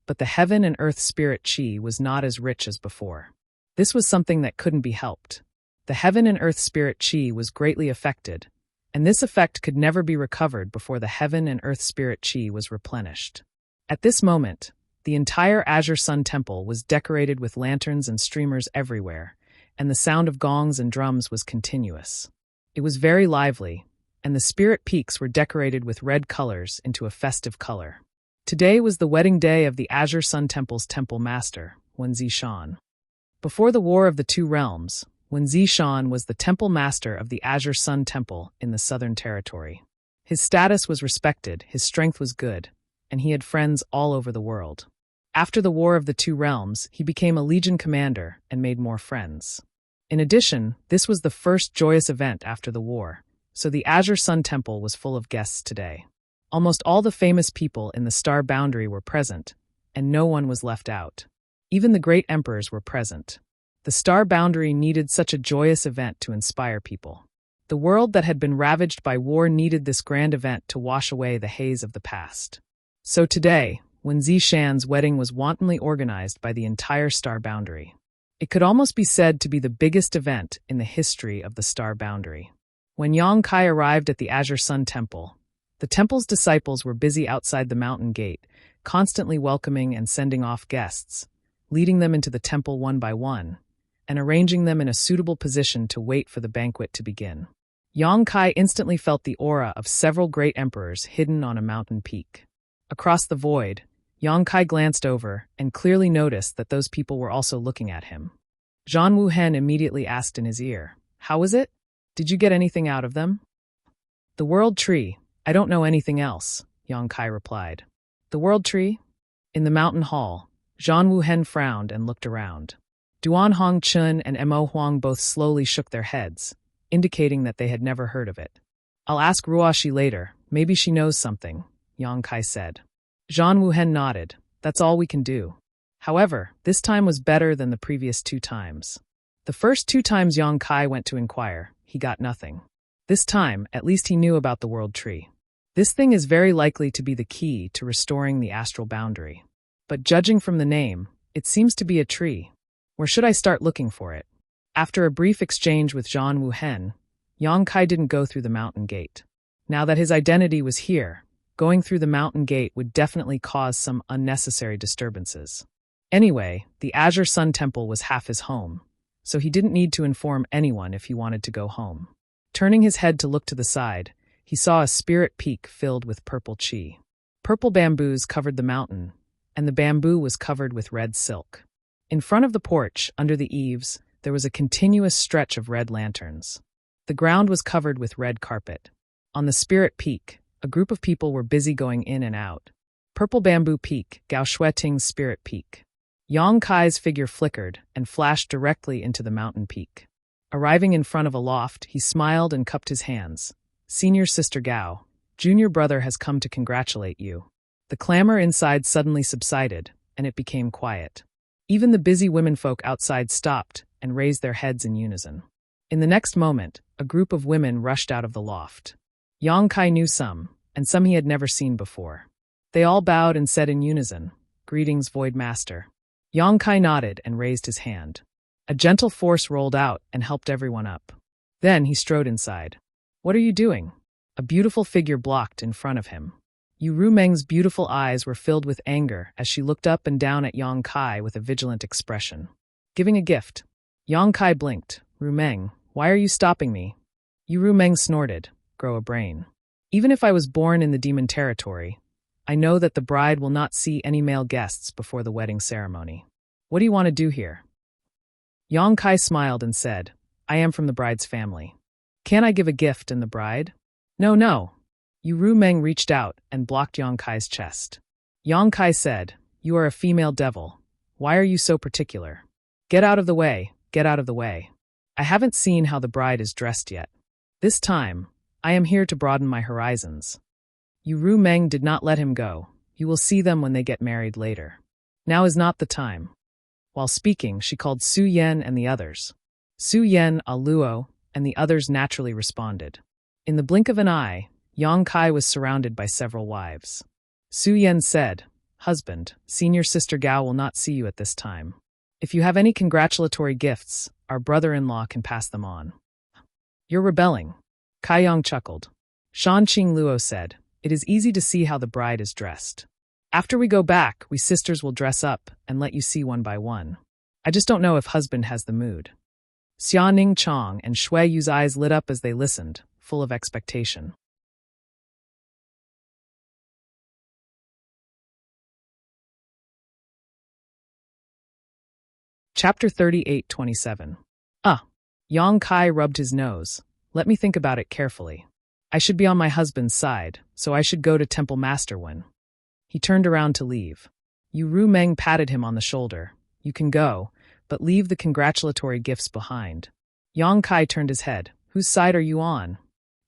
but the heaven and earth spirit chi was not as rich as before. This was something that couldn't be helped. The heaven and earth spirit chi was greatly affected, and this effect could never be recovered before the heaven and earth spirit chi was replenished. At this moment, the entire Azure Sun Temple was decorated with lanterns and streamers everywhere, and the sound of gongs and drums was continuous. It was very lively, and the spirit peaks were decorated with red colors into a festive color. Today was the wedding day of the Azure Sun Temple's temple master, Wen Zishan. Before the War of the Two Realms, Wen Zishan was the temple master of the Azure Sun Temple in the Southern Territory. His status was respected, his strength was good, and he had friends all over the world. After the War of the Two Realms, he became a legion commander and made more friends. In addition, this was the first joyous event after the war, so the Azure Sun Temple was full of guests today. Almost all the famous people in the Star Boundary were present, and no one was left out. Even the great emperors were present. The Star Boundary needed such a joyous event to inspire people. The world that had been ravaged by war needed this grand event to wash away the haze of the past. So today, Wen Zishan's wedding was wantonly organized by the entire Star Boundary. It could almost be said to be the biggest event in the history of the Star Boundary. When Yang Kai arrived at the Azure Sun Temple, the temple's disciples were busy outside the mountain gate, constantly welcoming and sending off guests, leading them into the temple one by one, and arranging them in a suitable position to wait for the banquet to begin. Yang Kai instantly felt the aura of several great emperors hidden on a mountain peak. Across the void, Yang Kai glanced over and clearly noticed that those people were also looking at him. Zhan Wuhen immediately asked in his ear, "How was it? Did you get anything out of them?" "The World Tree. I don't know anything else," Yang Kai replied. "The World Tree?" In the mountain hall, Zhan Wuhen frowned and looked around. Duan Hongchun and Mo Huang both slowly shook their heads, indicating that they had never heard of it. "I'll ask Ruoxi later. Maybe she knows something," Yang Kai said. Zhan Wuhen nodded. "That's all we can do." However, this time was better than the previous 2 times. The first 2 times Yang Kai went to inquire, he got nothing. This time, at least he knew about the World Tree. This thing is very likely to be the key to restoring the astral boundary. But judging from the name, it seems to be a tree. Where should I start looking for it? After a brief exchange with Zhan Wuhen, Yang Kai didn't go through the mountain gate. Now that his identity was here, going through the mountain gate would definitely cause some unnecessary disturbances. Anyway, the Azure Sun Temple was half his home, so he didn't need to inform anyone if he wanted to go home. Turning his head to look to the side, he saw a spirit peak filled with purple chi. Purple bamboos covered the mountain, and the bamboo was covered with red silk. In front of the porch, under the eaves, there was a continuous stretch of red lanterns. The ground was covered with red carpet. On the spirit peak, a group of people were busy going in and out. Purple Bamboo Peak, Gao Shueting's spirit peak. Yang Kai's figure flickered and flashed directly into the mountain peak. Arriving in front of a loft, he smiled and cupped his hands. "Senior Sister Gao, junior brother has come to congratulate you." The clamor inside suddenly subsided, and it became quiet. Even the busy womenfolk outside stopped and raised their heads in unison. In the next moment, a group of women rushed out of the loft. Yang Kai knew some, and some he had never seen before. They all bowed and said in unison, "Greetings, Void Master." Yang Kai nodded and raised his hand. A gentle force rolled out and helped everyone up. Then he strode inside. "What are you doing?" A beautiful figure blocked in front of him. Yu Rumeng's beautiful eyes were filled with anger as she looked up and down at Yang Kai with a vigilant expression. "Giving a gift." Yang Kai blinked. "Rumeng, why are you stopping me?" Yu Rumeng snorted. "Grow a brain. Even if I was born in the demon territory, I know that the bride will not see any male guests before the wedding ceremony. What do you want to do here?" Yang Kai smiled and said, "I am from the bride's family. Can't I give a gift in the bride?" No. Yu Rumeng reached out and blocked Yang Kai's chest. Yang Kai said, "You are a female devil. Why are you so particular? Get out of the way, get out of the way. I haven't seen how the bride is dressed yet. This time, I am here to broaden my horizons." Yu Rumeng did not let him go. "You will see them when they get married later. Now is not the time." While speaking, she called Su Yen and the others. Su Yen, Aluo, and the others naturally responded. In the blink of an eye, Yang Kai was surrounded by several wives. Su Yen said, "Husband, senior sister Gao will not see you at this time. If you have any congratulatory gifts, our brother-in-law can pass them on." "You're rebelling." Kai Yang chuckled. Shan Qing Luo said, "It is easy to see how the bride is dressed. After we go back, we sisters will dress up and let you see one by one. I just don't know if husband has the mood." Xia Ning Chong and Shui Yu's eyes lit up as they listened, full of expectation. Chapter 38:27. Yang Kai rubbed his nose. Let me think about it carefully. I should be on my husband's side, so I should go to Temple Master Wen. He turned around to leave. Yu Rumeng patted him on the shoulder. You can go, but leave the congratulatory gifts behind. Yang Kai turned his head. Whose side are you on?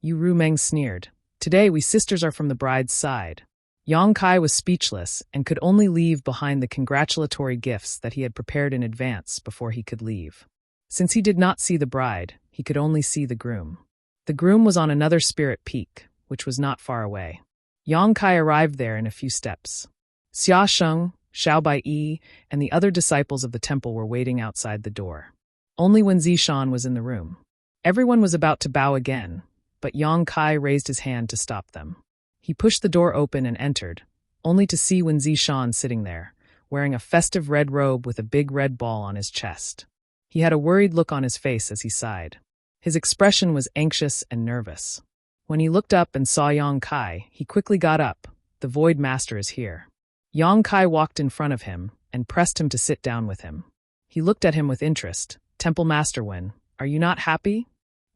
Yu Rumeng sneered. Today we sisters are from the bride's side. Yang Kai was speechless and could only leave behind the congratulatory gifts that he had prepared in advance before he could leave. Since he did not see the bride, he could only see the groom. The groom was on another spirit peak, which was not far away. Yang Kai arrived there in a few steps. Xia Sheng, Xiao Bai-yi, and the other disciples of the temple were waiting outside the door. Only Wen Zishan was in the room. Everyone was about to bow again, but Yang Kai raised his hand to stop them. He pushed the door open and entered, only to see Wen Zishan sitting there, wearing a festive red robe with a big red ball on his chest. He had a worried look on his face as he sighed. His expression was anxious and nervous. When he looked up and saw Yang Kai, he quickly got up. The Void Master is here. Yang Kai walked in front of him and pressed him to sit down with him. He looked at him with interest. Temple Master Wen, are you not happy?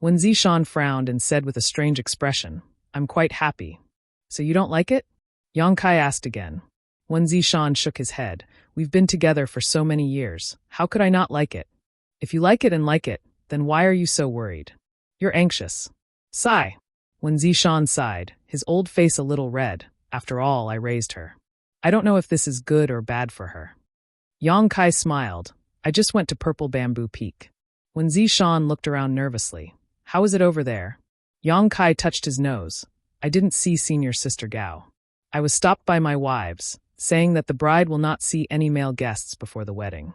Wen Zishan frowned and said with a strange expression, I'm quite happy. So you don't like it? Yang Kai asked again. Wen Zishan shook his head. We've been together for so many years. How could I not like it? If you like it, then why are you so worried? You're anxious. Sigh. Wen Zishan sighed, his old face a little red. After all, I raised her. I don't know if this is good or bad for her. Yang Kai smiled. I just went to Purple Bamboo Peak. Wen Zishan looked around nervously. How is it over there? Yang Kai touched his nose. I didn't see Senior Sister Gao. I was stopped by my wives, saying that the bride will not see any male guests before the wedding.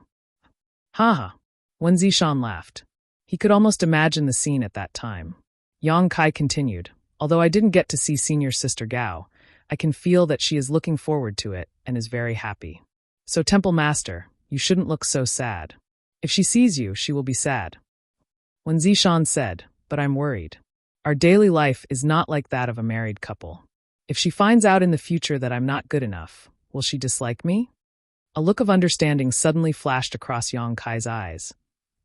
Ha. Wen Zishan laughed. He could almost imagine the scene at that time. Yang Kai continued, although I didn't get to see Senior Sister Gao, I can feel that she is looking forward to it and is very happy. So Temple Master, you shouldn't look so sad. If she sees you, she will be sad. Wen Zishan said, but I'm worried. Our daily life is not like that of a married couple. If she finds out in the future that I'm not good enough, will she dislike me? A look of understanding suddenly flashed across Yang Kai's eyes.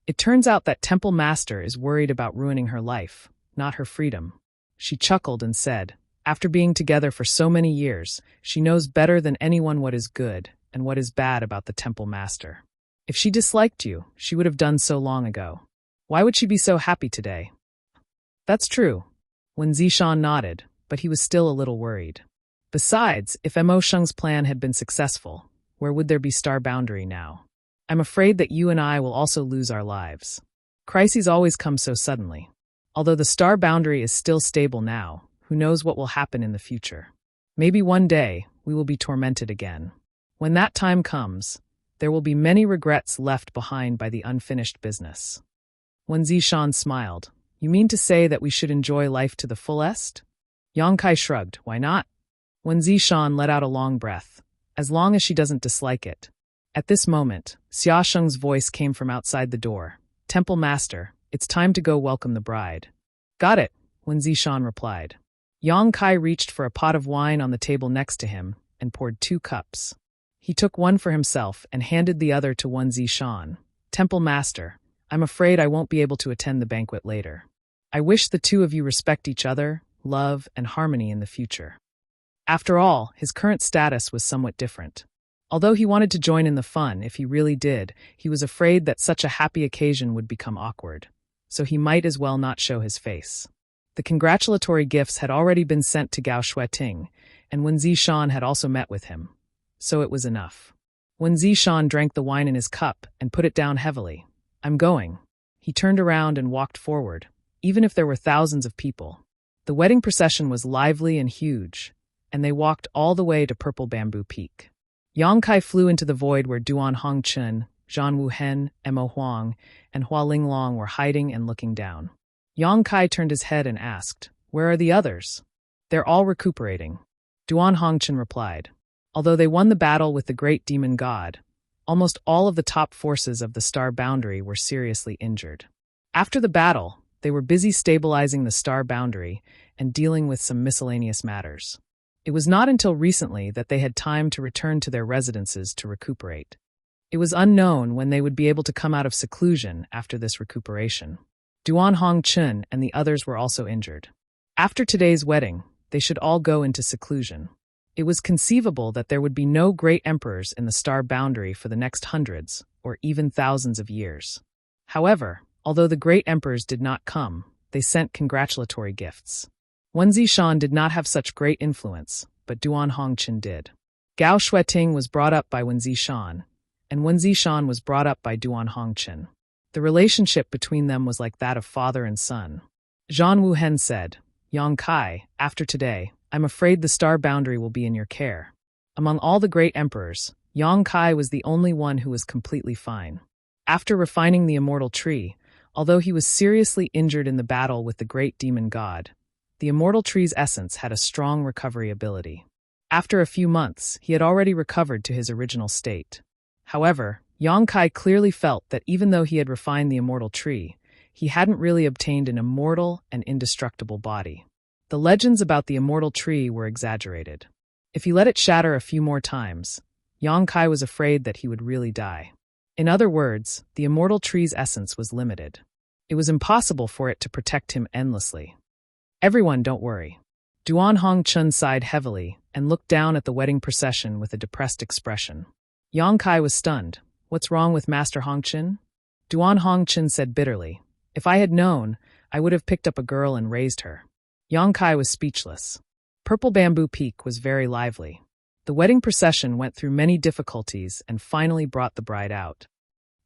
It turns out that Temple Master is worried about ruining her life, not her freedom. She chuckled and said, after being together for so many years, she knows better than anyone what is good and what is bad about the Temple Master. If she disliked you, she would have done so long ago. Why would she be so happy today? That's true. Wen Zishan nodded, but he was still a little worried. Besides, if Mo Sheng's plan had been successful, where would there be Star Boundary now? I'm afraid that you and I will also lose our lives. Crises always come so suddenly. Although the Star Boundary is still stable now, who knows what will happen in the future? Maybe one day, we will be tormented again. When that time comes, there will be many regrets left behind by the unfinished business. Wen Zishan smiled. You mean to say that we should enjoy life to the fullest? Yang Kai shrugged. Why not? Wen Zishan let out a long breath. As long as she doesn't dislike it. At this moment, Xia Sheng's voice came from outside the door. Temple Master, it's time to go welcome the bride. Got it, Wen Zishan replied. Yang Kai reached for a pot of wine on the table next to him and poured 2 cups. He took one for himself and handed the other to Wen Zishan. Temple Master, I'm afraid I won't be able to attend the banquet later. I wish the two of you respect each other, love, and harmony in the future. After all, his current status was somewhat different. Although he wanted to join in the fun, if he really did, he was afraid that such a happy occasion would become awkward. So he might as well not show his face. The congratulatory gifts had already been sent to Gao Shueting, and Wen Zishan had also met with him. So it was enough. Wen Zishan drank the wine in his cup and put it down heavily. I'm going. He turned around and walked forward, even if there were thousands of people. The wedding procession was lively and huge, and they walked all the way to Purple Bamboo Peak. Yang Kai flew into the void where Duan Hongchun, Zhan Wuhen, Mo Huang, and Hua Linglong were hiding and looking down. Yang Kai turned his head and asked, Where are the others? They're all recuperating. Duan Hongchun replied. Although they won the battle with the great demon god, almost all of the top forces of the Star Boundary were seriously injured. After the battle, they were busy stabilizing the star boundary and dealing with some miscellaneous matters. It was not until recently that they had time to return to their residences to recuperate. It was unknown when they would be able to come out of seclusion after this recuperation. Duan Hongchun and the others were also injured. After today's wedding, they should all go into seclusion. It was conceivable that there would be no great emperors in the star boundary for the next hundreds, or even thousands of years. However, although the great emperors did not come, they sent congratulatory gifts. Wen Zishan did not have such great influence, but Duan Hongchun did. Gao Shueting was brought up by Wen Zishan, and Wen Zishan was brought up by Duan Hongchun. The relationship between them was like that of father and son. Zhan Wuhen said, "Yang Kai, after today, I'm afraid the star boundary will be in your care." Among all the great emperors, Yang Kai was the only one who was completely fine. After refining the immortal tree, although he was seriously injured in the battle with the great demon god, the immortal tree's essence had a strong recovery ability. After a few months, he had already recovered to his original state. However, Yang Kai clearly felt that even though he had refined the immortal tree, he hadn't really obtained an immortal and indestructible body. The legends about the immortal tree were exaggerated. If he let it shatter a few more times, Yang Kai was afraid that he would really die. In other words, the immortal tree's essence was limited. It was impossible for it to protect him endlessly. "Everyone, don't worry." Duan Hongchun sighed heavily and looked down at the wedding procession with a depressed expression. Yang Kai was stunned. "What's wrong with Master Hongchun?" Duan Hongchun said bitterly, "If I had known, I would have picked up a girl and raised her." Yang Kai was speechless. Purple Bamboo Peak was very lively. The wedding procession went through many difficulties and finally brought the bride out.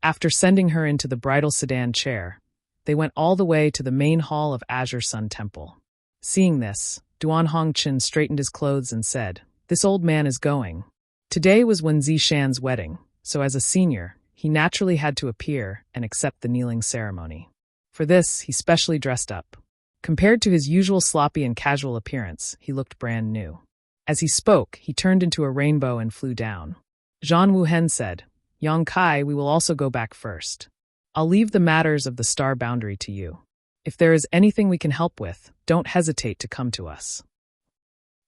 After sending her into the bridal sedan chair, they went all the way to the main hall of Azure Sun Temple. Seeing this, Duan Hongchun straightened his clothes and said, "This old man is going." Today was Wen Zishan's wedding, so as a senior, he naturally had to appear and accept the kneeling ceremony. For this, he specially dressed up. Compared to his usual sloppy and casual appearance, he looked brand new. As he spoke, he turned into a rainbow and flew down. Zhan Wuhen said, "Yang Kai, we will also go back first. I'll leave the matters of the star boundary to you. If there is anything we can help with, don't hesitate to come to us."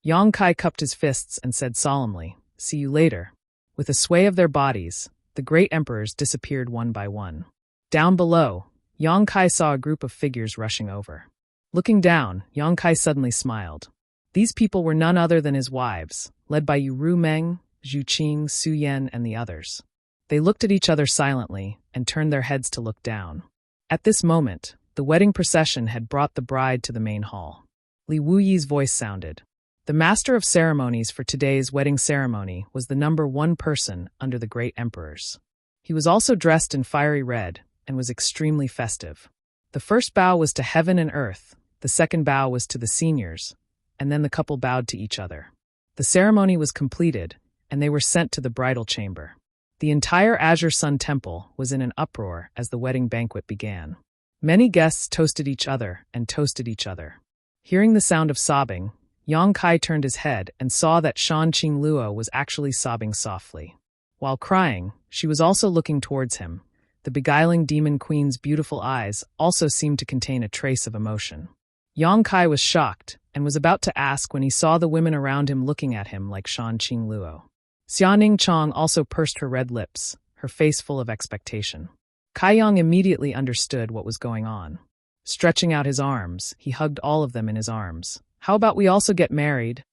Yang Kai cupped his fists and said solemnly, "See you later." With a sway of their bodies, the great emperors disappeared one by one. Down below, Yang Kai saw a group of figures rushing over. Looking down, Yang Kai suddenly smiled. These people were none other than his wives, led by Yu Rumeng, Zhu Qing, Su Yan, and the others. They looked at each other silently and turned their heads to look down. At this moment, the wedding procession had brought the bride to the main hall. Li Wuyi's voice sounded. The master of ceremonies for today's wedding ceremony was the number one person under the great emperors. He was also dressed in fiery red and was extremely festive. The first bow was to heaven and earth, the second bow was to the seniors, and then the couple bowed to each other. The ceremony was completed, and they were sent to the bridal chamber. The entire Azure Sun Temple was in an uproar as the wedding banquet began. Many guests toasted each other and toasted each other. Hearing the sound of sobbing, Yang Kai turned his head and saw that Shan Qing Luo was actually sobbing softly. While crying, she was also looking towards him. The beguiling demon queen's beautiful eyes also seemed to contain a trace of emotion. Yang Kai was shocked and was about to ask when he saw the women around him looking at him like Shan Qing Luo. Xiaoning Chong also pursed her red lips, her face full of expectation. Kai Yang immediately understood what was going on. Stretching out his arms, he hugged all of them in his arms. "How about we also get married?"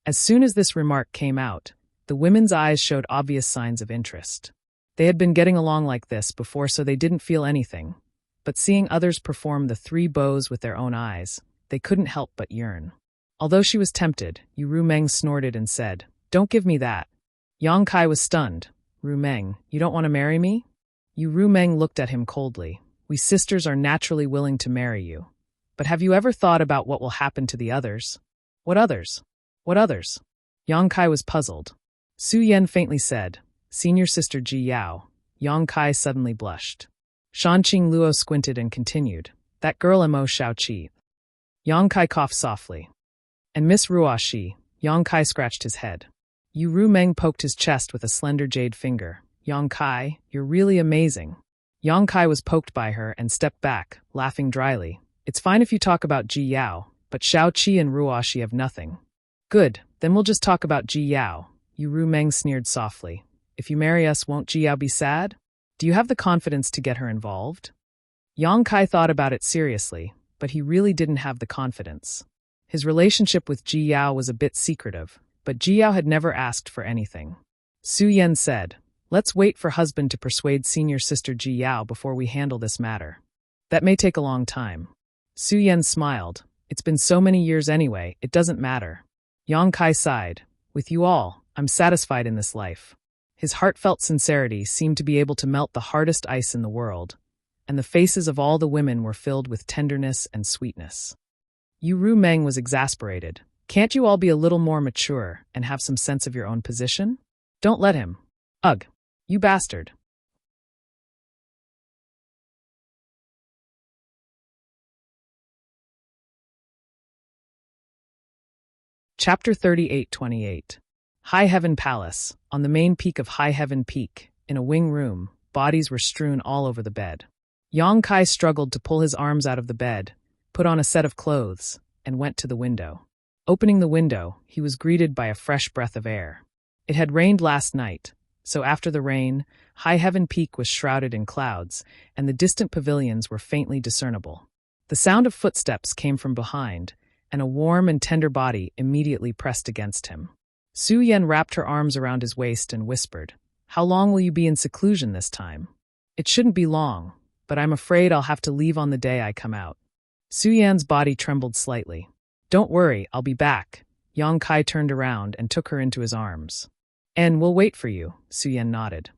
As soon as this remark came out, the women's eyes showed obvious signs of interest. They had been getting along like this before, so they didn't feel anything. But seeing others perform the three bows with their own eyes, they couldn't help but yearn. Although she was tempted, Yu Rumeng snorted and said, "Don't give me that." Yang Kai was stunned. "Rumeng, you don't want to marry me?" Yu Rumeng looked at him coldly. "We sisters are naturally willing to marry you. But have you ever thought about what will happen to the others?" "What others? What others?" Yang Kai was puzzled. Su Yan faintly said, "Senior sister Ji Yao." Yang Kai suddenly blushed. Shan Qing Luo squinted and continued, "That girl Mo Shao Qi." Yang Kai coughed softly. "And Miss Ruoxi." Yang Kai scratched his head. Yu Rumeng poked his chest with a slender jade finger. "Yang Kai, you're really amazing." Yang Kai was poked by her and stepped back, laughing dryly. It's fine if you talk about Ji Yao, but Shao Qi and Ruoxi have nothing. Good, then we'll just talk about Ji Yao. Yu Rumeng sneered softly. If you marry us, won't Ji Yao be sad? Do you have the confidence to get her involved? Yang Kai thought about it seriously, but he really didn't have the confidence. His relationship with Ji Yao was a bit secretive, but Ji Yao had never asked for anything. Su Yan said, let's wait for husband to persuade senior sister Ji Yao before we handle this matter. That may take a long time. Su Yan smiled. It's been so many years anyway, it doesn't matter. Yang Kai sighed. With you all, I'm satisfied in this life. His heartfelt sincerity seemed to be able to melt the hardest ice in the world, and the faces of all the women were filled with tenderness and sweetness. Yu Rumeng was exasperated. Can't you all be a little more mature and have some sense of your own position? Don't let him. Ugh, you bastard. Chapter 38-28. High Heaven Palace. On the main peak of High Heaven Peak, in a wing room, bodies were strewn all over the bed. Yang Kai struggled to pull his arms out of the bed, put on a set of clothes, and went to the window. Opening the window, he was greeted by a fresh breath of air. It had rained last night, so after the rain, High Heaven Peak was shrouded in clouds, and the distant pavilions were faintly discernible. The sound of footsteps came from behind, and a warm and tender body immediately pressed against him. Su Yan wrapped her arms around his waist and whispered, How long will you be in seclusion this time? It shouldn't be long, but I'm afraid I'll have to leave on the day I come out. Su Yan's body trembled slightly. Don't worry, I'll be back. Yang Kai turned around and took her into his arms. And we'll wait for you, Su Yan nodded.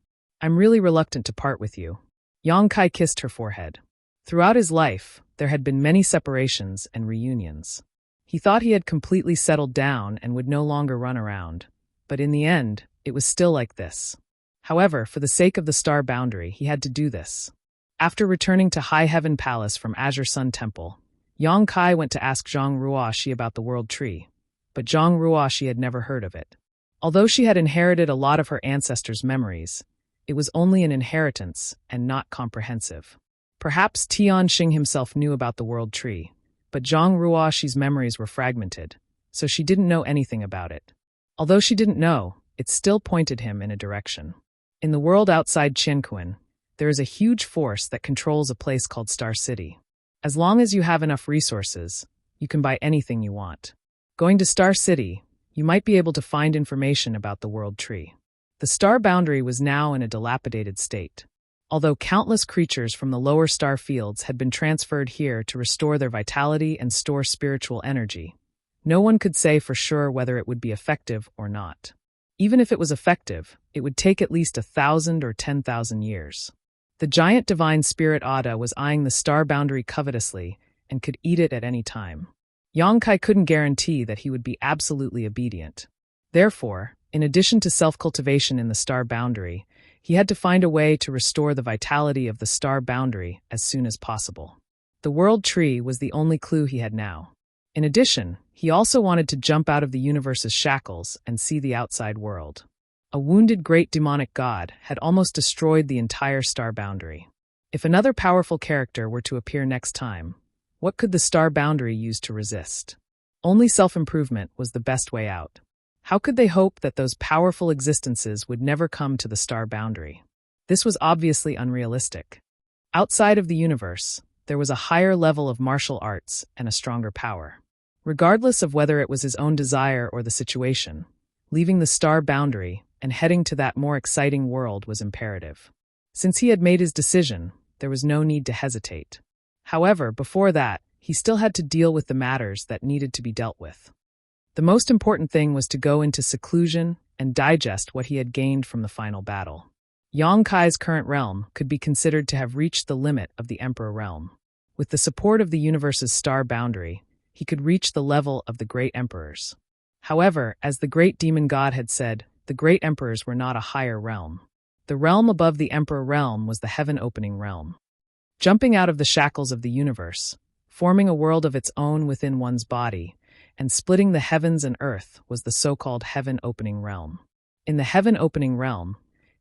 I'm really reluctant to part with you. Yang Kai kissed her forehead. Throughout his life, there had been many separations and reunions. He thought he had completely settled down and would no longer run around, but in the end, it was still like this. However, for the sake of the star boundary, he had to do this. After returning to High Heaven Palace from Azure Sun Temple, Yang Kai went to ask Zhang Ruoxi about the World Tree, but Zhang Ruoxi had never heard of it. Although she had inherited a lot of her ancestors' memories, it was only an inheritance and not comprehensive. Perhaps Tian Xing himself knew about the World Tree, but Zhang Ruoxi's memories were fragmented, so she didn't know anything about it. Although she didn't know, it still pointed him in a direction. In the world outside Qianquan, there is a huge force that controls a place called Star City. As long as you have enough resources, you can buy anything you want. Going to Star City, you might be able to find information about the World Tree. The star boundary was now in a dilapidated state. Although countless creatures from the lower star fields had been transferred here to restore their vitality and store spiritual energy, no one could say for sure whether it would be effective or not. Even if it was effective, it would take at least 1,000 or 10,000 years. The giant divine spirit Ada was eyeing the star boundary covetously and could eat it at any time. Yang Kai couldn't guarantee that he would be absolutely obedient. Therefore, in addition to self-cultivation in the star boundary, he had to find a way to restore the vitality of the star boundary as soon as possible. The World Tree was the only clue he had now. In addition, he also wanted to jump out of the universe's shackles and see the outside world. A wounded great demonic god had almost destroyed the entire star boundary. If another powerful character were to appear next time, what could the star boundary use to resist? Only self-improvement was the best way out. How could they hope that those powerful existences would never come to the star boundary? This was obviously unrealistic. Outside of the universe, there was a higher level of martial arts and a stronger power. Regardless of whether it was his own desire or the situation, leaving the star boundary and heading to that more exciting world was imperative. Since he had made his decision, there was no need to hesitate. However, before that, he still had to deal with the matters that needed to be dealt with. The most important thing was to go into seclusion and digest what he had gained from the final battle. Yang Kai's current realm could be considered to have reached the limit of the Emperor realm. With the support of the universe's star boundary, he could reach the level of the great emperors. However, as the great demon god had said, the great emperors were not a higher realm. The realm above the emperor realm was the heaven-opening realm. Jumping out of the shackles of the universe, forming a world of its own within one's body, and splitting the heavens and earth was the so-called heaven-opening realm. In the heaven-opening realm,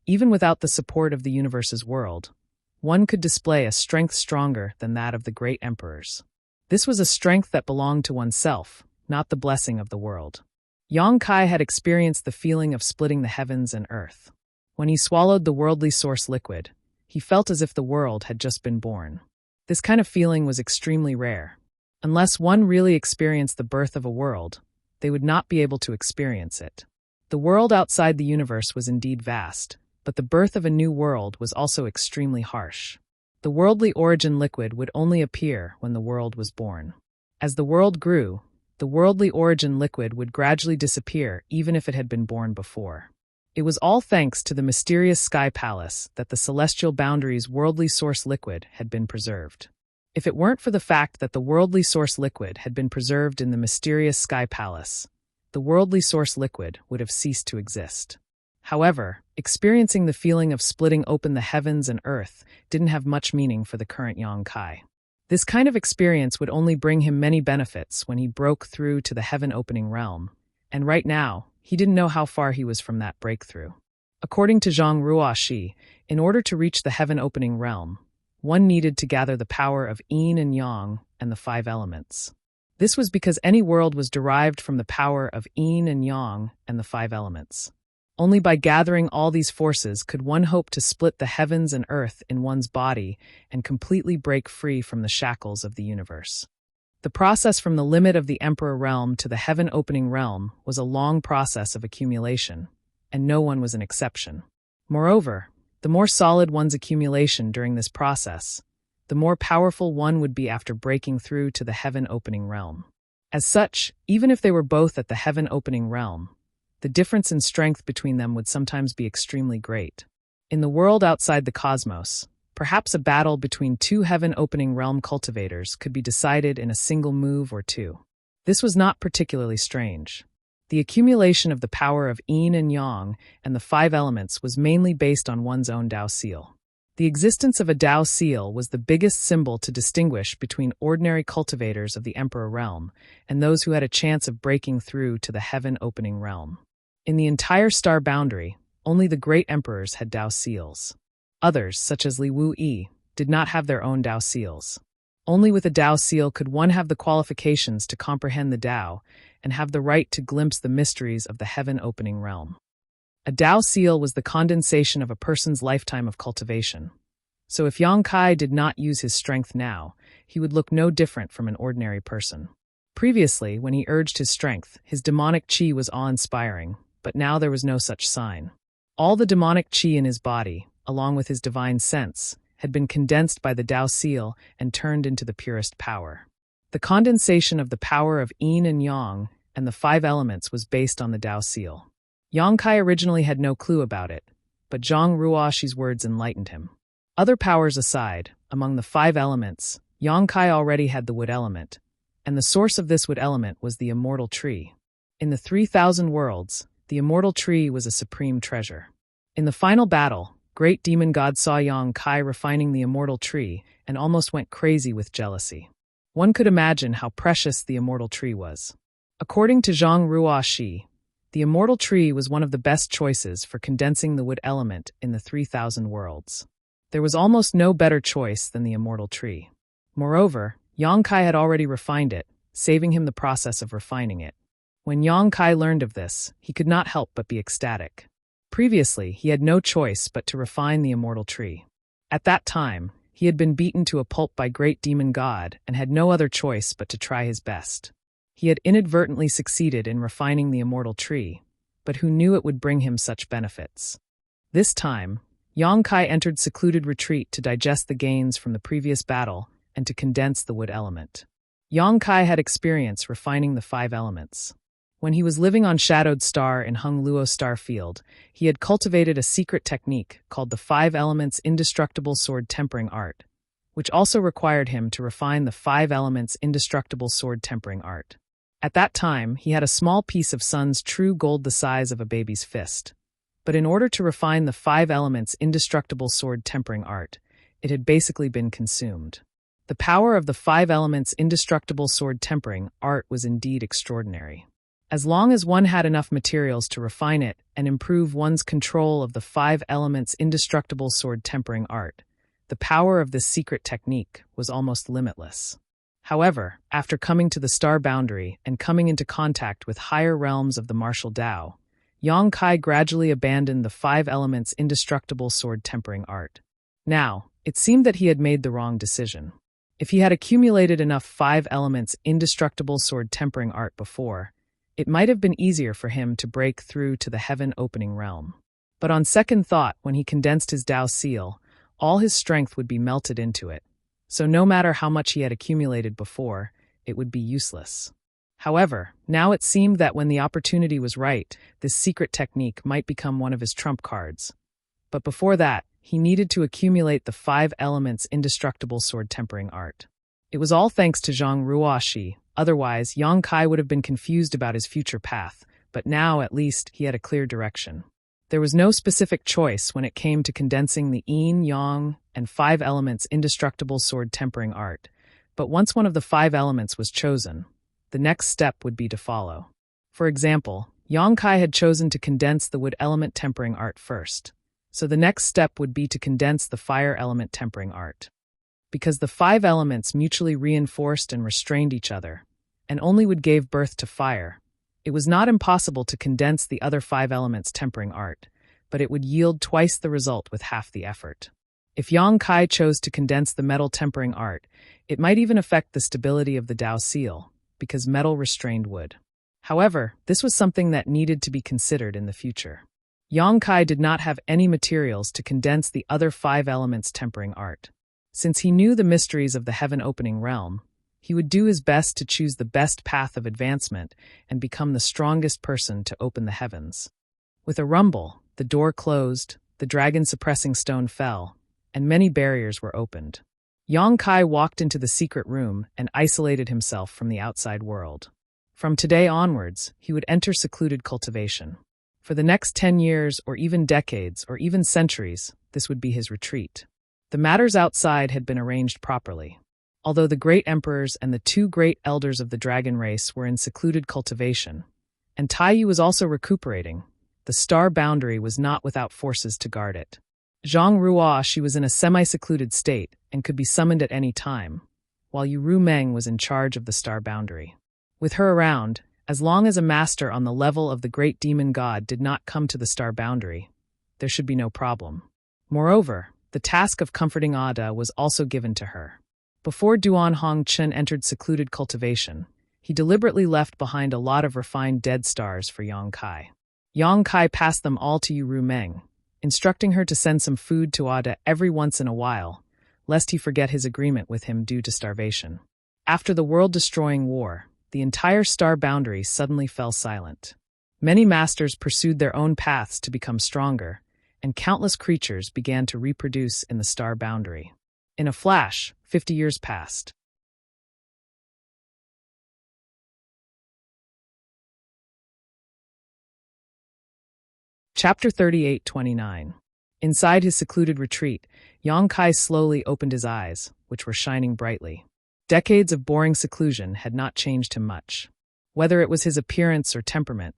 even without the support of the universe's world, one could display a strength stronger than that of the great emperors. This was a strength that belonged to oneself, not the blessing of the world. Yang Kai had experienced the feeling of splitting the heavens and earth. When he swallowed the worldly source liquid, he felt as if the world had just been born. This kind of feeling was extremely rare. Unless one really experienced the birth of a world, they would not be able to experience it. The world outside the universe was indeed vast, but the birth of a new world was also extremely harsh. The worldly origin liquid would only appear when the world was born. As the world grew, the worldly origin liquid would gradually disappear even if it had been born before. It was all thanks to the mysterious Sky Palace that the celestial boundary's worldly source liquid had been preserved. If it weren't for the fact that the worldly source liquid had been preserved in the mysterious Sky Palace, the worldly source liquid would have ceased to exist. However, experiencing the feeling of splitting open the heavens and earth didn't have much meaning for the current Yang Kai. This kind of experience would only bring him many benefits when he broke through to the heaven-opening realm, and right now, he didn't know how far he was from that breakthrough. According to Zhang Ruoxi, in order to reach the heaven-opening realm, one needed to gather the power of yin and yang and the 5 elements. This was because any world was derived from the power of yin and yang and the 5 elements. Only by gathering all these forces could one hope to split the heavens and earth in one's body and completely break free from the shackles of the universe. The process from the limit of the Emperor realm to the heaven-opening realm was a long process of accumulation, and no one was an exception. Moreover, the more solid one's accumulation during this process, the more powerful one would be after breaking through to the heaven-opening realm. As such, even if they were both at the heaven-opening realm, the difference in strength between them would sometimes be extremely great. In the world outside the cosmos, perhaps a battle between 2 heaven-opening realm cultivators could be decided in a single move or 2. This was not particularly strange. The accumulation of the power of yin and yang and the 5 elements was mainly based on one's own Dao seal. The existence of a Dao seal was the biggest symbol to distinguish between ordinary cultivators of the Emperor realm and those who had a chance of breaking through to the heaven-opening realm. In the entire star boundary, only the great emperors had Dao seals. Others, such as Li Wu Yi, did not have their own Dao seals. Only with a Dao seal could one have the qualifications to comprehend the Dao and have the right to glimpse the mysteries of the heaven-opening realm. A Dao seal was the condensation of a person's lifetime of cultivation. So if Yang Kai did not use his strength now, he would look no different from an ordinary person. Previously, when he urged his strength, his demonic qi was awe-inspiring, but now there was no such sign. All the demonic qi in his body, along with his divine sense, had been condensed by the Dao seal and turned into the purest power. The condensation of the power of yin and yang and the 5 elements was based on the Dao seal. Yang Kai originally had no clue about it, but Zhang Ruoxi's words enlightened him. Other powers aside, among the 5 elements, Yang Kai already had the wood element, and the source of this wood element was the immortal tree. In the 3,000 worlds, the immortal tree was a supreme treasure. In the final battle, great demon god saw Yang Kai refining the immortal tree and almost went crazy with jealousy. One could imagine how precious the immortal tree was. According to Zhang Ruoxi, the immortal tree was one of the best choices for condensing the wood element in the 3,000 worlds. There was almost no better choice than the immortal tree. Moreover, Yang Kai had already refined it, saving him the process of refining it. When Yang Kai learned of this, he could not help but be ecstatic. Previously, he had no choice but to refine the immortal tree. At that time, he had been beaten to a pulp by great demon god and had no other choice but to try his best. He had inadvertently succeeded in refining the immortal tree, but who knew it would bring him such benefits? This time, Yang Kai entered secluded retreat to digest the gains from the previous battle and to condense the wood element. Yang Kai had experience refining the 5 elements. When he was living on Shadowed Star in Hung Luo Star Field, he had cultivated a secret technique called the 5 Elements Indestructible Sword Tempering Art, which also required him to refine the 5 Elements Indestructible Sword Tempering Art. At that time, he had a small piece of sun's true gold the size of a baby's fist. But in order to refine the 5 Elements Indestructible Sword Tempering Art, it had basically been consumed. The power of the 5 Elements Indestructible Sword Tempering Art was indeed extraordinary. As long as one had enough materials to refine it and improve one's control of the 5 Elements Indestructible Sword Tempering Art, The power of this secret technique was almost limitless. However, after coming to the star boundary and coming into contact with higher realms of the martial Tao, Yang Kai gradually abandoned the five elements' indestructible sword tempering art. Now, it seemed that he had made the wrong decision. If he had accumulated enough five elements' indestructible sword tempering art before, it might have been easier for him to break through to the heaven-opening realm. But on second thought, when he condensed his Tao seal, all his strength would be melted into it. So no matter how much he had accumulated before, it would be useless. However, now it seemed that when the opportunity was right, this secret technique might become one of his trump cards. But before that, he needed to accumulate the five elements' indestructible sword tempering art. It was all thanks to Zhang Ruoxi, otherwise Yang Kai would have been confused about his future path, but now at least he had a clear direction. There was no specific choice when it came to condensing the yin, yang, and five elements' indestructible sword tempering art, but once one of the five elements was chosen, the next step would be to follow. For example, Yang Kai had chosen to condense the wood element tempering art first, so the next step would be to condense the fire element tempering art. Because the five elements mutually reinforced and restrained each other, and only would give birth to fire, it was not impossible to condense the other five elements tempering art, but it would yield twice the result with half the effort. If Yang Kai chose to condense the metal tempering art, it might even affect the stability of the Tao seal, because metal restrained wood. However, this was something that needed to be considered in the future. Yang Kai did not have any materials to condense the other five elements tempering art. Since he knew the mysteries of the heaven-opening realm, he would do his best to choose the best path of advancement and become the strongest person to open the heavens. With a rumble, the door closed, the dragon-suppressing stone fell, and many barriers were opened. Yang Kai walked into the secret room and isolated himself from the outside world. From today onwards, he would enter secluded cultivation. For the next 10 years, or even decades, or even centuries, this would be his retreat. The matters outside had been arranged properly. Although the great emperors and the two great elders of the dragon race were in secluded cultivation, and Taiyu was also recuperating, the star boundary was not without forces to guard it. Zhang Ruoxi was in a semi-secluded state and could be summoned at any time, while Yu Rumeng was in charge of the star boundary. With her around, as long as a master on the level of the great demon god did not come to the star boundary, there should be no problem. Moreover, the task of comforting Ada was also given to her. Before Duan Hongchen entered secluded cultivation, he deliberately left behind a lot of refined dead stars for Yang Kai. Yang Kai passed them all to Yu Rumeng, instructing her to send some food to Ada every once in a while, lest he forget his agreement with him due to starvation. After the world-destroying war, the entire star boundary suddenly fell silent. Many masters pursued their own paths to become stronger, and countless creatures began to reproduce in the star boundary. In a flash, 50 years passed. Chapter 38-29. Inside his secluded retreat, Yang Kai slowly opened his eyes, which were shining brightly. Decades of boring seclusion had not changed him much. Whether it was his appearance or temperament,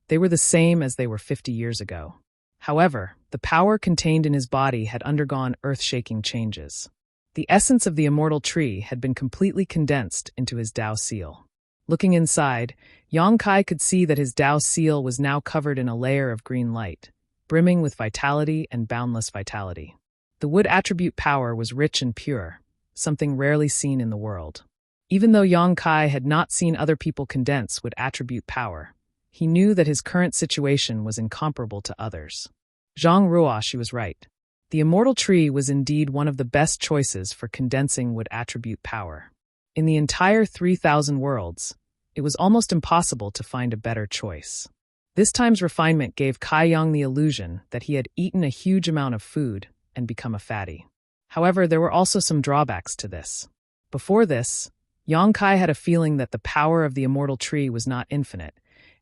they were the same as they were 50 years ago. However, the power contained in his body had undergone earth-shaking changes. The essence of the immortal tree had been completely condensed into his Tao seal. Looking inside, Yang Kai could see that his Tao seal was now covered in a layer of green light, brimming with vitality and boundless vitality. The wood attribute power was rich and pure, something rarely seen in the world. Even though Yang Kai had not seen other people condense wood attribute power, he knew that his current situation was incomparable to others. Zhang Ruoxi was right. The immortal tree was indeed one of the best choices for condensing wood attribute power. In the entire 3,000 worlds, it was almost impossible to find a better choice. This time's refinement gave Kai Yang the illusion that he had eaten a huge amount of food and become a fatty. However, there were also some drawbacks to this. Before this, Yang Kai had a feeling that the power of the immortal tree was not infinite,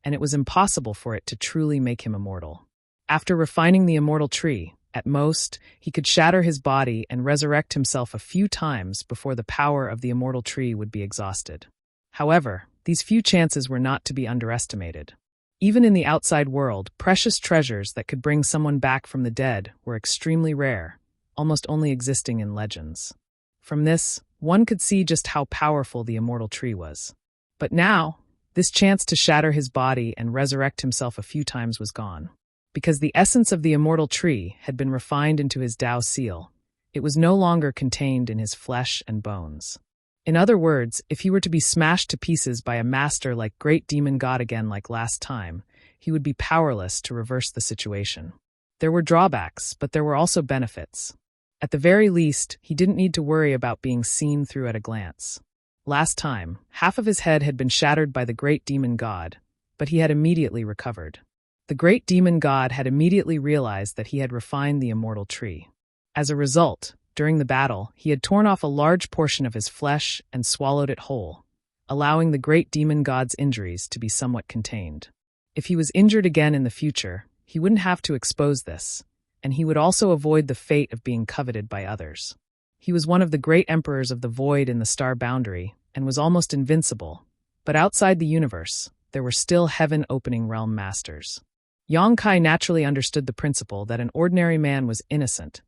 and it was impossible for it to truly make him immortal. After refining the immortal tree, at most, he could shatter his body and resurrect himself a few times before the power of the immortal tree would be exhausted. However, these few chances were not to be underestimated. Even in the outside world, precious treasures that could bring someone back from the dead were extremely rare, almost only existing in legends. From this, one could see just how powerful the immortal tree was. But now, this chance to shatter his body and resurrect himself a few times was gone. Because the essence of the immortal tree had been refined into his Tao seal, it was no longer contained in his flesh and bones. In other words, if he were to be smashed to pieces by a master like Great Demon God again like last time, he would be powerless to reverse the situation. There were drawbacks, but there were also benefits. At the very least, he didn't need to worry about being seen through at a glance. Last time, half of his head had been shattered by the Great Demon God, but he had immediately recovered. The Great Demon God had immediately realized that he had refined the immortal tree. As a result, during the battle, he had torn off a large portion of his flesh and swallowed it whole, allowing the Great Demon God's injuries to be somewhat contained. If he was injured again in the future, he wouldn't have to expose this, and he would also avoid the fate of being coveted by others. He was one of the great emperors of the void in the star boundary, and was almost invincible, but outside the universe, there were still heaven-opening realm masters. Yang Kai naturally understood the principle that an ordinary man was innocent,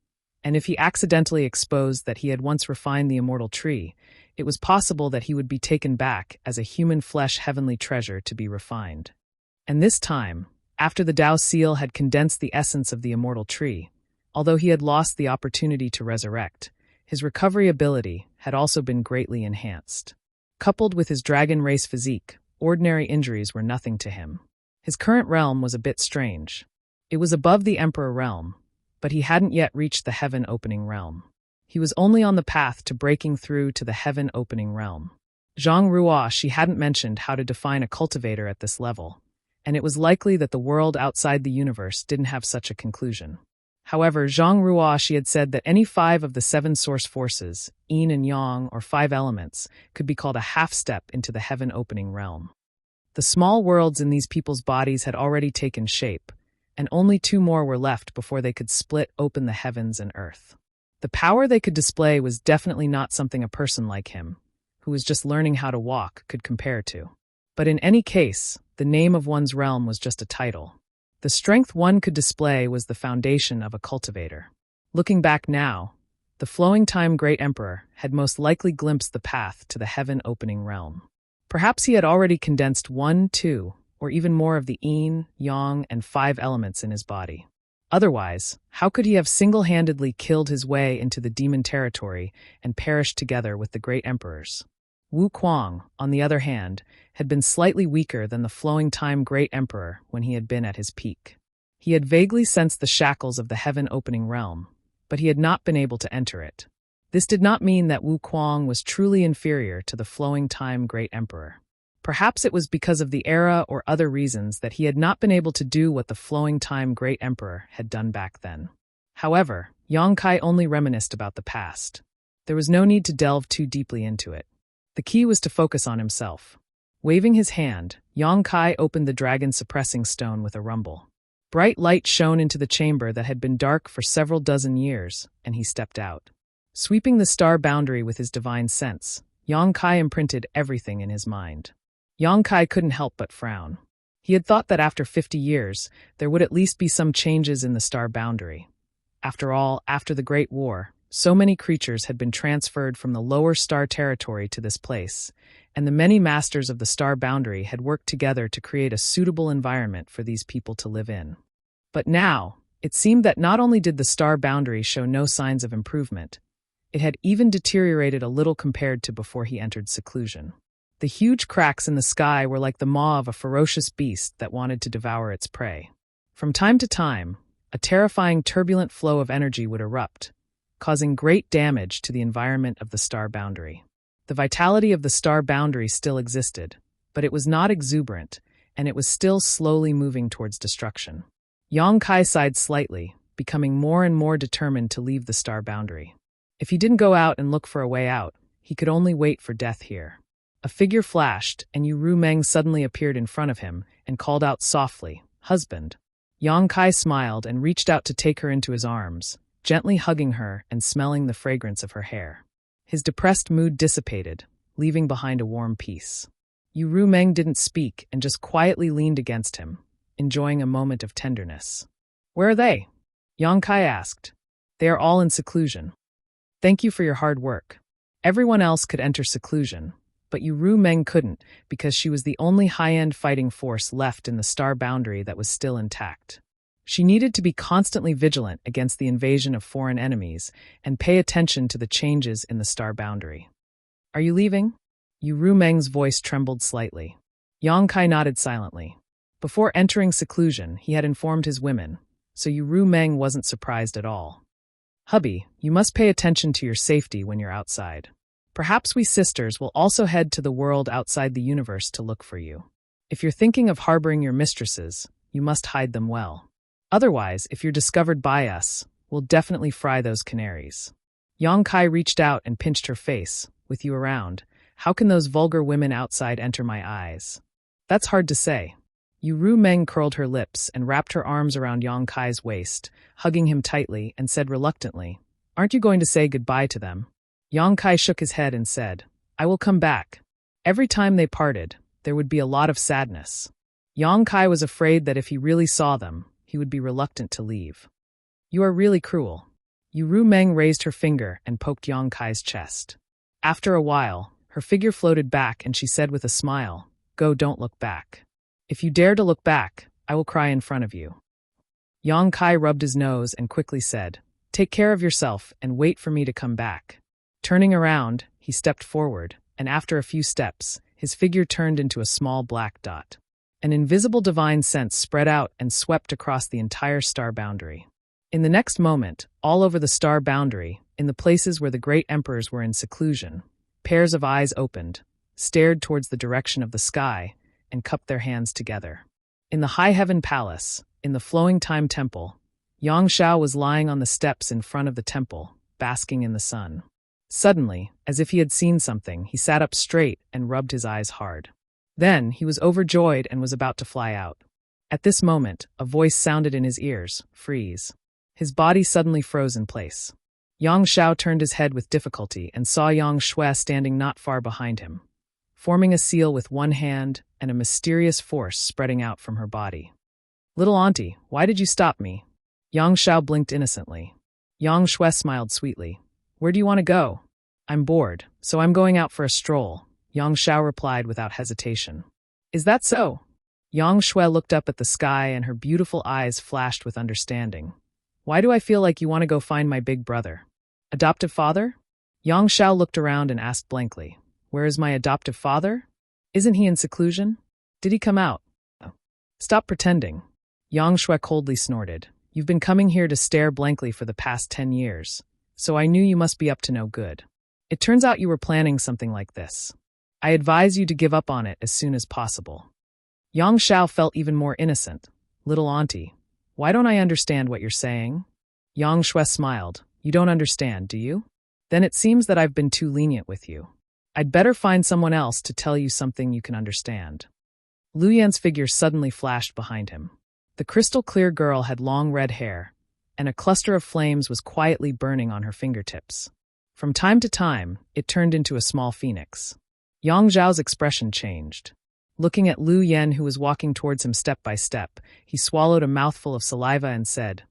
and if he accidentally exposed that he had once refined the immortal tree, it was possible that he would be taken back as a human flesh heavenly treasure to be refined. And this time, after the Tao seal had condensed the essence of the immortal tree, although he had lost the opportunity to resurrect, his recovery ability had also been greatly enhanced. Coupled with his dragon race physique, ordinary injuries were nothing to him. His current realm was a bit strange. It was above the Emperor realm, but he hadn't yet reached the heaven-opening realm. He was only on the path to breaking through to the heaven-opening realm. Zhang Ruo, she hadn't mentioned how to define a cultivator at this level, and it was likely that the world outside the universe didn't have such a conclusion. However, Zhang Ruo, she had said that any 5 of the 7 source forces, yin and yang or 5 elements, could be called a half-step into the heaven-opening realm. The small worlds in these people's bodies had already taken shape, and only 2 more were left before they could split open the heavens and earth. The power they could display was definitely not something a person like him, who was just learning how to walk, could compare to. But in any case, the name of one's realm was just a title. The strength one could display was the foundation of a cultivator. Looking back now, the flowing time Great Emperor had most likely glimpsed the path to the heaven-opening realm. Perhaps he had already condensed 1, 2, or even more of the yin, yang, and 5 elements in his body. Otherwise, how could he have single-handedly killed his way into the demon territory and perished together with the great emperors? Wu Kuang, on the other hand, had been slightly weaker than the flowing time Great Emperor when he had been at his peak. He had vaguely sensed the shackles of the heaven-opening realm, but he had not been able to enter it. This did not mean that Wu Kuang was truly inferior to the flowing time Great Emperor. Perhaps it was because of the era or other reasons that he had not been able to do what the flowing time Great Emperor had done back then. However, Yang Kai only reminisced about the past. There was no need to delve too deeply into it. The key was to focus on himself. Waving his hand, Yang Kai opened the dragon-suppressing stone with a rumble. Bright light shone into the chamber that had been dark for several dozen years, and he stepped out. Sweeping the star boundary with his divine sense, Yang Kai imprinted everything in his mind. Yang Kai couldn't help but frown. He had thought that after 50 years, there would at least be some changes in the star boundary. After all, after the Great War, so many creatures had been transferred from the lower star territory to this place, and the many masters of the star boundary had worked together to create a suitable environment for these people to live in. But now, it seemed that not only did the star boundary show no signs of improvement, it had even deteriorated a little compared to before he entered seclusion. The huge cracks in the sky were like the maw of a ferocious beast that wanted to devour its prey. From time to time, a terrifying turbulent flow of energy would erupt, causing great damage to the environment of the star boundary. The vitality of the star boundary still existed, but it was not exuberant, and it was still slowly moving towards destruction. Yang Kai sighed slightly, becoming more and more determined to leave the star boundary. If he didn't go out and look for a way out, he could only wait for death here. A figure flashed, and Yu Rumeng suddenly appeared in front of him and called out softly, "Husband." Yang Kai smiled and reached out to take her into his arms, gently hugging her and smelling the fragrance of her hair. His depressed mood dissipated, leaving behind a warm peace. Yu Rumeng didn't speak and just quietly leaned against him, enjoying a moment of tenderness. "Where are they?" Yang Kai asked. They are all in seclusion. Thank you for your hard work. Everyone else could enter seclusion, but Ru Meng couldn't because she was the only high-end fighting force left in the star boundary that was still intact. She needed to be constantly vigilant against the invasion of foreign enemies and pay attention to the changes in the star boundary. Are you leaving? Ru Meng's voice trembled slightly. Yang Kai nodded silently. Before entering seclusion, he had informed his women, so Ru Meng wasn't surprised at all. Hubby, you must pay attention to your safety when you're outside. Perhaps we sisters will also head to the world outside the universe to look for you. If you're thinking of harboring your mistresses, you must hide them well. Otherwise, if you're discovered by us, we'll definitely fry those canaries. Yang Kai reached out and pinched her face. With you around, how can those vulgar women outside enter my eyes? That's hard to say. Ru Meng curled her lips and wrapped her arms around Yang Kai's waist, hugging him tightly, and said reluctantly, "Aren't you going to say goodbye to them?" Yang Kai shook his head and said, "I will come back." Every time they parted, there would be a lot of sadness. Yang Kai was afraid that if he really saw them, he would be reluctant to leave. "You are really cruel." Ru Meng raised her finger and poked Yang Kai's chest. After a while, her figure floated back and she said with a smile, "Go, don't look back. If you dare to look back, I will cry in front of you." Yang Kai rubbed his nose and quickly said, "Take care of yourself and wait for me to come back." Turning around, he stepped forward, and after a few steps, his figure turned into a small black dot. An invisible divine sense spread out and swept across the entire star boundary. In the next moment, all over the star boundary, in the places where the great emperors were in seclusion, pairs of eyes opened, stared towards the direction of the sky, and cupped their hands together. In the High Heaven Palace, in the Flowing Time Temple, Yang Xiao was lying on the steps in front of the temple, basking in the sun. Suddenly, as if he had seen something, he sat up straight and rubbed his eyes hard. Then, he was overjoyed and was about to fly out. At this moment, a voice sounded in his ears, "Freeze." His body suddenly froze in place. Yang Xiao turned his head with difficulty and saw Yang Shui standing not far behind him, forming a seal with one hand and a mysterious force spreading out from her body. "Little auntie, why did you stop me?" Yang Xiao blinked innocently. Yang Shui smiled sweetly. "Where do you want to go?" "I'm bored, so I'm going out for a stroll," Yang Xiao replied without hesitation. "Is that so?" Yang Shui looked up at the sky and her beautiful eyes flashed with understanding. "Why do I feel like you want to go find my big brother?" "Adoptive father?" Yang Xiao looked around and asked blankly. "Where is my adoptive father? Isn't he in seclusion? Did he come out?" "Stop pretending." Yang Shui coldly snorted. "You've been coming here to stare blankly for the past 10 years, so I knew you must be up to no good. It turns out you were planning something like this. I advise you to give up on it as soon as possible." Yang Xiao felt even more innocent. "Little auntie, why don't I understand what you're saying?" Yang Shui smiled. "You don't understand, do you? Then it seems that I've been too lenient with you. I'd better find someone else to tell you something you can understand." Lu Yan's figure suddenly flashed behind him. The crystal-clear girl had long red hair, and a cluster of flames was quietly burning on her fingertips. From time to time, it turned into a small phoenix. Yang Zhao's expression changed. Looking at Lu Yan, who was walking towards him step by step, he swallowed a mouthful of saliva and said,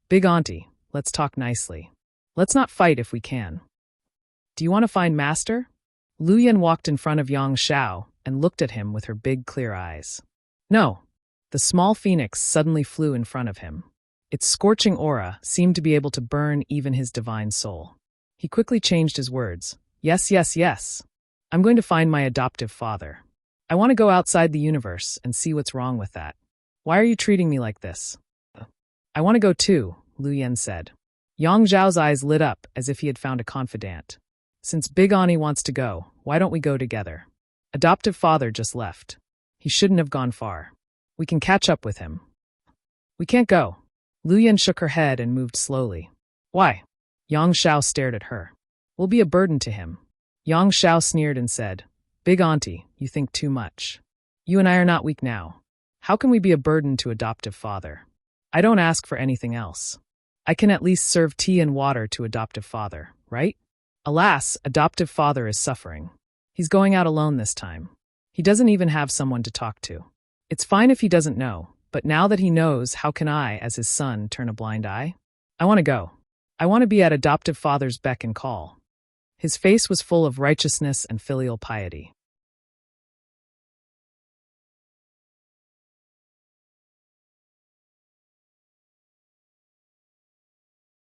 "Big auntie, let's talk nicely. Let's not fight if we can. Do you want to find master?" Lu Yan walked in front of Yang Xiao and looked at him with her big clear eyes. "No." The small phoenix suddenly flew in front of him. Its scorching aura seemed to be able to burn even his divine soul. He quickly changed his words. "Yes, yes, yes. I'm going to find my adoptive father. I want to go outside the universe and see what's wrong with that. Why are you treating me like this?" "I want to go too," Lu Yan said. Yang Zhao's eyes lit up as if he had found a confidant. "Since Big Ani wants to go, why don't we go together? Adoptive father just left. He shouldn't have gone far. We can catch up with him." "We can't go." Lu Yan shook her head and moved slowly. "Why?" Yang Xiao stared at her. "We'll be a burden to him." Yang Xiao sneered and said, "Big auntie, you think too much. You and I are not weak now. How can we be a burden to adoptive father? I don't ask for anything else. I can at least serve tea and water to adoptive father, right? Alas, adoptive father is suffering. He's going out alone this time. He doesn't even have someone to talk to. It's fine if he doesn't know, but now that he knows, how can I, as his son, turn a blind eye? I want to go." I want to be at adoptive father's beck and call. His face was full of righteousness and filial piety.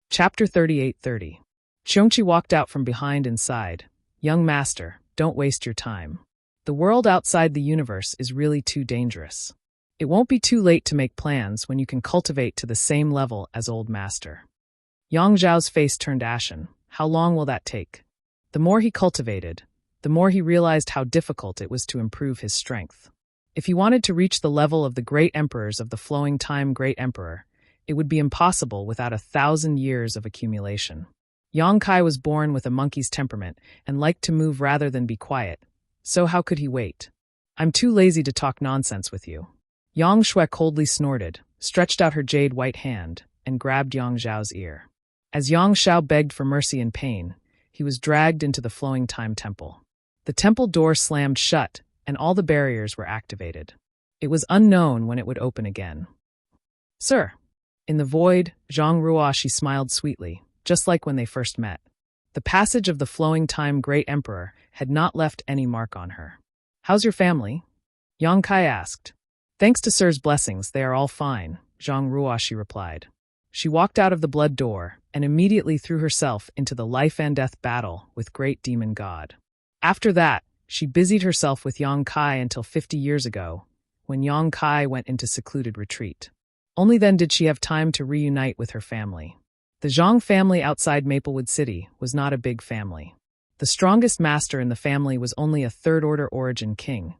Chapter 38:30. Xiongqi walked out from behind and sighed. Young master, don't waste your time. The world outside the universe is really too dangerous. It won't be too late to make plans when you can cultivate to the same level as old master. Yang Zhao's face turned ashen. How long will that take? The more he cultivated, the more he realized how difficult it was to improve his strength. If he wanted to reach the level of the great emperors of the flowing time great emperor, it would be impossible without 1,000 years of accumulation. Yang Kai was born with a monkey's temperament and liked to move rather than be quiet, so how could he wait? I'm too lazy to talk nonsense with you. Yang Shui coldly snorted, stretched out her jade white hand, and grabbed Yang Zhao's ear. As Yang Xiao begged for mercy and pain, he was dragged into the flowing time temple. The temple door slammed shut, and all the barriers were activated. It was unknown when it would open again. Sir. In the void, Zhang Ruoshi smiled sweetly, just like when they first met. The passage of the flowing time great emperor had not left any mark on her. How's your family? Yang Kai asked. Thanks to Sir's blessings, they are all fine, Zhang Ruoshi replied. She walked out of the blood door and immediately threw herself into the life and death battle with great demon god. After that, she busied herself with Yang Kai until 50 years ago, when Yang Kai went into secluded retreat. Only then did she have time to reunite with her family. The Zhang family outside Maplewood City was not a big family. The strongest master in the family was only a third-order origin king,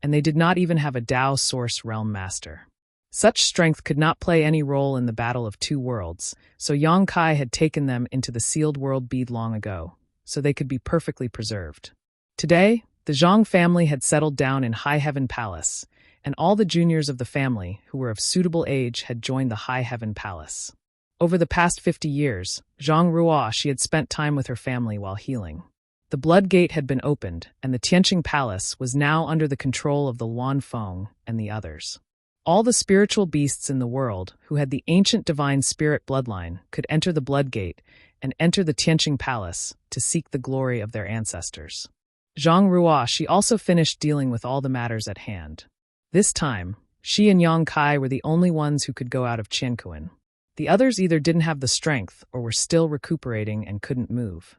and they did not even have a Dao source realm master. Such strength could not play any role in the battle of two worlds, so Yang Kai had taken them into the sealed world bead long ago, so they could be perfectly preserved. Today, the Zhang family had settled down in High Heaven Palace, and all the juniors of the family who were of suitable age had joined the High Heaven Palace. Over the past 50 years, Zhang Ruoshi had spent time with her family while healing. The Blood Gate had been opened, and the Tianqing Palace was now under the control of the Luan Feng and the others. All the spiritual beasts in the world who had the ancient divine spirit bloodline could enter the Blood Gate and enter the Tianqing Palace to seek the glory of their ancestors. Zhang Ruoshi also finished dealing with all the matters at hand. This time, she and Yang Kai were the only ones who could go out of Qiankuan. The others either didn't have the strength or were still recuperating and couldn't move.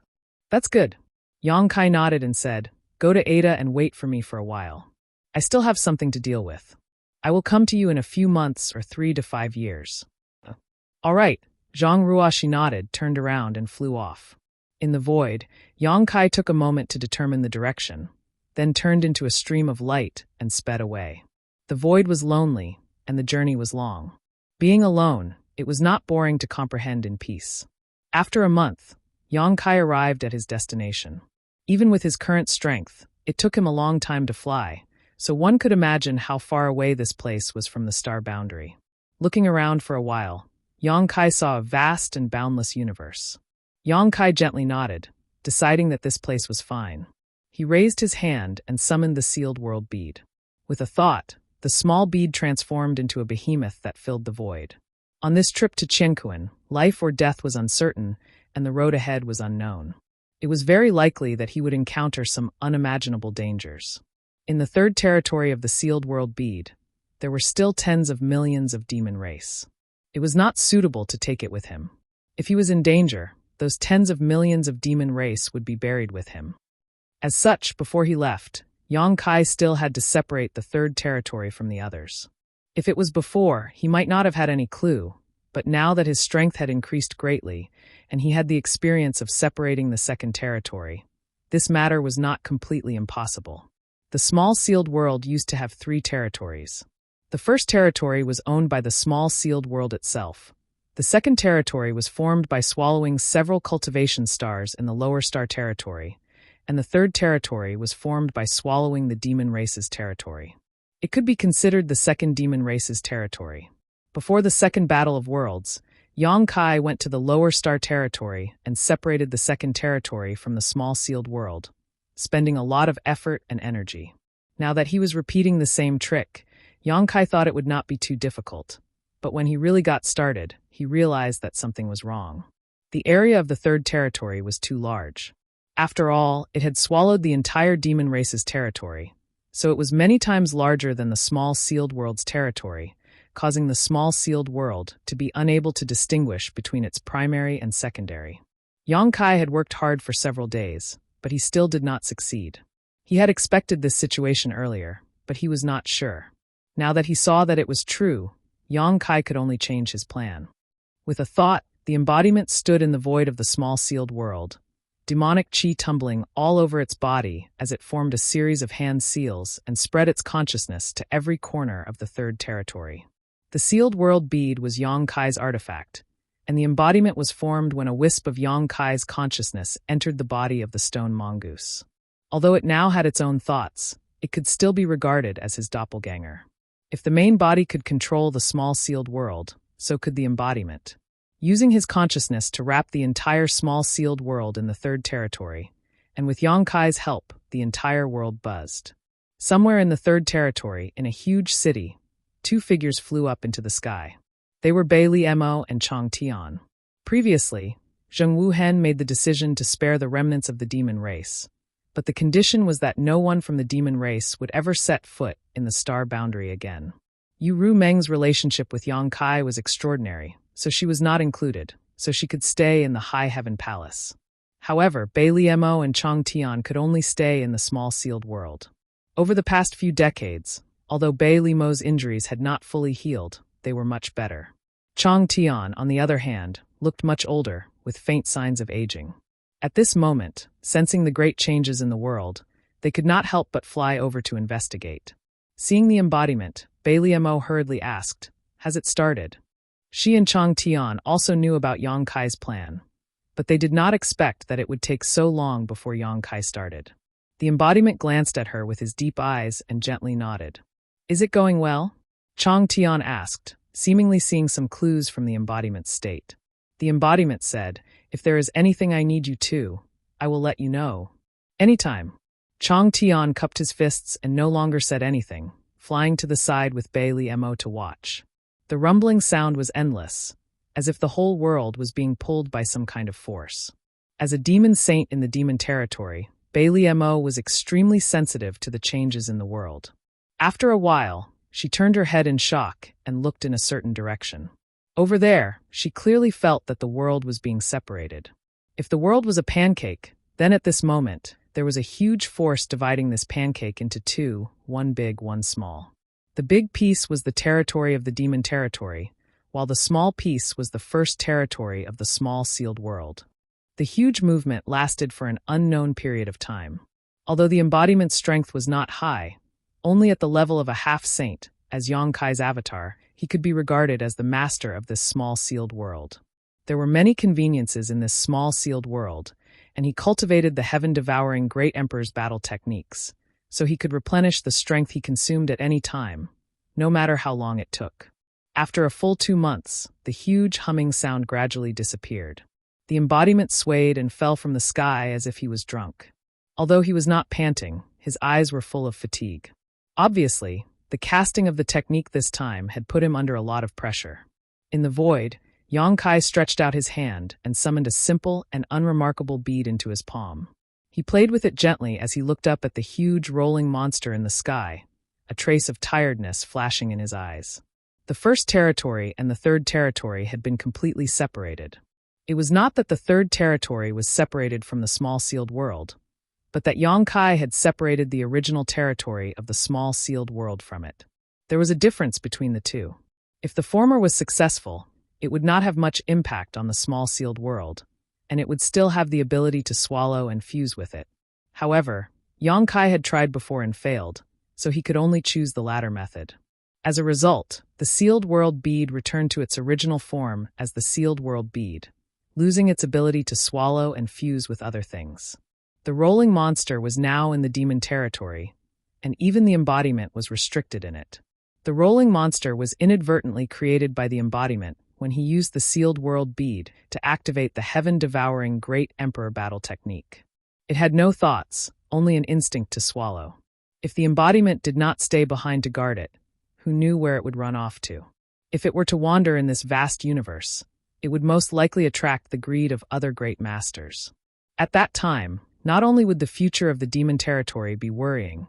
That's good. Yang Kai nodded and said, Go to Ada and wait for me for a while. I still have something to deal with. I will come to you in a few months or 3 to 5 years. All right, Zhang Ruoshi nodded, turned around, and flew off. In the void, Yang Kai took a moment to determine the direction, then turned into a stream of light and sped away. The void was lonely, and the journey was long. Being alone, it was not boring to comprehend in peace. After a month, Yang Kai arrived at his destination. Even with his current strength, it took him a long time to fly, so one could imagine how far away this place was from the star boundary. Looking around for a while, Yang Kai saw a vast and boundless universe. Yang Kai gently nodded, deciding that this place was fine. He raised his hand and summoned the sealed world bead. With a thought, the small bead transformed into a behemoth that filled the void. On this trip to Qiankuan, life or death was uncertain, and the road ahead was unknown. It was very likely that he would encounter some unimaginable dangers. In the third territory of the sealed world bead, there were still tens of millions of demon race. It was not suitable to take it with him. If he was in danger, those tens of millions of demon race would be buried with him. As such, before he left, Yang Kai still had to separate the third territory from the others. If it was before, he might not have had any clue, but now that his strength had increased greatly, and he had the experience of separating the second territory, this matter was not completely impossible. The small sealed world used to have 3 territories. The first territory was owned by the small sealed world itself. The second territory was formed by swallowing several cultivation stars in the lower star territory, and the third territory was formed by swallowing the demon race's territory. It could be considered the second demon race's territory. Before the second Battle of Worlds, Yang Kai went to the lower star territory and separated the second territory from the small sealed world, spending a lot of effort and energy. Now that he was repeating the same trick, Yang Kai thought it would not be too difficult. But when he really got started, he realized that something was wrong. The area of the third territory was too large. After all, it had swallowed the entire demon race's territory, so it was many times larger than the small sealed world's territory, causing the small sealed world to be unable to distinguish between its primary and secondary. Yang Kai had worked hard for several days, but he still did not succeed. He had expected this situation earlier, but he was not sure. Now that he saw that it was true, Yang Kai could only change his plan. With a thought, the embodiment stood in the void of the small sealed world, demonic chi tumbling all over its body as it formed a series of hand seals and spread its consciousness to every corner of the third territory. The sealed world bead was Yang Kai's artifact, and the embodiment was formed when a wisp of Yang Kai's consciousness entered the body of the stone mongoose. Although it now had its own thoughts, it could still be regarded as his doppelganger. If the main body could control the small sealed world, so could the embodiment. Using his consciousness to wrap the entire small sealed world in the third territory, and with Yang Kai's help, the entire world buzzed. Somewhere in the third territory, in a huge city, two figures flew up into the sky. They were Bai Li Mo and Chang Tian. Previously, Zheng Wuhen made the decision to spare the remnants of the demon race, but the condition was that no one from the demon race would ever set foot in the star boundary again. Yu Ru Meng's relationship with Yang Kai was extraordinary, so she was not included, so she could stay in the High Heaven Palace. However, Bai Li Mo and Chang Tian could only stay in the small sealed world. Over the past few decades, although Bai Li Mo's injuries had not fully healed, they were much better. Chang Tian, on the other hand, looked much older, with faint signs of aging. At this moment, sensing the great changes in the world, they could not help but fly over to investigate. Seeing the embodiment, Bai Li Mo hurriedly asked, "Has it started?" She and Chang Tian also knew about Yang Kai's plan, but they did not expect that it would take so long before Yang Kai started. The embodiment glanced at her with his deep eyes and gently nodded. "Is it going well?" Chang Tian asked, seemingly seeing some clues from the embodiment's state. The embodiment said, "If there is anything I need you to, I will let you know. Anytime." Chang Tian cupped his fists and no longer said anything, flying to the side with Bai Li Mo to watch. The rumbling sound was endless, as if the whole world was being pulled by some kind of force. As a demon saint in the demon territory, Bai Li Mo was extremely sensitive to the changes in the world. After a while, she turned her head in shock and looked in a certain direction. Over there, she clearly felt that the world was being separated. If the world was a pancake, then at this moment, there was a huge force dividing this pancake into two, one big, one small. The big piece was the territory of the demon territory, while the small piece was the first territory of the small sealed world. The huge movement lasted for an unknown period of time. Although the embodiment's strength was not high, only at the level of a half-saint, as Yang Kai's avatar, he could be regarded as the master of this small sealed world. There were many conveniences in this small sealed world, and he cultivated the heaven-devouring Great Emperor's battle techniques, so he could replenish the strength he consumed at any time, no matter how long it took. After a full 2 months, the huge humming sound gradually disappeared. The embodiment swayed and fell from the sky as if he was drunk. Although he was not panting, his eyes were full of fatigue. Obviously, the casting of the technique this time had put him under a lot of pressure. In the void, Yang Kai stretched out his hand and summoned a simple and unremarkable bead into his palm. He played with it gently as he looked up at the huge rolling monster in the sky, a trace of tiredness flashing in his eyes. The first territory and the third territory had been completely separated. It was not that the third territory was separated from the small sealed world, but that Yang Kai had separated the original territory of the small sealed world from it. There was a difference between the two. If the former was successful, it would not have much impact on the small sealed world, and it would still have the ability to swallow and fuse with it. However, Yang Kai had tried before and failed, so he could only choose the latter method. As a result, the sealed world bead returned to its original form as the sealed world bead, losing its ability to swallow and fuse with other things. The rolling monster was now in the demon territory, and even the embodiment was restricted in it. The rolling monster was inadvertently created by the embodiment when he used the sealed world bead to activate the heaven-devouring Great Emperor battle technique. It had no thoughts, only an instinct to swallow. If the embodiment did not stay behind to guard it, who knew where it would run off to? If it were to wander in this vast universe, It would most likely attract the greed of other great masters. At that time, not only would the future of the demon territory be worrying,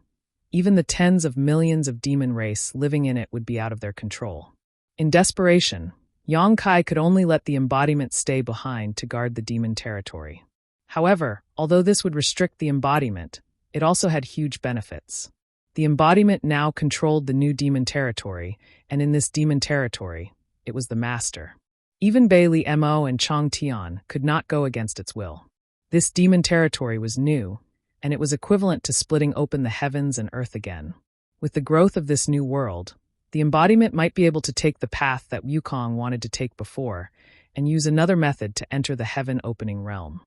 even the tens of millions of demon race living in it would be out of their control. In desperation, Yang Kai could only let the embodiment stay behind to guard the demon territory. However, although this would restrict the embodiment, it also had huge benefits. The embodiment now controlled the new demon territory, and in this demon territory, it was the master. Even Bailey Mo and Chong Tian could not go against its will. This demon territory was new, and it was equivalent to splitting open the heavens and earth again. With the growth of this new world, the embodiment might be able to take the path that Wukong wanted to take before, and use another method to enter the heaven-opening realm.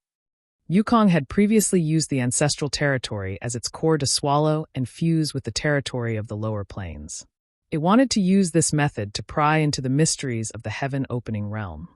Wukong had previously used the ancestral territory as its core to swallow and fuse with the territory of the lower planes. It wanted to use this method to pry into the mysteries of the heaven-opening realm.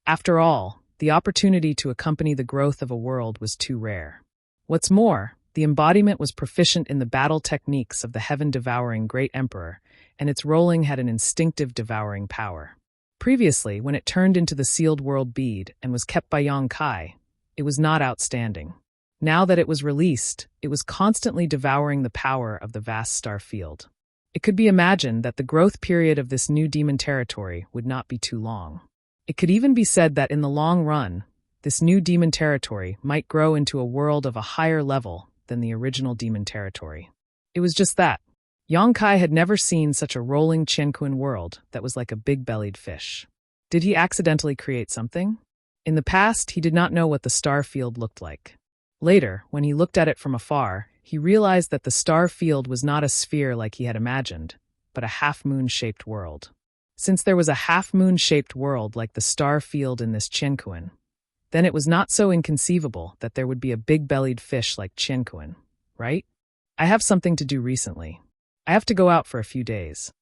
After all, the opportunity to accompany the growth of a world was too rare. What's more, the embodiment was proficient in the battle techniques of the heaven-devouring Great Emperor, and its rolling had an instinctive devouring power. Previously, when it turned into the sealed world bead and was kept by Yang Kai, it was not outstanding. Now that it was released, it was constantly devouring the power of the vast star field. It could be imagined that the growth period of this new demon territory would not be too long. It could even be said that in the long run, this new demon territory might grow into a world of a higher level than the original demon territory. It was just that. Yang Kai had never seen such a rolling Qianquan world that was like a big-bellied fish. Did he accidentally create something? In the past, he did not know what the star field looked like. Later, when he looked at it from afar, he realized that the star field was not a sphere like he had imagined, but a half-moon-shaped world. Since there was a half-moon-shaped world like the star field in this Qianquan, then it was not so inconceivable that there would be a big-bellied fish like Qianquan, right? I have something to do recently. I have to go out for a few days.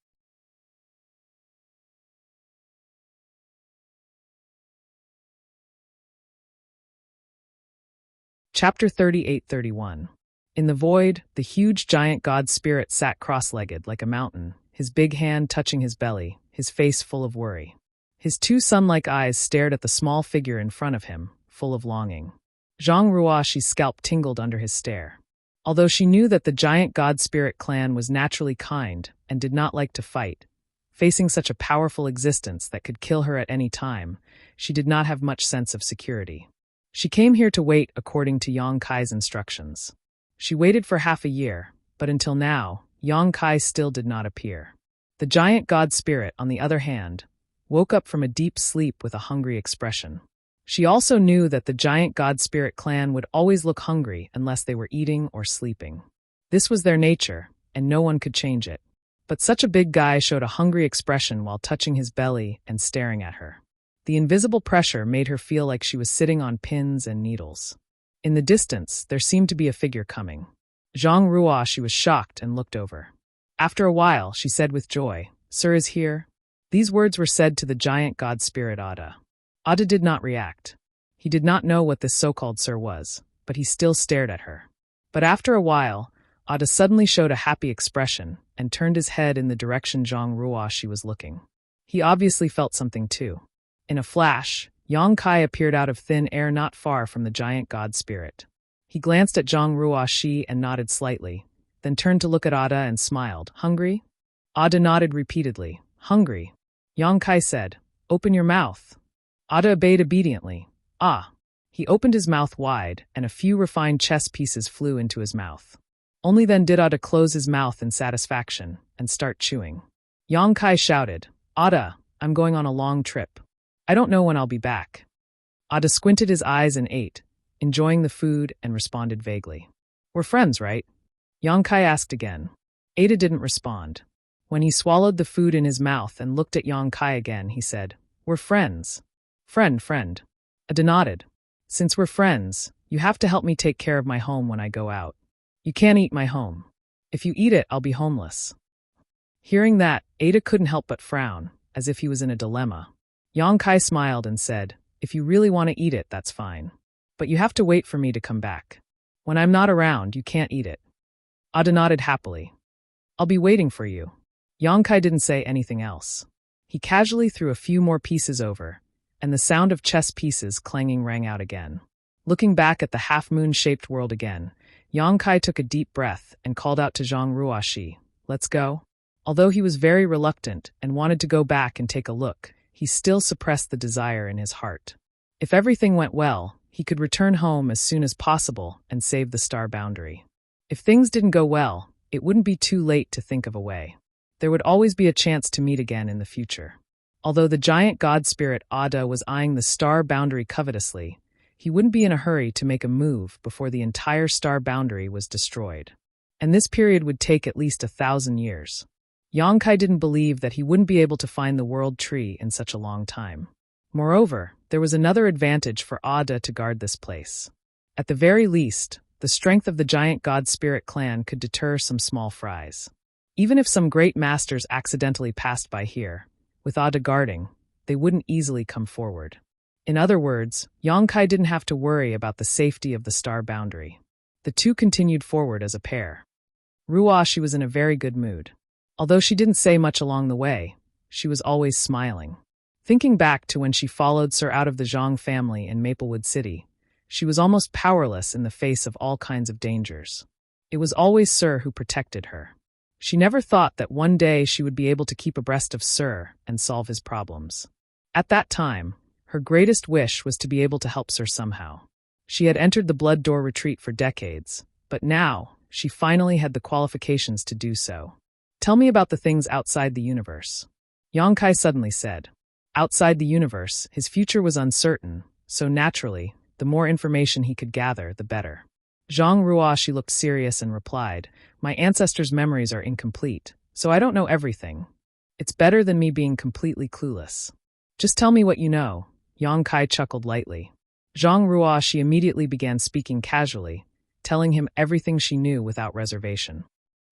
Chapter 38-31. In the void, the huge giant god spirit sat cross-legged like a mountain, his big hand touching his belly, his face full of worry. His two sun-like eyes stared at the small figure in front of him, full of longing. Zhang Ruoxi's scalp tingled under his stare. Although she knew that the giant god spirit clan was naturally kind and did not like to fight, facing such a powerful existence that could kill her at any time, she did not have much sense of security. She came here to wait according to Yang Kai's instructions. She waited for half a year, but until now, Yang Kai still did not appear. The giant god spirit, on the other hand, woke up from a deep sleep with a hungry expression. She also knew that the giant god spirit clan would always look hungry unless they were eating or sleeping. This was their nature, and no one could change it. But such a big guy showed a hungry expression while touching his belly and staring at her. The invisible pressure made her feel like she was sitting on pins and needles. In the distance, there seemed to be a figure coming. Zhang Ruoxi was shocked and looked over. After a while, she said with joy, "Sir is here." These words were said to the giant god spirit Ada. Ada did not react. He did not know what this so-called sir was, but he still stared at her. But after a while, Ada suddenly showed a happy expression and turned his head in the direction Zhang Ruoxi was looking. He obviously felt something too. In a flash, Yang Kai appeared out of thin air not far from the giant god spirit. He glanced at Zhang Ruoxi and nodded slightly, then turned to look at Ada and smiled. "Hungry?" Ada nodded repeatedly. "Hungry." Yang Kai said, "Open your mouth." Ada obeyed obediently. "Ah." He opened his mouth wide, and a few refined chess pieces flew into his mouth. Only then did Ada close his mouth in satisfaction and start chewing. Yang Kai shouted, "Ada, I'm going on a long trip. I don't know when I'll be back." Ada squinted his eyes and ate, enjoying the food, and responded vaguely. "We're friends, right?" Yang Kai asked again. Ada didn't respond. When he swallowed the food in his mouth and looked at Yang Kai again, he said, "We're friends." Friend. Ada nodded. "Since we're friends, you have to help me take care of my home when I go out. You can't eat my home. If you eat it, I'll be homeless." Hearing that, Ada couldn't help but frown, as if he was in a dilemma. Yang Kai smiled and said, "If you really want to eat it, that's fine. But you have to wait for me to come back. When I'm not around, you can't eat it." Ada nodded happily. "I'll be waiting for you." Yang Kai didn't say anything else. He casually threw a few more pieces over, and the sound of chess pieces clanging rang out again. Looking back at the half-moon-shaped world again, Yang Kai took a deep breath and called out to Zhang Ruoxi, "Let's go." Although he was very reluctant and wanted to go back and take a look, he still suppressed the desire in his heart. If everything went well, he could return home as soon as possible and save the star boundary. If things didn't go well, it wouldn't be too late to think of a way. There would always be a chance to meet again in the future. Although the giant god spirit Ada was eyeing the star boundary covetously, he wouldn't be in a hurry to make a move before the entire star boundary was destroyed. And this period would take at least 1,000 years. Yang Kai didn't believe that he wouldn't be able to find the world tree in such a long time. Moreover, there was another advantage for Ada to guard this place. At the very least, the strength of the giant god spirit clan could deter some small fries. Even if some great masters accidentally passed by here, with Ada guarding, they wouldn't easily come forward. In other words, Yang Kai didn't have to worry about the safety of the star boundary. The two continued forward as a pair. Ruoxi was in a very good mood. Although she didn't say much along the way, she was always smiling. Thinking back to when she followed Sir out of the Zhang family in Maplewood City, she was almost powerless in the face of all kinds of dangers. It was always Sir who protected her. She never thought that one day she would be able to keep abreast of Sir and solve his problems. At that time, her greatest wish was to be able to help Sir somehow. She had entered the Blood Door retreat for decades, but now she finally had the qualifications to do so. "Tell me about the things outside the universe," Yang Kai suddenly said. Outside the universe, his future was uncertain, so naturally, the more information he could gather, the better. Zhang Ruoxi looked serious and replied, "My ancestors' memories are incomplete, so I don't know everything. It's better than me being completely clueless. Just tell me what you know." Yang Kai chuckled lightly. Zhang Ruoxi immediately began speaking casually, telling him everything she knew without reservation.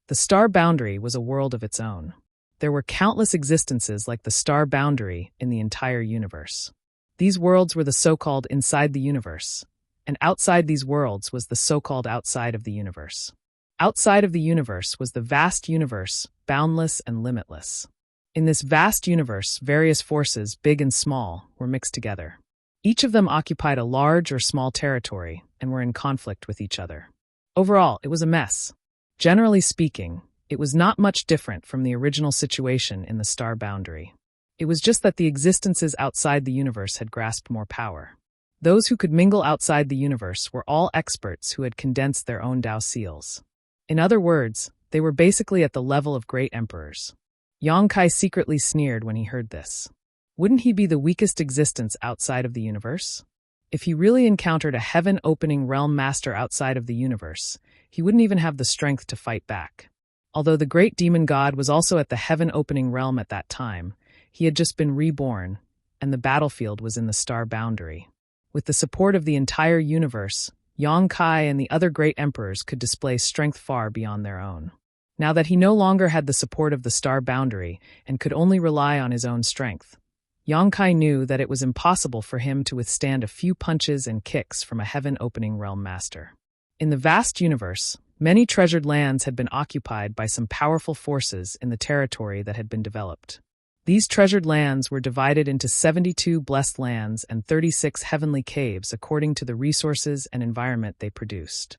The star boundary was a world of its own. There were countless existences like the star boundary in the entire universe. These worlds were the so-called inside the universe, and outside these worlds was the so-called outside of the universe. Outside of the universe was the vast universe, boundless and limitless. In this vast universe, various forces, big and small, were mixed together. Each of them occupied a large or small territory and were in conflict with each other. Overall, it was a mess. Generally speaking, it was not much different from the original situation in the star boundary. It was just that the existences outside the universe had grasped more power. Those who could mingle outside the universe were all experts who had condensed their own Dao seals. In other words, they were basically at the level of great emperors. Yang Kai secretly sneered when he heard this. Wouldn't he be the weakest existence outside of the universe? If he really encountered a heaven-opening realm master outside of the universe, he wouldn't even have the strength to fight back. Although the great demon god was also at the heaven-opening realm at that time, he had just been reborn, and the battlefield was in the star boundary. With the support of the entire universe, Yang Kai and the other great emperors could display strength far beyond their own. Now that he no longer had the support of the star boundary and could only rely on his own strength, Yang Kai knew that it was impossible for him to withstand a few punches and kicks from a heaven-opening realm master. In the vast universe, many treasured lands had been occupied by some powerful forces in the territory that had been developed. These treasured lands were divided into 72 blessed lands and 36 heavenly caves according to the resources and environment they produced.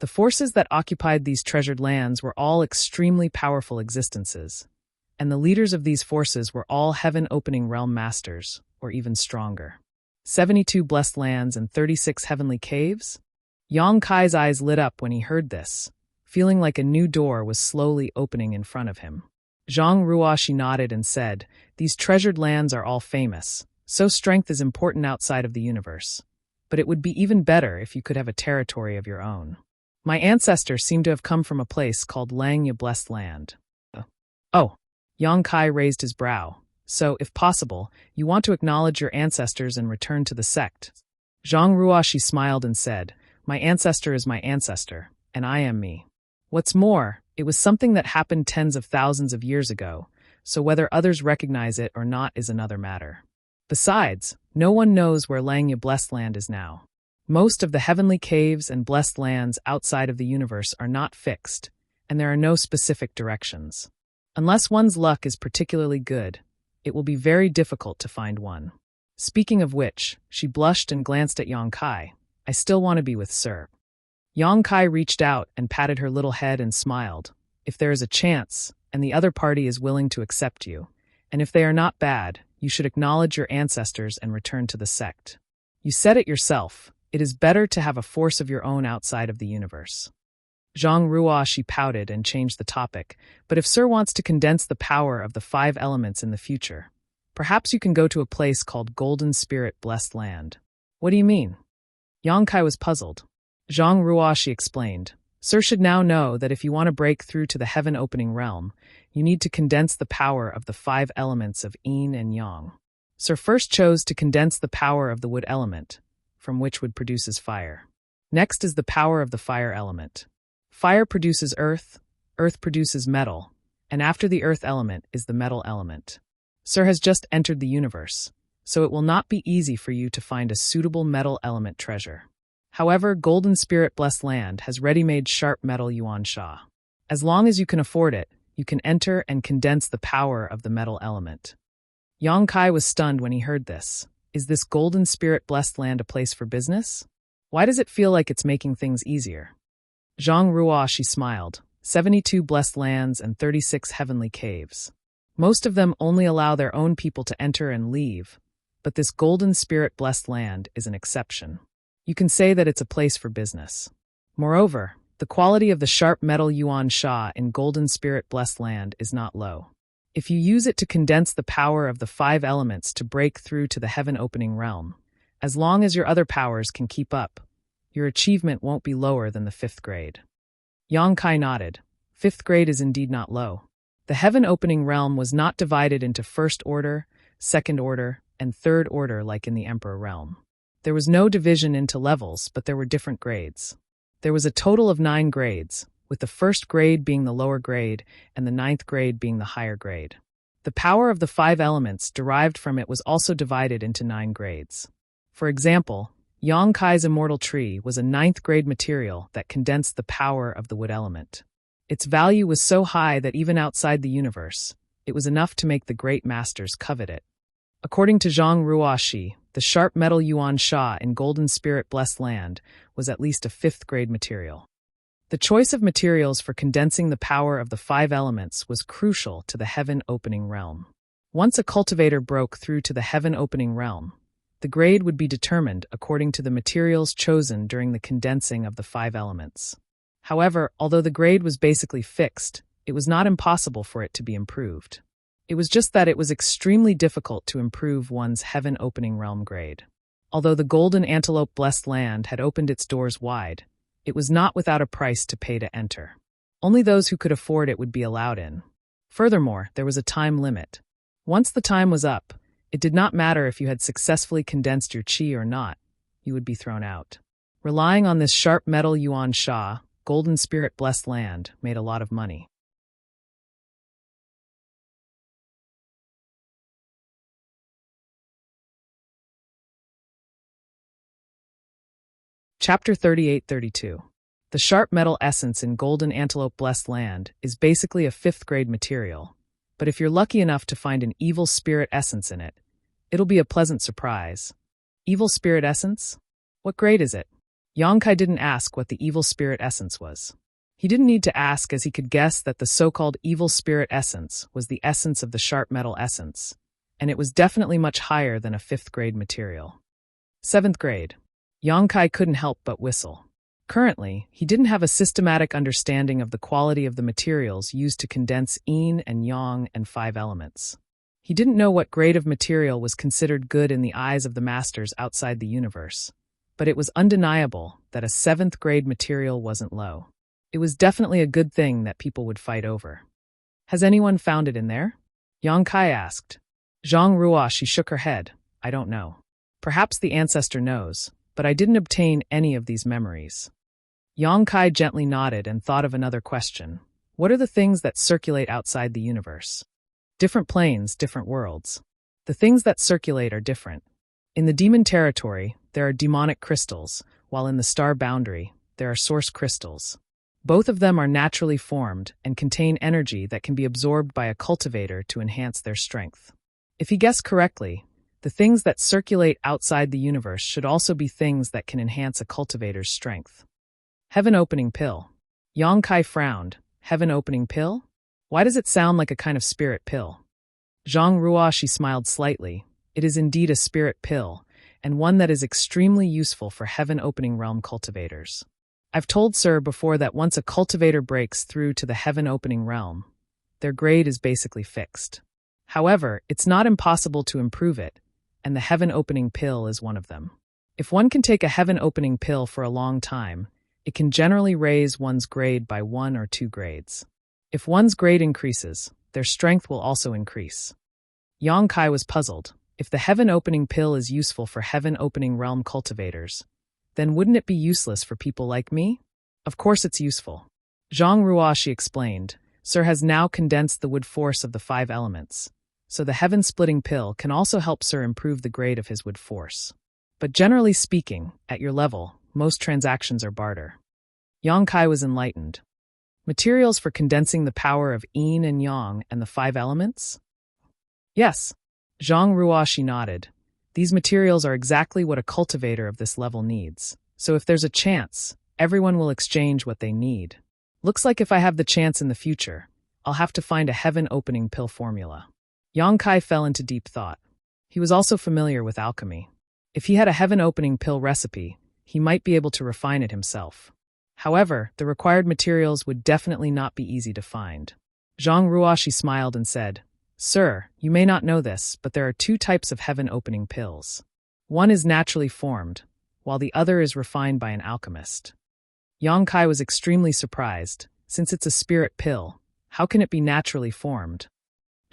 The forces that occupied these treasured lands were all extremely powerful existences, and the leaders of these forces were all heaven-opening realm masters, or even stronger. 72 blessed lands and 36 heavenly caves? Yang Kai's eyes lit up when he heard this, feeling like a new door was slowly opening in front of him. Zhang Ruoxi nodded and said, "These treasured lands are all famous, so strength is important outside of the universe. But it would be even better if you could have a territory of your own. My ancestors seem to have come from a place called Langya Blessed Land." "Oh." Yang Kai raised his brow. "So, if possible, you want to acknowledge your ancestors and return to the sect?" Zhang Ruoxi smiled and said, "My ancestor is my ancestor, and I am me. What's more, it was something that happened tens of thousands of years ago, so whether others recognize it or not is another matter. Besides, no one knows where Langya Blessed Land is now. Most of the heavenly caves and blessed lands outside of the universe are not fixed, and there are no specific directions. Unless one's luck is particularly good, it will be very difficult to find one. Speaking of which, she blushed and glanced at Yang Kai. I still want to be with Sir. Yang Kai reached out and patted her little head and smiled. If there is a chance, and the other party is willing to accept you, and if they are not bad, you should acknowledge your ancestors and return to the sect. You said it yourself, it is better to have a force of your own outside of the universe. Zhang Ruoxi pouted and changed the topic, but if Sir wants to condense the power of the 5 elements in the future, perhaps you can go to a place called Golden Spirit Blessed Land. What do you mean? Yang Kai was puzzled. Zhang Ruoxi explained, Sir should now know that if you want to break through to the heaven-opening realm, you need to condense the power of the 5 elements of yin and yang. Sir first chose to condense the power of the wood element, from which wood produces fire. Next is the power of the fire element. Fire produces earth, earth produces metal, and after the earth element is the metal element. Sir has just entered the universe, so it will not be easy for you to find a suitable metal element treasure. However, Golden Spirit Blessed Land has ready-made sharp metal yuan sha. As long as you can afford it, you can enter and condense the power of the metal element. Yang Kai was stunned when he heard this. Is this Golden Spirit Blessed Land a place for business? Why does it feel like it's making things easier? Zhang Ruoxi smiled. 72 blessed lands and 36 heavenly caves. Most of them only allow their own people to enter and leave, but this Golden Spirit Blessed Land is an exception. You can say that it's a place for business. Moreover, the quality of the sharp metal yuan sha in Golden Spirit Blessed Land is not low. If you use it to condense the power of the 5 elements to break through to the heaven-opening realm, as long as your other powers can keep up, your achievement won't be lower than the 5th grade. Yang Kai nodded. 5th grade is indeed not low. The heaven-opening realm was not divided into 1st order, 2nd order, and 3rd order like in the Emperor realm. There was no division into levels, but there were different grades. There was a total of 9 grades, with the 1st grade being the lower grade and the 9th grade being the higher grade. The power of the 5 elements derived from it was also divided into 9 grades. For example, Yang Kai's immortal tree was a 9th grade material that condensed the power of the wood element. Its value was so high that even outside the universe, it was enough to make the great masters covet it. According to Zhang Ruoxi, the sharp metal yuan sha in Golden Spirit Blessed Land was at least a 5th grade material. The choice of materials for condensing the power of the 5 elements was crucial to the heaven-opening realm. Once a cultivator broke through to the heaven-opening realm, the grade would be determined according to the materials chosen during the condensing of the 5 elements. However, although the grade was basically fixed, it was not impossible for it to be improved. It was just that it was extremely difficult to improve one's heaven-opening realm grade. Although the Golden Antelope Blessed Land had opened its doors wide, it was not without a price to pay to enter. Only those who could afford it would be allowed in. Furthermore, there was a time limit. Once the time was up, it did not matter if you had successfully condensed your qi or not, you would be thrown out. Relying on this sharp metal yuan sha, Golden Spirit Blessed Land made a lot of money. Chapter 38-32. The sharp metal essence in Golden Antelope Blessed Land is basically a 5th grade material, but if you're lucky enough to find an evil spirit essence in it, it'll be a pleasant surprise. Evil spirit essence? What grade is it? Yang Kai didn't ask what the evil spirit essence was. He didn't need to ask, as he could guess that the so-called evil spirit essence was the essence of the sharp metal essence, and it was definitely much higher than a 5th grade material. 7th grade. Yang Kai couldn't help but whistle. Currently, he didn't have a systematic understanding of the quality of the materials used to condense yin and yang and 5 elements. He didn't know what grade of material was considered good in the eyes of the masters outside the universe, but it was undeniable that a 7th grade material wasn't low. It was definitely a good thing that people would fight over. Has anyone found it in there? Yang Kai asked. Zhang Ruoxi shook her head. I don't know. Perhaps the ancestor knows, but I didn't obtain any of these memories. Yang Kai gently nodded and thought of another question. What are the things that circulate outside the universe? Different planes, different worlds. The things that circulate are different. In the demon territory, there are demonic crystals, while in the star boundary, there are source crystals. Both of them are naturally formed and contain energy that can be absorbed by a cultivator to enhance their strength. If he guessed correctly, The things that circulate outside the universe should also be things that can enhance a cultivator's strength. Heaven-opening pill. Yang Kai frowned. Heaven-opening pill? Why does it sound like a kind of spirit pill? Zhang Ruoxi smiled slightly. It is indeed a spirit pill, and one that is extremely useful for heaven-opening realm cultivators. I've told Sir before that once a cultivator breaks through to the heaven-opening realm, their grade is basically fixed. However, it's not impossible to improve it, and the heaven-opening pill is one of them. If one can take a heaven-opening pill for a long time, it can generally raise one's grade by 1 or 2 grades. If one's grade increases, their strength will also increase. Yang Kai was puzzled. If the heaven-opening pill is useful for heaven-opening realm cultivators, then wouldn't it be useless for people like me? Of course it's useful. Zhang Ruoxi explained. Sir has now condensed the wood force of the 5 elements, so the heaven-splitting pill can also help Sir improve the grade of his wood force. But generally speaking, at your level, most transactions are barter. Yang Kai was enlightened. Materials for condensing the power of yin and yang and the 5 elements? Yes. Zhang Ruoxi nodded. These materials are exactly what a cultivator of this level needs. So if there's a chance, everyone will exchange what they need. Looks like if I have the chance in the future, I'll have to find a heaven-opening pill formula. Yang Kai fell into deep thought. He was also familiar with alchemy. If he had a heaven-opening pill recipe, he might be able to refine it himself. However, the required materials would definitely not be easy to find. Zhang Ruoxi smiled and said, Sir, you may not know this, but there are 2 types of heaven-opening pills. One is naturally formed, while the other is refined by an alchemist. Yang Kai was extremely surprised. Since it's a spirit pill, how can it be naturally formed?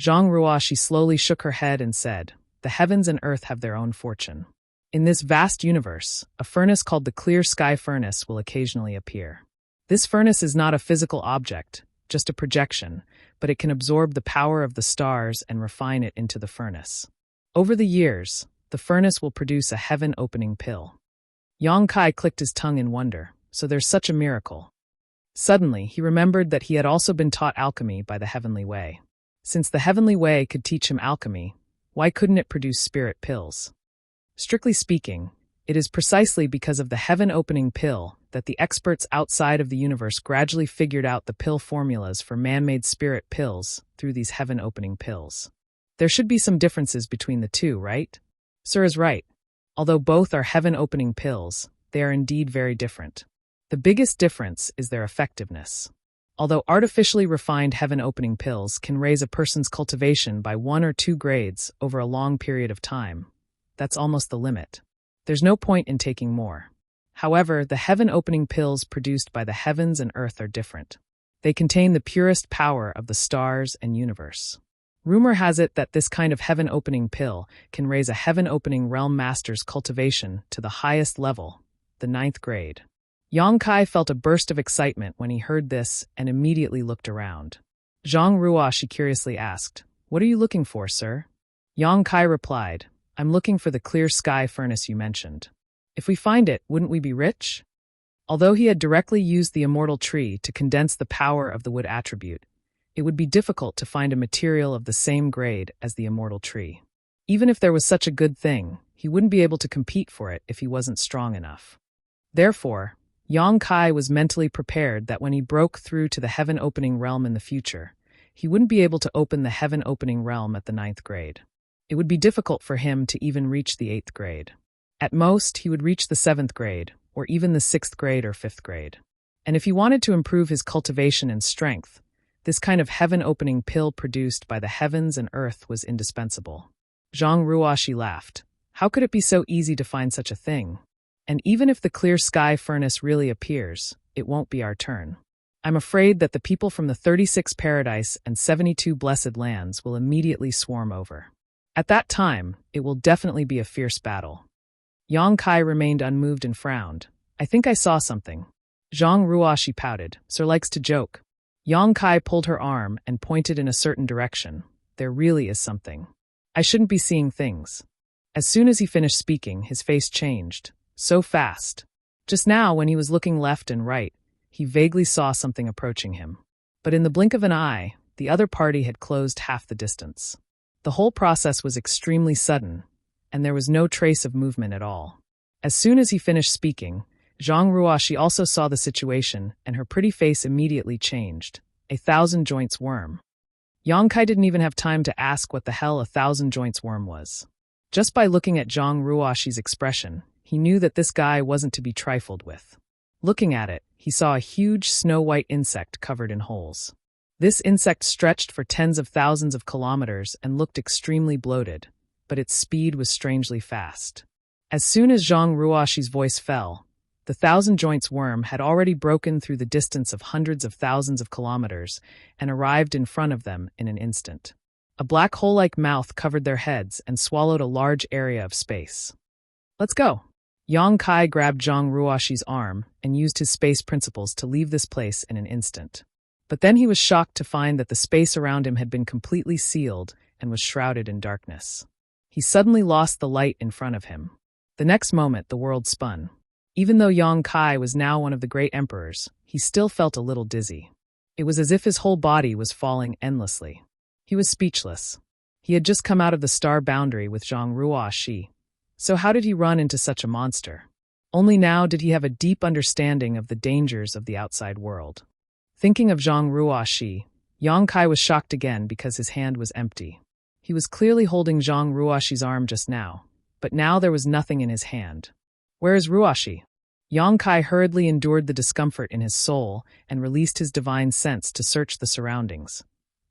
Zhang Ruoxi slowly shook her head and said, The heavens and earth have their own fortune. In this vast universe, a furnace called the clear sky furnace will occasionally appear. This furnace is not a physical object, just a projection, but it can absorb the power of the stars and refine it into the furnace. Over the years, the furnace will produce a heaven-opening pill. Yang Kai clicked his tongue in wonder. So there's such a miracle. Suddenly, he remembered that he had also been taught alchemy by the Heavenly Way. Since the Heavenly Way could teach him alchemy, why couldn't it produce spirit pills? Strictly speaking, it is precisely because of the heaven-opening pill that the experts outside of the universe gradually figured out the pill formulas for man-made spirit pills through these heaven-opening pills. There should be some differences between the 2, right? Sir is right. Although both are heaven-opening pills, they are indeed very different. The biggest difference is their effectiveness. Although artificially refined heaven-opening pills can raise a person's cultivation by 1 or 2 grades over a long period of time, that's almost the limit. There's no point in taking more. However, the heaven-opening pills produced by the heavens and earth are different. They contain the purest power of the stars and universe. Rumor has it that this kind of heaven-opening pill can raise a heaven-opening realm master's cultivation to the highest level, the 9th grade. Yang Kai felt a burst of excitement when he heard this and immediately looked around. Zhang Ruoxi curiously asked, What are you looking for, sir? Yang Kai replied, I'm looking for the clear sky furnace you mentioned. If we find it, wouldn't we be rich? Although he had directly used the immortal tree to condense the power of the wood attribute, it would be difficult to find a material of the same grade as the immortal tree. Even if there was such a good thing, he wouldn't be able to compete for it if he wasn't strong enough. Therefore, Yang Kai was mentally prepared that when he broke through to the heaven-opening realm in the future, he wouldn't be able to open the heaven-opening realm at the 9th grade. It would be difficult for him to even reach the 8th grade. At most, he would reach the 7th grade, or even the 6th grade or 5th grade. And if he wanted to improve his cultivation and strength, this kind of heaven-opening pill produced by the heavens and earth was indispensable. Zhang Ruoxi laughed. How could it be so easy to find such a thing? And even if the clear sky furnace really appears, it won't be our turn. I'm afraid that the people from the 36 paradise and 72 blessed lands will immediately swarm over. At that time, it will definitely be a fierce battle. Yang Kai remained unmoved and frowned. I think I saw something. Zhang Ruoxi pouted. Sir likes to joke. Yang Kai pulled her arm and pointed in a certain direction. There really is something. I shouldn't be seeing things. As soon as he finished speaking, his face changed. So fast. Just now, when he was looking left and right, he vaguely saw something approaching him. But in the blink of an eye, the other party had closed half the distance. The whole process was extremely sudden, and there was no trace of movement at all. As soon as he finished speaking, Zhang Ruoxi also saw the situation, and her pretty face immediately changed. A thousand joints worm. Yang Kai didn't even have time to ask what the hell a thousand joints worm was. Just by looking at Zhang Ruoxi's expression, he knew that this guy wasn't to be trifled with. Looking at it, he saw a huge snow-white insect covered in holes. This insect stretched for tens of thousands of kilometers and looked extremely bloated, but its speed was strangely fast. As soon as Zhang Ruoxi's voice fell, the thousand joints worm had already broken through the distance of hundreds of thousands of kilometers and arrived in front of them in an instant. A black hole-like mouth covered their heads and swallowed a large area of space. Let's go. Yang Kai grabbed Zhang Ruoxi's arm and used his space principles to leave this place in an instant. But then he was shocked to find that the space around him had been completely sealed and was shrouded in darkness. He suddenly lost the light in front of him. The next moment, the world spun. Even though Yang Kai was now one of the great emperors, he still felt a little dizzy. It was as if his whole body was falling endlessly. He was speechless. He had just come out of the star boundary with Zhang Ruoxi. So how did he run into such a monster? Only now did he have a deep understanding of the dangers of the outside world. Thinking of Zhang Ruoxi, Yang Kai was shocked again because his hand was empty. He was clearly holding Zhang Ruoxi's arm just now, but now there was nothing in his hand. Where is Ruoxi? Yang Kai hurriedly endured the discomfort in his soul and released his divine sense to search the surroundings.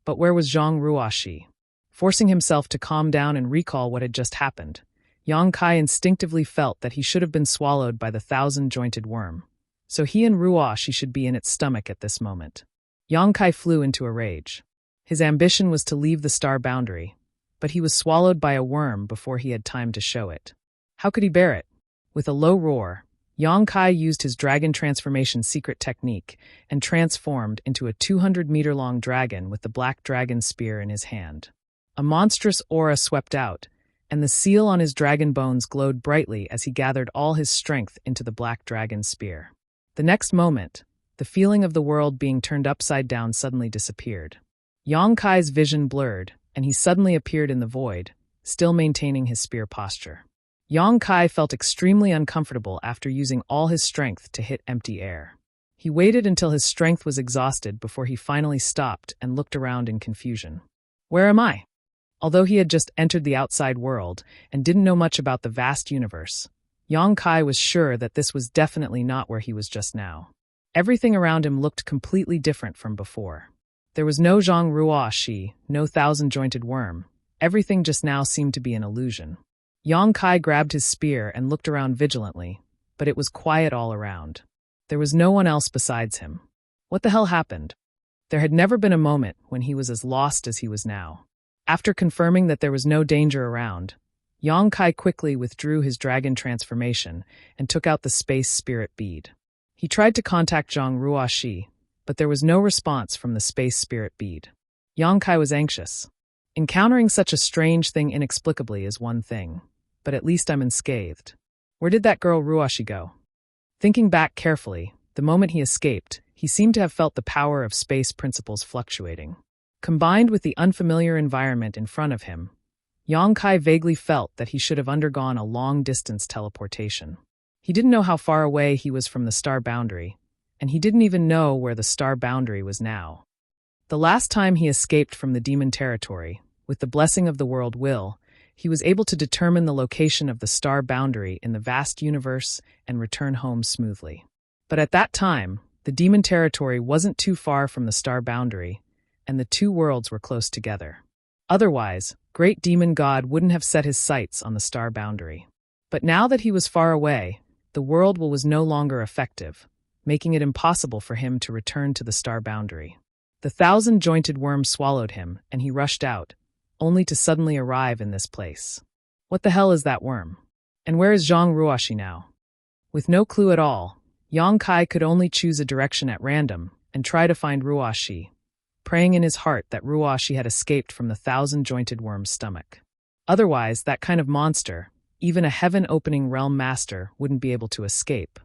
But where was Zhang Ruoxi? Forcing himself to calm down and recall what had just happened, Yang Kai instinctively felt that he should have been swallowed by the thousand-jointed worm. So he and Ruoxi should be in its stomach at this moment. Yang Kai flew into a rage. His ambition was to leave the star boundary, but he was swallowed by a worm before he had time to show it. How could he bear it? With a low roar, Yang Kai used his dragon transformation secret technique and transformed into a 200-meter-long dragon with the black dragon spear in his hand. A monstrous aura swept out, and the seal on his dragon bones glowed brightly as he gathered all his strength into the black dragon spear. The next moment, the feeling of the world being turned upside down suddenly disappeared. Yang Kai's vision blurred, and he suddenly appeared in the void, still maintaining his spear posture. Yang Kai felt extremely uncomfortable after using all his strength to hit empty air. He waited until his strength was exhausted before he finally stopped and looked around in confusion. Where am I? Although he had just entered the outside world and didn't know much about the vast universe, Yang Kai was sure that this was definitely not where he was just now. Everything around him looked completely different from before. There was no Zhang Ruoxi, no thousand-jointed worm. Everything just now seemed to be an illusion. Yang Kai grabbed his spear and looked around vigilantly, but it was quiet all around. There was no one else besides him. What the hell happened? There had never been a moment when he was as lost as he was now. After confirming that there was no danger around, Yang Kai quickly withdrew his dragon transformation and took out the space spirit bead. He tried to contact Zhang Ruoxi, but there was no response from the space spirit bead. Yang Kai was anxious. Encountering such a strange thing inexplicably is one thing, but at least I'm unscathed. Where did that girl Ruoxi go? Thinking back carefully, the moment he escaped, he seemed to have felt the power of space principles fluctuating. Combined with the unfamiliar environment in front of him, Yang Kai vaguely felt that he should have undergone a long-distance teleportation. He didn't know how far away he was from the star boundary, and he didn't even know where the star boundary was now. The last time he escaped from the demon territory, with the blessing of the world will, he was able to determine the location of the star boundary in the vast universe and return home smoothly. But at that time, the demon territory wasn't too far from the star boundary, and the two worlds were close together. Otherwise, great demon god wouldn't have set his sights on the star boundary. But now that he was far away, the world will was no longer effective, making it impossible for him to return to the star boundary. The thousand-jointed worm swallowed him, and he rushed out, only to suddenly arrive in this place. What the hell is that worm? And where is Zhang Ruoxi now? With no clue at all, Yang Kai could only choose a direction at random and try to find Ruoxi, praying in his heart that Ruoxi had escaped from the thousand-jointed worm's stomach. Otherwise, that kind of monster, even a heaven-opening realm master, wouldn't be able to escape.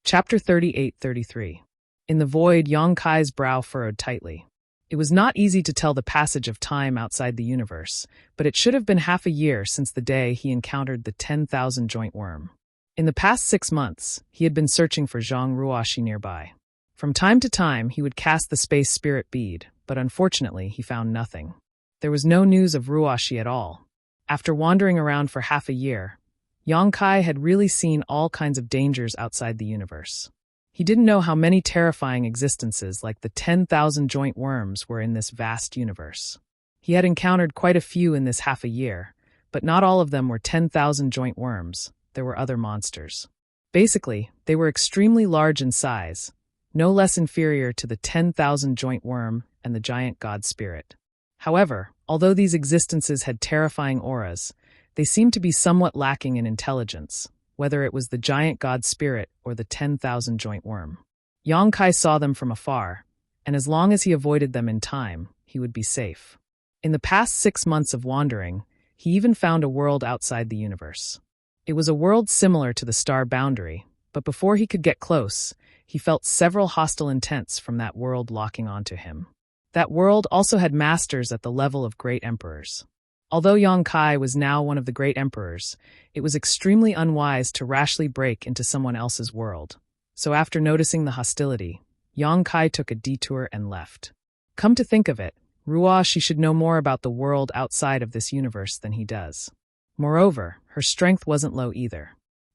Chapter 38-33. In the void, Yang Kai's brow furrowed tightly. It was not easy to tell the passage of time outside the universe, but it should have been half a year since the day he encountered the 10,000-joint worm. In the past 6 months, he had been searching for Zhang Ruoxi nearby. From time to time, he would cast the space spirit bead, but unfortunately, he found nothing. There was no news of Ruoxi at all. After wandering around for half a year, Yang Kai had really seen all kinds of dangers outside the universe. He didn't know how many terrifying existences like the 10,000-joint worms were in this vast universe. He had encountered quite a few in this half a year, but not all of them were 10,000-joint worms. There were other monsters. Basically, they were extremely large in size, no less inferior to the 10,000-joint worm and the giant god spirit. However, although these existences had terrifying auras, they seemed to be somewhat lacking in intelligence, whether it was the giant god spirit or the 10,000-joint worm. Yang Kai saw them from afar, and as long as he avoided them in time, he would be safe. In the past 6 months of wandering, he even found a world outside the universe. It was a world similar to the star boundary, but before he could get close, he felt several hostile intents from that world locking onto him. That world also had masters at the level of great emperors. Although Yang Kai was now one of the great emperors, it was extremely unwise to rashly break into someone else's world. So after noticing the hostility, Yang Kai took a detour and left. Come to think of it, Ruoxi should know more about the world outside of this universe than he does. Moreover, her strength wasn't low either.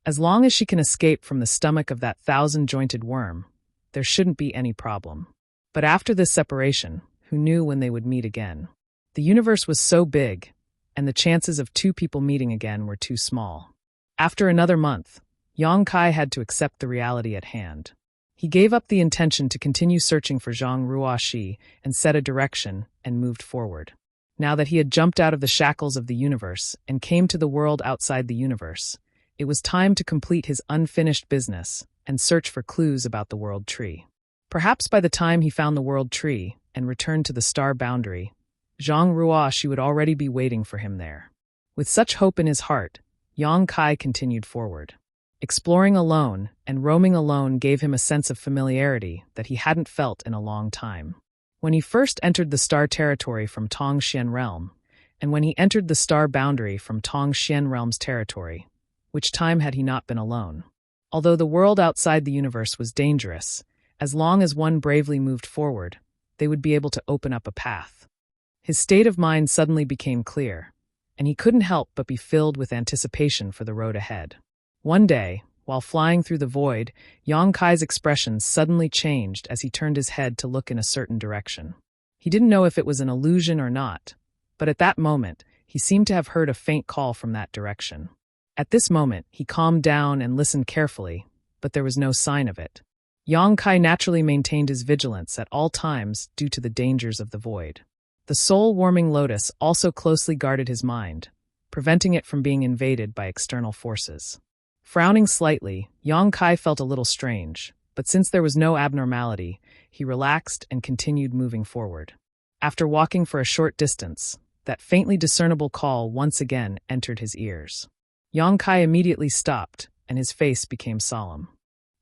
As long as she can escape from the stomach of that 1,000-jointed worm, there shouldn't be any problem. But after this separation, who knew when they would meet again? The universe was so big, and the chances of 2 people meeting again were too small. After another month, Yang Kai had to accept the reality at hand. He gave up the intention to continue searching for Zhang Ruoxi and set a direction and moved forward. Now that he had jumped out of the shackles of the universe and came to the world outside the universe, it was time to complete his unfinished business and search for clues about the world tree. Perhaps by the time he found the world tree and returned to the star boundary, Zhang Ruoxi would already be waiting for him there. With such hope in his heart, Yang Kai continued forward. Exploring alone and roaming alone gave him a sense of familiarity that he hadn't felt in a long time. When he first entered the star territory from Tongxian Realm, and when he entered the star boundary from Tongxian Realm's territory, which time had he not been alone? Although the world outside the universe was dangerous, as long as one bravely moved forward, they would be able to open up a path. His state of mind suddenly became clear, and he couldn't help but be filled with anticipation for the road ahead. One day, while flying through the void, Yang Kai's expression suddenly changed as he turned his head to look in a certain direction. He didn't know if it was an illusion or not, but at that moment, he seemed to have heard a faint call from that direction. At this moment, he calmed down and listened carefully, but there was no sign of it. Yang Kai naturally maintained his vigilance at all times due to the dangers of the void. The soul-warming lotus also closely guarded his mind, preventing it from being invaded by external forces. Frowning slightly, Yang Kai felt a little strange, but since there was no abnormality, he relaxed and continued moving forward. After walking for a short distance, that faintly discernible call once again entered his ears. Yang Kai immediately stopped, and his face became solemn.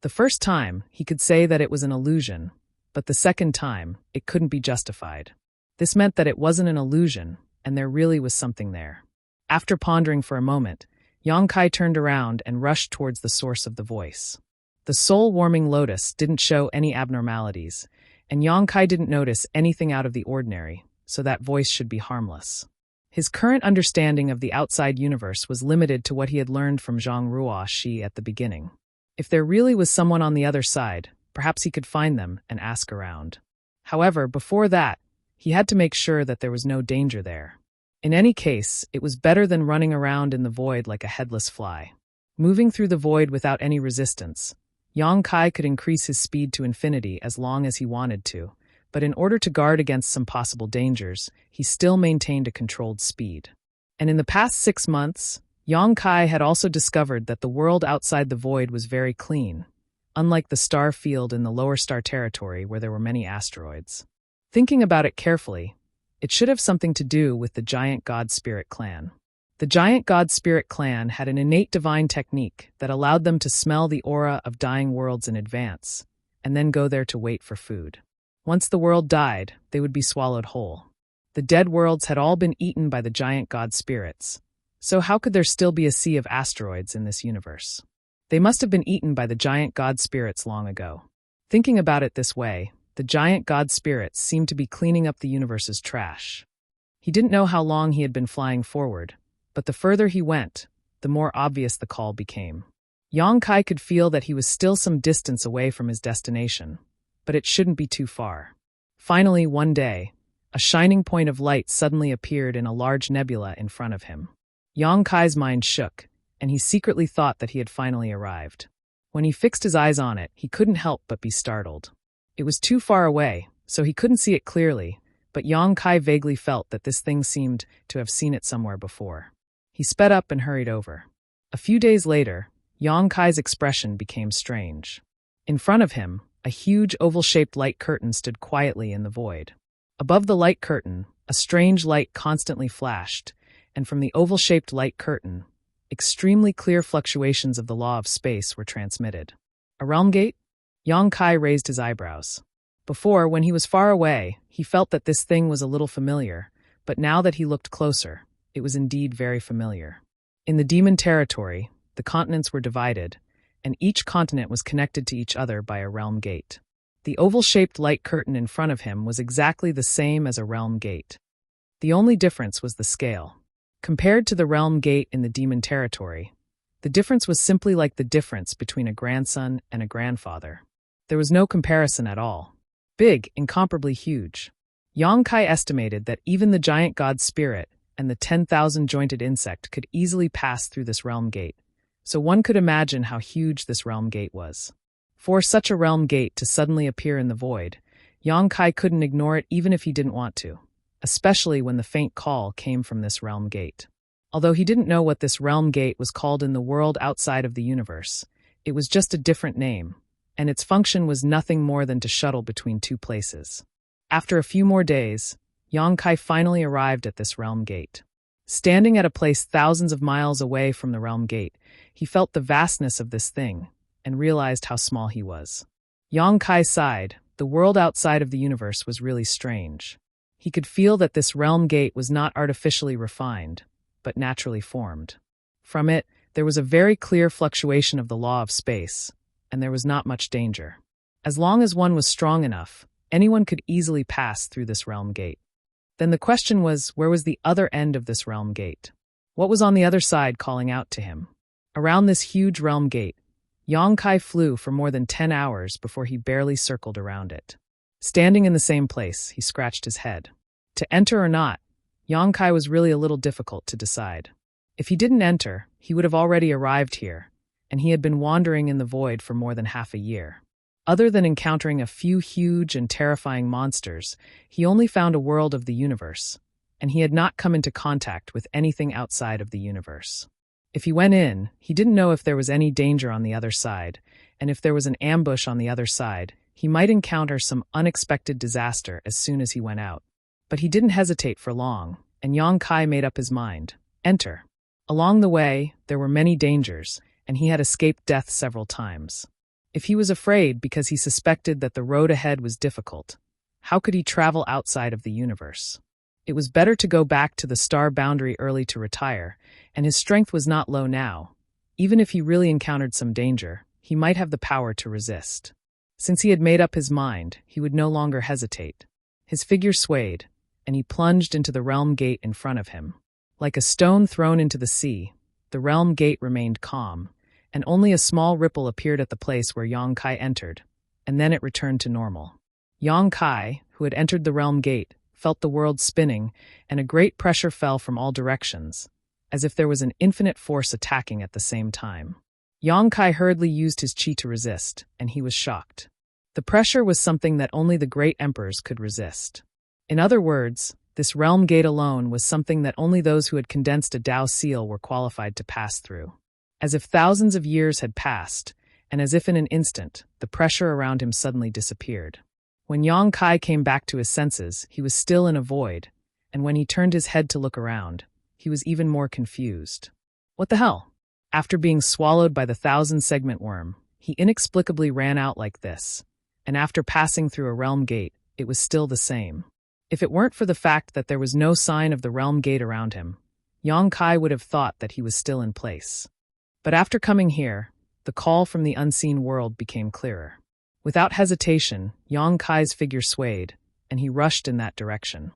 The first time, he could say that it was an illusion, but the second time, it couldn't be justified. This meant that it wasn't an illusion, and there really was something there. After pondering for a moment, Yang Kai turned around and rushed towards the source of the voice. The soul-warming lotus didn't show any abnormalities, and Yang Kai didn't notice anything out of the ordinary, so that voice should be harmless. His current understanding of the outside universe was limited to what he had learned from Zhang Ruoxi at the beginning. If there really was someone on the other side, perhaps he could find them and ask around. However, before that, he had to make sure that there was no danger there. In any case, it was better than running around in the void like a headless fly. Moving through the void without any resistance, Yang Kai could increase his speed to infinity as long as he wanted to, but in order to guard against some possible dangers, he still maintained a controlled speed. And in the past 6 months, Yang Kai had also discovered that the world outside the void was very clean, unlike the star field in the lower star territory where there were many asteroids. Thinking about it carefully, it should have something to do with the giant god spirit clan. The giant god-spirit clan had an innate divine technique that allowed them to smell the aura of dying worlds in advance, and then go there to wait for food. Once the world died, they would be swallowed whole. The dead worlds had all been eaten by the giant god-spirits, so how could there still be a sea of asteroids in this universe? They must have been eaten by the giant god-spirits long ago. Thinking about it this way, the giant god-spirits seemed to be cleaning up the universe's trash. He didn't know how long he had been flying forward, but the further he went, the more obvious the call became. Yang Kai could feel that he was still some distance away from his destination, but it shouldn't be too far. Finally, one day, a shining point of light suddenly appeared in a large nebula in front of him. Yang Kai's mind shook, and he secretly thought that he had finally arrived. When he fixed his eyes on it, he couldn't help but be startled. It was too far away, so he couldn't see it clearly, but Yang Kai vaguely felt that this thing seemed to have seen it somewhere before. He sped up and hurried over. A few days later, Yang Kai's expression became strange. In front of him, a huge oval-shaped light curtain stood quietly in the void. Above the light curtain, a strange light constantly flashed, and from the oval-shaped light curtain, extremely clear fluctuations of the law of space were transmitted. A realm gate? Yang Kai raised his eyebrows. Before, when he was far away, he felt that this thing was a little familiar, but now that he looked closer, it was indeed very familiar. In the demon territory, the continents were divided, and each continent was connected to each other by a realm gate. The oval-shaped light curtain in front of him was exactly the same as a realm gate. The only difference was the scale. Compared to the realm gate in the demon territory, the difference was simply like the difference between a grandson and a grandfather. There was no comparison at all. Big, incomparably huge. Yang Kai estimated that even the giant god spirit and the 10,000 jointed insect could easily pass through this realm gate, so one could imagine how huge this realm gate was. For such a realm gate to suddenly appear in the void, Yang Kai couldn't ignore it even if he didn't want to, especially when the faint call came from this realm gate. Although he didn't know what this realm gate was called in the world outside of the universe, it was just a different name, and its function was nothing more than to shuttle between two places. After a few more days, Yang Kai finally arrived at this realm gate. Standing at a place thousands of miles away from the realm gate, he felt the vastness of this thing and realized how small he was. Yang Kai sighed. The world outside of the universe was really strange. He could feel that this realm gate was not artificially refined, but naturally formed. From it, there was a very clear fluctuation of the law of space, and there was not much danger. As long as one was strong enough, anyone could easily pass through this realm gate. Then the question was, where was the other end of this realm gate? What was on the other side calling out to him? Around this huge realm gate, Yang Kai flew for more than 10 hours before he barely circled around it. Standing in the same place, he scratched his head. To enter or not, Yang Kai was really a little difficult to decide. If he didn't enter, he would have already arrived here, and he had been wandering in the void for more than half a year. Other than encountering a few huge and terrifying monsters, he only found a world of the universe, and he had not come into contact with anything outside of the universe. If he went in, he didn't know if there was any danger on the other side, and if there was an ambush on the other side, he might encounter some unexpected disaster as soon as he went out. But he didn't hesitate for long, and Yang Kai made up his mind. Enter. Along the way, there were many dangers, and he had escaped death several times. If he was afraid because he suspected that the road ahead was difficult, how could he travel outside of the universe? It was better to go back to the star boundary early to retire, and his strength was not low now. Even if he really encountered some danger, he might have the power to resist. Since he had made up his mind, he would no longer hesitate. His figure swayed, and he plunged into the realm gate in front of him. Like a stone thrown into the sea, the realm gate remained calm, and only a small ripple appeared at the place where Yang Kai entered, and then it returned to normal. Yang Kai, who had entered the realm gate, felt the world spinning, and a great pressure fell from all directions, as if there was an infinite force attacking at the same time. Yang Kai hurriedly used his chi to resist, and he was shocked. The pressure was something that only the great emperors could resist. In other words, this realm gate alone was something that only those who had condensed a Tao seal were qualified to pass through. As if thousands of years had passed, and as if in an instant, the pressure around him suddenly disappeared. When Yang Kai came back to his senses, he was still in a void, and when he turned his head to look around, he was even more confused. What the hell? After being swallowed by the 1,000-segment worm, he inexplicably ran out like this, and after passing through a realm gate, it was still the same. If it weren't for the fact that there was no sign of the realm gate around him, Yang Kai would have thought that he was still in place. But after coming here, the call from the unseen world became clearer. Without hesitation, Yang Kai's figure swayed, and he rushed in that direction.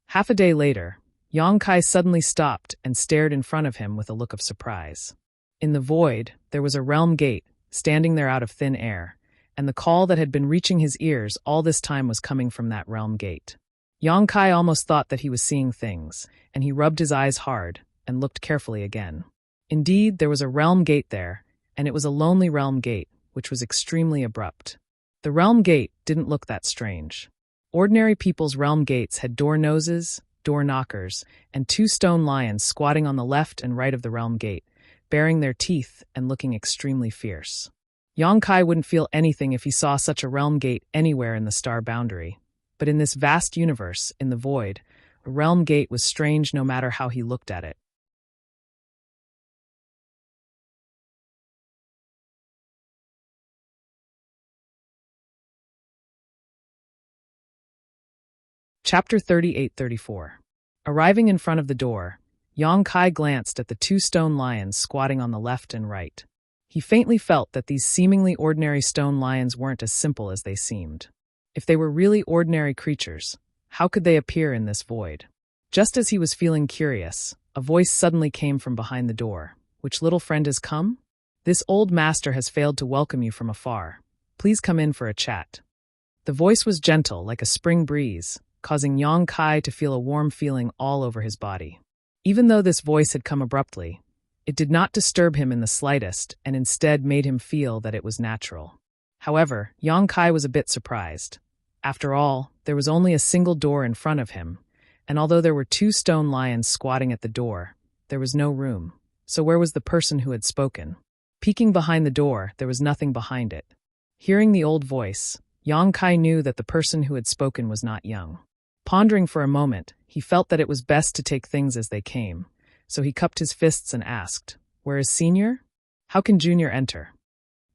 Half a day later, Yang Kai suddenly stopped and stared in front of him with a look of surprise. In the void, there was a realm gate, standing there out of thin air, and the call that had been reaching his ears all this time was coming from that realm gate. Yang Kai almost thought that he was seeing things, and he rubbed his eyes hard and looked carefully again. Indeed, there was a realm gate there, and it was a lonely realm gate, which was extremely abrupt. The realm gate didn't look that strange. Ordinary people's realm gates had door noses, door knockers, and 2 stone lions squatting on the left and right of the realm gate, baring their teeth and looking extremely fierce. Yang Kai wouldn't feel anything if he saw such a realm gate anywhere in the star boundary, but in this vast universe, in the void, a realm gate was strange no matter how he looked at it. Chapter 38-34. Arriving in front of the door, Yang Kai glanced at the 2 stone lions squatting on the left and right. He faintly felt that these seemingly ordinary stone lions weren't as simple as they seemed. If they were really ordinary creatures, how could they appear in this void? Just as he was feeling curious, a voice suddenly came from behind the door. Which little friend has come? This old master has failed to welcome you from afar. Please come in for a chat. The voice was gentle, like a spring breeze, causing Yang Kai to feel a warm feeling all over his body. Even though this voice had come abruptly, it did not disturb him in the slightest and instead made him feel that it was natural. However, Yang Kai was a bit surprised. After all, there was only a single door in front of him, and although there were 2 stone lions squatting at the door, there was no room. So where was the person who had spoken? Peeking behind the door, there was nothing behind it. Hearing the old voice, Yang Kai knew that the person who had spoken was not young. Pondering for a moment, he felt that it was best to take things as they came, so he cupped his fists and asked, "Where is Senior? How can Junior enter?"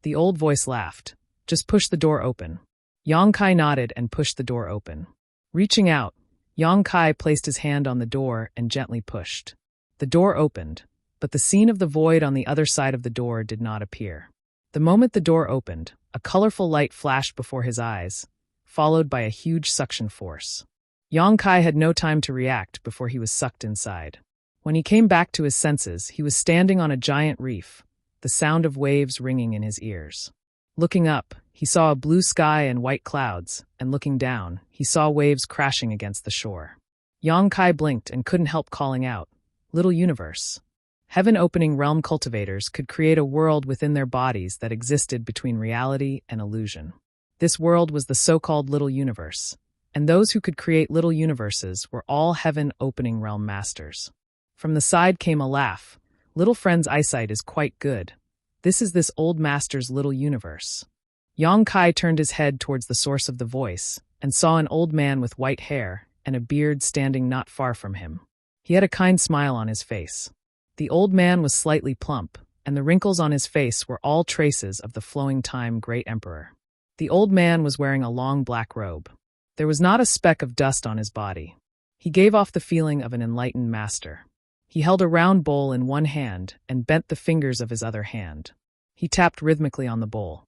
The old voice laughed. "Just push the door open." Yang Kai nodded and pushed the door open. Reaching out, Yang Kai placed his hand on the door and gently pushed. The door opened, but the scene of the void on the other side of the door did not appear. The moment the door opened, a colorful light flashed before his eyes, followed by a huge suction force. Yang Kai had no time to react before he was sucked inside. When he came back to his senses, he was standing on a giant reef, the sound of waves ringing in his ears. Looking up, he saw a blue sky and white clouds, and looking down, he saw waves crashing against the shore. Yang Kai blinked and couldn't help calling out, "Little universe." Heaven-opening realm cultivators could create a world within their bodies that existed between reality and illusion. This world was the so-called Little Universe, and those who could create little universes were all heaven-opening realm masters. From the side came a laugh. "Little friend's eyesight is quite good. This is this old master's little universe." Yang Kai turned his head towards the source of the voice and saw an old man with white hair and a beard standing not far from him. He had a kind smile on his face. The old man was slightly plump, and the wrinkles on his face were all traces of the flowing time great emperor. The old man was wearing a long black robe. There was not a speck of dust on his body. He gave off the feeling of an enlightened master. He held a round bowl in one hand and bent the fingers of his other hand. He tapped rhythmically on the bowl.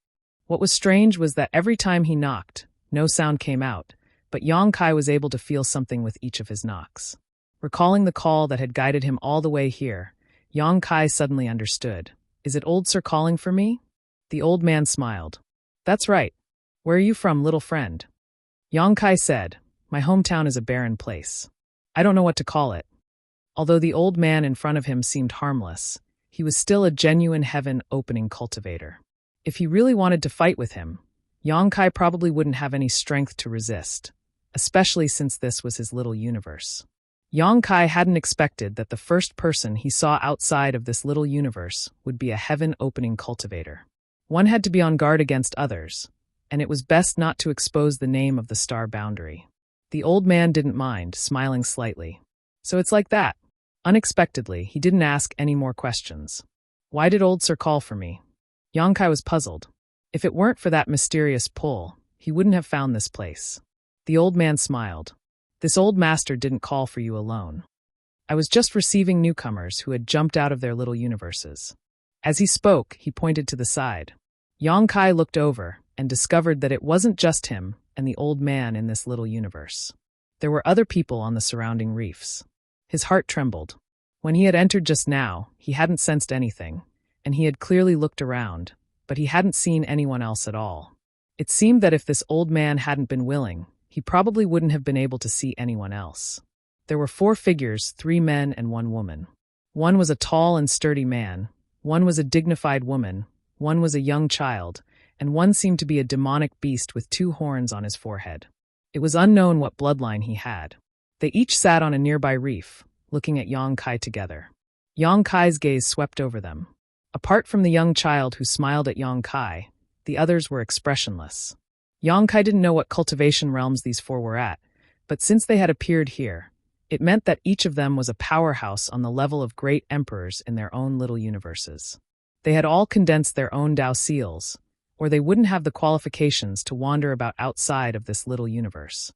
What was strange was that every time he knocked, no sound came out, but Yang Kai was able to feel something with each of his knocks. Recalling the call that had guided him all the way here, Yang Kai suddenly understood. "Is it old sir calling for me?" The old man smiled. "That's right. Where are you from, little friend?" Yang Kai said, "My hometown is a barren place. I don't know what to call it." Although the old man in front of him seemed harmless, he was still a genuine heaven-opening cultivator. If he really wanted to fight with him, Yang Kai probably wouldn't have any strength to resist, especially since this was his little universe. Yang Kai hadn't expected that the first person he saw outside of this little universe would be a heaven-opening cultivator. One had to be on guard against others, and it was best not to expose the name of the star boundary. The old man didn't mind, smiling slightly. "So it's like that. Unexpectedly, he didn't ask any more questions. Why did old Sir call for me? Yongkai was puzzled. If it weren't for that mysterious pull, he wouldn't have found this place. The old man smiled. This old master didn't call for you alone. I was just receiving newcomers who had jumped out of their little universes. As he spoke, he pointed to the side. Yongkai looked over and discovered that it wasn't just him and the old man in this little universe. There were other people on the surrounding reefs. His heart trembled. When he had entered just now, he hadn't sensed anything, and he had clearly looked around, but he hadn't seen anyone else at all. It seemed that if this old man hadn't been willing, he probably wouldn't have been able to see anyone else. There were 4 figures, 3 men and 1 woman. One was a tall and sturdy man, one was a dignified woman, one was a young child, and one seemed to be a demonic beast with 2 horns on his forehead. It was unknown what bloodline he had. They each sat on a nearby reef, looking at Yongkai together. Yongkai's gaze swept over them. Apart from the young child who smiled at Yongkai, the others were expressionless. Yongkai didn't know what cultivation realms these 4 were at, but since they had appeared here, it meant that each of them was a powerhouse on the level of great emperors in their own little universes. They had all condensed their own Dao seals, or they wouldn't have the qualifications to wander about outside of this little universe.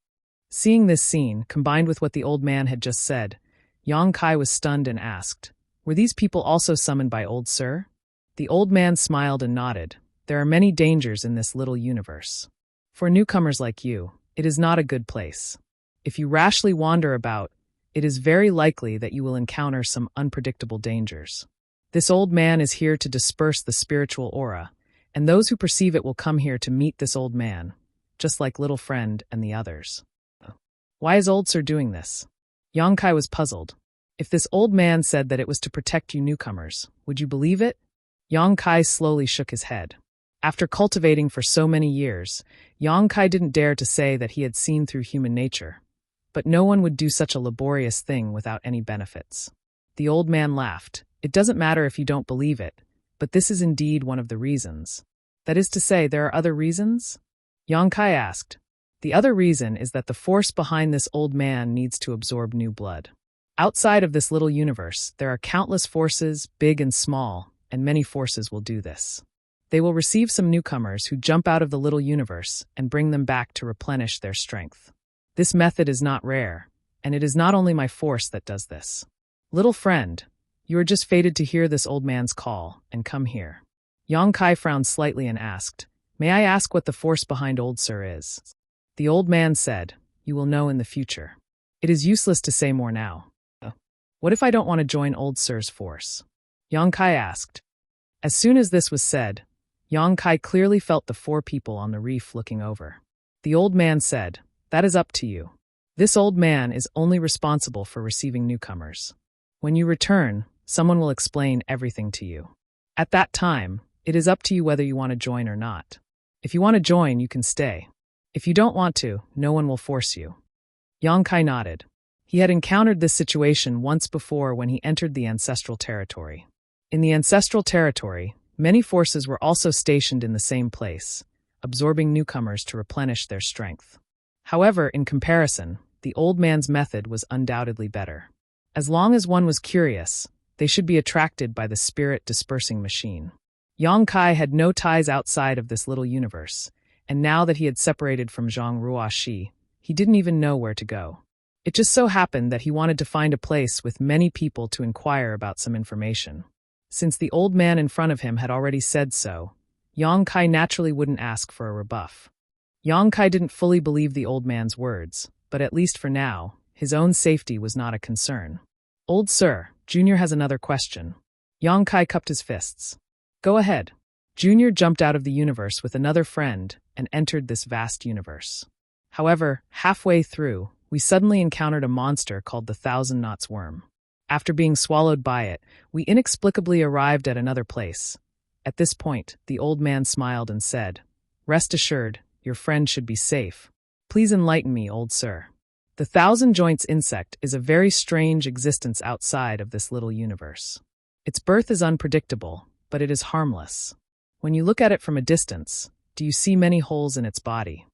Seeing this scene, combined with what the old man had just said, Yongkai was stunned and asked, "Were these people also summoned by old Sir?" The old man smiled and nodded. "There are many dangers in this little universe. For newcomers like you, it is not a good place. If you rashly wander about, it is very likely that you will encounter some unpredictable dangers. This old man is here to disperse the spiritual aura, and those who perceive it will come here to meet this old man, just like little friend and the others." Why is old Sir doing this? Yongkai was puzzled. If this old man said that it was to protect you newcomers, would you believe it? Yongkai slowly shook his head. After cultivating for so many years, Yongkai didn't dare to say that he had seen through human nature. But no one would do such a laborious thing without any benefits. The old man laughed. "It doesn't matter if you don't believe it, but this is indeed one of the reasons." "That is to say, there are other reasons?" Yongkai asked. "The other reason is that the force behind this old man needs to absorb new blood. Outside of this little universe, there are countless forces, big and small, and many forces will do this. They will receive some newcomers who jump out of the little universe and bring them back to replenish their strength. This method is not rare, and it is not only my force that does this. Little friend, you are just fated to hear this old man's call, and come here." Yongkai frowned slightly and asked, "May I ask what the force behind old Sir is?" The old man said, "You will know in the future. It is useless to say more now." "What if I don't want to join old Sir's force?" Yongkai asked. As soon as this was said, Yongkai clearly felt the 4 people on the reef looking over. The old man said, "That is up to you. This old man is only responsible for receiving newcomers. When you return, someone will explain everything to you. At that time, it is up to you whether you want to join or not. If you want to join, you can stay. If you don't want to, no one will force you." Yongkai nodded. He had encountered this situation once before when he entered the ancestral territory. In the ancestral territory, many forces were also stationed in the same place, absorbing newcomers to replenish their strength. However, in comparison, the old man's method was undoubtedly better. As long as one was curious, they should be attracted by the spirit-dispersing machine. Yongkai had no ties outside of this little universe, and now that he had separated from Zhang Ruoxi, he didn't even know where to go. It just so happened that he wanted to find a place with many people to inquire about some information. Since the old man in front of him had already said so, Yongkai naturally wouldn't ask for a rebuff. Yongkai didn't fully believe the old man's words, but at least for now, his own safety was not a concern. "Old Sir, Junior has another question." Yongkai cupped his fists. "Go ahead." Junior jumped out of the universe with another friend and entered this vast universe. However, halfway through, we suddenly encountered a monster called the Thousand Knots Worm. After being swallowed by it, we inexplicably arrived at another place. At this point, the old man smiled and said, "Rest assured, your friend should be safe. Please enlighten me, old sir." The Thousand Joints insect is a very strange existence outside of this little universe. Its birth is unpredictable, but it is harmless. When you look at it from a distance, do you see many holes in its body?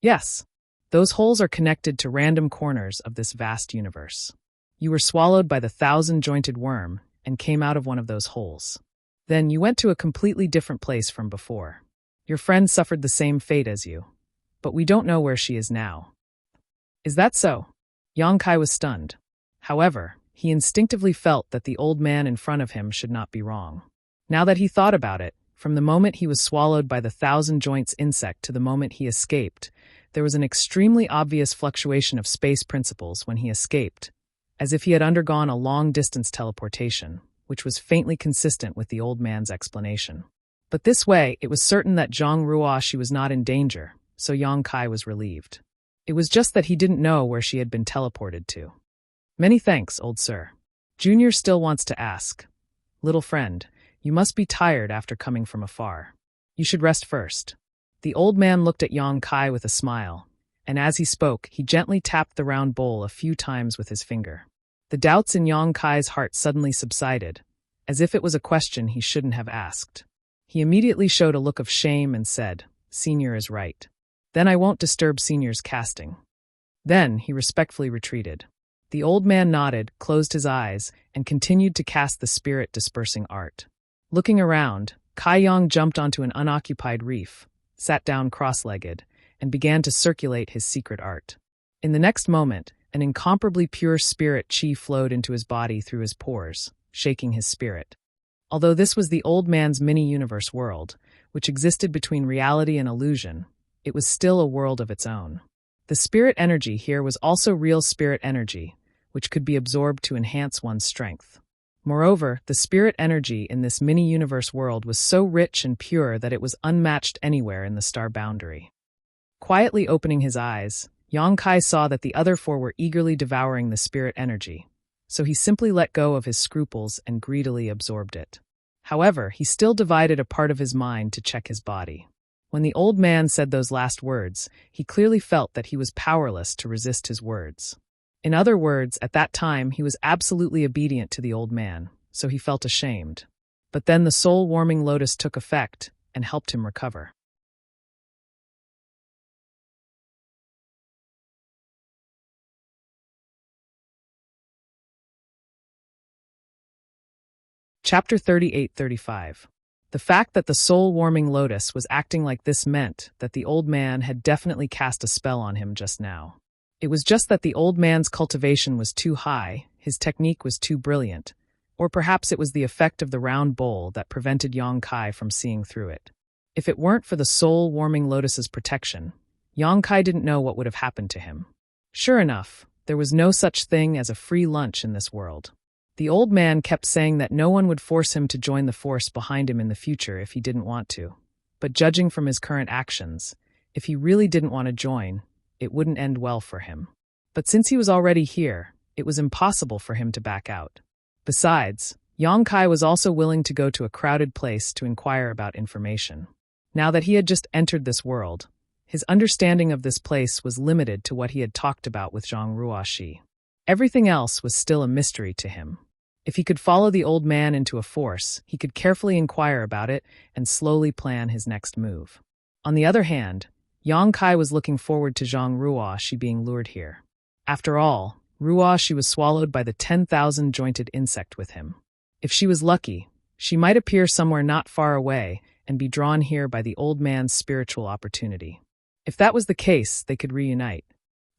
Yes. Those holes are connected to random corners of this vast universe. You were swallowed by the 1,000-jointed worm and came out of one of those holes. Then you went to a completely different place from before. Your friend suffered the same fate as you, but we don't know where she is now." "Is that so?" Yang Kai was stunned. However, he instinctively felt that the old man in front of him should not be wrong. Now that he thought about it, from the moment he was swallowed by the 1,000-joints insect to the moment he escaped, there was an extremely obvious fluctuation of space principles when he escaped, as if he had undergone a long-distance teleportation, which was faintly consistent with the old man's explanation. But this way, it was certain that Zhang Ruoshi was not in danger, so Yang Kai was relieved. It was just that he didn't know where she had been teleported to. "Many thanks, old sir." Junior still wants to ask, "Little friend, you must be tired after coming from afar. You should rest first." The old man looked at Yang Kai with a smile, and as he spoke, he gently tapped the round bowl a few times with his finger. The doubts in Yang Kai's heart suddenly subsided, as if it was a question he shouldn't have asked. He immediately showed a look of shame and said, "Senior is right. Then I won't disturb Senior's casting." Then he respectfully retreated. The old man nodded, closed his eyes, and continued to cast the spirit-dispersing art. Looking around, Kai Yang jumped onto an unoccupied reef, sat down cross-legged, and began to circulate his secret art. In the next moment, an incomparably pure spirit chi flowed into his body through his pores, shaking his spirit. Although this was the old man's mini-universe world, which existed between reality and illusion, it was still a world of its own. The spirit energy here was also real spirit energy, which could be absorbed to enhance one's strength. Moreover, the spirit energy in this mini-universe world was so rich and pure that it was unmatched anywhere in the star boundary. Quietly opening his eyes, Yang Kai saw that the other four were eagerly devouring the spirit energy, so he simply let go of his scruples and greedily absorbed it. However, he still divided a part of his mind to check his body. When the old man said those last words, he clearly felt that he was powerless to resist his words. In other words, at that time he was absolutely obedient to the old man, so he felt ashamed. But then the soul-warming lotus took effect and helped him recover. Chapter 38-35. The fact that the soul-warming lotus was acting like this meant that the old man had definitely cast a spell on him just now. It was just that the old man's cultivation was too high, his technique was too brilliant, or perhaps it was the effect of the round bowl that prevented Yang Kai from seeing through it. If it weren't for the soul-warming lotus's protection, Yang Kai didn't know what would have happened to him. Sure enough, there was no such thing as a free lunch in this world. The old man kept saying that no one would force him to join the force behind him in the future if he didn't want to. But judging from his current actions, if he really didn't want to join, it wouldn't end well for him. But since he was already here, it was impossible for him to back out. Besides, Yang Kai was also willing to go to a crowded place to inquire about information. Now that he had just entered this world, his understanding of this place was limited to what he had talked about with Zhang Ruoshi. Everything else was still a mystery to him. If he could follow the old man into a force, he could carefully inquire about it and slowly plan his next move. On the other hand, Yang Kai was looking forward to Zhang Ruoshi being lured here. After all, Ruoshi was swallowed by the 10,000-jointed insect with him. If she was lucky, she might appear somewhere not far away and be drawn here by the old man's spiritual opportunity. If that was the case, they could reunite.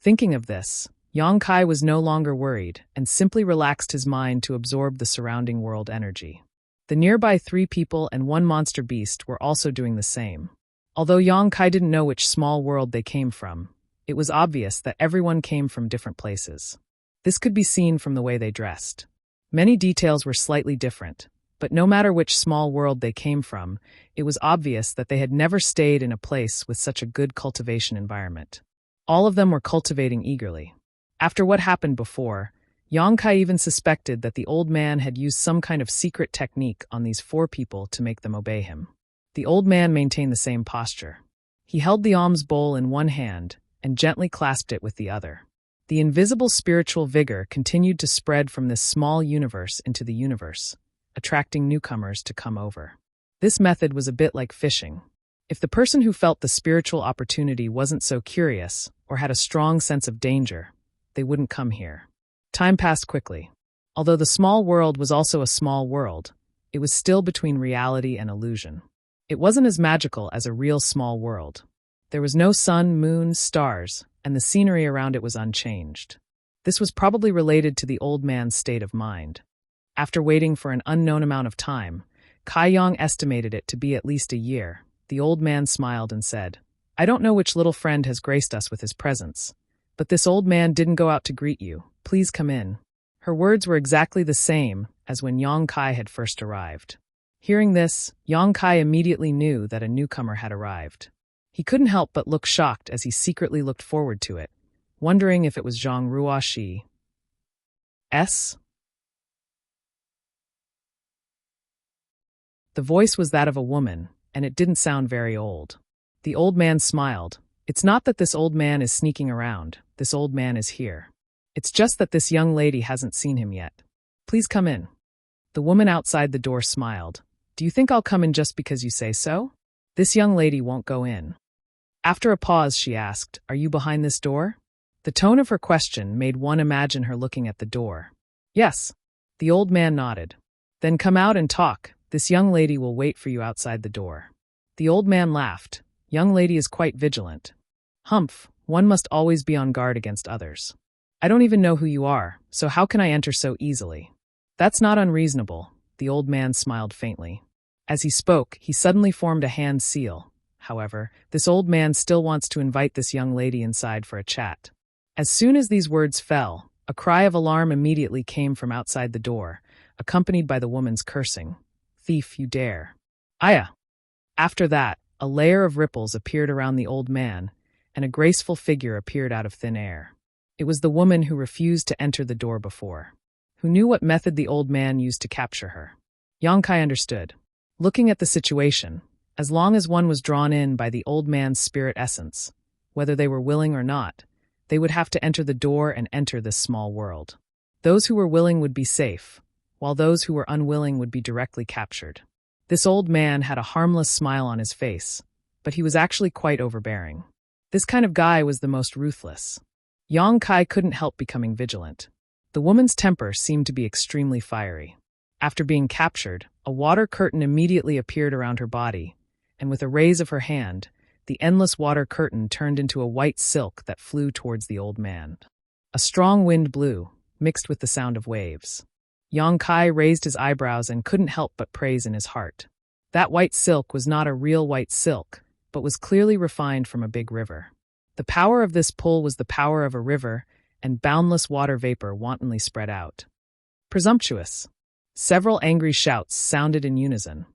Thinking of this, Yang Kai was no longer worried and simply relaxed his mind to absorb the surrounding world energy. The nearby 3 people and 1 monster beast were also doing the same. Although Yang Kai didn't know which small world they came from, it was obvious that everyone came from different places. This could be seen from the way they dressed. Many details were slightly different, but no matter which small world they came from, it was obvious that they had never stayed in a place with such a good cultivation environment. All of them were cultivating eagerly. After what happened before, Yang Kai even suspected that the old man had used some kind of secret technique on these 4 people to make them obey him. The old man maintained the same posture. He held the alms bowl in one hand and gently clasped it with the other. The invisible spiritual vigor continued to spread from this small universe into the universe, attracting newcomers to come over. This method was a bit like fishing. If the person who felt the spiritual opportunity wasn't so curious or had a strong sense of danger, they wouldn't come here. Time passed quickly. Although the small world was also a small world, it was still between reality and illusion. It wasn't as magical as a real small world. There was no sun, moon, stars, and the scenery around it was unchanged. This was probably related to the old man's state of mind. After waiting for an unknown amount of time, Kai Yang estimated it to be at least a year. The old man smiled and said, "I don't know which little friend has graced us with his presence, but this old man didn't go out to greet you. Please come in." Her words were exactly the same as when Yang Kai had first arrived. Hearing this, Yang Kai immediately knew that a newcomer had arrived. He couldn't help but look shocked as he secretly looked forward to it, wondering if it was Zhang Ruoxi's. The voice was that of a woman, and it didn't sound very old. The old man smiled. "It's not that this old man is sneaking around. This old man is here. It's just that this young lady hasn't seen him yet. Please come in." The woman outside the door smiled. "Do you think I'll come in just because you say so? This young lady won't go in." After a pause, she asked, "Are you behind this door?" The tone of her question made one imagine her looking at the door. "Yes." The old man nodded. "Then come out and talk. This young lady will wait for you outside the door." The old man laughed. "Young lady is quite vigilant." "Humph, one must always be on guard against others. I don't even know who you are, so how can I enter so easily?" "That's not unreasonable," the old man smiled faintly. As he spoke, he suddenly formed a hand seal. However, this old man still wants to invite this young lady inside for a chat. As soon as these words fell, a cry of alarm immediately came from outside the door, accompanied by the woman's cursing. "Thief, you dare." "Aya!" After that, a layer of ripples appeared around the old man, and a graceful figure appeared out of thin air. It was the woman who refused to enter the door before, who knew what method the old man used to capture her. Yang Kai understood. Looking at the situation, as long as one was drawn in by the old man's spirit essence, whether they were willing or not, they would have to enter the door and enter this small world. Those who were willing would be safe, while those who were unwilling would be directly captured. This old man had a harmless smile on his face, but he was actually quite overbearing. This kind of guy was the most ruthless. Yang Kai couldn't help becoming vigilant. The woman's temper seemed to be extremely fiery. After being captured, a water curtain immediately appeared around her body, and with a raise of her hand, the endless water curtain turned into a white silk that flew towards the old man. A strong wind blew, mixed with the sound of waves. Yang Kai raised his eyebrows and couldn't help but praise in his heart. That white silk was not a real white silk, but was clearly refined from a big river. The power of this pull was the power of a river, and boundless water vapor wantonly spread out. "Presumptuous!" Several angry shouts sounded in unison,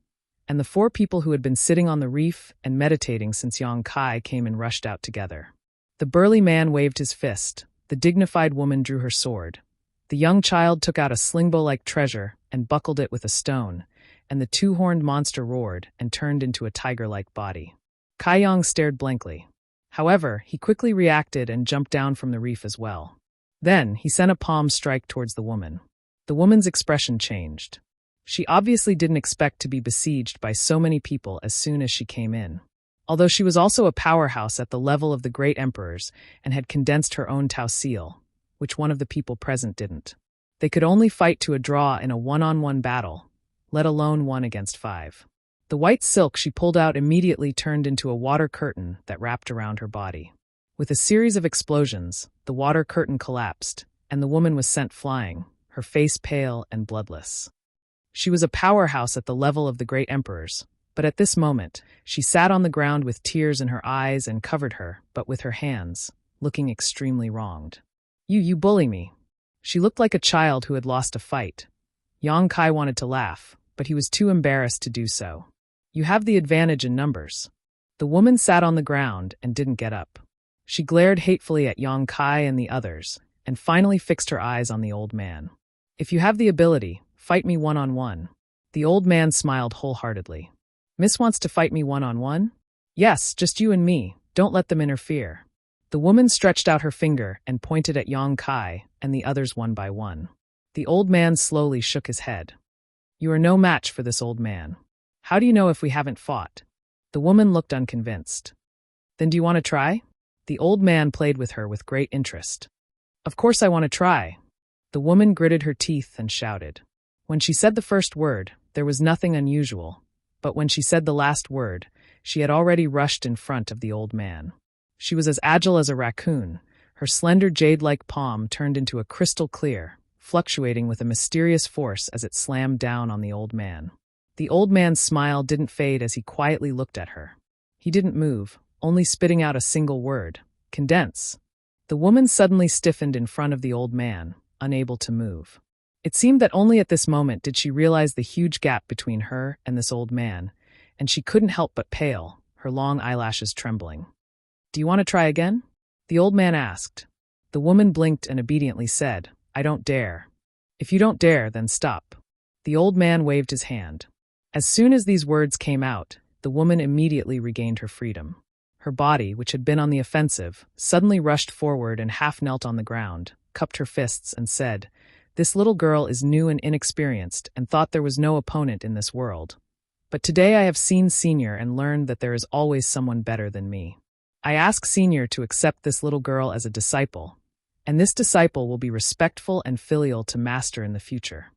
and the four people who had been sitting on the reef and meditating since Yang Kai came and rushed out together. The burly man waved his fist, the dignified woman drew her sword, the young child took out a slingbow-like treasure and buckled it with a stone, and the two-horned monster roared and turned into a tiger-like body. Kai Yang stared blankly. However, he quickly reacted and jumped down from the reef as well. Then, he sent a palm strike towards the woman. The woman's expression changed. She obviously didn't expect to be besieged by so many people as soon as she came in. Although she was also a powerhouse at the level of the great emperors and had condensed her own Tao seal, which one of the people present didn't. They could only fight to a draw in a one-on-one battle, let alone 1 against 5. The white silk she pulled out immediately turned into a water curtain that wrapped around her body. With a series of explosions, the water curtain collapsed, and the woman was sent flying, her face pale and bloodless. She was a powerhouse at the level of the great emperors, but at this moment, she sat on the ground with tears in her eyes and covered her, but with her hands, looking extremely wronged. You bully me." She looked like a child who had lost a fight. Yang Kai wanted to laugh, but he was too embarrassed to do so. "You have the advantage in numbers." The woman sat on the ground and didn't get up. She glared hatefully at Yang Kai and the others, and finally fixed her eyes on the old man. "If you have the ability, fight me one-on-one." The old man smiled wholeheartedly. "Miss wants to fight me one-on-one?" "Yes, just you and me. Don't let them interfere." The woman stretched out her finger and pointed at Yang Kai and the others one by one. The old man slowly shook his head. "You are no match for this old man. How do you know if we haven't fought?" The woman looked unconvinced. "Then do you want to try?" The old man played with her with great interest. "Of course I want to try." The woman gritted her teeth and shouted. When she said the first word, there was nothing unusual, but when she said the last word, she had already rushed in front of the old man. She was as agile as a raccoon, her slender jade-like palm turned into a crystal clear, fluctuating with a mysterious force as it slammed down on the old man. The old man's smile didn't fade as he quietly looked at her. He didn't move, only spitting out a single word: condense. The woman suddenly stiffened in front of the old man, unable to move. It seemed that only at this moment did she realize the huge gap between her and this old man, and she couldn't help but pale, her long eyelashes trembling. "Do you want to try again?" the old man asked. The woman blinked and obediently said, "I don't dare." "If you don't dare, then stop." The old man waved his hand. As soon as these words came out, the woman immediately regained her freedom. Her body, which had been on the offensive, suddenly rushed forward and half knelt on the ground, cupped her fists, and said, "This little girl is new and inexperienced and thought there was no opponent in this world. But today I have seen Senior and learned that there is always someone better than me. I ask Senior to accept this little girl as a disciple, and this disciple will be respectful and filial to Master in the future."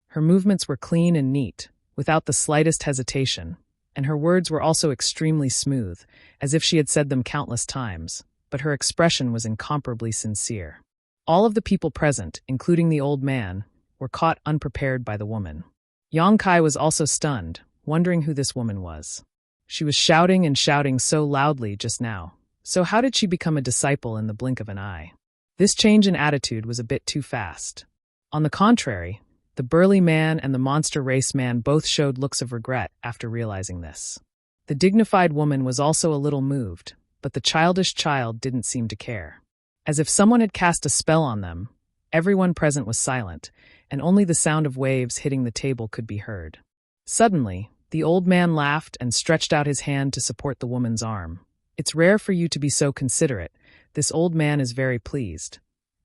Her movements were clean and neat, without the slightest hesitation, and her words were also extremely smooth, as if she had said them countless times, but her expression was incomparably sincere. All of the people present, including the old man, were caught unprepared by the woman. Yang Kai was also stunned, wondering who this woman was. She was shouting and shouting so loudly just now. So how did she become a disciple in the blink of an eye? This change in attitude was a bit too fast. On the contrary, the burly man and the monster race man both showed looks of regret after realizing this. The dignified woman was also a little moved, but the childish child didn't seem to care. As if someone had cast a spell on them, everyone present was silent, and only the sound of waves hitting the table could be heard. Suddenly, the old man laughed and stretched out his hand to support the woman's arm. "It's rare for you to be so considerate. This old man is very pleased.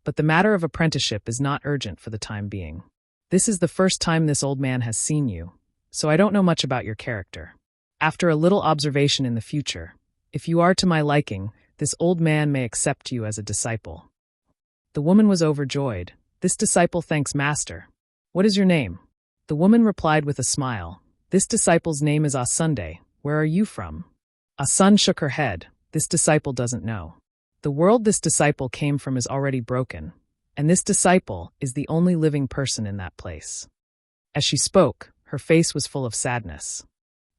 But the matter of apprenticeship is not urgent for the time being. This is the first time this old man has seen you, so I don't know much about your character. After a little observation in the future, if you are to my liking, this old man may accept you as a disciple." The woman was overjoyed. "This disciple thanks Master. What is your name?" The woman replied with a smile, "This disciple's name is Asunde. Where are you from?" Asun shook her head. "This disciple doesn't know. The world this disciple came from is already broken, and this disciple is the only living person in that place." As she spoke, her face was full of sadness.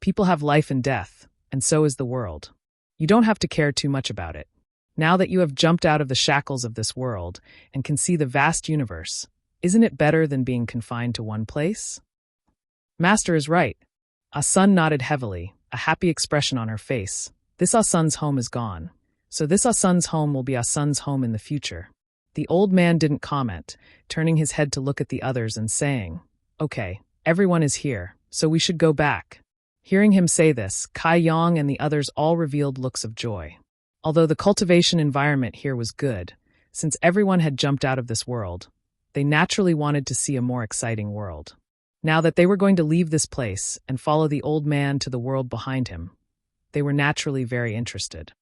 People have life and death, and so is the world. You don't have to care too much about it. Now that you have jumped out of the shackles of this world and can see the vast universe, isn't it better than being confined to one place? Master is right. Asun nodded heavily, a happy expression on her face. This Asun's home is gone, so this Asun's home will be Asun's home in the future. The old man didn't comment, turning his head to look at the others and saying, "Okay, everyone is here, so we should go back." Hearing him say this, Kai Yang and the others all revealed looks of joy. Although the cultivation environment here was good, since everyone had jumped out of this world, they naturally wanted to see a more exciting world. Now that they were going to leave this place and follow the old man to the world behind him, they were naturally very interested.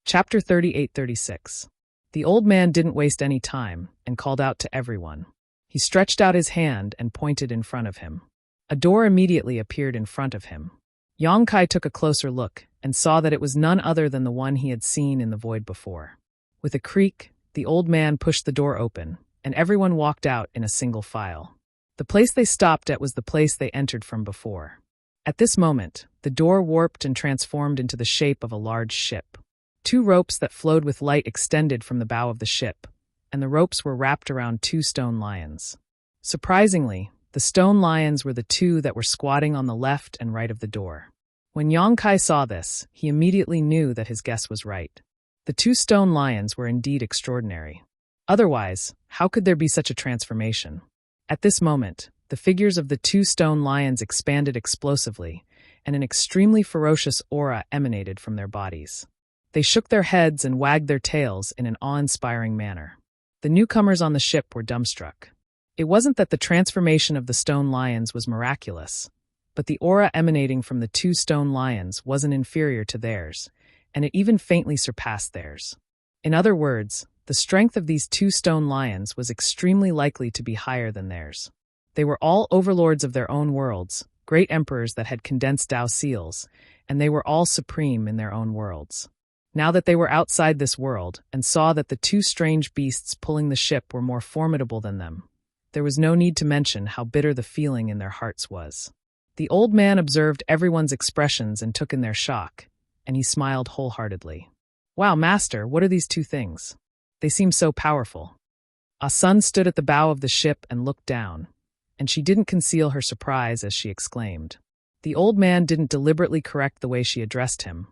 Chapter 38-36. The old man didn't waste any time and called out to everyone. He stretched out his hand and pointed in front of him. A door immediately appeared in front of him. Yang Kai took a closer look and saw that it was none other than the one he had seen in the void before. With a creak, the old man pushed the door open, and everyone walked out in a single file. The place they stopped at was the place they entered from before. At this moment, the door warped and transformed into the shape of a large ship. 2 ropes that flowed with light extended from the bow of the ship, and the ropes were wrapped around 2 stone lions. Surprisingly, the stone lions were the 2 that were squatting on the left and right of the door. When Yang Kai saw this, he immediately knew that his guess was right. The 2 stone lions were indeed extraordinary. Otherwise, how could there be such a transformation? At this moment, the figures of the 2 stone lions expanded explosively, and an extremely ferocious aura emanated from their bodies. They shook their heads and wagged their tails in an awe-inspiring manner. The newcomers on the ship were dumbstruck. It wasn't that the transformation of the stone lions was miraculous, but the aura emanating from the two stone lions wasn't inferior to theirs, and it even faintly surpassed theirs. In other words, the strength of these two stone lions was extremely likely to be higher than theirs. They were all overlords of their own worlds, great emperors that had condensed Tao seals, and they were all supreme in their own worlds. Now that they were outside this world and saw that the two strange beasts pulling the ship were more formidable than them, there was no need to mention how bitter the feeling in their hearts was. The old man observed everyone's expressions and took in their shock, and he smiled wholeheartedly. "Wow, master, what are these two things? They seem so powerful." Sun stood at the bow of the ship and looked down, and she didn't conceal her surprise as she exclaimed. The old man didn't deliberately correct the way she addressed him,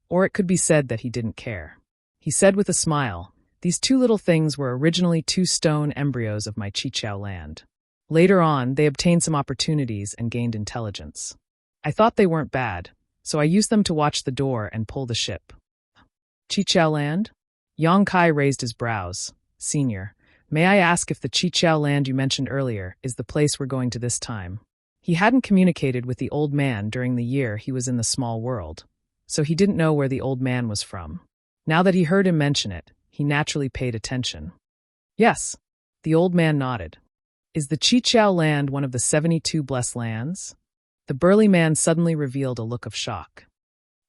or it could be said that he didn't care. He said with a smile, "These two little things were originally two stone embryos of my Chichao land. Later on, they obtained some opportunities and gained intelligence. I thought they weren't bad, so I used them to watch the door and pull the ship." Chichao land? Yang Kai raised his brows. "Senior, may I ask if the Chichao land you mentioned earlier is the place we're going to this time?" He hadn't communicated with the old man during the year he was in the small world, so he didn't know where the old man was from. Now that he heard him mention it, he naturally paid attention. "Yes." The old man nodded. "Is the Chichao land one of the 72 blessed lands?" The burly man suddenly revealed a look of shock.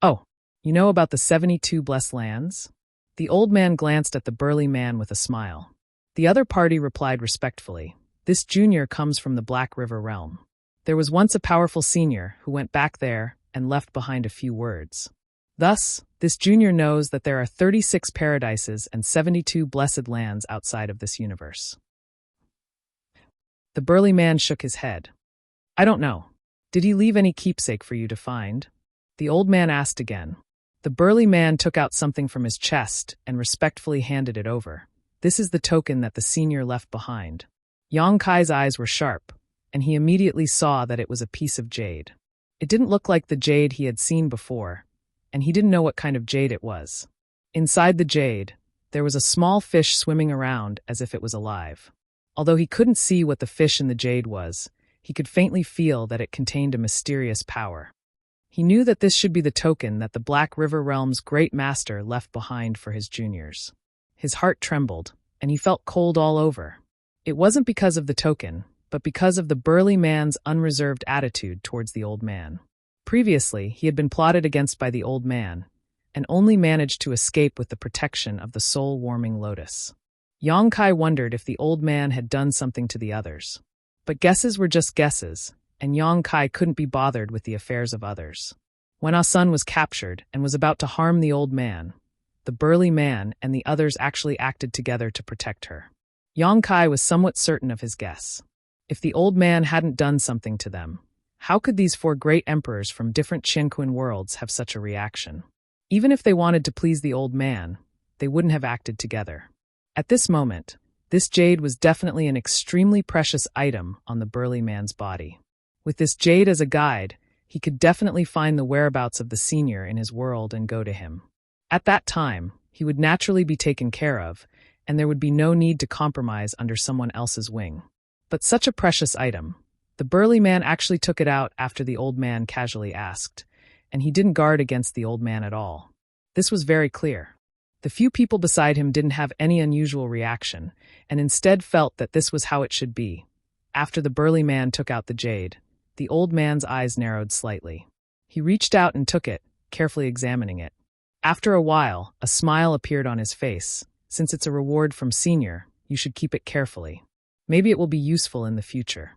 "Oh, you know about the 72 blessed lands?" The old man glanced at the burly man with a smile. The other party replied respectfully, "This junior comes from the Black River realm. There was once a powerful senior who went back there and left behind a few words. Thus, this junior knows that there are 36 paradises and 72 blessed lands outside of this universe." The burly man shook his head. "I don't know. Did he leave any keepsake for you to find?" The old man asked again. The burly man took out something from his chest and respectfully handed it over. "This is the token that the senior left behind." Yang Kai's eyes were sharp, and he immediately saw that it was a piece of jade. It didn't look like the jade he had seen before, and he didn't know what kind of jade it was. Inside the jade, there was a small fish swimming around as if it was alive. Although he couldn't see what the fish in the jade was, he could faintly feel that it contained a mysterious power. He knew that this should be the token that the Black River Realm's great master left behind for his juniors. His heart trembled, and he felt cold all over. It wasn't because of the token, but because of the burly man's unreserved attitude towards the old man. Previously, he had been plotted against by the old man, and only managed to escape with the protection of the soul-warming lotus. Yang Kai wondered if the old man had done something to the others. But guesses were just guesses, and Yang Kai couldn't be bothered with the affairs of others. When Sun was captured and was about to harm the old man, the burly man and the others actually acted together to protect her. Yang Kai was somewhat certain of his guess. If the old man hadn't done something to them, how could these 4 great emperors from different Qianquan worlds have such a reaction? Even if they wanted to please the old man, they wouldn't have acted together. At this moment, this jade was definitely an extremely precious item on the burly man's body. With this jade as a guide, he could definitely find the whereabouts of the senior in his world and go to him. At that time, he would naturally be taken care of, and there would be no need to compromise under someone else's wing. But such a precious item, the burly man actually took it out after the old man casually asked, and he didn't guard against the old man at all. This was very clear. The few people beside him didn't have any unusual reaction, and instead felt that this was how it should be. After the burly man took out the jade, the old man's eyes narrowed slightly. He reached out and took it, carefully examining it. After a while, a smile appeared on his face. "Since it's a reward from senior, you should keep it carefully. Maybe it will be useful in the future."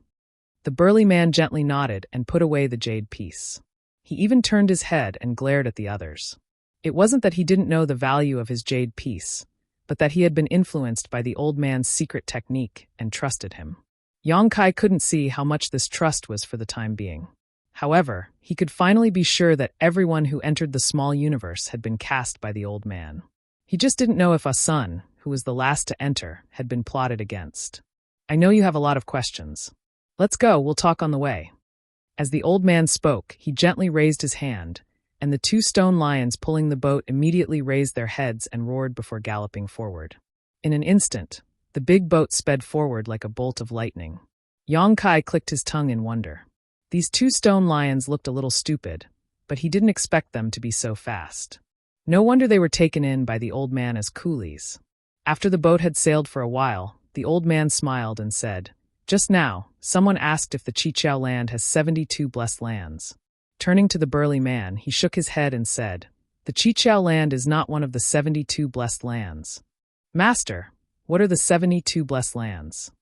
The burly man gently nodded and put away the jade piece. He even turned his head and glared at the others. It wasn't that he didn't know the value of his jade piece, but that he had been influenced by the old man's secret technique and trusted him. Yang Kai couldn't see how much this trust was for the time being. However, he could finally be sure that everyone who entered the small universe had been cast by the old man. He just didn't know if Sun, who was the last to enter, had been plotted against. "I know you have a lot of questions. Let's go, we'll talk on the way." As the old man spoke, he gently raised his hand, and the 2 stone lions pulling the boat immediately raised their heads and roared before galloping forward. In an instant, the big boat sped forward like a bolt of lightning. Yang Kai clicked his tongue in wonder. These two stone lions looked a little stupid, but he didn't expect them to be so fast. No wonder they were taken in by the old man as coolies. After the boat had sailed for a while, the old man smiled and said, "Just now, someone asked if the Chichao land has 72 blessed lands." Turning to the burly man, he shook his head and said, "The Chichao land is not one of the 72 blessed lands." "Master, what are the 72 blessed lands?"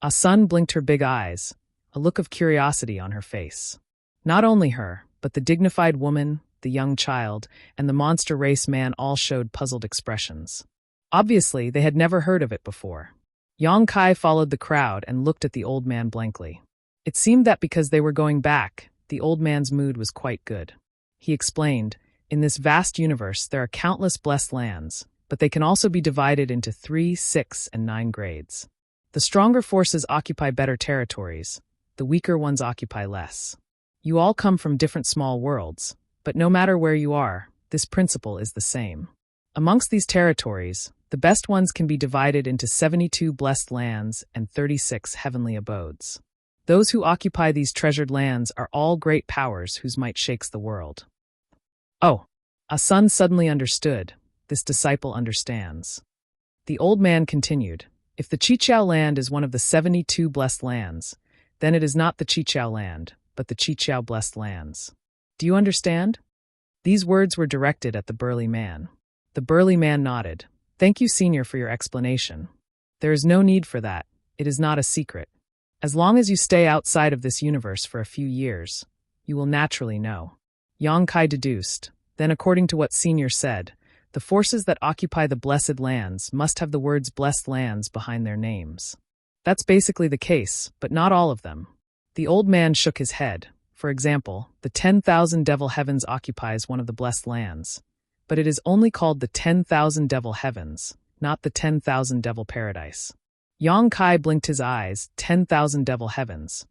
Sun blinked her big eyes, a look of curiosity on her face. Not only her, but the dignified woman, the young child, and the monster race man all showed puzzled expressions. Obviously, they had never heard of it before. Yang Kai followed the crowd and looked at the old man blankly. It seemed that because they were going back, the old man's mood was quite good. He explained, "In this vast universe, there are countless blessed lands, but they can also be divided into 3, 6, and 9 grades. The stronger forces occupy better territories, the weaker ones occupy less. You all come from different small worlds, but no matter where you are, this principle is the same. Amongst these territories, the best ones can be divided into 72 blessed lands and 36 heavenly abodes. Those who occupy these treasured lands are all great powers whose might shakes the world." Oh, Sun suddenly understood. This disciple understands. The old man continued, "If the Chichao land is one of the 72 blessed lands, then it is not the Chichao land, but the Chichao blessed lands. Do you understand?" These words were directed at the burly man. The burly man nodded. "Thank you, Senior, for your explanation. There is no need for that. It is not a secret. As long as you stay outside of this universe for a few years, you will naturally know." Yang Kai deduced. Then, according to what Senior said, the forces that occupy the blessed lands must have the words blessed lands behind their names. That's basically the case, but not all of them. The old man shook his head. For example, the 10,000 devil heavens occupies one of the blessed lands, but it is only called the 10,000 devil heavens, not the 10,000 devil paradise. Yang Kai blinked his eyes. 10,000 devil heavens.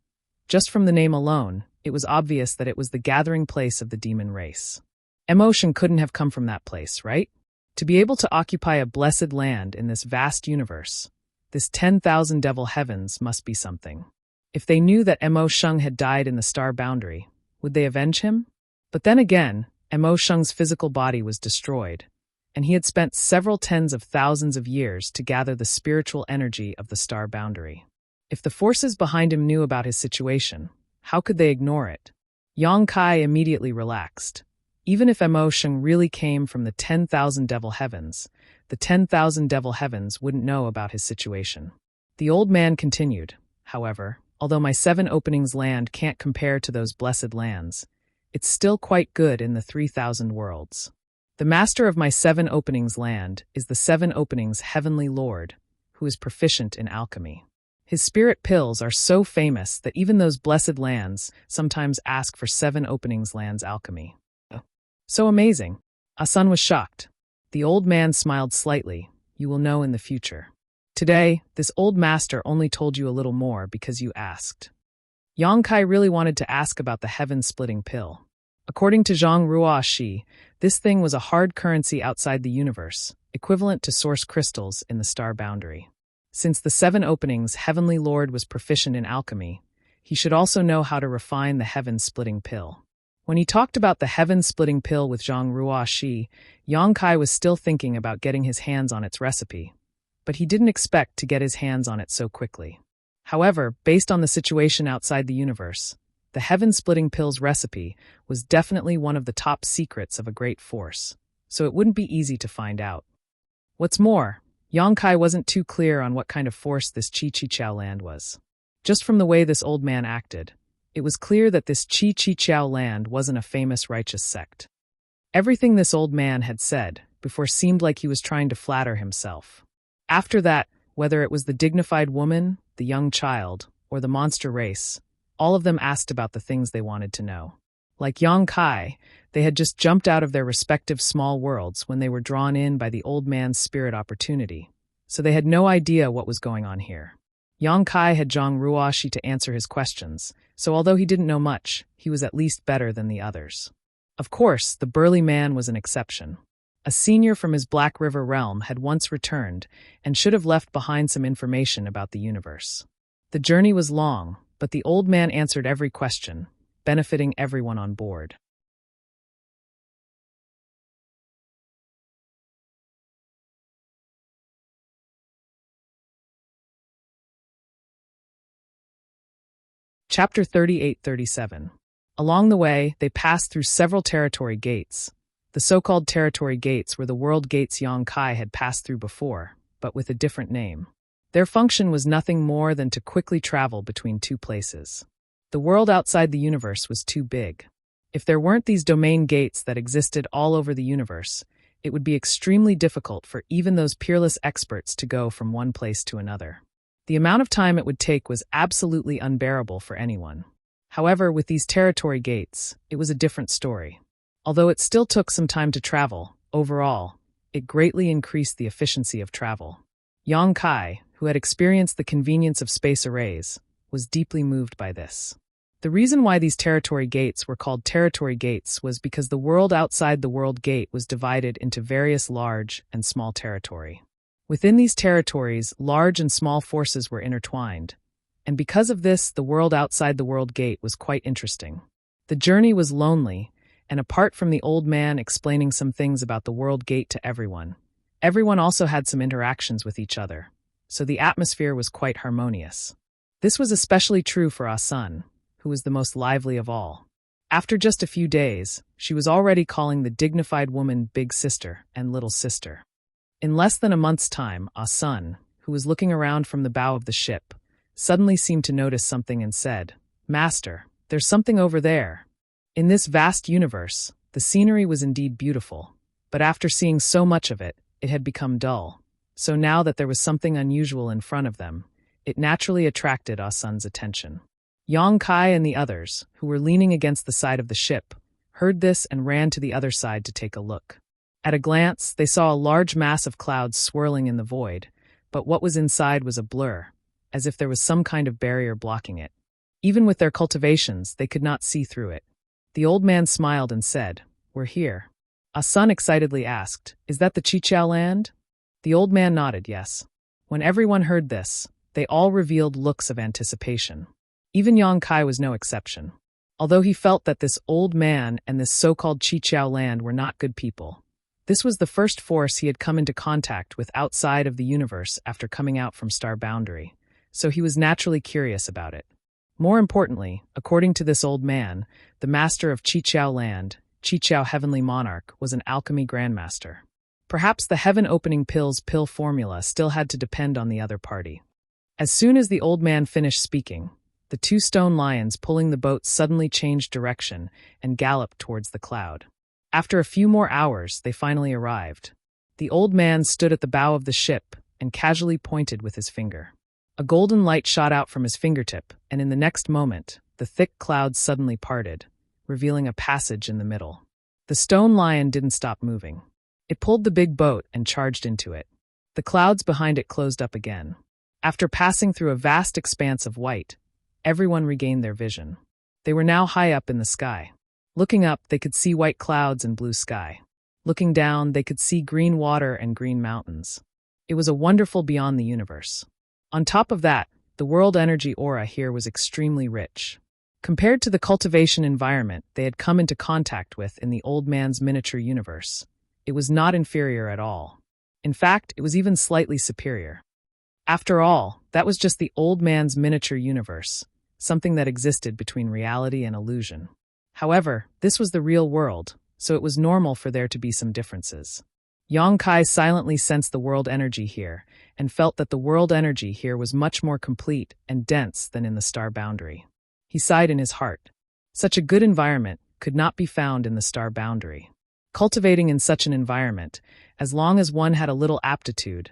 Just from the name alone, it was obvious that it was the gathering place of the demon race. Emotion couldn't have come from that place, right? To be able to occupy a blessed land in this vast universe, this 10,000 devil heavens must be something. If they knew that Mo Sheng had died in the star boundary, would they avenge him? But then again, Mo Sheng's physical body was destroyed, and he had spent several tens of thousands of years to gather the spiritual energy of the star boundary. If the forces behind him knew about his situation, how could they ignore it? Yang Kai immediately relaxed. Even if Mo Sheng really came from the 10,000 devil heavens, the 10,000 devil heavens wouldn't know about his situation. The old man continued, "However, although my 7 openings land can't compare to those blessed lands, it's still quite good in the 3,000 worlds. The master of my 7 openings land is the 7 openings heavenly lord, who is proficient in alchemy. His spirit pills are so famous that even those blessed lands sometimes ask for 7 openings lands alchemy." So amazing. Sun was shocked. The old man smiled slightly. "You will know in the future. Today, this old master only told you a little more because you asked." Yang Kai really wanted to ask about the heaven-splitting pill. According to Zhang Ruoxi, this thing was a hard currency outside the universe, equivalent to source crystals in the star boundary. Since the 7 openings Heavenly Lord was proficient in alchemy, he should also know how to refine the heaven-splitting pill. When he talked about the heaven-splitting pill with Zhang Ruoxi, Yang Kai was still thinking about getting his hands on its recipe, but he didn't expect to get his hands on it so quickly. However, based on the situation outside the universe, the heaven-splitting pill's recipe was definitely one of the top secrets of a great force, so it wouldn't be easy to find out. What's more, Yang Kai wasn't too clear on what kind of force this Chichao land was. Just from the way this old man acted, it was clear that this Chichao land wasn't a famous righteous sect. Everything this old man had said before seemed like he was trying to flatter himself. After that, whether it was the dignified woman, the young child, or the monster race, all of them asked about the things they wanted to know. Like Yang Kai, they had just jumped out of their respective small worlds when they were drawn in by the old man's spirit opportunity, so they had no idea what was going on here. Yang Kai had Zhang Ruoxi to answer his questions, so although he didn't know much, he was at least better than the others. Of course, the burly man was an exception. A senior from his Black River realm had once returned and should have left behind some information about the universe. The journey was long, but the old man answered every question, benefiting everyone on board. Chapter 38-37. Along the way, they passed through several territory gates. The so-called territory gates were the world gates Yang Kai had passed through before, but with a different name. Their function was nothing more than to quickly travel between two places. The world outside the universe was too big. If there weren't these domain gates that existed all over the universe, it would be extremely difficult for even those peerless experts to go from one place to another. The amount of time it would take was absolutely unbearable for anyone. However, with these territory gates, it was a different story. Although it still took some time to travel, overall, it greatly increased the efficiency of travel. Yang Kai, who had experienced the convenience of space arrays, was deeply moved by this. The reason why these territory gates were called territory gates was because the world outside the world gate was divided into various large and small territory. Within these territories, large and small forces were intertwined, and because of this, the world outside the world gate was quite interesting. The journey was lonely, and apart from the old man explaining some things about the world gate to everyone, everyone also had some interactions with each other, so the atmosphere was quite harmonious. This was especially true for Ah Sun, who was the most lively of all. After just a few days, she was already calling the dignified woman big sister and little sister. In less than a month's time, Ah Sun, who was looking around from the bow of the ship, suddenly seemed to notice something and said, "Master, there's something over there." In this vast universe, the scenery was indeed beautiful, but after seeing so much of it, it had become dull. So now that there was something unusual in front of them, it naturally attracted Ah Sun's attention. Yang Kai and the others, who were leaning against the side of the ship, heard this and ran to the other side to take a look. At a glance, they saw a large mass of clouds swirling in the void, but what was inside was a blur, as if there was some kind of barrier blocking it. Even with their cultivations, they could not see through it. The old man smiled and said, "We're here." Ah Sun excitedly asked, "Is that the Chichao land?" The old man nodded yes. When everyone heard this, they all revealed looks of anticipation. Even Yang Kai was no exception. Although he felt that this old man and this so-called Chichao land were not good people, this was the first force he had come into contact with outside of the universe after coming out from Star Boundary, so he was naturally curious about it. More importantly, according to this old man, the master of Chichao land, Chichao Heavenly Monarch, was an alchemy grandmaster. Perhaps the heaven-opening pill formula still had to depend on the other party. As soon as the old man finished speaking, the two stone lions pulling the boat suddenly changed direction and galloped towards the cloud. After a few more hours, they finally arrived. The old man stood at the bow of the ship and casually pointed with his finger. A golden light shot out from his fingertip, and in the next moment, the thick clouds suddenly parted, revealing a passage in the middle. The stone lion didn't stop moving. It pulled the big boat and charged into it. The clouds behind it closed up again. After passing through a vast expanse of white, everyone regained their vision. They were now high up in the sky. Looking up, they could see white clouds and blue sky. Looking down, they could see green water and green mountains. It was a wonderful beyond the universe. On top of that, the world energy aura here was extremely rich. Compared to the cultivation environment they had come into contact with in the old man's miniature universe, it was not inferior at all. In fact, it was even slightly superior. After all, that was just the old man's miniature universe, something that existed between reality and illusion. However, this was the real world, so it was normal for there to be some differences. Yang Kai silently sensed the world energy here, and felt that the world energy here was much more complete and dense than in the Star Boundary. He sighed in his heart. Such a good environment could not be found in the Star Boundary. Cultivating in such an environment, as long as one had a little aptitude,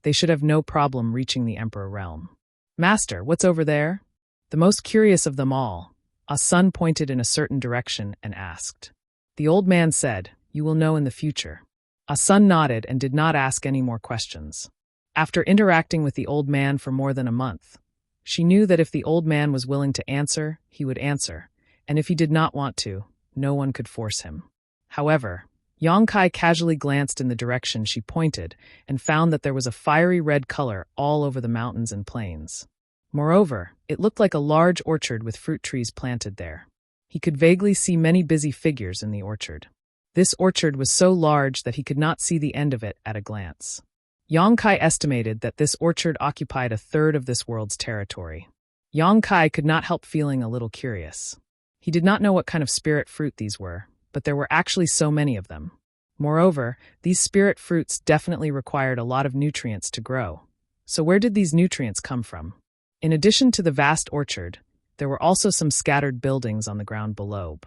they should have no problem reaching the Emperor realm. "Master, what's over there?" The most curious of them all, Ah Sun pointed in a certain direction and asked. The old man said, "You will know in the future." Ah Sun nodded and did not ask any more questions. After interacting with the old man for more than a month, she knew that if the old man was willing to answer, he would answer, and if he did not want to, no one could force him. However, Yang Kai casually glanced in the direction she pointed and found that there was a fiery red color all over the mountains and plains. Moreover, it looked like a large orchard with fruit trees planted there. He could vaguely see many busy figures in the orchard. This orchard was so large that he could not see the end of it at a glance. Yang Kai estimated that this orchard occupied a third of this world's territory. Yang Kai could not help feeling a little curious. He did not know what kind of spirit fruit these were, but there were actually so many of them. Moreover, these spirit fruits definitely required a lot of nutrients to grow. So where did these nutrients come from? In addition to the vast orchard, there were also some scattered buildings on the ground below.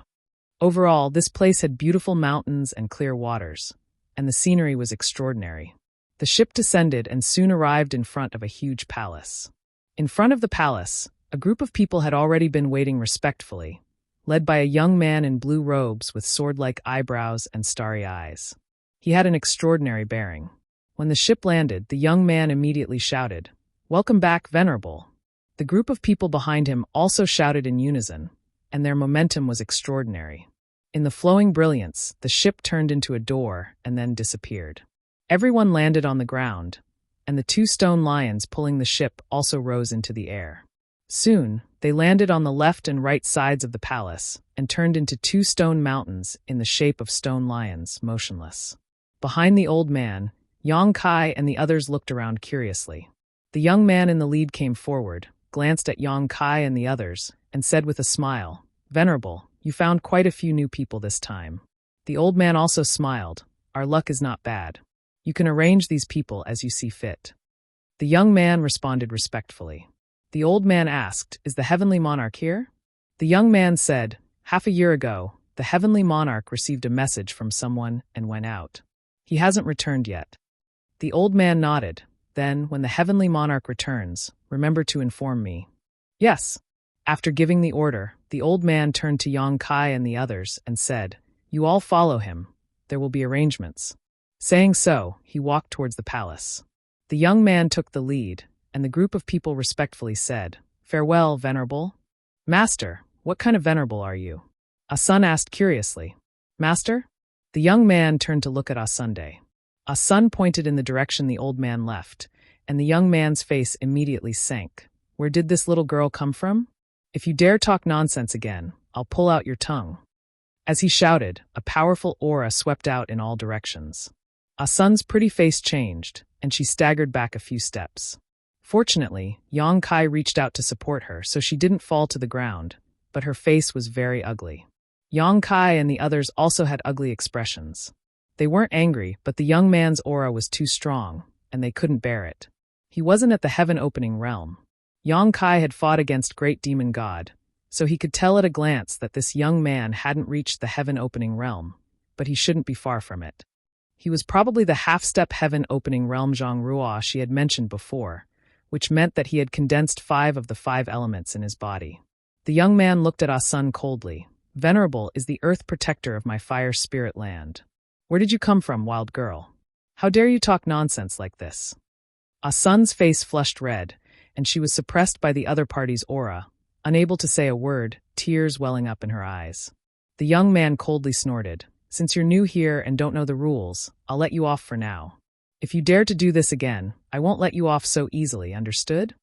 Overall, this place had beautiful mountains and clear waters, and the scenery was extraordinary. The ship descended and soon arrived in front of a huge palace. In front of the palace, a group of people had already been waiting respectfully, led by a young man in blue robes with sword-like eyebrows and starry eyes. He had an extraordinary bearing. When the ship landed, the young man immediately shouted, "Welcome back, Venerable." The group of people behind him also shouted in unison, and their momentum was extraordinary. In the flowing brilliance, the ship turned into a door and then disappeared. Everyone landed on the ground, and the two stone lions pulling the ship also rose into the air. Soon, they landed on the left and right sides of the palace and turned into two stone mountains in the shape of stone lions, motionless. Behind the old man, Yang Kai and the others looked around curiously. The young man in the lead came forward, glanced at Yang Kai and the others, and said with a smile, "Venerable, you found quite a few new people this time." The old man also smiled. "Our luck is not bad. You can arrange these people as you see fit." The young man responded respectfully. The old man asked, "Is the heavenly monarch here?" The young man said, "Half a year ago, the heavenly monarch received a message from someone and went out. He hasn't returned yet." The old man nodded. "Then, when the heavenly monarch returns, remember to inform me." "Yes." After giving the order, the old man turned to Yang Kai and the others and said, "You all follow him. There will be arrangements." Saying so, he walked towards the palace. The young man took the lead, and the group of people respectfully said, "Farewell, Venerable." "Master, what kind of venerable are you?" Asun asked curiously. "Master?" The young man turned to look at Asunde. Asun pointed in the direction the old man left, and the young man's face immediately sank. "Where did this little girl come from? If you dare talk nonsense again, I'll pull out your tongue." As he shouted, a powerful aura swept out in all directions. Asun's pretty face changed, and she staggered back a few steps. Fortunately, Yang Kai reached out to support her so she didn't fall to the ground, but her face was very ugly. Yang Kai and the others also had ugly expressions. They weren't angry, but the young man's aura was too strong, and they couldn't bear it. He wasn't at the heaven-opening realm. Yang Kai had fought against Great Demon God, so he could tell at a glance that this young man hadn't reached the heaven-opening realm, but he shouldn't be far from it. He was probably the half-step heaven-opening realm Zhang Ruo she had mentioned before, which meant that he had condensed 5 of the 5 elements in his body. The young man looked at Asun coldly. "Venerable is the earth protector of my fire spirit land. Where did you come from, wild girl? How dare you talk nonsense like this?" Asun's face flushed red, and she was suppressed by the other party's aura, unable to say a word, tears welling up in her eyes. The young man coldly snorted. "Since you're new here and don't know the rules, I'll let you off for now. If you dare to do this again, I won't let you off so easily, understood?"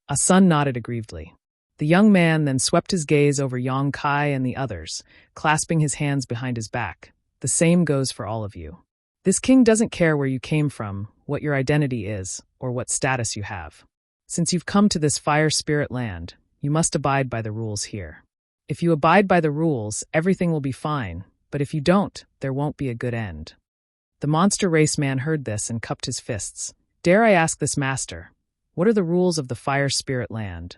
Asun nodded aggrievedly. The young man then swept his gaze over Yang Kai and the others, clasping his hands behind his back. "The same goes for all of you. This king doesn't care where you came from, what your identity is, or what status you have. Since you've come to this fire spirit land, you must abide by the rules here. If you abide by the rules, everything will be fine, but if you don't, there won't be a good end." The monster race man heard this and cupped his fists. "Dare I ask this master, what are the rules of the fire spirit land?"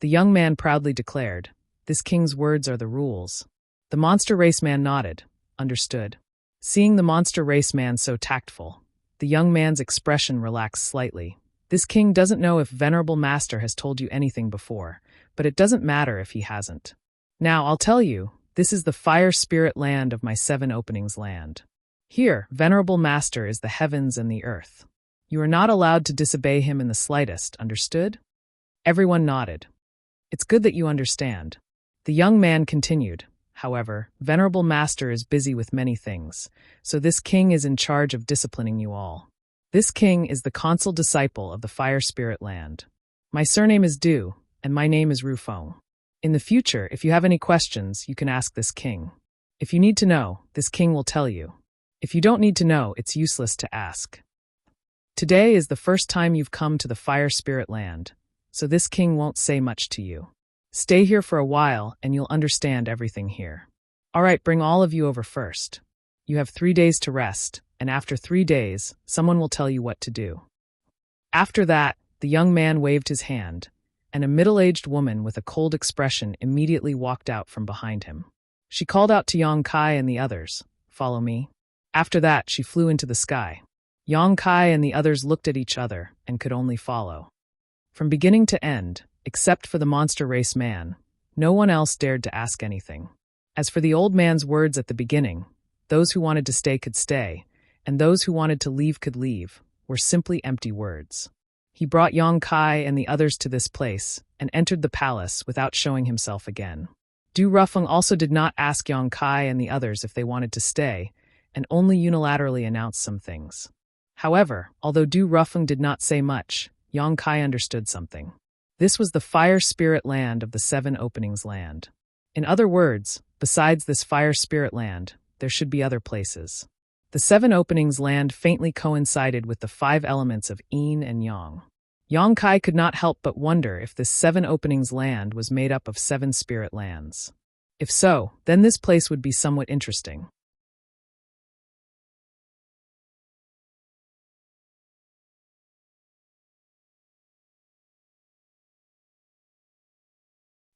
The young man proudly declared, "This king's words are the rules." The monster race man nodded. "Understood." Seeing the monster race man so tactful, the young man's expression relaxed slightly. "This king doesn't know if Venerable Master has told you anything before, but it doesn't matter if he hasn't. Now, I'll tell you, this is the fire spirit land of my 7 openings land. Here, Venerable Master is the heavens and the earth. You are not allowed to disobey him in the slightest, understood?" Everyone nodded. "It's good that you understand." The young man continued, "However, Venerable Master is busy with many things, so this king is in charge of disciplining you all. This king is the consul disciple of the fire spirit land. My surname is Du, and my name is Rufong. In the future, if you have any questions, you can ask this king. If you need to know, this king will tell you. If you don't need to know, it's useless to ask. Today is the first time you've come to the Fire Spirit Land, so this king won't say much to you. Stay here for a while, and you'll understand everything here. All right, bring all of you over first. You have 3 days to rest, and after 3 days, someone will tell you what to do. After that, the young man waved his hand, and a middle-aged woman with a cold expression immediately walked out from behind him. She called out to Yang Kai and the others, "Follow me." After that, she flew into the sky. Yang Kai and the others looked at each other and could only follow. From beginning to end, except for the monster race man, no one else dared to ask anything. As for the old man's words at the beginning, those who wanted to stay could stay, and those who wanted to leave could leave, were simply empty words. He brought Yang Kai and the others to this place and entered the palace without showing himself again. Du Rufeng also did not ask Yang Kai and the others if they wanted to stay, and only unilaterally announced some things. However, although Du Rufeng did not say much, Yang Kai understood something. This was the Fire Spirit Land of the 7 Openings Land. In other words, besides this Fire Spirit Land, there should be other places. The 7 Openings Land faintly coincided with the 5 elements of Yin and Yang. Yang Kai could not help but wonder if this 7 Openings Land was made up of 7 spirit lands. If so, then this place would be somewhat interesting.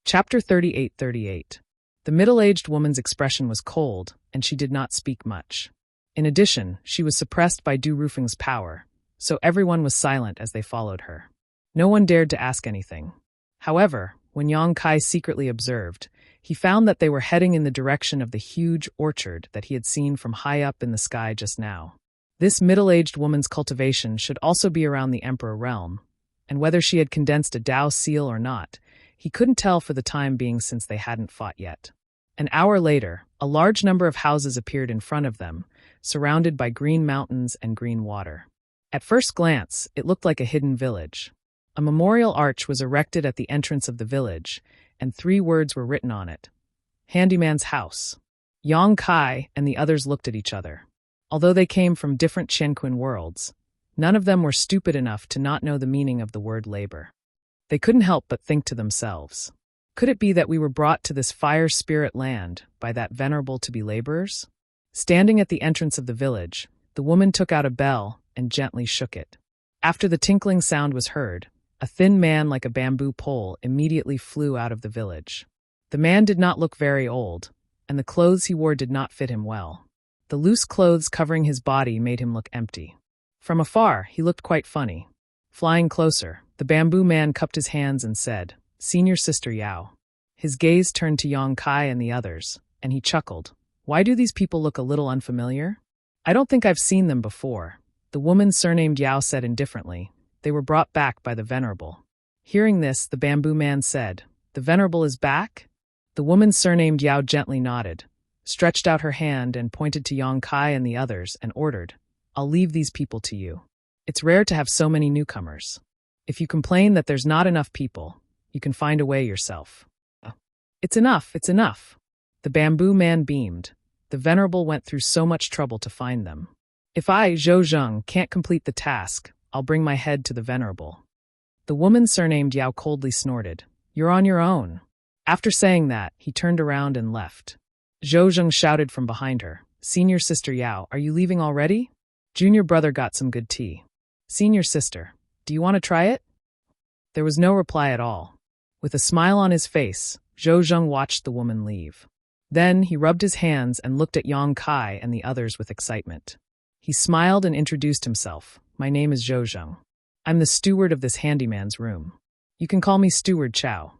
Chapter 38:38. The middle-aged woman's expression was cold, and she did not speak much. In addition, she was suppressed by Du Rufeng's power, so everyone was silent as they followed her. No one dared to ask anything. However, when Yang Kai secretly observed, he found that they were heading in the direction of the huge orchard that he had seen from high up in the sky just now. This middle-aged woman's cultivation should also be around the Emperor realm, and whether she had condensed a Dao seal or not, he couldn't tell for the time being since they hadn't fought yet. An hour later, a large number of houses appeared in front of them, surrounded by green mountains and green water. At first glance, it looked like a hidden village. A memorial arch was erected at the entrance of the village, and 3 words were written on it. Handyman's House. Yang Kai and the others looked at each other. Although they came from different Qianquan worlds, none of them were stupid enough to not know the meaning of the word labor. They couldn't help but think to themselves, could it be that we were brought to this Fire Spirit Land by that venerable to be laborers? Standing at the entrance of the village, the woman took out a bell and gently shook it. After the tinkling sound was heard, a thin man like a bamboo pole immediately flew out of the village. The man did not look very old, and the clothes he wore did not fit him well. The loose clothes covering his body made him look empty. From afar, he looked quite funny. Flying closer, the bamboo man cupped his hands and said, "Senior Sister Yao." His gaze turned to Yang Kai and the others, and he chuckled. "Why do these people look a little unfamiliar? I don't think I've seen them before." The woman surnamed Yao said indifferently, "They were brought back by the Venerable." Hearing this, the bamboo man said, "The Venerable is back?" The woman surnamed Yao gently nodded, stretched out her hand and pointed to Yang Kai and the others and ordered, "I'll leave these people to you. It's rare to have so many newcomers. If you complain that there's not enough people, you can find a way yourself." It's enough, it's enough." The bamboo man beamed. The Venerable went through so much trouble to find them. "If I, Zhou Zheng, can't complete the task, I'll bring my head to the Venerable." The woman surnamed Yao coldly snorted, "You're on your own." After saying that, he turned around and left. Zhou Zheng shouted from behind her, "Senior Sister Yao, are you leaving already? Junior brother got some good tea. Senior sister, do you want to try it?" There was no reply at all. With a smile on his face, Zhou Zheng watched the woman leave. Then he rubbed his hands and looked at Yang Kai and the others with excitement. He smiled and introduced himself. "My name is Zhou Zheng. I'm the steward of this handyman's room. You can call me Steward Chow."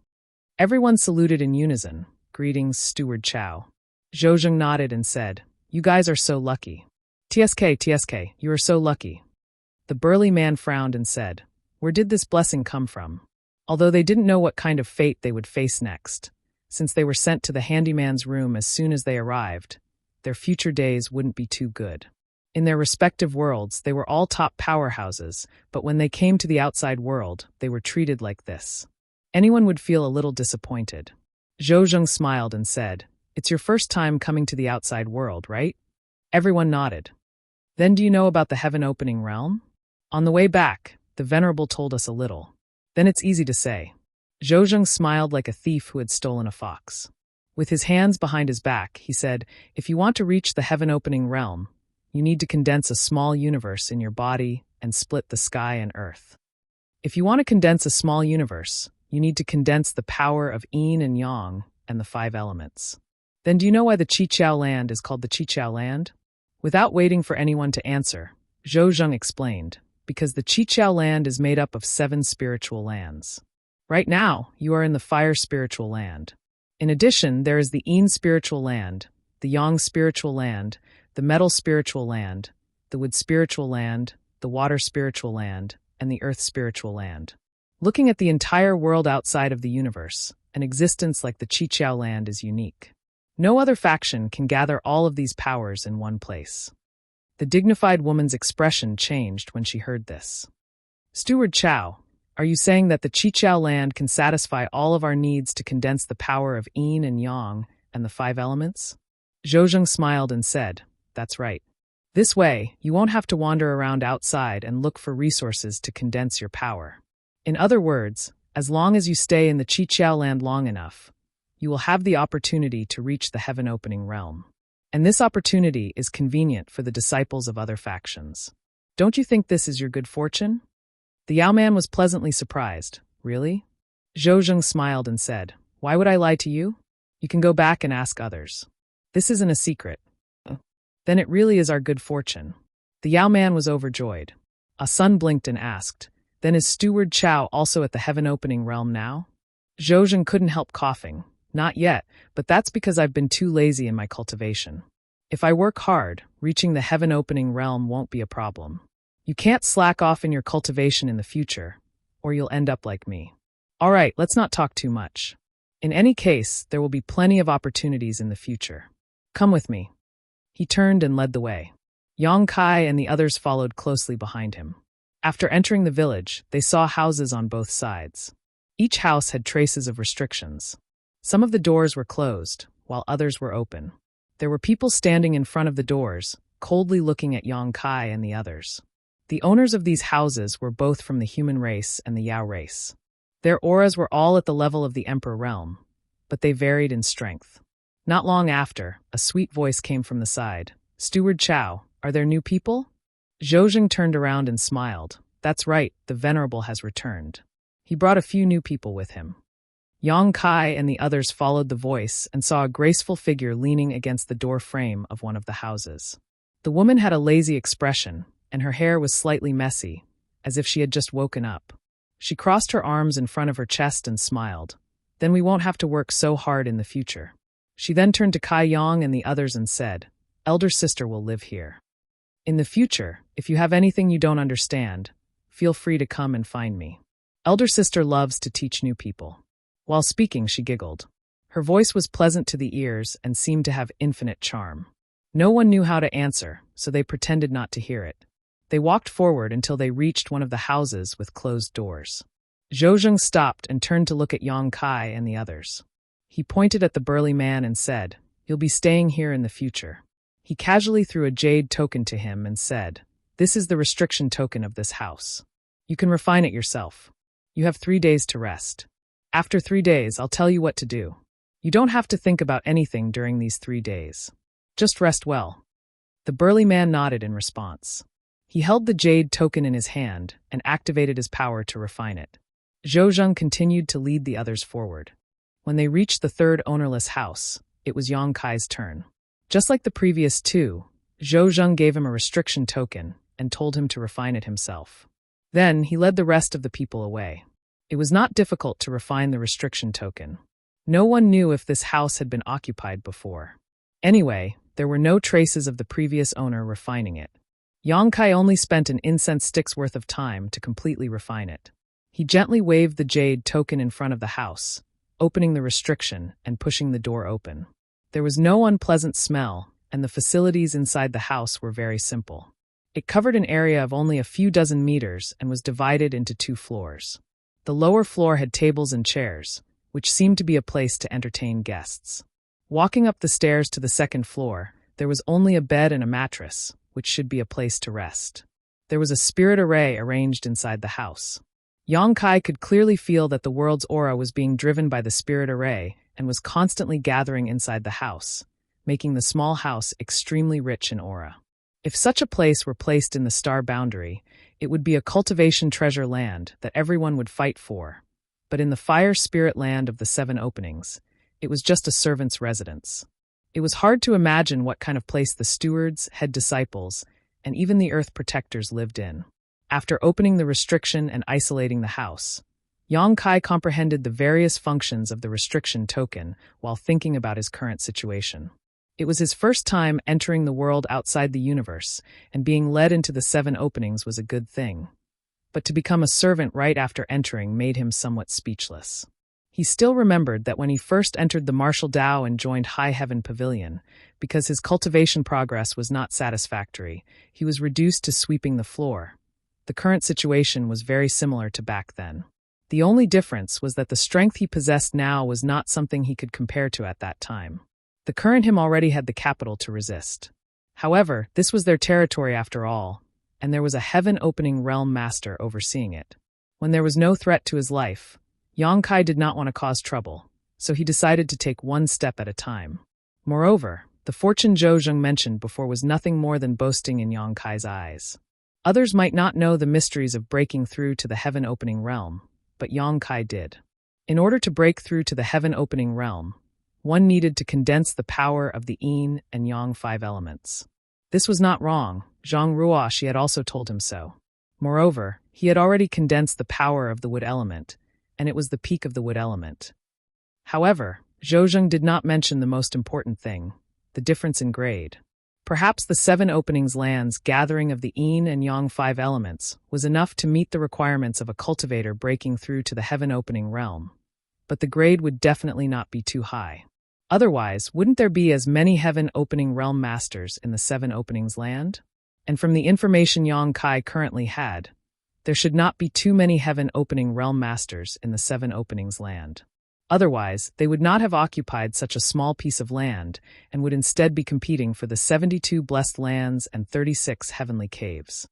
Everyone saluted in unison. "Greetings, Steward Chow." Zhou Zheng nodded and said, "You guys are so lucky." TSK, you are so lucky." The burly man frowned and said, "Where did this blessing come from?" Although they didn't know what kind of fate they would face next, since they were sent to the handyman's room as soon as they arrived, their future days wouldn't be too good. In their respective worlds, they were all top powerhouses, but when they came to the outside world, they were treated like this. Anyone would feel a little disappointed. Zhou Zheng smiled and said, "It's your first time coming to the outside world, right?" Everyone nodded. "Then do you know about the heaven-opening realm?" On the way back, the Venerable told us a little. Then it's easy to say. Zhou Zheng smiled like a thief who had stolen a fox. With his hands behind his back, he said, "If you want to reach the heaven-opening realm, you need to condense a small universe in your body and split the sky and earth. If you want to condense a small universe, you need to condense the power of yin and yang and the 5 elements. Then do you know why the Qiqiao land is called the Qiqiao land?" Without waiting for anyone to answer, Zhou Zheng explained, "Because the Qiqiao land is made up of 7 spiritual lands. Right now, you are in the fire spiritual land. In addition, there is the yin spiritual land, the yang spiritual land, the metal spiritual land, the wood spiritual land, the water spiritual land, and the earth spiritual land. Looking at the entire world outside of the universe, an existence like the Qiqiao land is unique. No other faction can gather all of these powers in one place." The dignified woman's expression changed when she heard this. "Steward Chow, are you saying that the Qiqiao land can satisfy all of our needs to condense the power of yin and yang and the 5 elements?" Zhou Zheng smiled and said, "That's right. This way, you won't have to wander around outside and look for resources to condense your power. In other words, as long as you stay in the Qiqiao land long enough, you will have the opportunity to reach the heaven-opening realm. And this opportunity is convenient for the disciples of other factions. Don't you think this is your good fortune?" The Yao man was pleasantly surprised. "Really?" Zhou Zheng smiled and said, "Why would I lie to you? You can go back and ask others. This isn't a secret." "Then it really is our good fortune." The Yao man was overjoyed. A sun blinked and asked, "Then is Steward Chow also at the heaven-opening realm now?" Zhou Zheng couldn't help coughing. "Not yet, but that's because I've been too lazy in my cultivation. If I work hard, reaching the heaven-opening realm won't be a problem. You can't slack off in your cultivation in the future, or you'll end up like me. All right, let's not talk too much. In any case, there will be plenty of opportunities in the future. Come with me." He turned and led the way. Yang Kai and the others followed closely behind him. After entering the village, they saw houses on both sides. Each house had traces of restrictions. Some of the doors were closed, while others were open. There were people standing in front of the doors, coldly looking at Yang Kai and the others. The owners of these houses were both from the human race and the Yao race. Their auras were all at the level of the Emperor realm, but they varied in strength. Not long after, a sweet voice came from the side. "Steward Chow, are there new people?" Zhou Zheng turned around and smiled. "That's right, the Venerable has returned. He brought a few new people with him." Yang Kai and the others followed the voice and saw a graceful figure leaning against the door frame of one of the houses. The woman had a lazy expression, and her hair was slightly messy, as if she had just woken up. She crossed her arms in front of her chest and smiled. "Then we won't have to work so hard in the future." She then turned to Kai Yang and the others and said, "Elder sister will live here. In the future, if you have anything you don't understand, feel free to come and find me. Elder sister loves to teach new people." While speaking, she giggled. Her voice was pleasant to the ears and seemed to have infinite charm. No one knew how to answer, so they pretended not to hear it. They walked forward until they reached one of the houses with closed doors. Zhou Zheng stopped and turned to look at Yang Kai and the others. He pointed at the burly man and said, "You'll be staying here in the future." He casually threw a jade token to him and said, "This is the restriction token of this house. You can refine it yourself. You have 3 days to rest. After 3 days, I'll tell you what to do. You don't have to think about anything during these 3 days. Just rest well." The burly man nodded in response. He held the jade token in his hand and activated his power to refine it. Zhou Zheng continued to lead the others forward. When they reached the 3rd ownerless house, it was Yang Kai's turn. Just like the previous 2, Zhou Zheng gave him a restriction token and told him to refine it himself. Then he led the rest of the people away. It was not difficult to refine the restriction token. No one knew if this house had been occupied before. Anyway, there were no traces of the previous owner refining it. Yang Kai only spent an incense stick's worth of time to completely refine it. He gently waved the jade token in front of the house, opening the restriction and pushing the door open. There was no unpleasant smell, and the facilities inside the house were very simple. It covered an area of only a few dozen meters and was divided into 2 floors. The lower floor had tables and chairs, which seemed to be a place to entertain guests. Walking up the stairs to the 2nd floor, there was only a bed and a mattress, which should be a place to rest. There was a spirit array arranged inside the house. Yang Kai could clearly feel that the world's aura was being driven by the spirit array and was constantly gathering inside the house, making the small house extremely rich in aura. If such a place were placed in the star boundary, it would be a cultivation treasure land that everyone would fight for. But in the fire spirit land of the 7 openings, it was just a servant's residence. It was hard to imagine what kind of place the stewards, head disciples, and even the earth protectors lived in. After opening the restriction and isolating the house, Yang Kai comprehended the various functions of the restriction token while thinking about his current situation. It was his first time entering the world outside the universe, and being led into the 7 openings was a good thing. But to become a servant right after entering made him somewhat speechless. He still remembered that when he first entered the Martial Dao and joined High Heaven Pavilion, because his cultivation progress was not satisfactory, he was reduced to sweeping the floor. The current situation was very similar to back then. The only difference was that the strength he possessed now was not something he could compare to at that time. The current him already had the capital to resist. However, this was their territory after all, and there was a heaven-opening realm master overseeing it. When there was no threat to his life, Yang Kai did not want to cause trouble, so he decided to take one step at a time. Moreover, the fortune Zhou Zheng mentioned before was nothing more than boasting in Yang Kai's eyes. Others might not know the mysteries of breaking through to the heaven-opening realm, but Yang Kai did. In order to break through to the heaven-opening realm, one needed to condense the power of the yin and yang 5 elements. This was not wrong. Zhang Ruoshi had also told him so. Moreover, he had already condensed the power of the wood element, and it was the peak of the wood element. However, Zhou Zheng did not mention the most important thing, the difference in grade. Perhaps the 7 openings land's gathering of the yin and yang 5 elements was enough to meet the requirements of a cultivator breaking through to the heaven-opening realm, but the grade would definitely not be too high. Otherwise, wouldn't there be as many heaven-opening realm masters in the 7 openings land? And from the information Yang Kai currently had, there should not be too many heaven-opening realm masters in the 7 openings land. Otherwise, they would not have occupied such a small piece of land and would instead be competing for the 72 blessed lands and 36 heavenly caves.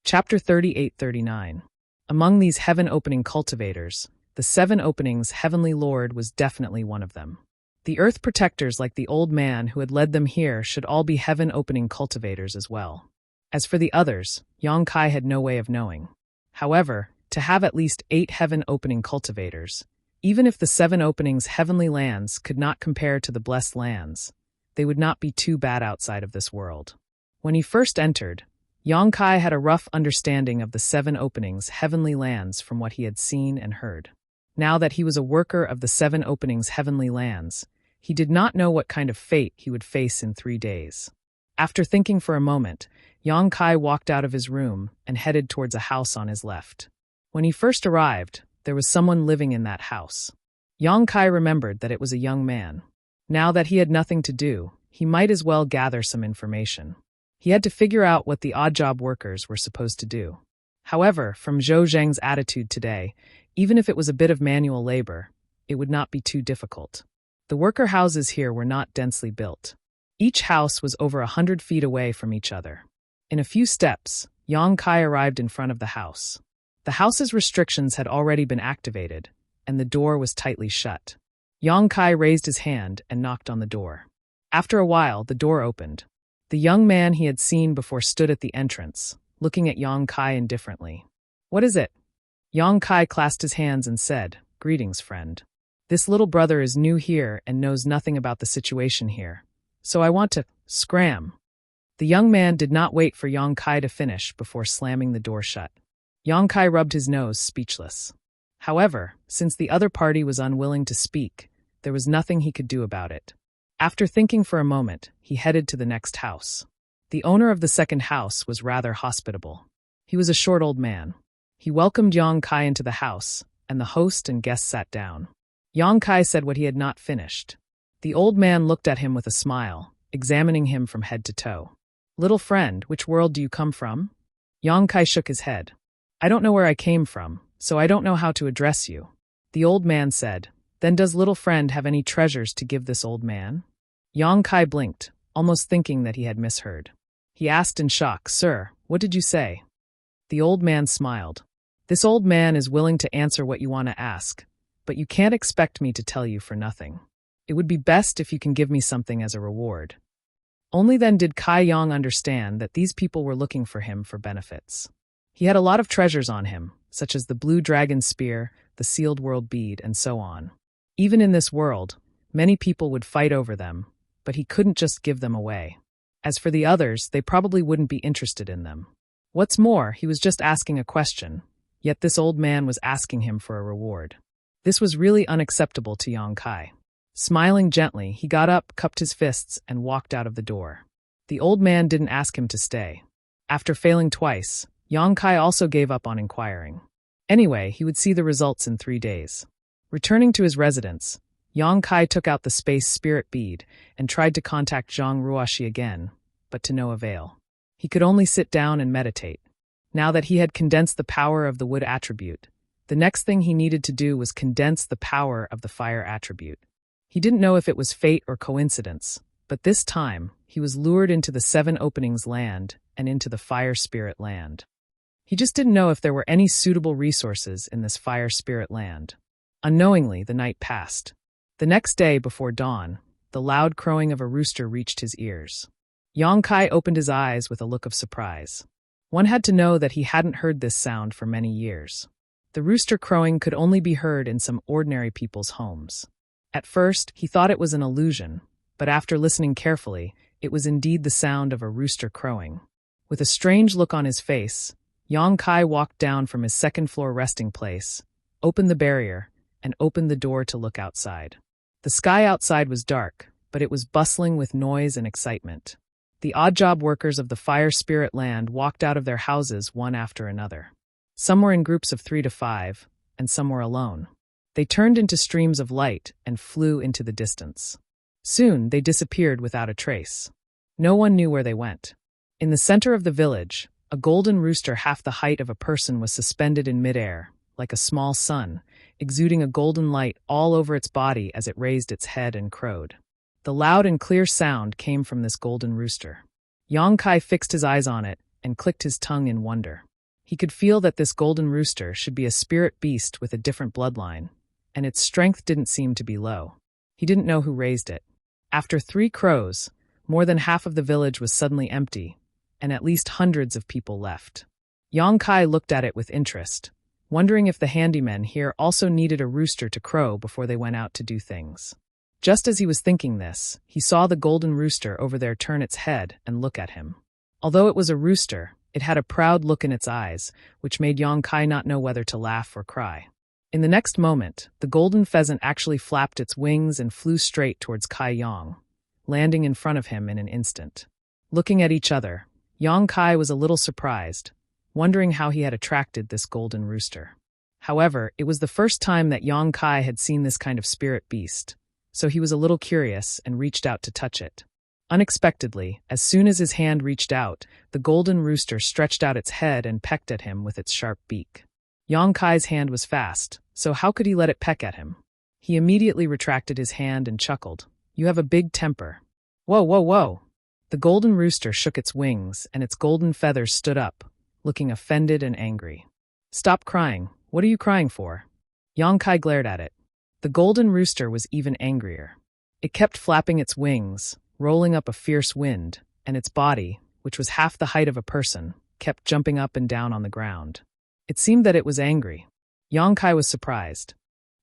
Chapter 38-39. Among these heaven-opening cultivators, the 7 openings Heavenly Lord was definitely one of them. The earth protectors like the old man who had led them here should all be heaven-opening cultivators as well. As for the others, Yang Kai had no way of knowing. However, to have at least 8 heaven-opening cultivators, even if the 7 openings heavenly lands could not compare to the blessed lands, they would not be too bad outside of this world. When he first entered, Yang Kai had a rough understanding of the 7 openings heavenly lands from what he had seen and heard. Now that he was a worker of the 7 openings heavenly lands, he did not know what kind of fate he would face in 3 days. After thinking for a moment, Yang Kai walked out of his room and headed towards a house on his left. When he first arrived, there was someone living in that house. Yang Kai remembered that it was a young man. Now that he had nothing to do, he might as well gather some information. He had to figure out what the odd-job workers were supposed to do. However, from Zhou Zheng's attitude today, even if it was a bit of manual labor, it would not be too difficult. The worker houses here were not densely built. Each house was over 100 feet away from each other. In a few steps, Yang Kai arrived in front of the house. The house's restrictions had already been activated, and the door was tightly shut. Yang Kai raised his hand and knocked on the door. After a while, the door opened. The young man he had seen before stood at the entrance, looking at Yang Kai indifferently. "What is it?" Yang Kai clasped his hands and said, "Greetings, friend. This little brother is new here and knows nothing about the situation here, so I want to scram." The young man did not wait for Yang Kai to finish before slamming the door shut. Yang Kai rubbed his nose, speechless. However, since the other party was unwilling to speak, there was nothing he could do about it. After thinking for a moment, he headed to the next house. The owner of the second house was rather hospitable. He was a short old man. He welcomed Yang Kai into the house, and the host and guests sat down. Yang Kai said what he had not finished. The old man looked at him with a smile, examining him from head to toe. "Little friend, which world do you come from?" Yang Kai shook his head. "I don't know where I came from, so I don't know how to address you." The old man said, "Then does little friend have any treasures to give this old man?" Yang Kai blinked, almost thinking that he had misheard. He asked in shock, "Sir, what did you say?" The old man smiled. "This old man is willing to answer what you want to ask, but you can't expect me to tell you for nothing. It would be best if you can give me something as a reward." Only then did Kai Yang understand that these people were looking for him for benefits. He had a lot of treasures on him, such as the blue dragon spear, the sealed world bead, and so on. Even in this world, many people would fight over them, but he couldn't just give them away. As for the others, they probably wouldn't be interested in them. What's more, he was just asking a question, yet this old man was asking him for a reward. This was really unacceptable to Yang Kai. Smiling gently, he got up, cupped his fists, and walked out of the door. The old man didn't ask him to stay. After failing twice, Yang Kai also gave up on inquiring. Anyway, he would see the results in 3 days. Returning to his residence, Yang Kai took out the space spirit bead and tried to contact Zhang Ruoxi again, but to no avail. He could only sit down and meditate. Now that he had condensed the power of the wood attribute, the next thing he needed to do was condense the power of the fire attribute. He didn't know if it was fate or coincidence, but this time, he was lured into the 7 openings land and into the fire spirit land. He just didn't know if there were any suitable resources in this fire spirit land. Unknowingly, the night passed. The next day, before dawn, the loud crowing of a rooster reached his ears. Yang Kai opened his eyes with a look of surprise. One had to know that he hadn't heard this sound for many years. The rooster crowing could only be heard in some ordinary people's homes. At first, he thought it was an illusion, but after listening carefully, it was indeed the sound of a rooster crowing. With a strange look on his face, Yang Kai walked down from his second-floor resting place, opened the barrier, and opened the door to look outside. The sky outside was dark, but it was bustling with noise and excitement. The odd-job workers of the fire spirit land walked out of their houses one after another. Some were in groups of 3 to 5, and some were alone. They turned into streams of light and flew into the distance. Soon, they disappeared without a trace. No one knew where they went. In the center of the village, a golden rooster half the height of a person was suspended in midair, like a small sun, exuding a golden light all over its body as it raised its head and crowed. The loud and clear sound came from this golden rooster. Yang Kai fixed his eyes on it and clicked his tongue in wonder. He could feel that this golden rooster should be a spirit beast with a different bloodline, and its strength didn't seem to be low. He didn't know who raised it. After 3 crows, more than half of the village was suddenly empty, and at least hundreds of people left. Yang Kai looked at it with interest, wondering if the handymen here also needed a rooster to crow before they went out to do things. Just as he was thinking this, he saw the golden rooster over there turn its head and look at him. Although it was a rooster, it had a proud look in its eyes, which made Yang Kai not know whether to laugh or cry. In the next moment, the golden pheasant actually flapped its wings and flew straight towards Kai Yang, landing in front of him in an instant. Looking at each other, Yang Kai was a little surprised, wondering how he had attracted this golden rooster. However, it was the first time that Yang Kai had seen this kind of spirit beast, so he was a little curious and reached out to touch it. Unexpectedly, as soon as his hand reached out, the golden rooster stretched out its head and pecked at him with its sharp beak. Yang Kai's hand was fast, so how could he let it peck at him? He immediately retracted his hand and chuckled. "You have a big temper." "Whoa, whoa, whoa!" The golden rooster shook its wings, and its golden feathers stood up, looking offended and angry. "Stop crying. What are you crying for?" Yang Kai glared at it. The golden rooster was even angrier. It kept flapping its wings, rolling up a fierce wind, and its body, which was half the height of a person, kept jumping up and down on the ground. It seemed that it was angry. Yang Kai was surprised.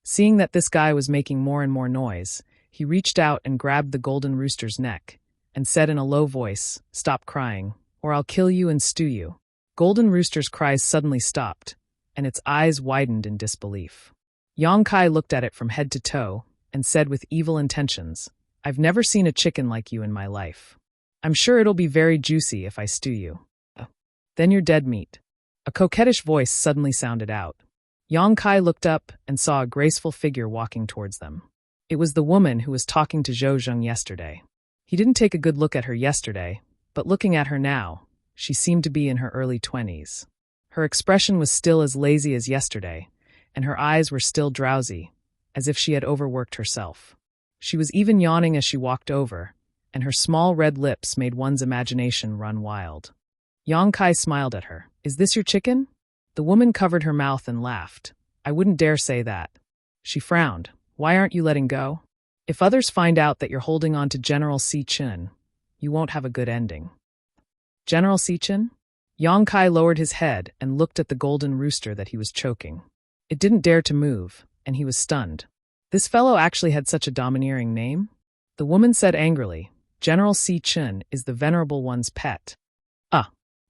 Seeing that this guy was making more and more noise, he reached out and grabbed the golden rooster's neck, and said in a low voice, "Stop crying, or I'll kill you and stew you." Golden rooster's cries suddenly stopped, and its eyes widened in disbelief. Yang Kai looked at it from head to toe, and said with evil intentions, "I've never seen a chicken like you in my life. I'm sure it'll be very juicy if I stew you. Then you're dead meat." A A coquettish voice suddenly sounded out. Yang Kai looked up and saw a graceful figure walking towards them. It was the woman who was talking to Zhou Zheng yesterday. He didn't take a good look at her yesterday, but looking at her now, she seemed to be in her early 20s. Her expression was still as lazy as yesterday, and her eyes were still drowsy, as if she had overworked herself. She was even yawning as she walked over, and her small red lips made one's imagination run wild. Yang Kai smiled at her. "Is this your chicken?" The woman covered her mouth and laughed. "I wouldn't dare say that." She frowned. "Why aren't you letting go? If others find out that you're holding on to General Si Chun, you won't have a good ending." General Si Chun? Yang Kai lowered his head and looked at the golden rooster that he was choking. It didn't dare to move, and he was stunned. This fellow actually had such a domineering name? The woman said angrily, "General Si Chun is the Venerable One's pet."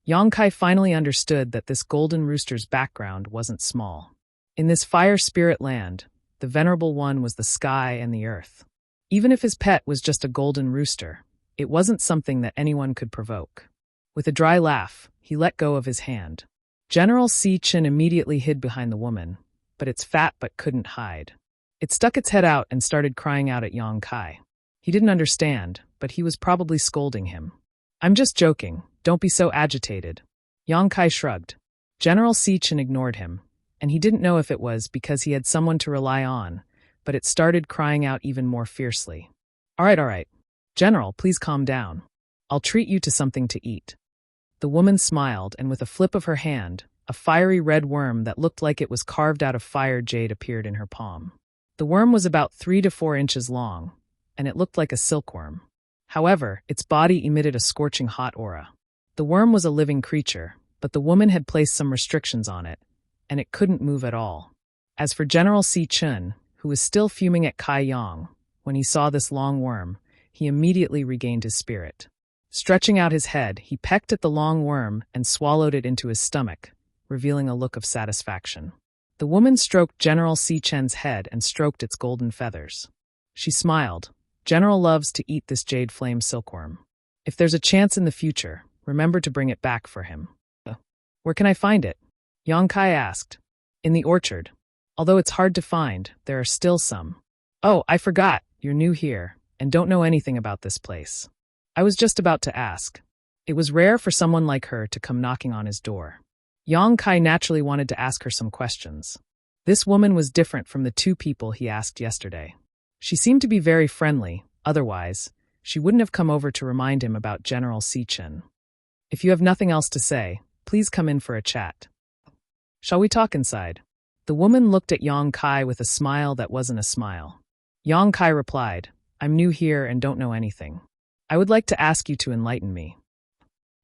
Yang Kai finally understood that this golden rooster's background wasn't small. In this fire spirit land, the Venerable One was the sky and the earth. Even if his pet was just a golden rooster, it wasn't something that anyone could provoke. With a dry laugh, he let go of his hand. General Si Chun immediately hid behind the woman, but its fat butt couldn't hide. It stuck its head out and started crying out at Yang Kai. He didn't understand, but he was probably scolding him. "I'm just joking, don't be so agitated." Yang Kai shrugged. General Si Chun ignored him, and he didn't know if it was because he had someone to rely on, but it started crying out even more fiercely. All right. General, please calm down. I'll treat you to something to eat." The woman smiled, and with a flip of her hand, a fiery red worm that looked like it was carved out of fire jade appeared in her palm. The worm was about 3 to 4 inches long, and it looked like a silkworm. However, its body emitted a scorching hot aura. The worm was a living creature, but the woman had placed some restrictions on it, and it couldn't move at all. As for General Si Chun, who was still fuming at Kai Yang, when he saw this long worm, he immediately regained his spirit. Stretching out his head, he pecked at the long worm and swallowed it into his stomach, revealing a look of satisfaction. The woman stroked General Si Chun's head and stroked its golden feathers. She smiled. "General loves to eat this jade flame silkworm. If there's a chance in the future, remember to bring it back for him." "Where can I find it?" Yang Kai asked. "In the orchard. Although it's hard to find, there are still some." "Oh, I forgot, you're new here, and don't know anything about this place. I was just about to ask." It was rare for someone like her to come knocking on his door. Yang Kai naturally wanted to ask her some questions. This woman was different from the 2 people he asked yesterday. She seemed to be very friendly, otherwise, she wouldn't have come over to remind him about General Si Chun. "If you have nothing else to say, please come in for a chat." "Shall we talk inside?" The woman looked at Yang Kai with a smile that wasn't a smile. Yang Kai replied, "I'm new here and don't know anything. I would like to ask you to enlighten me."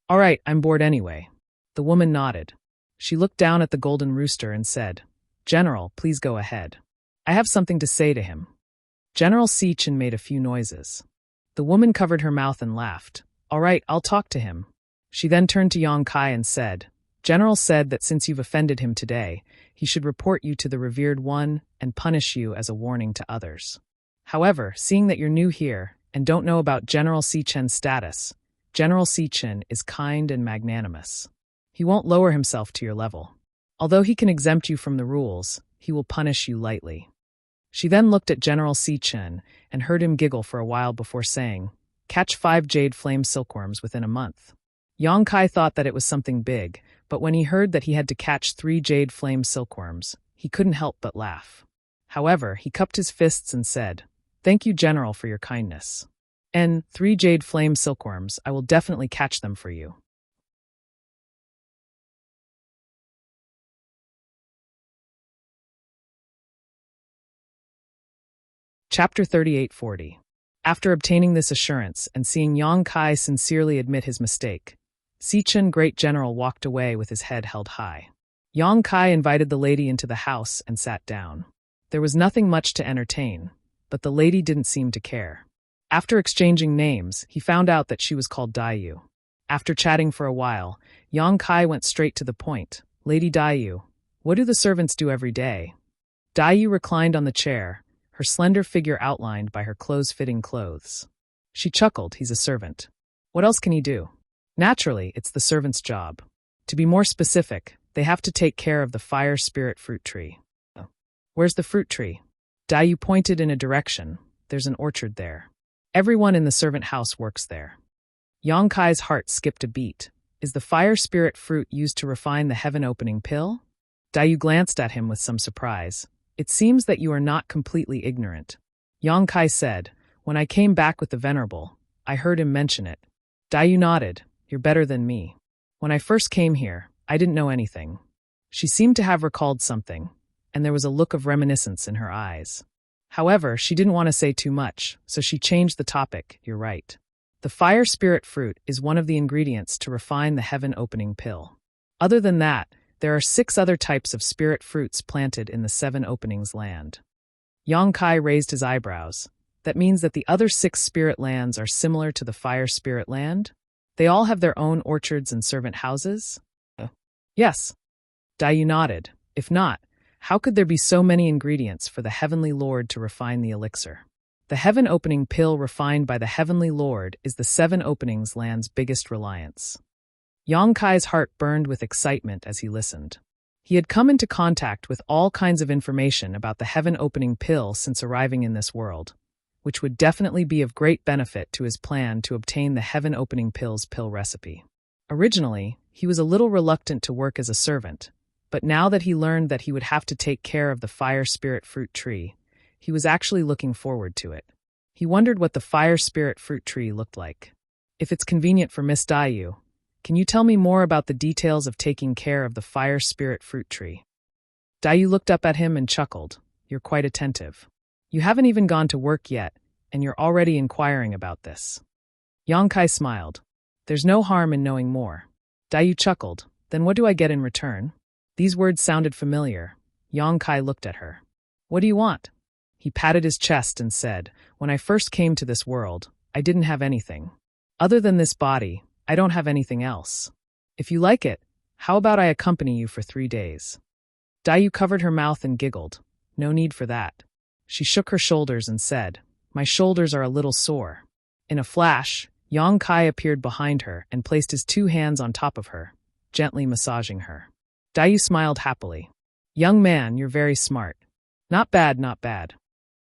"All right, I'm bored anyway." The woman nodded. She looked down at the golden rooster and said, "General, please go ahead. I have something to say to him." General Si Chun made a few noises. The woman covered her mouth and laughed. "All right, I'll talk to him." She then turned to Yang Kai and said, "General said that since you've offended him today, he should report you to the revered one and punish you as a warning to others. However, seeing that you're new here and don't know about General Si Chun's status, General Si Chun is kind and magnanimous. He won't lower himself to your level. Although he can exempt you from the rules, he will punish you lightly." She then looked at General Si Chun and heard him giggle for a while before saying, "Catch 5 jade flame silkworms within a month." Yang Kai thought that it was something big, but when he heard that he had to catch 3 jade flame silkworms, he couldn't help but laugh. However, he cupped his fists and said, "Thank you, General, for your kindness. And 3 jade flame silkworms, I will definitely catch them for you." Chapter 3840. After obtaining this assurance and seeing Yang Kai sincerely admit his mistake, Si Chun Great General walked away with his head held high. Yang Kai invited the lady into the house and sat down. There was nothing much to entertain, but the lady didn't seem to care. After exchanging names, he found out that she was called Daiyu. After chatting for a while, Yang Kai went straight to the point. "Lady Daiyu, what do the servants do every day?" Daiyu reclined on the chair, her slender figure outlined by her close-fitting clothes. She chuckled. "He's a servant. What else can he do? Naturally, it's the servant's job. To be more specific, They have to take care of the fire spirit fruit tree. Where's the fruit tree? Dayu pointed in a direction. There's an orchard there. Everyone in the servant house works there. Yongkai's heart skipped a beat. Is the fire spirit fruit used to refine the heaven-opening pill? Dayu glanced at him with some surprise. It seems that you are not completely ignorant. Yongkai said, when I came back with the Venerable, I heard him mention it. Dayu nodded. You're better than me. When I first came here, I didn't know anything. She seemed to have recalled something, and there was a look of reminiscence in her eyes. However, she didn't want to say too much, so she changed the topic. You're right. The fire spirit fruit is one of the ingredients to refine the heaven-opening pill. Other than that, there are 6 other types of spirit fruits planted in the 7 openings land. Yongkai raised his eyebrows. That means that the other 6 spirit lands are similar to the fire spirit land? They all have their own orchards and servant houses? Yes. Dayu nodded. If not, how could there be so many ingredients for the Heavenly Lord to refine the elixir? The heaven-opening pill refined by the Heavenly Lord is the 7 openings land's biggest reliance. Yongkai's heart burned with excitement as he listened. He had come into contact with all kinds of information about the heaven-opening pill since arriving in this world, which would definitely be of great benefit to his plan to obtain the heaven-opening pill's pill recipe. Originally, he was a little reluctant to work as a servant, but now that he learned that he would have to take care of the fire spirit fruit tree, he was actually looking forward to it. He wondered what the fire spirit fruit tree looked like. If it's convenient for Miss Dayu, can you tell me more about the details of taking care of the fire spirit fruit tree? Dayu looked up at him and chuckled. You're quite attentive. You haven't even gone to work yet, and you're already inquiring about this. Yongkai smiled. There's no harm in knowing more. Dayu chuckled. Then what do I get in return? These words sounded familiar. Yongkai looked at her. What do you want? He patted his chest and said, when I first came to this world, I didn't have anything. Other than this body, I don't have anything else. If you like it, how about I accompany you for 3 days? Dayu covered her mouth and giggled. No need for that. She shook her shoulders and said, my shoulders are a little sore. In a flash, Yongkai appeared behind her and placed his 2 hands on top of her, gently massaging her. Dayu smiled happily. Young man, you're very smart. Not bad, not bad.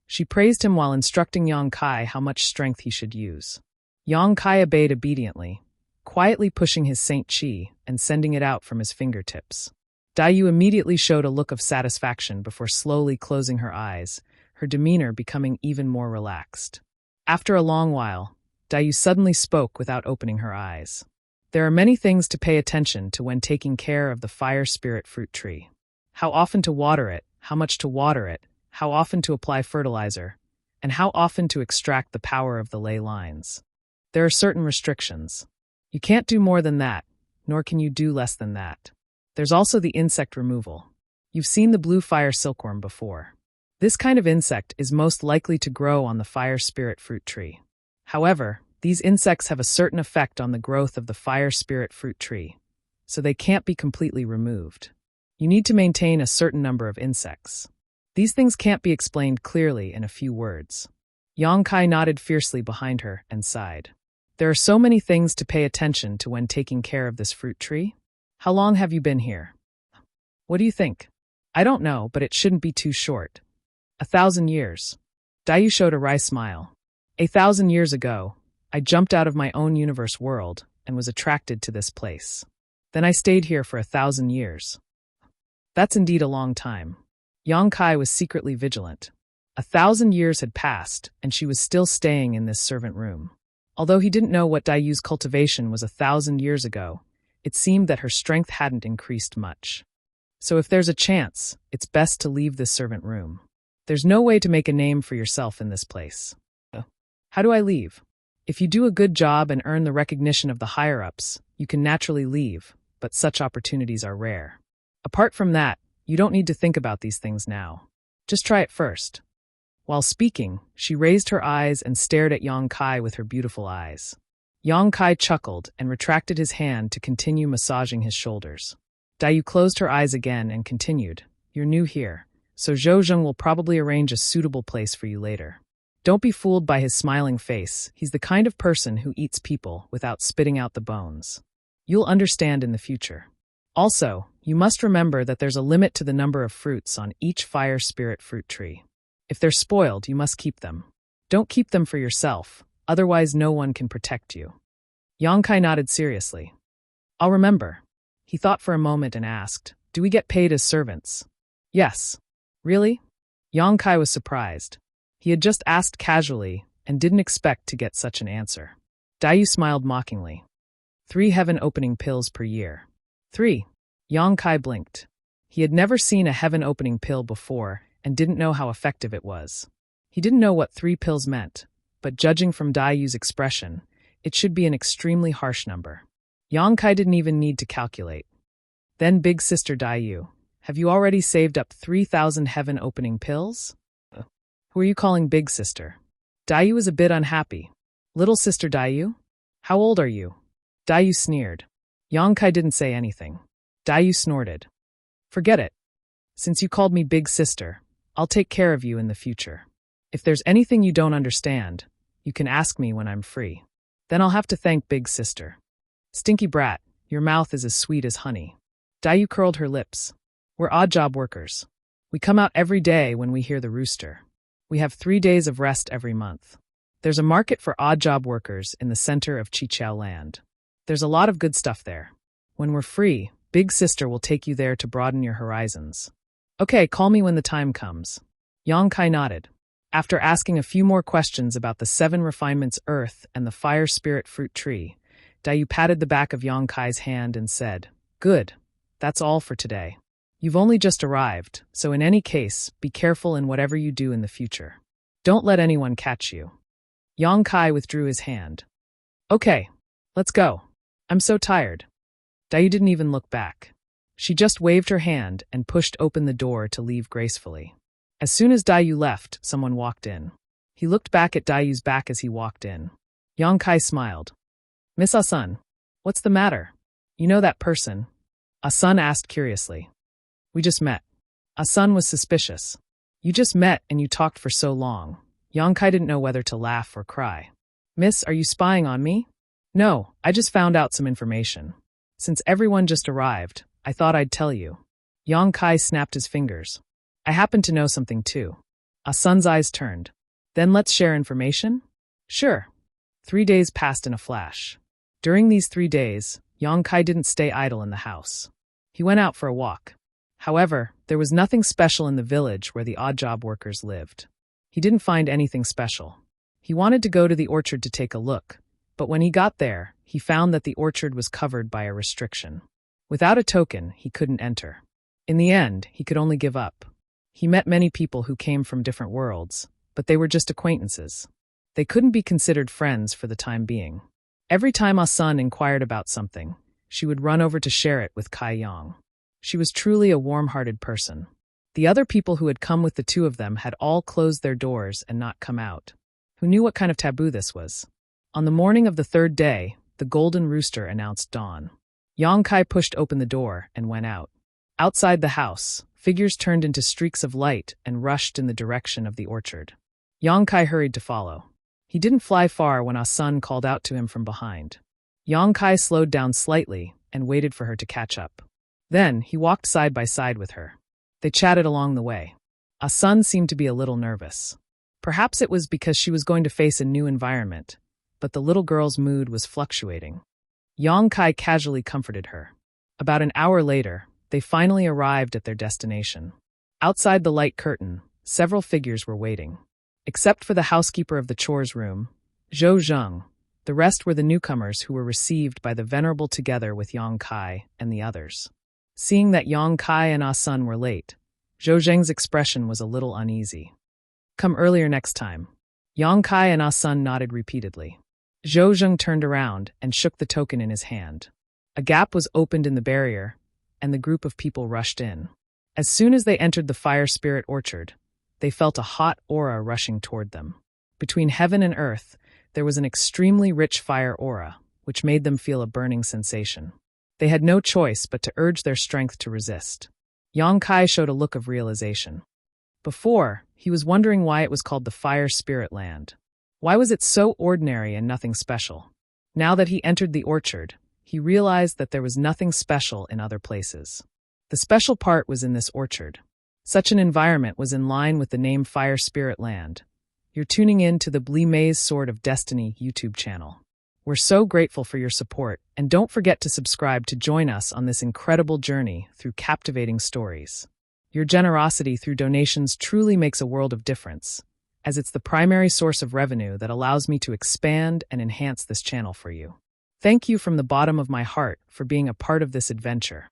She praised him while instructing Yongkai how much strength he should use. Yongkai obeyed obediently, quietly pushing his Saint Chi and sending it out from his fingertips. Dayu immediately showed a look of satisfaction before slowly closing her eyes, her demeanor becoming even more relaxed. After a long while, Dayu suddenly spoke without opening her eyes. There are many things to pay attention to when taking care of the fire spirit fruit tree. How often to water it, how much to water it, how often to apply fertilizer, and how often to extract the power of the ley lines. There are certain restrictions. You can't do more than that, nor can you do less than that. There's also the insect removal. You've seen the blue fire silkworm before. This kind of insect is most likely to grow on the fire spirit fruit tree. However, these insects have a certain effect on the growth of the fire spirit fruit tree, so they can't be completely removed. You need to maintain a certain number of insects. These things can't be explained clearly in a few words. Yongkai nodded fiercely behind her and sighed. There are so many things to pay attention to when taking care of this fruit tree. How long have you been here? What do you think? I don't know, but it shouldn't be too short. 1,000 years. Dayu showed a wry smile. 1,000 years ago, I jumped out of my own universe world and was attracted to this place. Then I stayed here for 1,000 years. That's indeed a long time. Yongkai was secretly vigilant. 1,000 years had passed, and she was still staying in this servant room. Although he didn't know what Dayu's cultivation was 1,000 years ago, it seemed that her strength hadn't increased much. So if there's a chance, it's best to leave this servant room. There's no way to make a name for yourself in this place. How do I leave? If you do a good job and earn the recognition of the higher-ups, you can naturally leave, but such opportunities are rare. Apart from that, you don't need to think about these things now. Just try it first. While speaking, she raised her eyes and stared at Yongkai with her beautiful eyes. Yongkai chuckled and retracted his hand to continue massaging his shoulders. Dayu closed her eyes again and continued, You're new here, so Zhou will probably arrange a suitable place for you later. Don't be fooled by his smiling face. He's the kind of person who eats people without spitting out the bones. You'll understand in the future. Also, you must remember that there's a limit to the number of fruits on each fire spirit fruit tree. If they're spoiled, you must keep them. Don't keep them for yourself, otherwise no one can protect you. Yongkai nodded seriously. I'll remember. He thought for a moment and asked, do we get paid as servants? Yes. Really? Yongkai was surprised. He had just asked casually and didn't expect to get such an answer. Dayu smiled mockingly. 3 heaven-opening pills per year. 3. Yongkai blinked. He had never seen a heaven-opening pill before and didn't know how effective it was. He didn't know what 3 pills meant, but judging from Dayu's expression, it should be an extremely harsh number. Yongkai didn't even need to calculate. Then Big Sister Dayu, have you already saved up 3,000 heaven-opening pills? Who are you calling Big Sister? Dayu was a bit unhappy. Little Sister Dayu? How old are you? Dayu sneered. Yongkai didn't say anything. Dayu snorted. Forget it. Since you called me Big Sister, I'll take care of you in the future. If there's anything you don't understand, you can ask me when I'm free. Then I'll have to thank Big Sister. Stinky brat, your mouth is as sweet as honey. Dayu curled her lips. We're odd job workers. We come out every day when we hear the rooster. We have 3 days of rest every month. There's a market for odd job workers in the center of Chiqiao land. There's a lot of good stuff there. When we're free, Big Sister will take you there to broaden your horizons. Okay, call me when the time comes. Yongkai nodded. After asking a few more questions about the 7 refinements earth and the fire spirit fruit tree, Dayu patted the back of Yongkai's hand and said, Good, that's all for today. You've only just arrived, so in any case, be careful in whatever you do in the future. Don't let anyone catch you. Yongkai withdrew his hand. Okay, let's go. I'm so tired. Dayu didn't even look back. She just waved her hand and pushed open the door to leave gracefully. As soon as Dayu left, someone walked in. He looked back at Dayu's back as he walked in. Yongkai smiled. Miss Asun, what's the matter? You know that person? Asun asked curiously. We just met. Asun was suspicious. You just met and you talked for so long. Yongkai didn't know whether to laugh or cry. Miss, are you spying on me? No, I just found out some information. Since everyone just arrived, I thought I'd tell you. Yongkai snapped his fingers. I happen to know something too. Asun's eyes turned. Then let's share information? Sure. 3 days passed in a flash. During these 3 days, Yongkai didn't stay idle in the house. He went out for a walk. However, there was nothing special in the village where the odd job workers lived. He didn't find anything special. He wanted to go to the orchard to take a look, but when he got there, he found that the orchard was covered by a restriction. Without a token, he couldn't enter. In the end, he could only give up. He met many people who came from different worlds, but they were just acquaintances. They couldn't be considered friends for the time being. Every time Asun inquired about something, she would run over to share it with Kai Yang. She was truly a warm-hearted person. The other people who had come with the 2 of them had all closed their doors and not come out. Who knew what kind of taboo this was? On the morning of the 3rd day, the golden rooster announced dawn. Yongkai pushed open the door and went out. Outside the house, figures turned into streaks of light and rushed in the direction of the orchard. Yongkai hurried to follow. He didn't fly far when Asun called out to him from behind. Yongkai slowed down slightly and waited for her to catch up. Then, he walked side by side with her. They chatted along the way. Asun seemed to be a little nervous. Perhaps it was because she was going to face a new environment, but the little girl's mood was fluctuating. Yongkai casually comforted her. About an hour later, they finally arrived at their destination. Outside the light curtain, several figures were waiting. Except for the housekeeper of the chores room, Zhou Zheng, the rest were the newcomers who were received by the Venerable together with Yongkai and the others. Seeing that Yongkai and Asun were late, Zhou Zheng's expression was a little uneasy. Come earlier next time. Yongkai and Asun nodded repeatedly. Zhou Zheng turned around and shook the token in his hand. A gap was opened in the barrier, and the group of people rushed in. As soon as they entered the fire spirit orchard, they felt a hot aura rushing toward them. Between heaven and earth, there was an extremely rich fire aura, which made them feel a burning sensation. They had no choice but to urge their strength to resist. Yongkai showed a look of realization. Before, he was wondering why it was called the Fire Spirit Land. Why was it so ordinary and nothing special? Now that he entered the orchard, he realized that there was nothing special in other places. The special part was in this orchard. Such an environment was in line with the name Fire Spirit Land. You're tuning in to the Blee Maze Sword of Destiny YouTube channel. We're so grateful for your support, and don't forget to subscribe to join us on this incredible journey through captivating stories. Your generosity through donations truly makes a world of difference, as it's the primary source of revenue that allows me to expand and enhance this channel for you. Thank you from the bottom of my heart for being a part of this adventure.